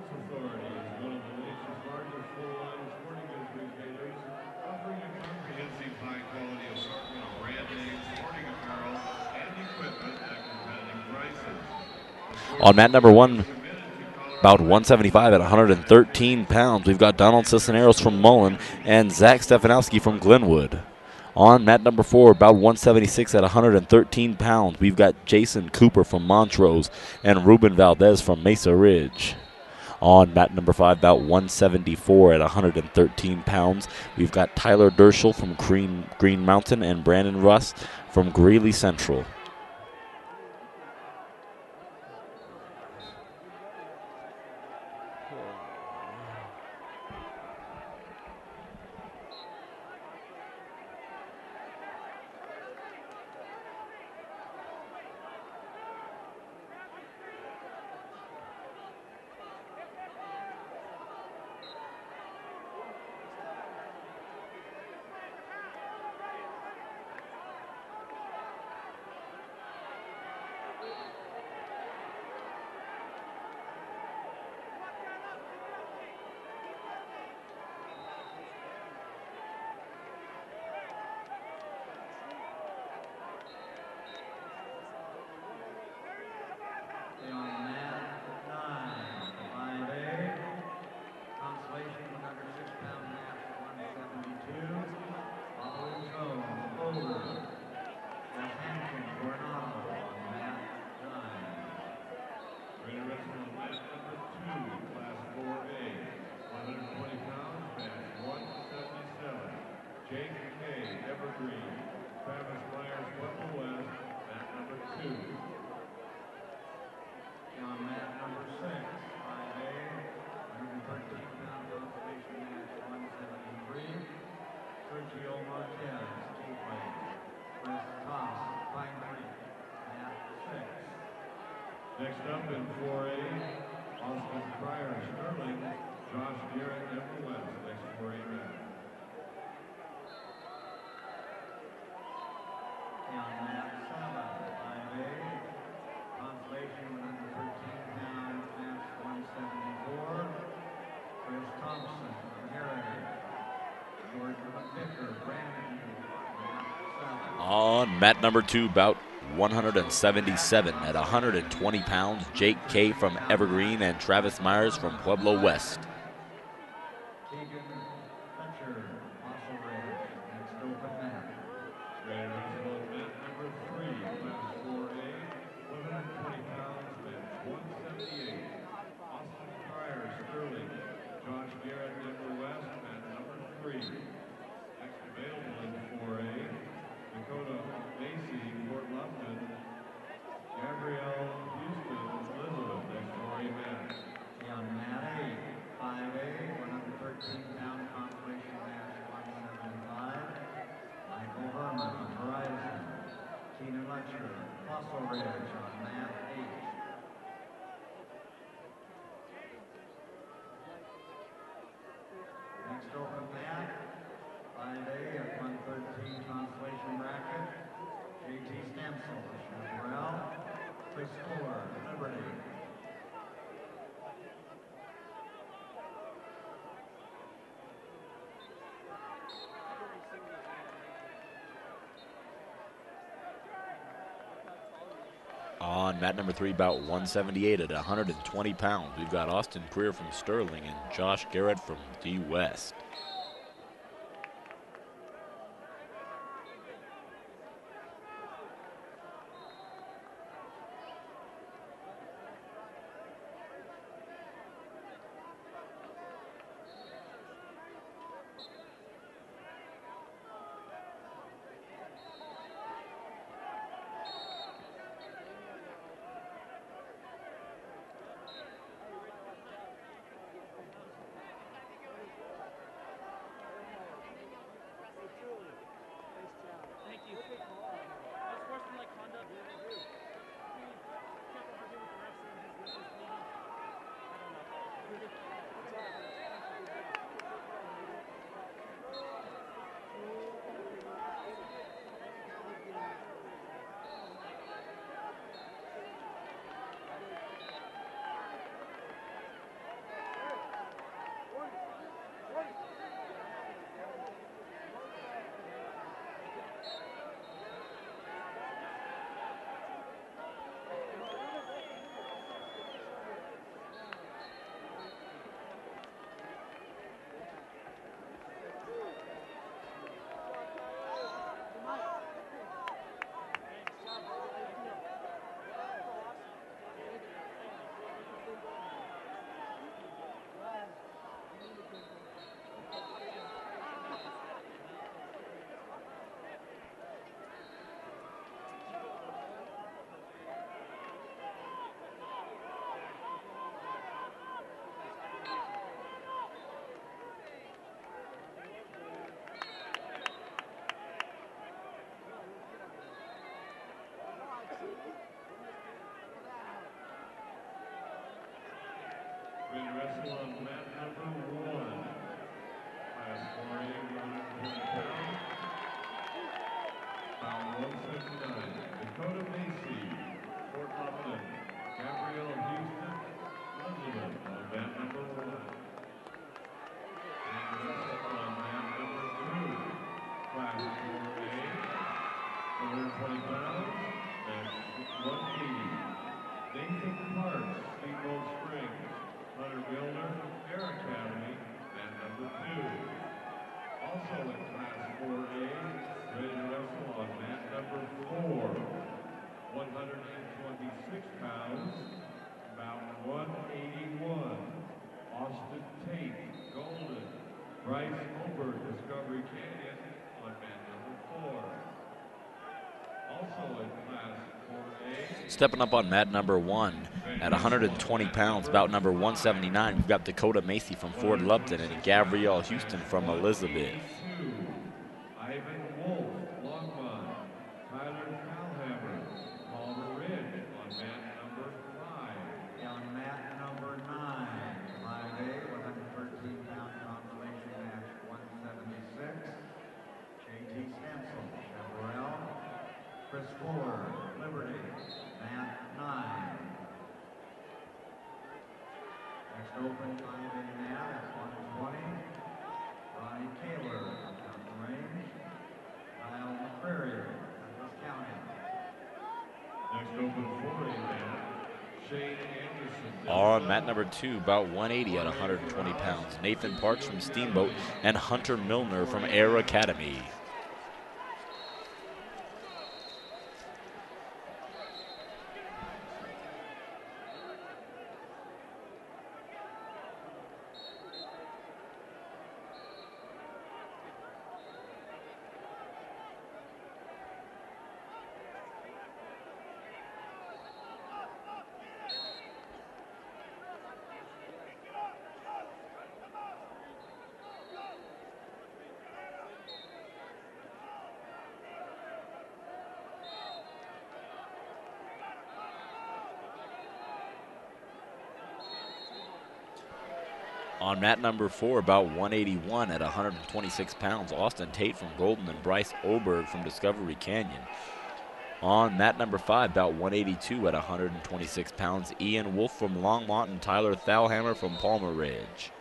Sports Authority is one of the nation's largest full-line sporting goods retailers, offering a comprehensive high-quality assortment of brand name sporting apparel and equipment at competitive prices. On mat number 1, about 175 at 113 pounds, we've got Donald Cisneros from Mullen and Zach Stefanowski from Glenwood. On mat number 4, about 176 at 113 pounds, we've got Jason Cooper from Montrose and Ruben Valdez from Mesa Ridge. On mat number 5, about 174 at 113 pounds, we've got Tyler Derschel from Green Mountain and Brandon Russ from Greeley Central. Next up in 4A, Austin Pryor Sterling, Josh Garrett, Denver West, next 4A match. On mat 7, 5A, consolation 113 pounds, match 174. Chris Thompson from Heritage. George McVicker, Brandon, mat 7. On mat number 2, bout 177 at 120 pounds, Jake Kay from Evergreen and Travis Myers from Pueblo West. On mat number 3, about 178 at 120 pounds, we've got Austin Greer from Sterling and Josh Garrett from D West. wrestle on mat number 1. Class 4A, 120 pounds. Bound 179. Dakota Macy, Fort Upton. Gabrielle Houston, Elizabeth on mat number 1. And wrestle on mat number 2. Class 4A, 120 pounds. And 180. Nathan Parks, Steamboat Springs. Hunter Milner, Air Academy, mat number 2. Also in Class 4A, ready to wrestle on mat number 4. 126 pounds, about 181. Austin Tate, Golden. Bryce Oberg, Discovery Canyon, on mat number 4. Also in Class 4A. Stepping up on mat number 1 at 120 pounds, bout number 179, we've got Dakota Macy from Fort Lupton and Gabrielle Houston from Elizabeth. Ivan Wolf, Longmont. Tyler Calhammer, Palmer Ridge on mat number 5. On mat number 9, 5A, 113-pound consolation match 176. J.T. Stansel, Chaparral. Chris Fuller, Liberty, mat 9. Next open 5A mat at 120. Ronnie Taylor, Mountain Range. Kyle McCrary, Douglas County. Next open 4A mat, Shane Anderson. On mat number 2, about 180 at 120 pounds, Nathan Parks from Steamboat and Hunter Milner from Air Academy. On mat number 4, about 181 at 126 pounds, Austin Tate from Golden and Bryce Oberg from Discovery Canyon. On mat number 5, about 182 at 126 pounds, Ian Wolf from Longmont and Tyler Thalhammer from Palmer Ridge.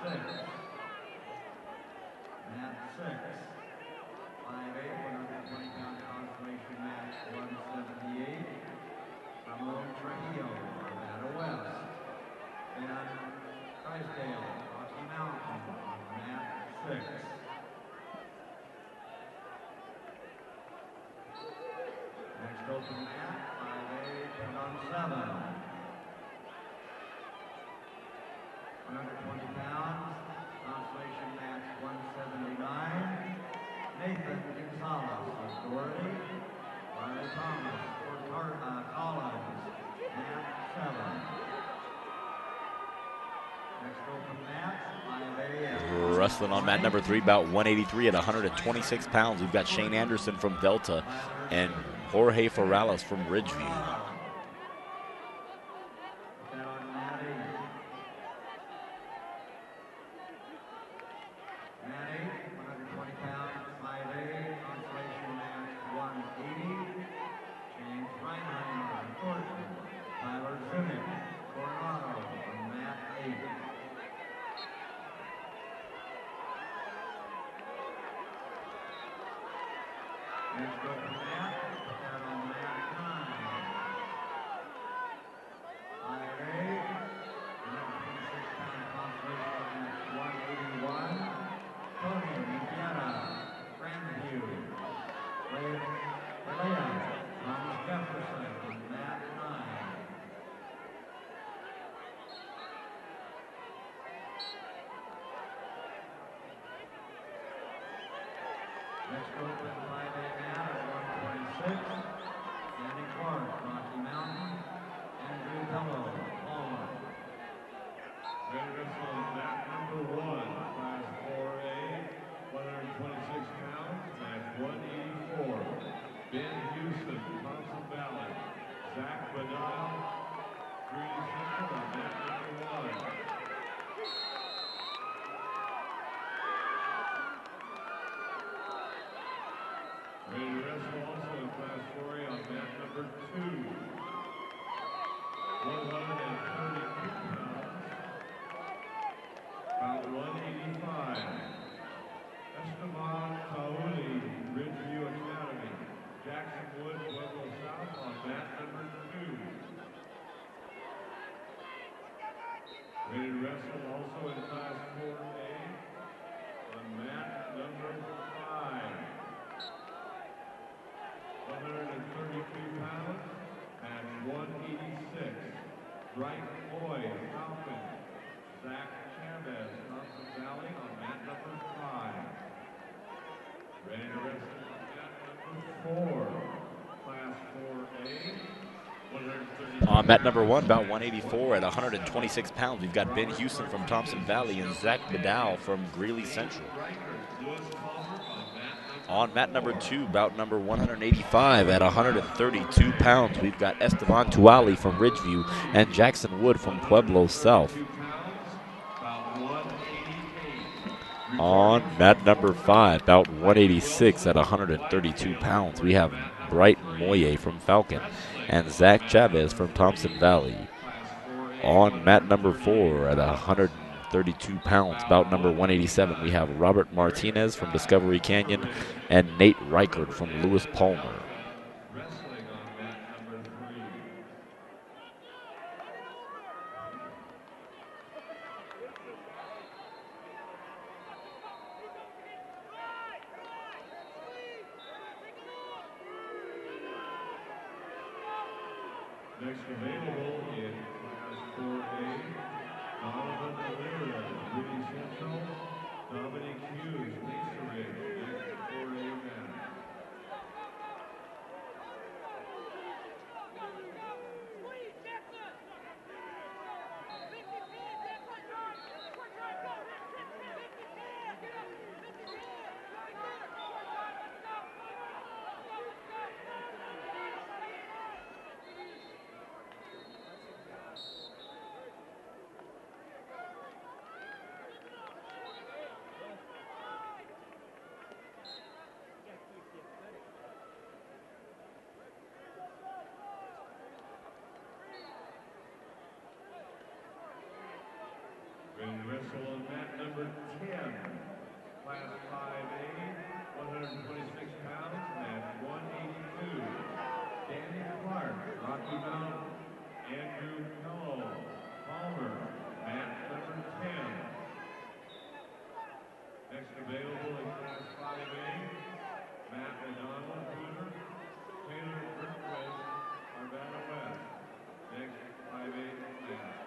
6. Mat 6. 5A, 120-pound consolation match 178. Ramon Trujillo, Nevada West. Ben Drysdale, Rocky Mountain, on mat 6. Next open mat, 5A, 10-on-7. 120 pounds, consolation match 179. Nathan Gonzalez of Doherty. Riley Thomas for Collins, mat 7. Next open mat, 5A. Wrestling on mat number 3, about 183 at 126 pounds. We've got Shane Anderson from Delta and Jorge Ferrales from Ridgeview. Next open mat, down on mat 9. 5A, 126-pound consolation match 181. Tony Indiana, Grandview. Leia, Thomas Jefferson on mat 9. Next open 5A mat at 126. Sandy Clark, Rocky Mountain. Andrew Bello, Palmer. Ready to wrestle on mat number 1, class 4A, 126 pounds, match 184. Ben Houston, Thompson Valley. Zach Badal, Greedy Central on mat number 1. Ready to wrestle also in class 4A on mat number 2. 132 pounds, about 185. Esteban Tauli, Ridgeview Academy. Jackson Wood, Pueblo South on mat number 2. Ready to wrestle also in class 4A on mat number 5. 132 pounds, match 186. Bright Boyd, Falcon. Zach Chavez, Thompson Valley on mat number 5. Ready to wrestle on mat number 4. Class 4A, 130. On mat number 1, about 184 at 126 pounds. We've got Ben Houston from Thompson Valley and Zach Badal from Greeley Central. On mat number 2, bout number 185 at 132 pounds, we've got Esteban Tuali from Ridgeview and Jackson Wood from Pueblo South. On mat number 5, bout 186 at 132 pounds, we have Brighton Moye from Falcon and Zach Chavez from Thompson Valley. On mat number 4 at 132 pounds, bout number 187, we have Robert Martinez from Discovery Canyon and Nate Reichard from Lewis Palmer. Next available in class 4A, Donovan Olivera, Greeley Central. Dominic Hughes, Lisa Ridge, next 4A match. Ready to wrestle on mat number 10, Class 5A, 126 pounds, match 182. Danny Clark, Rocky Mountain. Andrew Pello, Palmer, match number 10. Next available in Class 5A, Matt O'Donnell, Cooter, Taylor Berquist, Arvada West. Next 5A match.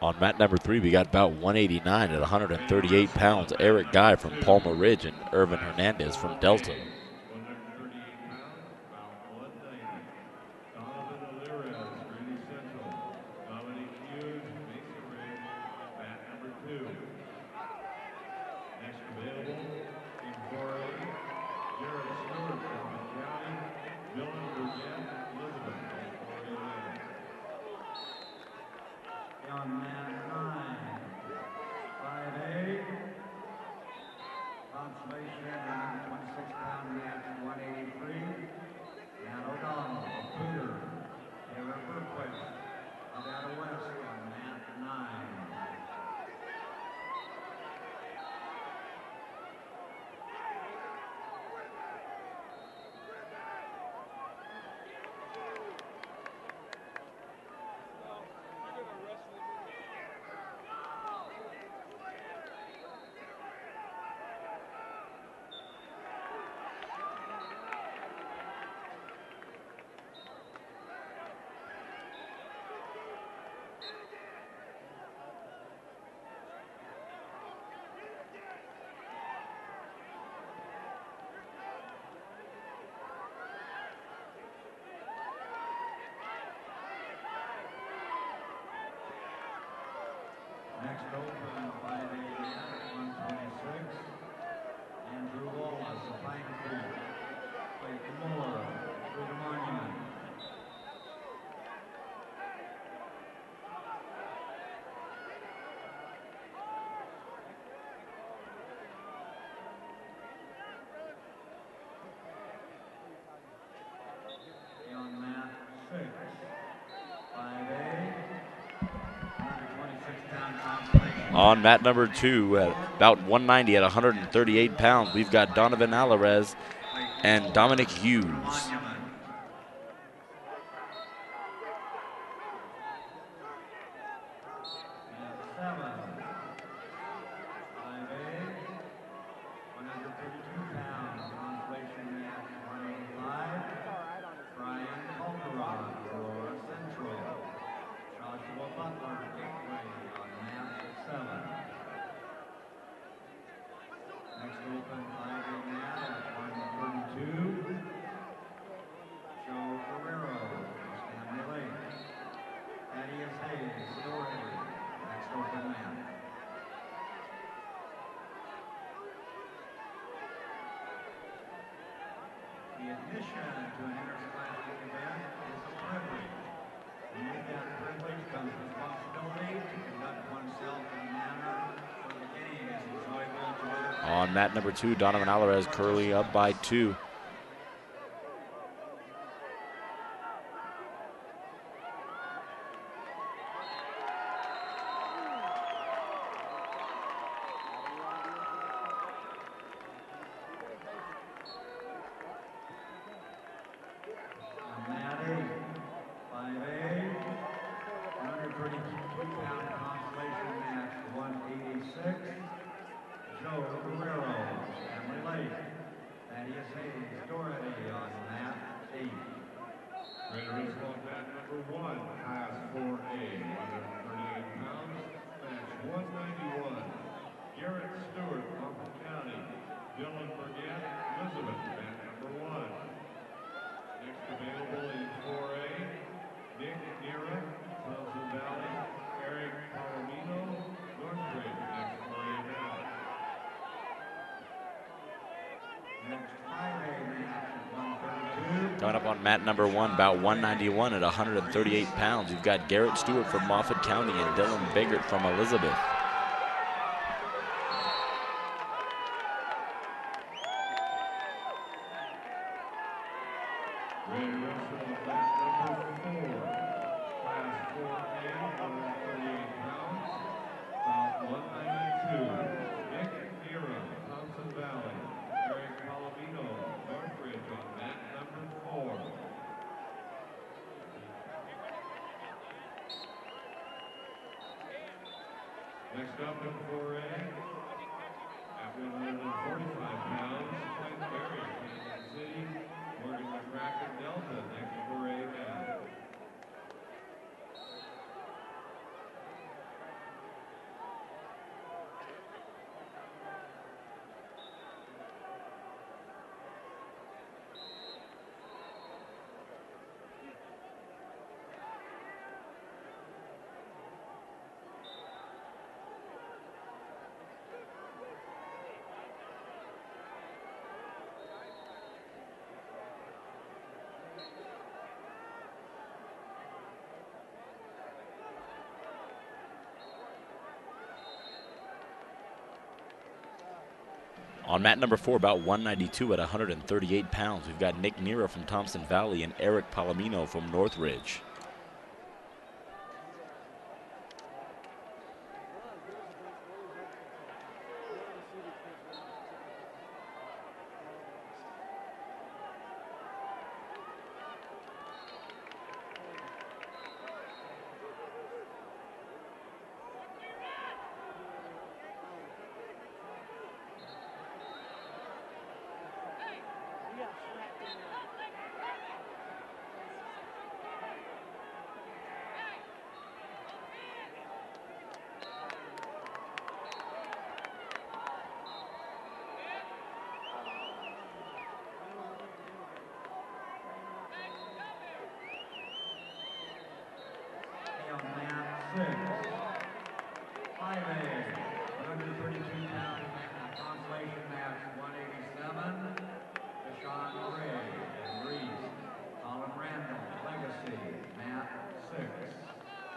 On mat number 3, we got about 189 at 138 pounds. Eric Guy from Palmer Ridge and Irvin Hernandez from Delta. 138 pounds, about 190. Donovan Alirez, Greeley Central. Dominic Hughes, Mesa Ridge, mat number 2. Next available in 4A, Jared Stewart, Elgin County. Dylan Burnett, Elizabeth, 4A men. On mat 9, 5A, consolation at 126-pound match 183. Matt O'Donnell, Cooter, Taylor Berquist, Arvada West on mat 9. Next open, 5A at 126. Andrew Wallace of Pine Creek. Clayton Moore, Freedom Monument. On mat 6, 5A, 126-pound consolation. On mat number 2, at about 190 at 138 pounds, we've got Donovan Alvarez and Dominic Hughes. Monument. Mat 7, 5A, 132 pounds, consolation match 185. Brian Calderon, Aurora Central. Joshua Butler, Gateway on mat 7. Next open 5A mat at 132. Joe Guerrero, Stanley Lake. Thaddeus Hayes, Doherty, next open mat. The admission to an interscholastic event is a privilege. And with that privilege comes responsibility to conduct oneself in a manner where the game is enjoyable to other. On mat number 2, Donovan Alvarez currently up by 2. Coming up on mat number 1, about 191 at 138 pounds, you've got Garrett Stewart from Moffat County and Dylan Biggert from Elizabeth. Next up in 4A, at 145 pounds, Clint Berry, Kansas City, Morgan McCracken, Delta, next 4A man. On mat number 4, about 192 at 138 pounds, we've got Nick Nera from Thompson Valley and Eric Palomino from Northridge.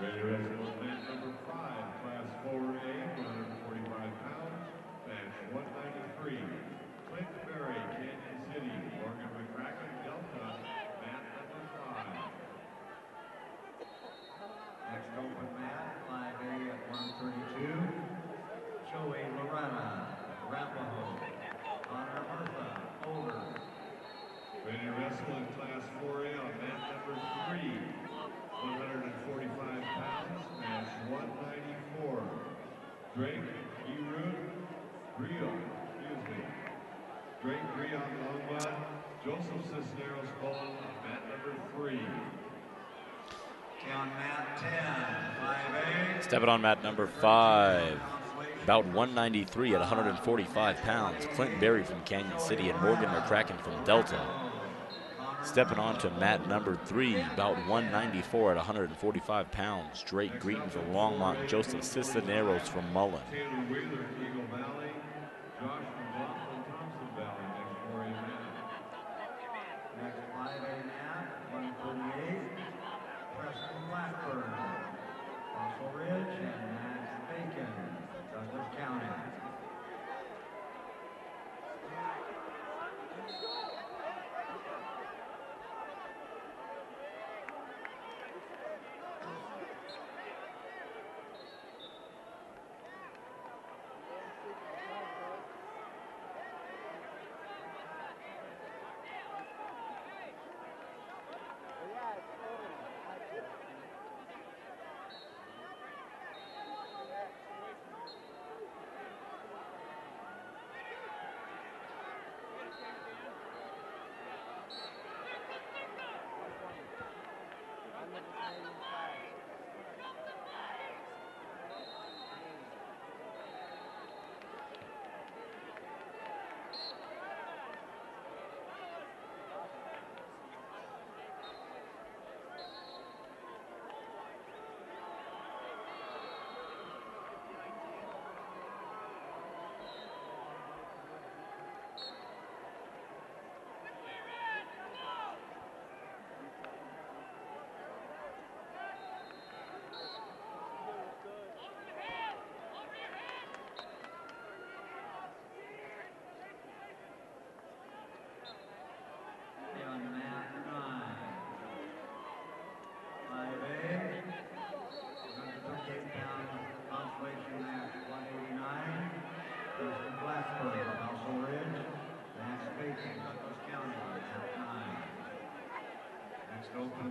Ready to wrestle mat number 5, class 4A, 145 pounds, match 193. Clint Berry, Kansas City, Morgan McCracken, Delta, mat number 5. Next open mat, 5A at 132. Joey Loretta, Arapahoe. Connor Murtha, Boulder. Ready to wrestle in class 4A on mat number 3. 145 pounds, match 194. Drake Griot Longba, Joseph Cisneros Poland, mat number 3. On mat 10, 5A. Stepping on mat number 5, about 193 at 145 pounds, Clint Berry from Canyon City and Morgan McCracken from Delta. Stepping on to mat number 3, about 194 at 145 pounds, Drake Greeton from Longmont, Joseph Cisneros from Mullen. Taylor Wheeler, Eagle Valley, Josh McLaughlin, Thompson Valley, next 4A mat. Next 5A mat, 138. Preston Blackburn, Fossil Ridge, and Max Bacon, Douglas County.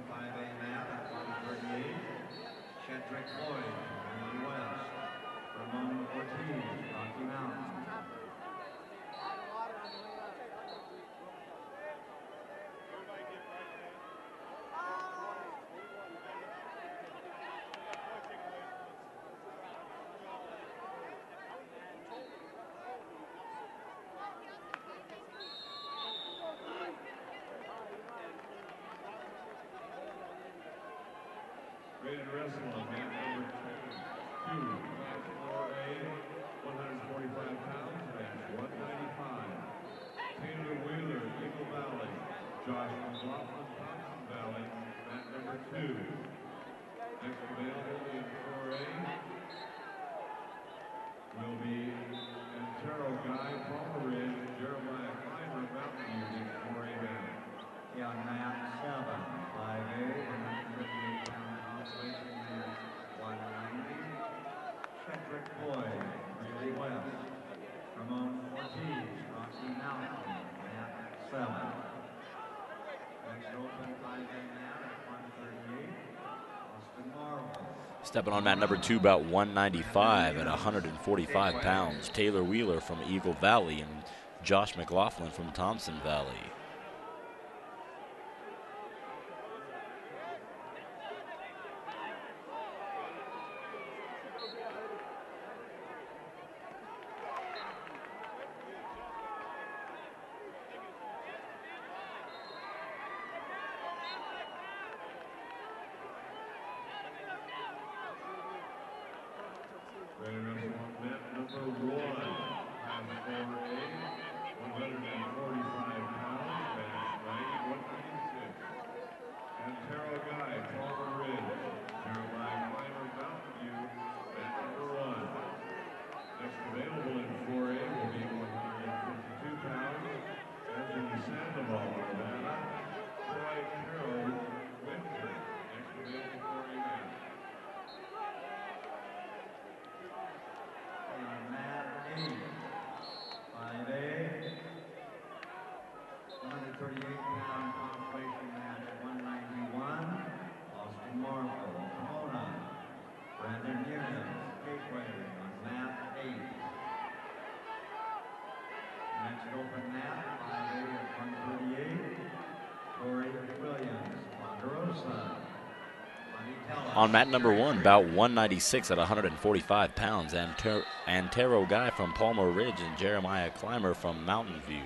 5A mat at 138. Shedrick Floyd, Randy West. Ramon Ortiz, Rocky Mountain. Ready to wrestle on mat number 2, class 4A, 145 pounds, match 195. Taylor Wheeler, Eagle Valley. Josh McLaughlin, Thompson Valley, mat number 2. Next available in 4A will be Antero Guy, Palmer Ridge, Jeremiah Clymer, Mountain View, next 4A mat. On mat 7, 5A, 158-pound consolation match 190. Shedrick Floyd, Randy West. Ramon Ortiz, Rocky Mountain, mat 7. Next open 5A mat at 138, Austin Marvel. Stepping on mat number 2, about 195 at 145 pounds. Taylor Wheeler from Eagle Valley and Josh McLaughlin from Thompson Valley. Ready to wrestle on mat number 1, class 4A, 145 pounds, match 90-126. Antero Guy, Palmer Ridge, Jeremiah Clymer, Mountain View, mat number 1. Next available in 4A will be 152 pounds, Anthony Sandoval, Nevada, Troy Carroll, Windsor. Next available 4A mat. Mat 8, 5A, 138-pound consolation match 191. Austin Marvel, Pomona. Brandon Nunez, Gateway on mat 8. Next open mat, 5A at 138. Corey Williams, Ponderosa. On mat number 1, about 196 at 145 pounds, Antero Guy from Palmer Ridge and Jeremiah Clymer from Mountain View.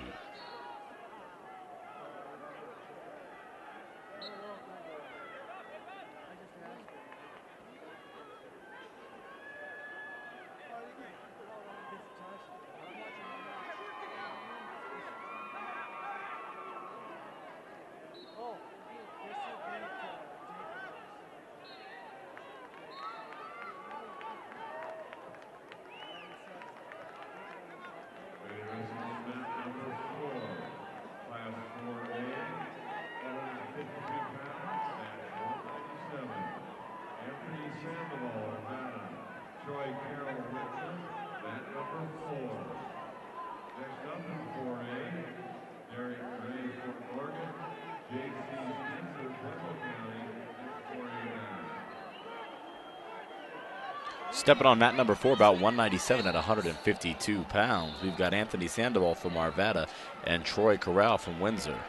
Ready to wrestle on mat number 4, class 4A, 152 pounds, match 197. Anthony Sandoval, Nevada. Troy Carroll, Windsor, mat number 4. Next up in 4A, Derek Gray, Fort Morgan, J.C. Spencer, Pueblo County, next 4A mat. Stepping on mat number 4, about 197 at 152 pounds. We've got Anthony Sandoval from Arvada and Troy Corral from Windsor.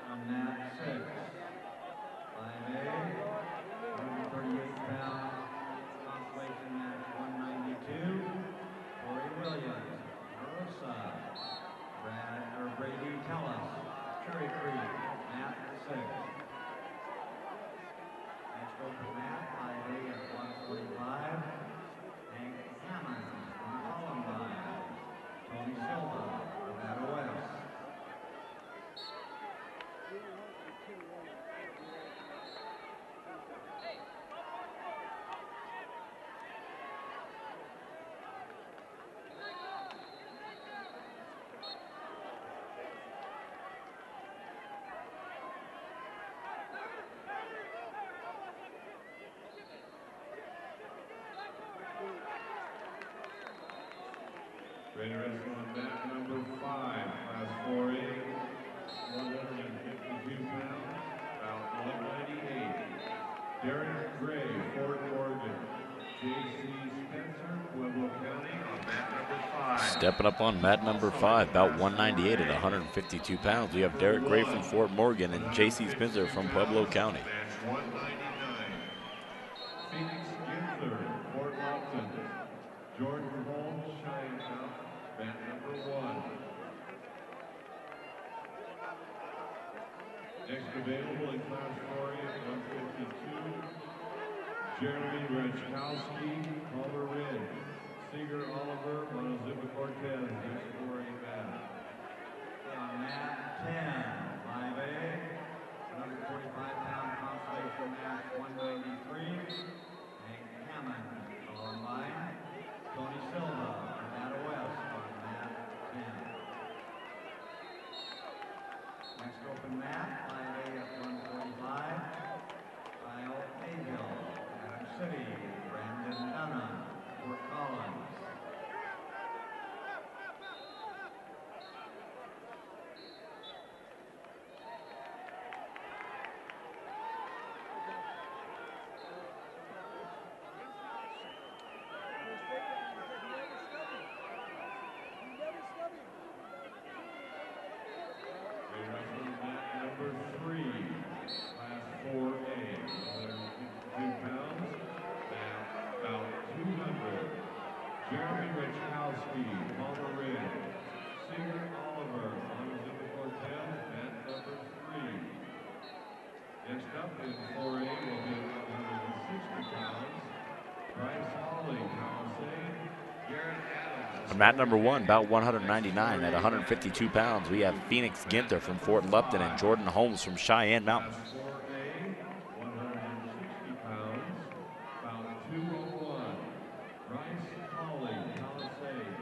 On mat 6, 5A, 138-pound consolation match 192. Corey Williams, Rosa. Brady Tellis, Cherry Creek, mat 6. Next open mat, 5A at 145. Hank Hammond from Columbine. Tony Silva, Nevada West. Derek Gray, Fort Oregon. J.C. Spencer, Pueblo County on mat number 5. Stepping up on mat number 5, about 198 at 152 pounds. We have Derek Gray from Fort Morgan and J.C. Spencer from Pueblo County. Match 199. Phoenix Ginther, Fort Lupton. Jordan Holmes, Cheyenne South, mat number 1. Next available in class 4A at 152. Jeremy Rechkowski, Palmer Ridge. Seeger Oliver, Montezuma Cortez, next 4A mat. On mat 10, 5A, 145-pound consolation match 193. Hank Hammond, Columbine. Tony Silva, Nevada West on mat 10. Next open mat, 5A at 145. Kyle Mayhill, Adam City. Brandon Dunham, Fort Collins. Number 3, class 4A, 152 pounds, about 200. Jeremy Rechkowski, Palmer Ridge. Seeger Oliver, Montezuma Cortez, mat number 3. Next up in 4A will be 160 pounds. Bryce Hawley, Palisade. Garrett Adams. On mat number 1, about 199 at 152 pounds. We have Phoenix Ginther from Fort Lupton and Jordan Holmes from Cheyenne Mountain. Class 4A, 160 pounds, about 201. Bryce Hawley, Palisade.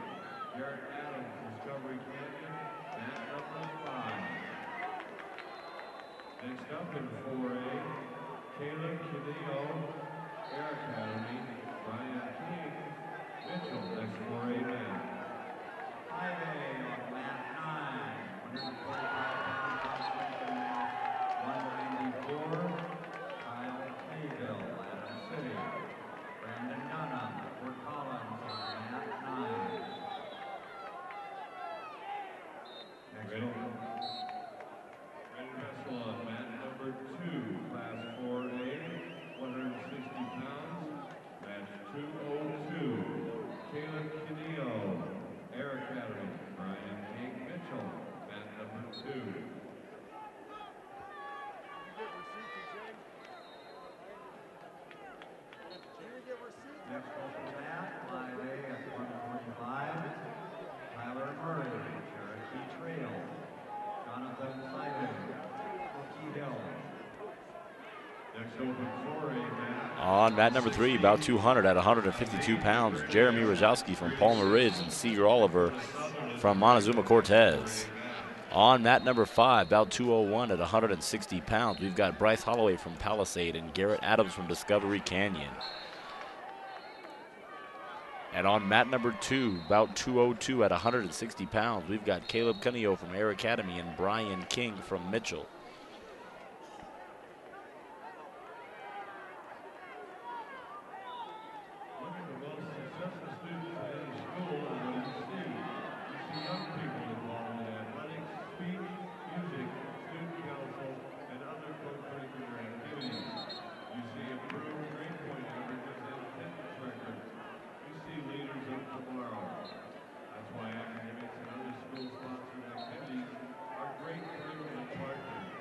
Garrett Adams, Discovery Canyon, mat number 5. Next up in 4A, Caleb Cadillo, Air Academy. Brian King, Mitchell, next 4A mat. 5A on mat 9, 145-pound consolation match 194. Kyle Mayhill, Adam City. Brandon Dunham, Fort Collins on mat 9. Next Ready? open. Ready to wrestle on mat number 2, class 4A, 160 pounds, match 202. Caleb Cadillo, Air Academy. Brian King Mitchell, mat number 2. Next open mat, 5A at 145. Tyler Murray, Cherokee Trail. Jonathan Simon, Cookie Hill. Next open 4A mat. On mat number 3, about 200 at 152 pounds. Jeremy Rajowski from Palmer Ridge and Seeger Oliver from Montezuma Cortez. On mat number 5, about 201 at 160 pounds. We've got Bryce Holloway from Palisade and Garrett Adams from Discovery Canyon. And on mat number 2, about 202 at 160 pounds, we've got Caleb Cuneo from Air Academy and Brian King from Mitchell. Look at the most successful students in any school and what you see. You see young people involved in athletics, speech, music, student council, and other co-curricular activities. You see improved grade point averages and attendance records. You see leaders of tomorrow. That's why academics and other school-sponsored activities are great privileged partners.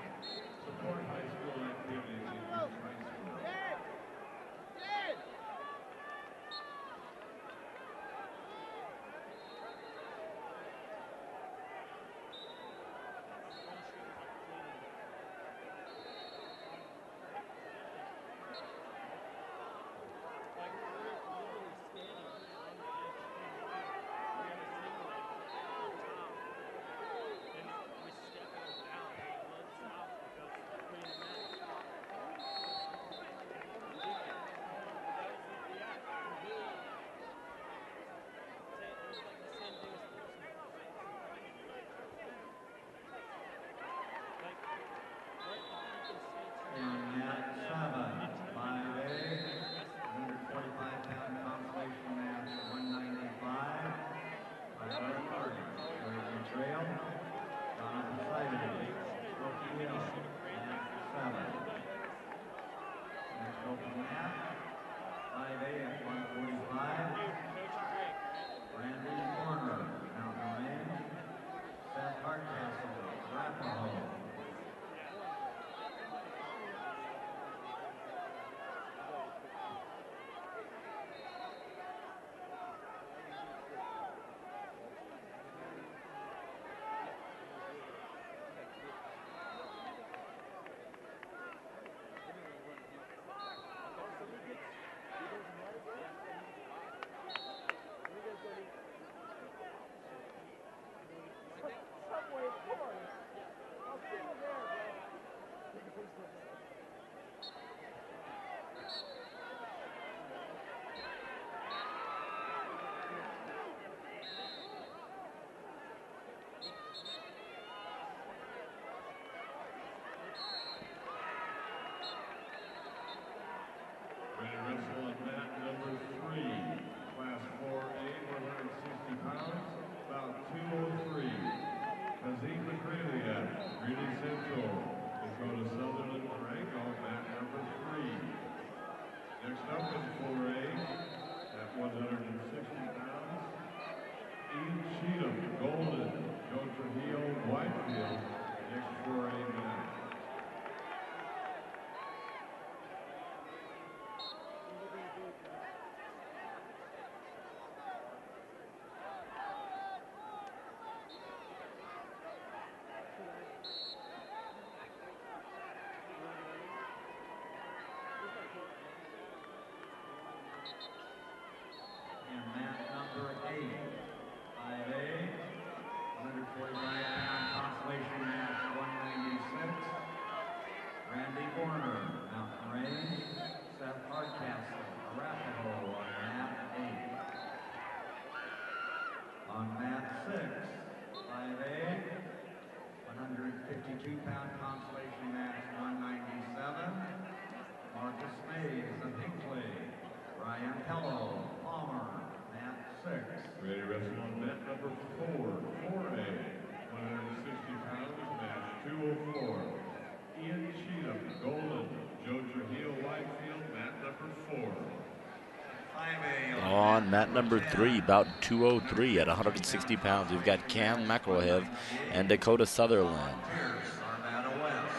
mat number 3, bout 203 at 160 pounds. We've got Cam McElhev and Dakota Sutherland. Pierce, Arvada West.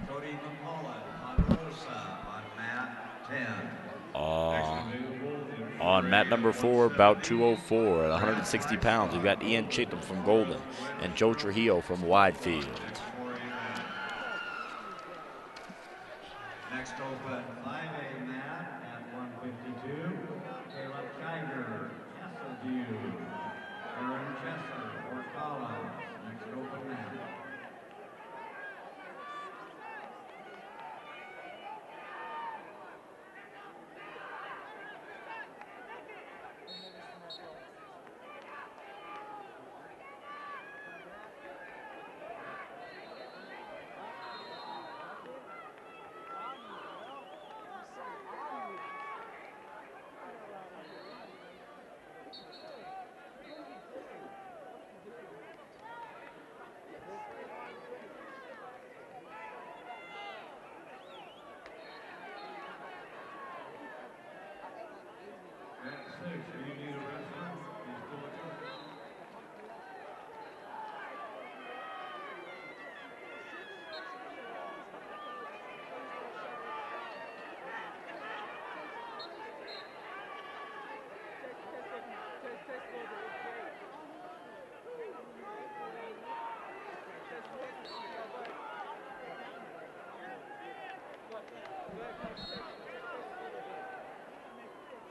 Cody McCullough, Ponderosa on mat 10. On mat number 4, bout 204 at 160 pounds. We've got Ian Chatham from Golden and Joe Trujillo from Widefield. Next open 5A mat at 152. Caleb Geiger, Castleview. Aaron Chester, Fort Collins. Next open mat.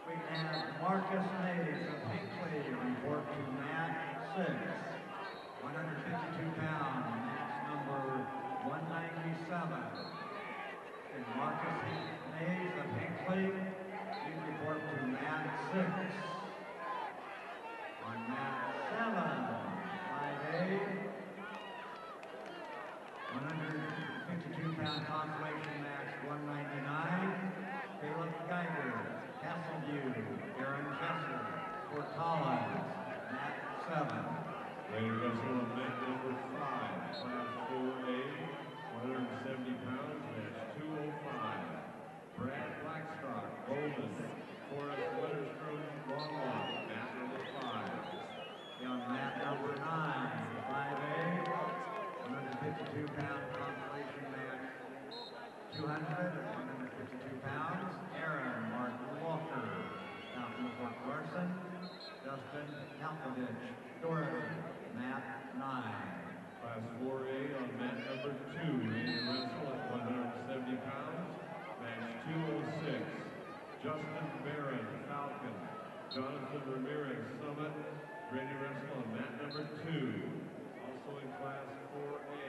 We have Marcus Mays of Hinkley report to mat 6. 152 pounds, match number 197. And Marcus Mays of Hinkley, you report to mat 6. On mat 7, 5A, 152-pound consolation match 199. Caleb Geiger, Castleview, Aaron Chester, Fort Collins, mat 7. Ready to wrestle on mat number 5, class 4A, 170 pounds, match 205. Brad Blackstock, Golden, Forrest Weatherstrom, Longmont, mat number 5. On mat number 9, 5A, 152-pound consolation match 200, 152 pounds. Aaron Martin Walker, Falcon Fort Larson, Dustin Malkovich, Dorothy, mat 9. Class 4A on mat number 2, ready to wrestle at 170 pounds, match 206. Justin Barron, Falcon, Jonathan Ramirez, Summit, ready to wrestle on mat number 2. Also in class 4A,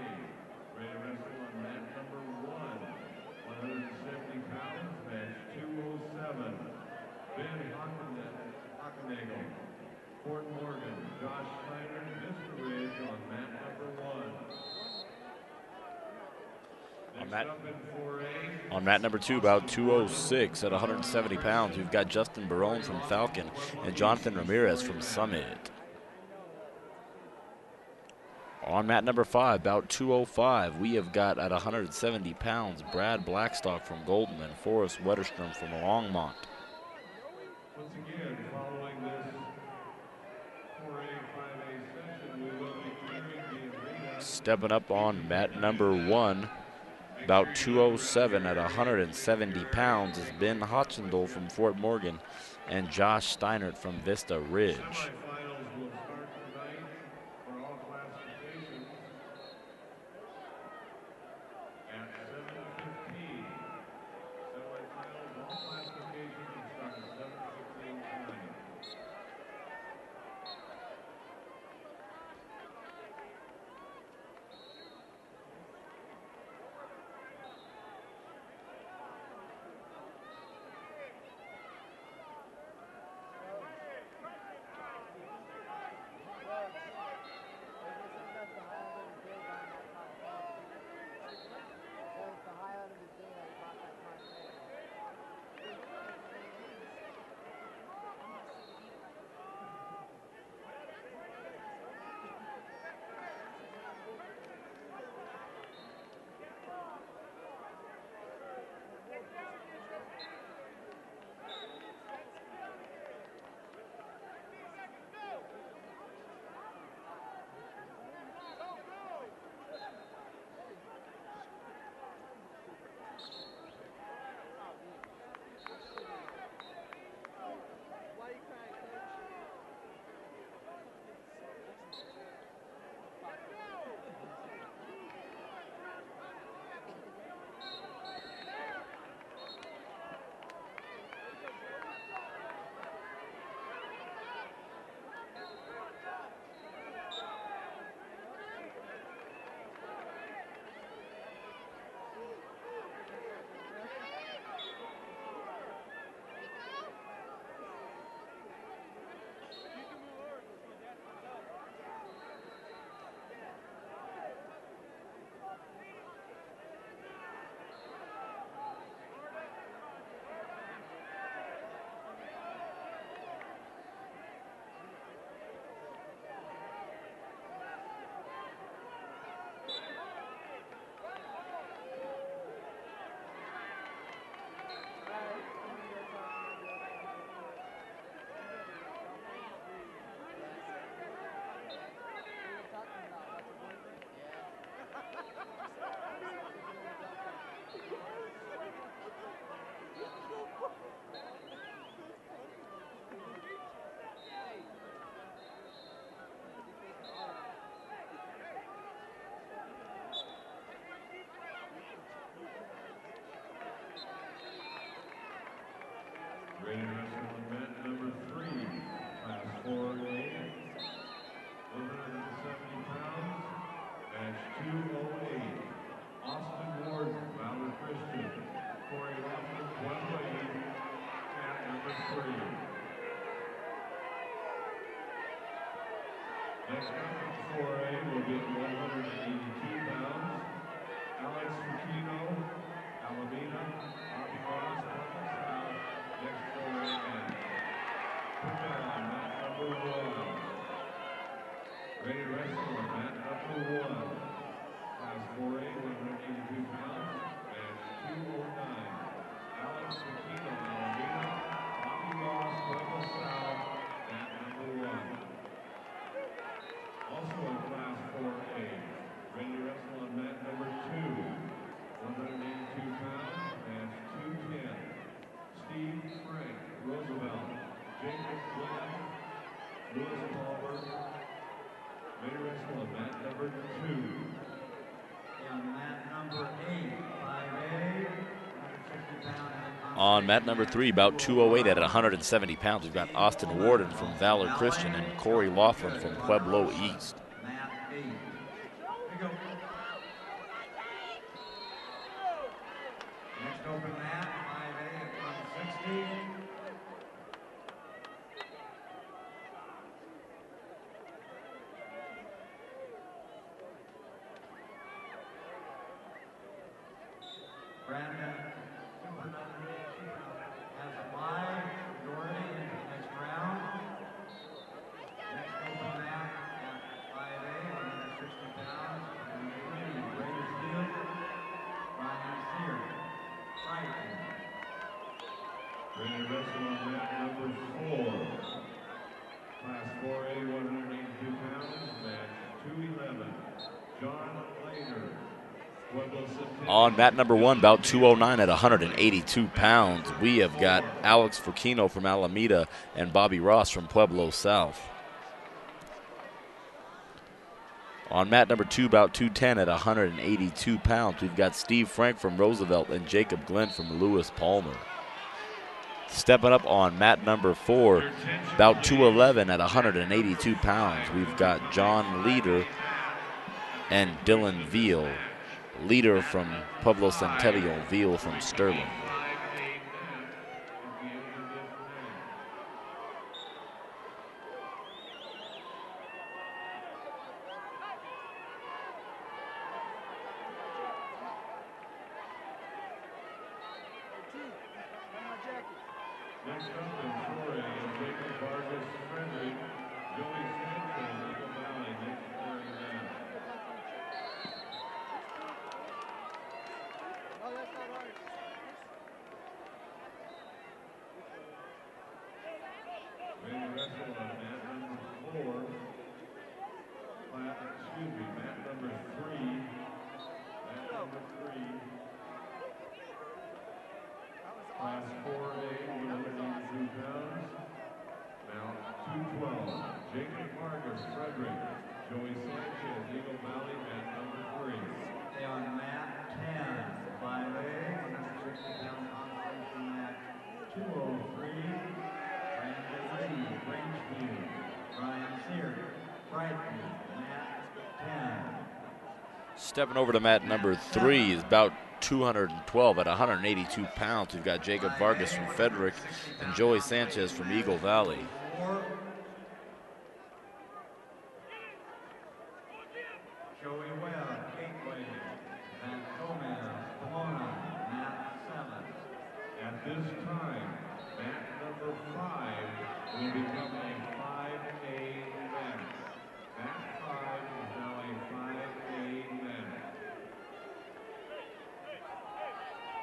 ready to wrestle on mat number 1. 170 pounds, match 207. Ben Hockenagel, Fort Morgan, Josh Steiner, Vista Ridge on mat number 1. Next up in 4A. On mat number 2, about 206 at 170 pounds, we've got Justin Barone from Falcon and Jonathan Ramirez from Summit. On mat number 5, about 205, we have got at 170 pounds Brad Blackstock from Golden and Forrest Wetterstrom from Longmont. Once again, following this 4A, 5A session, we will be clearing the arena. Stepping up on mat number 1, about 207 at 170 pounds, is Ben Hotchendel from Fort Morgan and Josh Steinert from Vista Ridge. Semifinals will start tonight for all classifications at 7:15. Semifinals, all classifications will start at 7:15 tonight. Ready to wrestle on mat number 3, class 4A, 170 pounds, match 208. Austin Ward, Valor Christian, Corey Laughlin, Pueblo, mat number 3. Next up at 4A will be at 182 pounds. Alex Aquino, Alameda, Bobby Ross, Pueblo South, next 4A match. Put that on mat number 1. Ready to wrestle on mat number 1. Class 4A, 182 pounds, match 209. Alex Aquino, Alameda, Bobby Ross, Pueblo South, mat number 1. Also in class 4A, ready to wrestle on mat number 2, 182 pounds, match 210. Steve Frank, Roosevelt, Jacob Glenn, Lewis Palmer, ready to wrestle on mat number 2. And mat number 8, 5A, 160 pound. On mat number 3, about 208 at 170 pounds, we've got Austin Warden from Valor Christian and Corey Laughlin from Pueblo East. Mat 8. Here you go. Next open mat, 5A at 160. Brandon has a wide majority in the next round. Next open mat at 5A, 160 pounds. Raiders Field, Ryan Sear. Fighting. Ready to wrestle on mat number 4. Class 4A, 182 pounds, match 211. John Lader, Pueblo Centennial. On mat number 1, about 209 at 182 pounds, we have got Alex Furquino from Alameda and Bobby Ross from Pueblo South. On mat number 2, about 210 at 182 pounds, we've got Steve Frank from Roosevelt and Jacob Glenn from Lewis Palmer. Stepping up on mat number 4, about 211 at 182 pounds, we've got John Leader and Dylan Veal. Leader from Pueblo Centennial, Veal from Sterling. Next up in 4A, Jacob Vargas, Frederick, Joey Sanchez, Eagle Valley, next 4A match. No, that's not ours. Ready to wrestle on mat number 4. Mat number 3. Mat number 3. Class 4A, 182 pounds. Now 212. Jacob Vargas, Frederick. Joey Sanchez, Eagle Valley, mat number 3. Stay on mat 10, 5A, 160 pound consolation match 203. Brandon Lee, Rangefield, Ryan Sear, Brighton, mat 10. Stepping over to mat number 3 is about 212 at 182 pounds. We've got Jacob Vargas from Frederick and Joey Sanchez from Eagle Valley. Joey Webb, Gateway, and Gomez, Pomona, mat 7. At this time, mat number 5 will become a 5A match. Mat 5 is now a 5A match.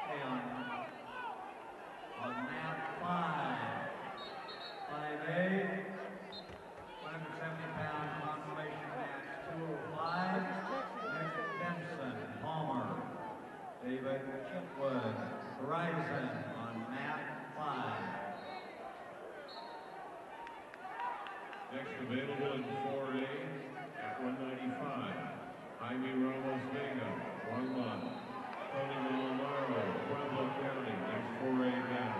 Okay, on mat 5, 5A, 170 pound consolation match 205. Next, Benson, Palmer, David Chipwood, Horizon on mat 5. Next available in 4A at 195. Jaime Ramos Vega, 1-1. Tony Malomaro, Pueblo County, next 4A match.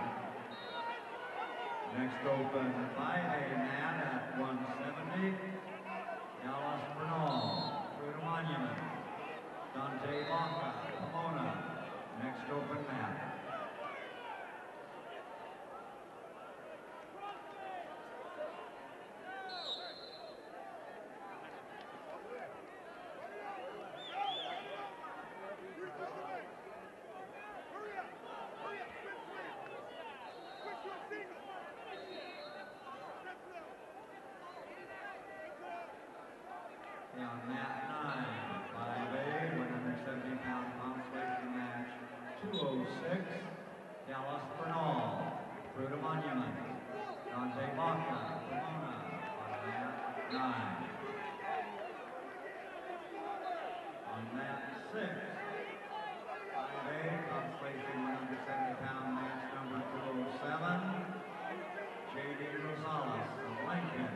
206, Dallas Bernal, Fruta Monument, Dante Baca, Pomona, on mat 9. On mat 6, 5A, consolation 170-pound match number 207, J.D. Rosales of Lincoln,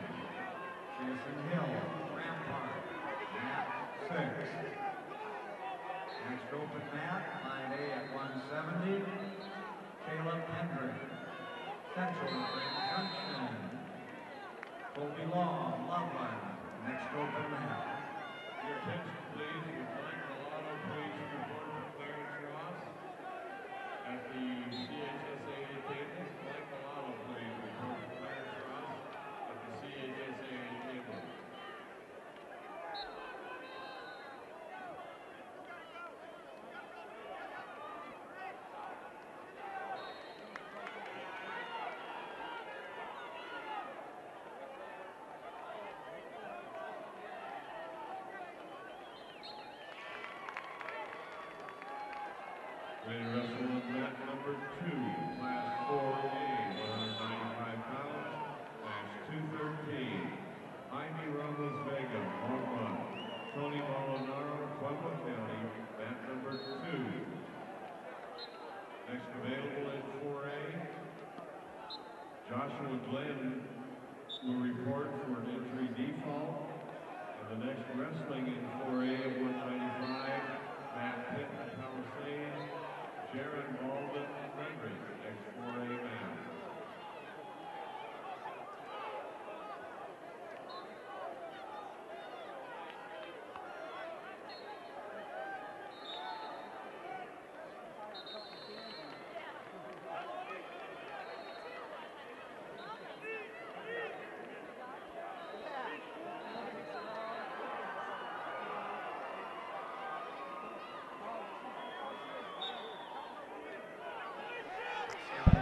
Jason Hill, Rampart, mat 6. Next open mat, 5A at 170, Caleb Hendrick, Central Grand Junction, Colby Long, Loveland, next open mat. Your attention, please. We'd like the lotto please report for Clarence Ross at the CHSAA table. Like the lotto please report for Clarence Ross at the CHSAA table. Ready to wrestle on mat number 2, class 4A, 195 pounds, match 213. Jaime Ramos Vega, Longmont. Tony Molinaro, Pueblo County, mat number 2. Next available at 4A, Joshua Glenn will report for an injury default. And the next wrestling in 4A at 195, Matt Pitt, Palisades. Jaron Baldwin, Frederick, next 4A man.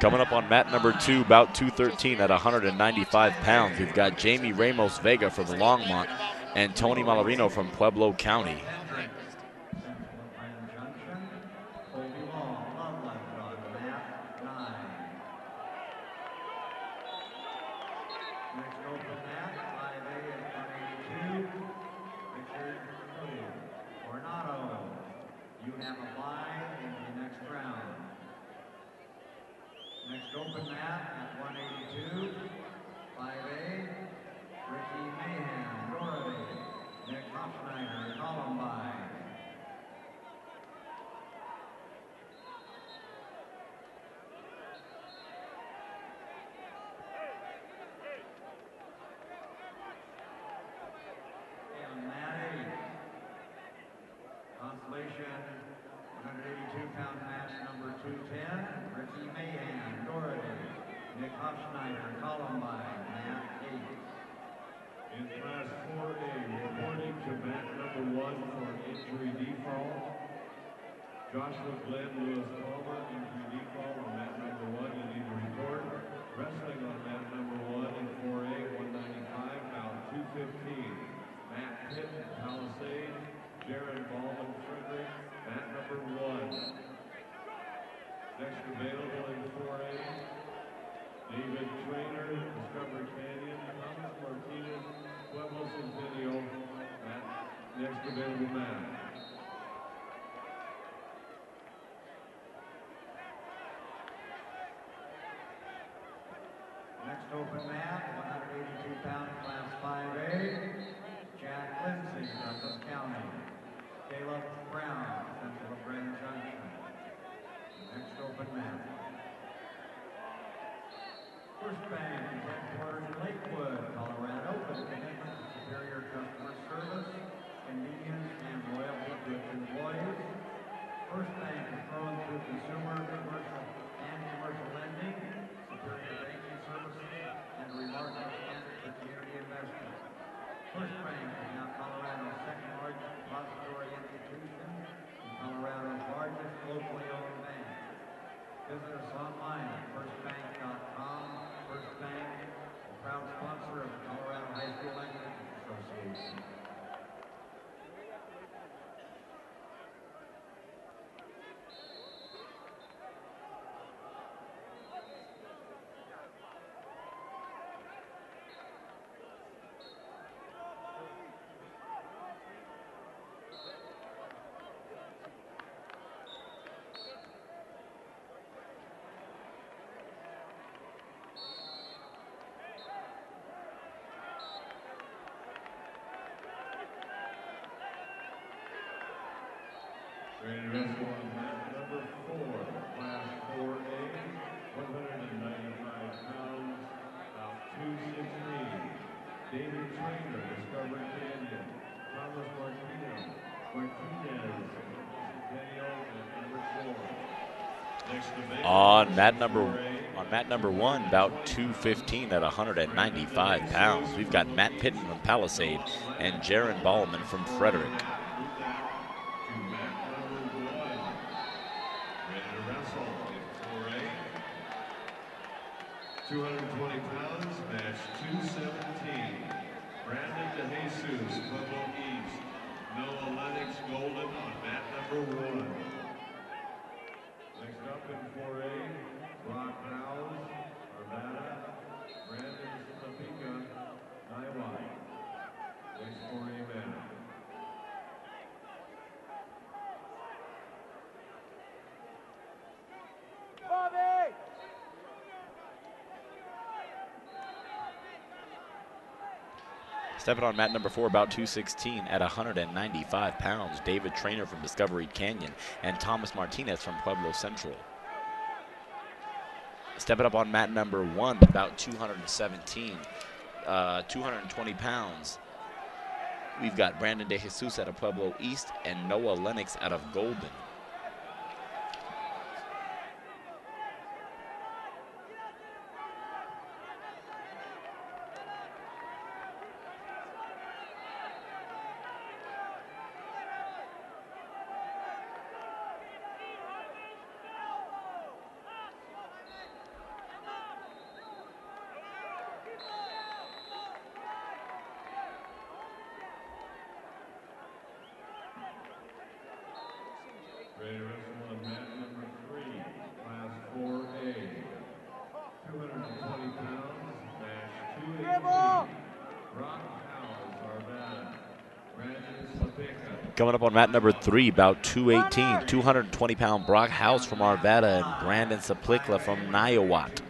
Coming up on mat number 2, bout 213 at 195 pounds, we've got Jamie Ramos Vega from Longmont and Tony Malarino from Pueblo County. Next open mat at 182, 5A, Ricky Mahan, Doherty, Nick Hofschneider, Columbine. And mat 8, consolation, 182-pound match number 210, Ricky Mahan, Doherty, Nick Hofschneider, Columbine, mat 8. In class 4A, reporting to mat number 1 for an injury default. Joshua Glenn Lewis Palmer, injury default on mat number 1. You need to report. Wrestling on mat number 1 in 4A, 195, bout 215. Matt Pitt, Palisades. Jaron Baldwin, Frederick, mat number 1. Next available in 4A, David Trainer, Discovery Canyon, Thomas Martinez, Pueblo Centennial, next available mat. Next open mat, 182-pound class 5A, Jack Lindsay, Douglas County, Caleb Brown, Central Grand Junction. Next open mat. First Bank is headquartered in Lakewood, Colorado, with a commitment to superior customer service, convenience, and loyalty to its employees. First Bank is grown through consumer, commercial lending, superior banking services, and a remarkable standard for community investment. First Bank is now Colorado's second largest depository institution On mat number 1, bout 215 at 195 pounds, we've got Matt Pitton from Palisade and Jaron Ballman from Frederick. 220 pounds, match 217. Brandon DeJesus, Pueblo East. Noah Lennox Golden on mat number 1. Next up in 4A, Brock Howes, Arvada, Brandon Topeka, Iowa. Next 4A match. Stepping on mat number 4, about 216 at 195 pounds, David Trainer from Discovery Canyon and Thomas Martinez from Pueblo Central. Stepping up on mat number 1, about 217, 220 pounds, we've got Brandon DeJesus out of Pueblo East and Noah Lennox out of Golden. Ready to wrestle on mat number 3, class 4A. 220 pounds, match 218. Brock Howes, Arvada. Brandon Topeka. Coming up on mat number 3, about 218, 220-pound Brock House from Arvada and Brandon Saplikla from Niowat.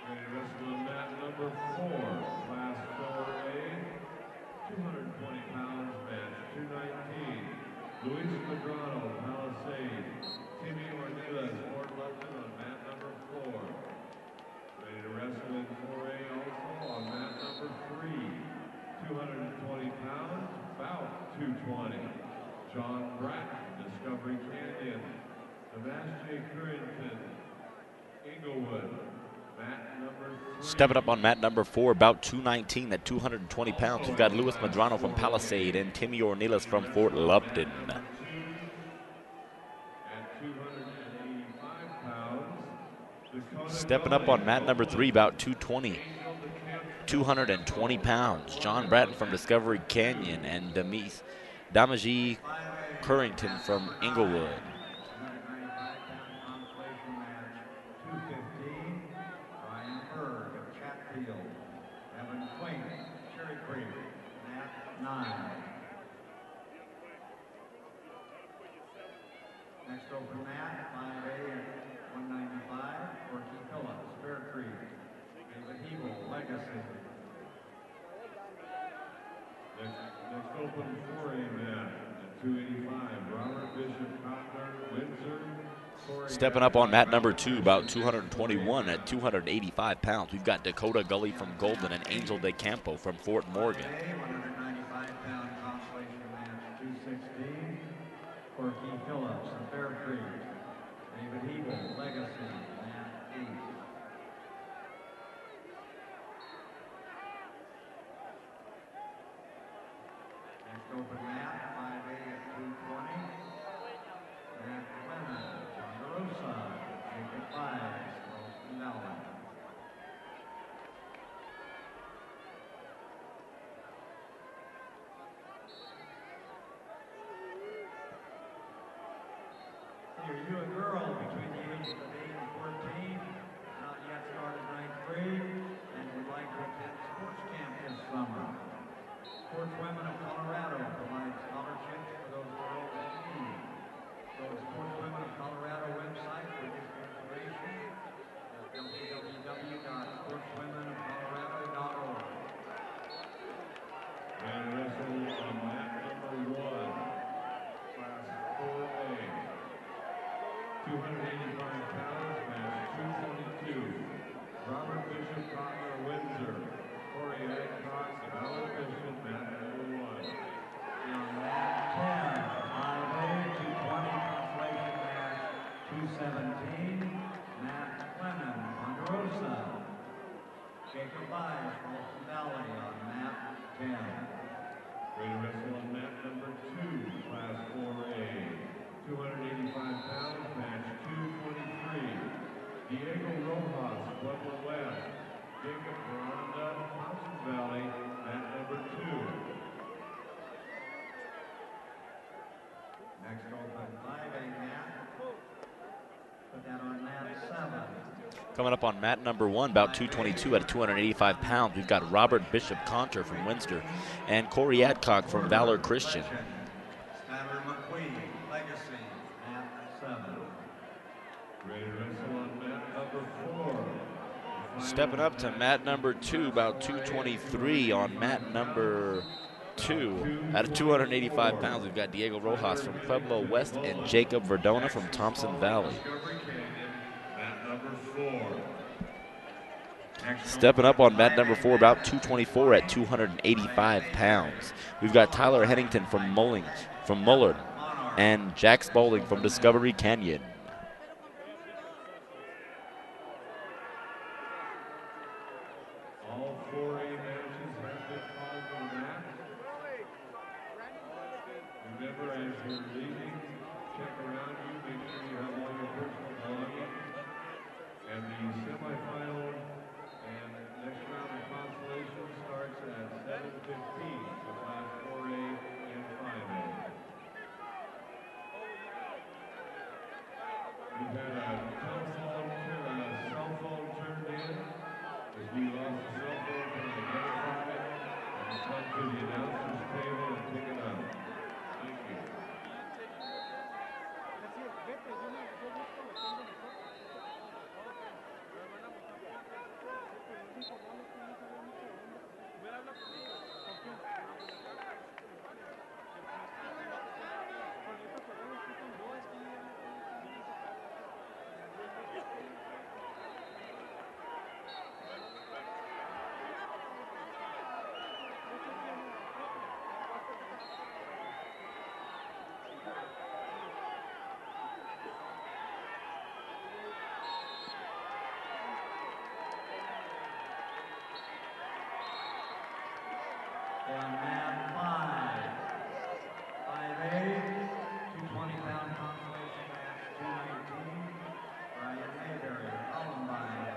Ready to wrestle on mat number 4, class 4A. 220 pounds, match 219. Luis Medrano, Palisade. Timmy Ornelas, Fort Lupton on mat number 4. Ready to wrestle in 4A also on mat number 3. 220 pounds, about 220. John Bratton, Discovery Canyon. Sebastian Currington, Inglewood. Mat number 3. Stepping up on mat number 4, about 219 at 220 pounds, we've got Luis Medrano from Palisade and Timmy Ornelas from Fort Lupton. Stepping up on mat number 3, about 220 pounds, John Bratton from Discovery Canyon and Damaji Currington from Inglewood. Next open mat, 5A at 195 for Keith Phillips, Bear Creek. David Hebel, Legacy. Next open 4A mat at 285, Robert Bishop Cotler, Windsor. Stepping up on mat number 2, about 221 at 285 pounds. We've got Dakota Gully from Golden and Angel De Campo from Fort Morgan. 195-pound consolation match, 216 for Keith Phillips and Bear Creek. David Hebel, Legacy, mat 8. Next open mat, 5A at 220. Matt Clemens, Ponderosa, Jacob Biles, Wilson Valley. Are you a girl between the ages of 8 and 14, not yet started 9th grade, and would like to attend sports camp this summer? Sportswomen of Colorado provides scholarships for those girls in need. Go to Sportswomen of Colorado website for additional information at www.sportswomenofcolorado.org. And wrestle on mat number 1, class 4A. 285 pounds, match 222. Robert Bishop Cotler, Windsor. Corey Adcock, Ballard Bishop, mat number 1. On mat 10, 5A, 220 consolation match, 217. Matt Clemens, Ponderosa. Jacob Biles, Wilson Valley on mat 10. Ready to wrestle on mat number 2, class 4A. 285 pounds, match 223. Diego Rojas, Pueblo West. Jacob Veranda, Thompson Valley, mat number 2. Next open 5A mat. Put that on mat 7. Coming up on mat number 1, about 222 at 285 pounds, we've got Robert Bishop Conter from Windsor and Corey Adcock from Valor Christian. Skyler McQueen, Legacy, mat 7. Ready to wrestle on mat number 4. Stepping up to mat number 2, about 223 on mat number 2. At 285 pounds, we've got Diego Rojas from Pueblo West and Jacob Verdona from Thompson Valley. Mat number 4. Stepping up on mat number 4, about 224 at 285 pounds. We've got Tyler Hennington from Mullard and Jack Spaulding from Discovery Canyon. All 4A matches have been called to the mat. Remember, as you're leaving, check around you, make sure you have all your personal belongings. And the semifinal and next round of consolation starts at 7:15 for class 4A and 5A. We've had a cell phone turned in. If you lost a cell phone, can identify it and come to the announcer's table and pick it up. Thank you. On mat 5. 5A, 220-pound consolation match, 219. Brian Mayberry, Columbine.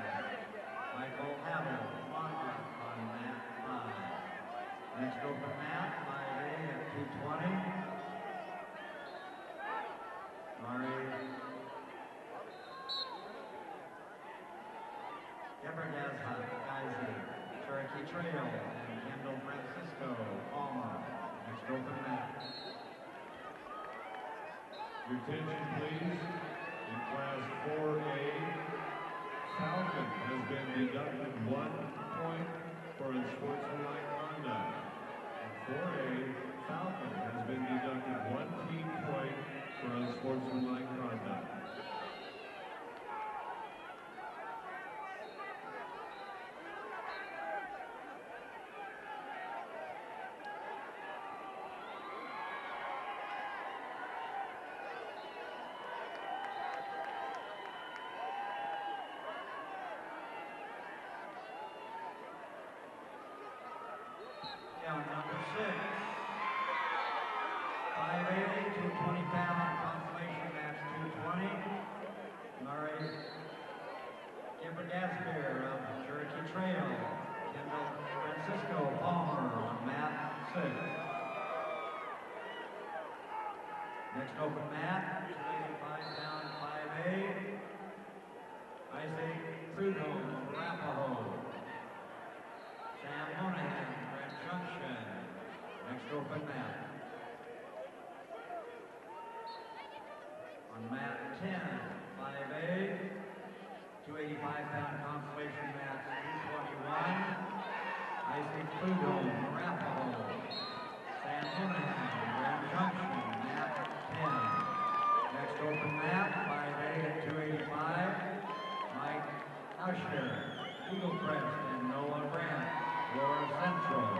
Michael Havel, Monmouth on mat 5. Next open mat, 5A at 220. Deborah Geiser, Cherokee Trail, and Kendall Francisco, Palmer. attention, please. In Class 4A, Falcon has been deducted 1 point for unsportsmanlike conduct. In 4A, Falcon has been deducted 1 team point for unsportsmanlike conduct. Down number 6. 5A to a 20-pound consolation match 220. Murray Gibber-Gaspar of Cherokee Trail. Kendall Francisco Palmer on mat 6. Next open mat, 285-pound 5A. Isaac Prudhomme of Arapahoe. Sam Monahan, Grand Junction. Next open mat. On mat 10, 5A, 285-pound consolation match 221. Isaac Prudhomme, Arapahoe. Sam Monahan, Grand Junction, mat 10. Next open mat, 5A at 285. Mike Usher, Eagle Crest, and Noah Grant, Laura Central.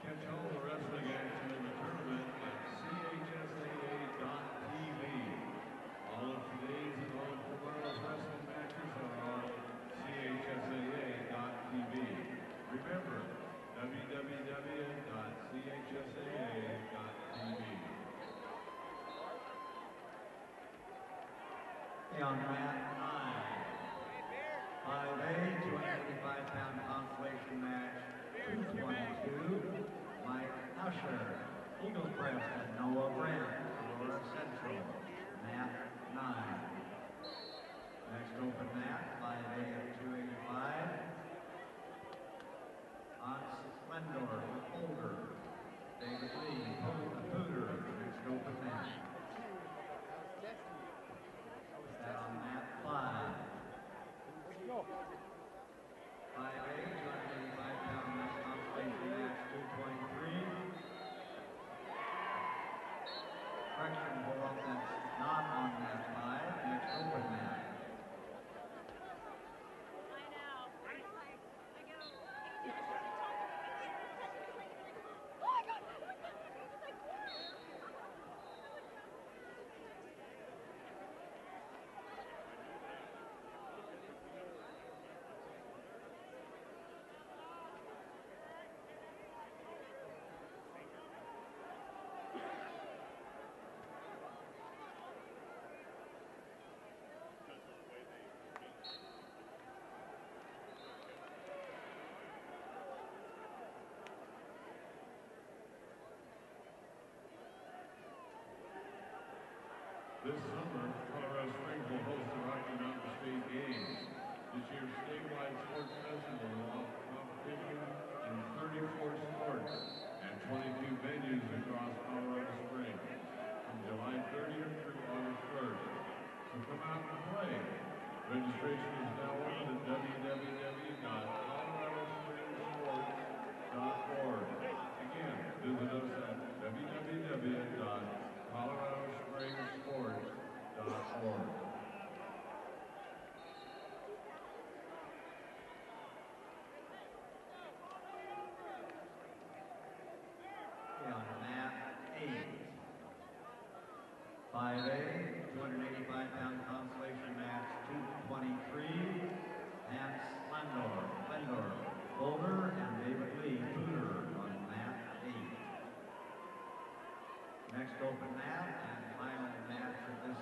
Catch all the wrestling action in the tournament at CHSAA.tv. All of today's and all of tomorrow's wrestling matches are on CHSAA.tv. Remember, www.chsaa.tv. On mat 9, 5A, 285-pound consolation match 222. Mike Usher, Eagle Crest, and Noah Grant, Aurora Central, mat 9. Next open mat, 5A at 285. Hans Splendor with Boulder. David Lee, Pooter, next open mat. That on mat 5. 5A, 285-pound consolation match 223. Correction, hold on, that's not on mat 5. Next open mat. This summer, Colorado Springs will host the Rocky Mountain State Games. This year's statewide sports festival will offer competition in 34 sports and 22 venues across Colorado Springs from July 30th through August 1st. So come out and play. Registration is now open at www.coloradospringssports.org. Again, visit us at www.coloradospringssports.org. On mat 8. 5A, 285-pound consolation match 223. Hans Splendor, Boulder, and David Lee, Pooter on mat 8. Next open mat and final match of this